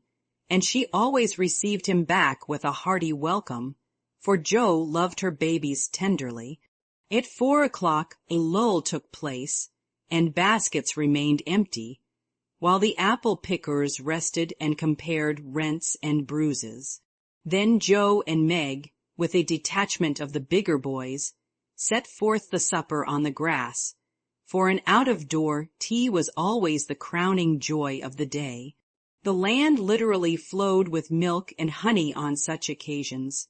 and she always received him back with a hearty welcome, for Jo loved her babies tenderly. At 4 o'clock a lull took place, and baskets remained empty, while the apple pickers rested and compared rents and bruises. Then Jo and Meg, with a detachment of the bigger boys, set forth the supper on the grass, for an out-of-door tea was always the crowning joy of the day. The land literally flowed with milk and honey on such occasions,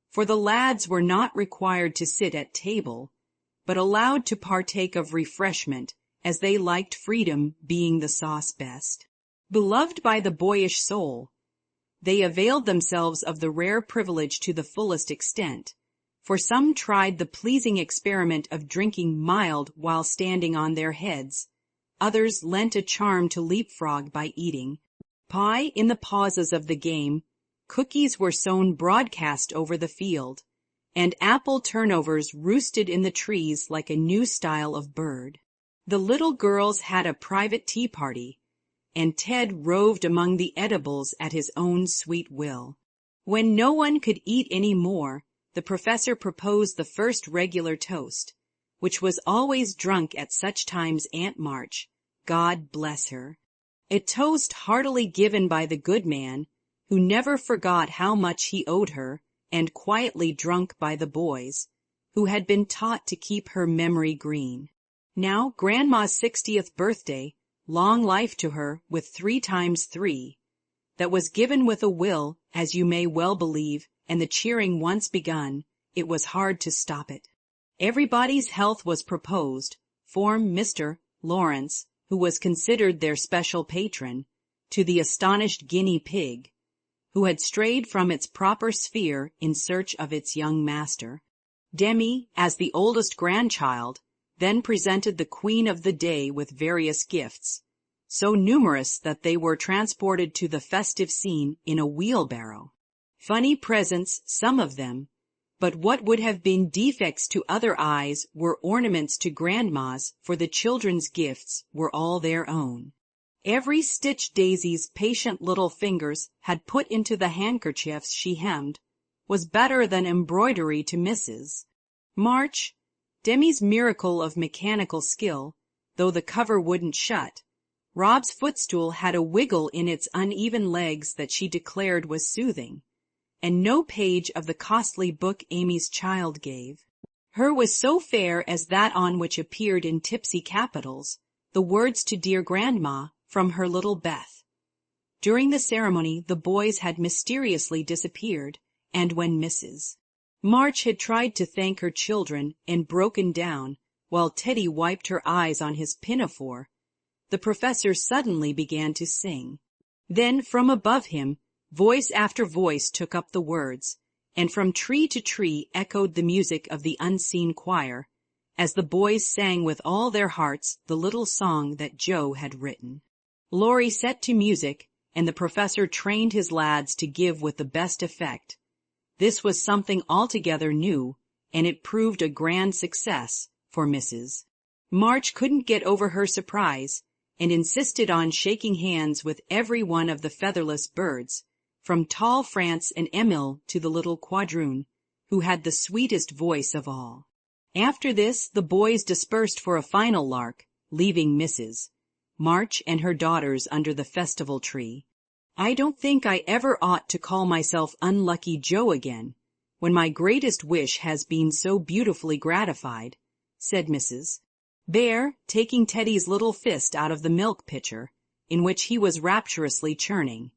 for the lads were not required to sit at table, but allowed to partake of refreshment as they liked, freedom being the sauce best. Beloved by the boyish soul, they availed themselves of the rare privilege to the fullest extent, for some tried the pleasing experiment of drinking mild while standing on their heads, others lent a charm to leapfrog by eating pie in the pauses of the game. Cookies were sown broadcast over the field, and apple turnovers roosted in the trees like a new style of bird. The little girls had a private tea party, and Ted roved among the edibles at his own sweet will. When no one could eat any more, the professor proposed the first regular toast, which was always drunk at such times Aunt March, God bless her, a toast heartily given by the good man, who never forgot how much he owed her, and quietly drunk by the boys, who had been taught to keep her memory green. Now Grandma's 60th birthday, long life to her with 3 times 3, that was given with a will, as you may well believe, and the cheering once begun, it was hard to stop it. Everybody's health was proposed, from Mr. Lawrence, who was considered their special patron, to the astonished guinea pig, who had strayed from its proper sphere in search of its young master. Demi, as the oldest grandchild, then presented the queen of the day with various gifts, so numerous that they were transported to the festive scene in a wheelbarrow. Funny presents, some of them, but what would have been defects to other eyes were ornaments to Grandma's, for the children's gifts were all their own. Every stitch Daisy's patient little fingers had put into the handkerchiefs she hemmed was better than embroidery to Mrs. March. Demi's miracle of mechanical skill, though the cover wouldn't shut. Rob's footstool had a wiggle in its uneven legs that she declared was soothing, and no page of the costly book Amy's child gave her was so fair as that on which appeared in tipsy capitals the words to dear Grandma from her little Beth. During the ceremony the boys had mysteriously disappeared, and when Mrs. March had tried to thank her children and broken down, while Teddy wiped her eyes on his pinafore, the professor suddenly began to sing. Then from above him, voice after voice took up the words, and from tree to tree echoed the music of the unseen choir, as the boys sang with all their hearts the little song that Joe had written. Laurie set to music, and the professor trained his lads to give with the best effect. This was something altogether new, and it proved a grand success for Mrs. March couldn't get over her surprise, and insisted on shaking hands with every one of the featherless birds, from tall France and Emile to the little quadroon, who had the sweetest voice of all. After this, the boys dispersed for a final lark, leaving Mrs. March and her daughters under the festival tree. I don't think I ever ought to call myself Unlucky Joe again, when my greatest wish has been so beautifully gratified, said Mrs. Bear, taking Teddy's little fist out of the milk pitcher, in which he was rapturously churning.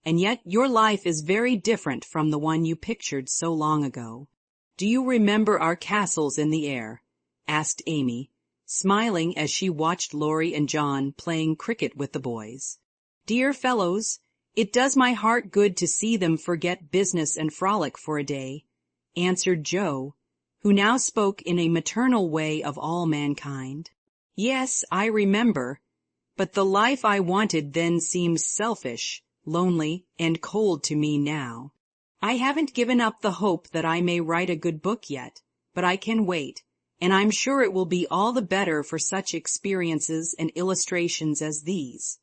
And yet your life is very different from the one you pictured so long ago. Do you remember our castles in the air? Asked Amy, smiling as she watched Laurie and John playing cricket with the boys. Dear fellows, it does my heart good to see them forget business and frolic for a day, answered Joe, who now spoke in a maternal way of all mankind. Yes, I remember, but the life I wanted then seems selfish, lonely, and cold to me now. I haven't given up the hope that I may write a good book yet, but I can wait, and I'm sure it will be all the better for such experiences and illustrations as these.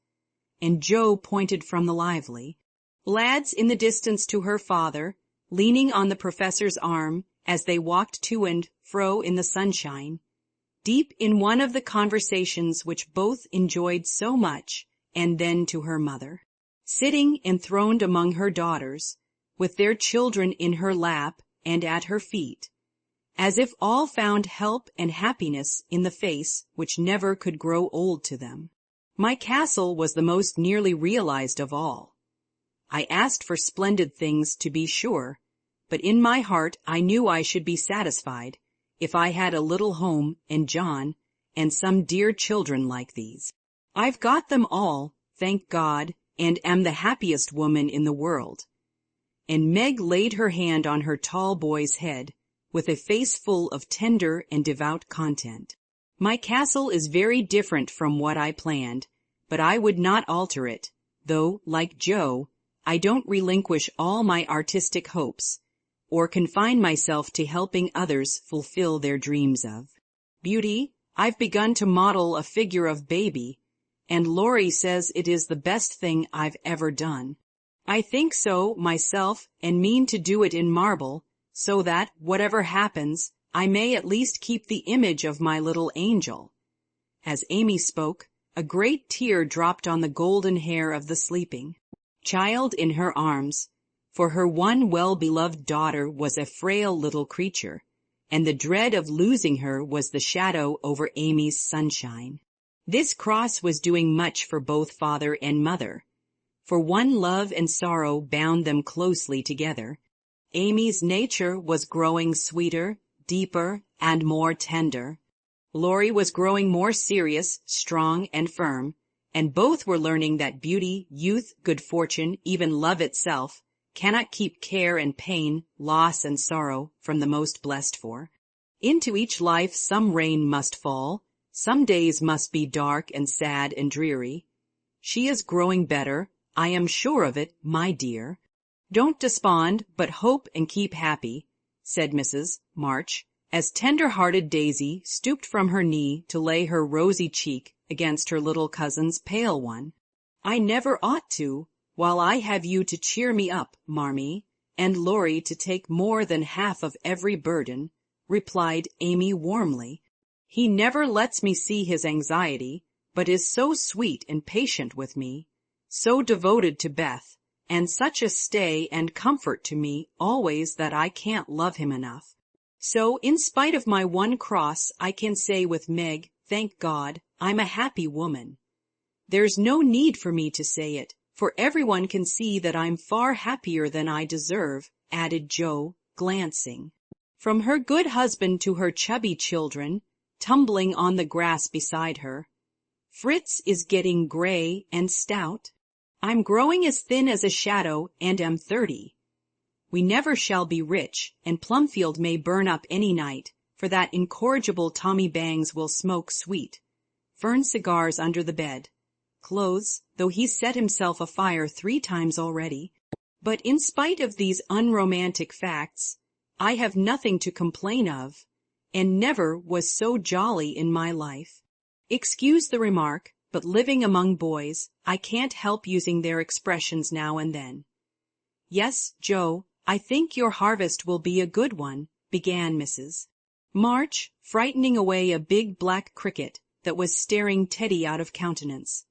And Joe pointed from the lively lads in the distance to her father, leaning on the professor's arm as they walked to and fro in the sunshine, deep in one of the conversations which both enjoyed so much, and then to her mother, sitting enthroned among her daughters, with their children in her lap and at her feet, as if all found help and happiness in the face which never could grow old to them. My castle was the most nearly realized of all. I asked for splendid things, to be sure, but in my heart I knew I should be satisfied if I had a little home and John and some dear children like these. I've got them all, thank God, and am the happiest woman in the world. And Meg laid her hand on her tall boy's head, with a face full of tender and devout content. My castle is very different from what I planned, but I would not alter it, though, like Joe, I don't relinquish all my artistic hopes, or confine myself to helping others fulfill their dreams of beauty. I've begun to model a figure of baby, and Laurie says it is the best thing I've ever done. I think so myself, and mean to do it in marble, so that, whatever happens, I may at least keep the image of my little angel. As Amy spoke, a great tear dropped on the golden hair of the sleeping child in her arms, for her one well-beloved daughter was a frail little creature, and the dread of losing her was the shadow over Amy's sunshine. This cross was doing much for both father and mother, for one love and sorrow bound them closely together. Amy's nature was growing sweeter, deeper, and more tender. Laurie was growing more serious, strong, and firm, and both were learning that beauty, youth, good fortune, even love itself, cannot keep care and pain, loss and sorrow from the most blessed for. Into each life some rain must fall, some days must be dark and sad and dreary. She is growing better, I am sure of it, my dear. Don't despond, but hope and keep happy, said Mrs. March, as tender-hearted Daisy stooped from her knee to lay her rosy cheek against her little cousin's pale one. I never ought to, while I have you to cheer me up, Marmee, and Laurie to take more than half of every burden, replied Amy warmly. He never lets me see his anxiety, but is so sweet and patient with me, so devoted to Beth, and such a stay and comfort to me always that I can't love him enough. So, in spite of my one cross, I can say with Meg, thank God, I'm a happy woman. There's no need for me to say it, for everyone can see that I'm far happier than I deserve, added Joe, glancing from her good husband to her chubby children, tumbling on the grass beside her. Fritz is getting gray and stout. I'm growing as thin as a shadow and am 30. We never shall be rich, and Plumfield may burn up any night, for that incorrigible Tommy Bangs will smoke sweet. Fern cigars under the bed. Clothes, though he's set himself afire 3 times already. But in spite of these unromantic facts, I have nothing to complain of, and never was so jolly in my life. Excuse the remark, but living among boys, I can't help using their expressions now and then. Yes, Joe, I think your harvest will be a good one, began Mrs. March, frightening away a big black cricket that was staring Teddy out of countenance.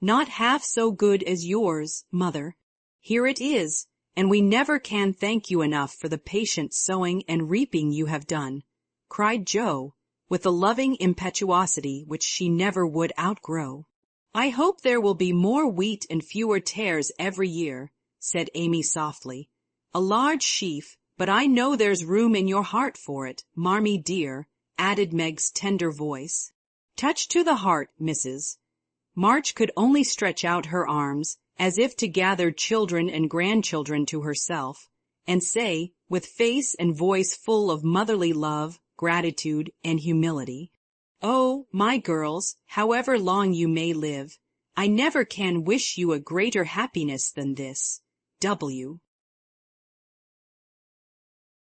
Not half so good as yours, mother. Here it is, and we never can thank you enough for the patient sowing and reaping you have done, cried Joe, with a loving impetuosity which she never would outgrow. I hope there will be more wheat and fewer tares every year, said Amy softly. A large sheaf, but I know there's room in your heart for it, Marmee dear, added Meg's tender voice. Touched to the heart, Mrs. March could only stretch out her arms, as if to gather children and grandchildren to herself, and say, with face and voice full of motherly love, gratitude, and humility, "Oh, my girls, however long you may live, I never can wish you a greater happiness than this. W."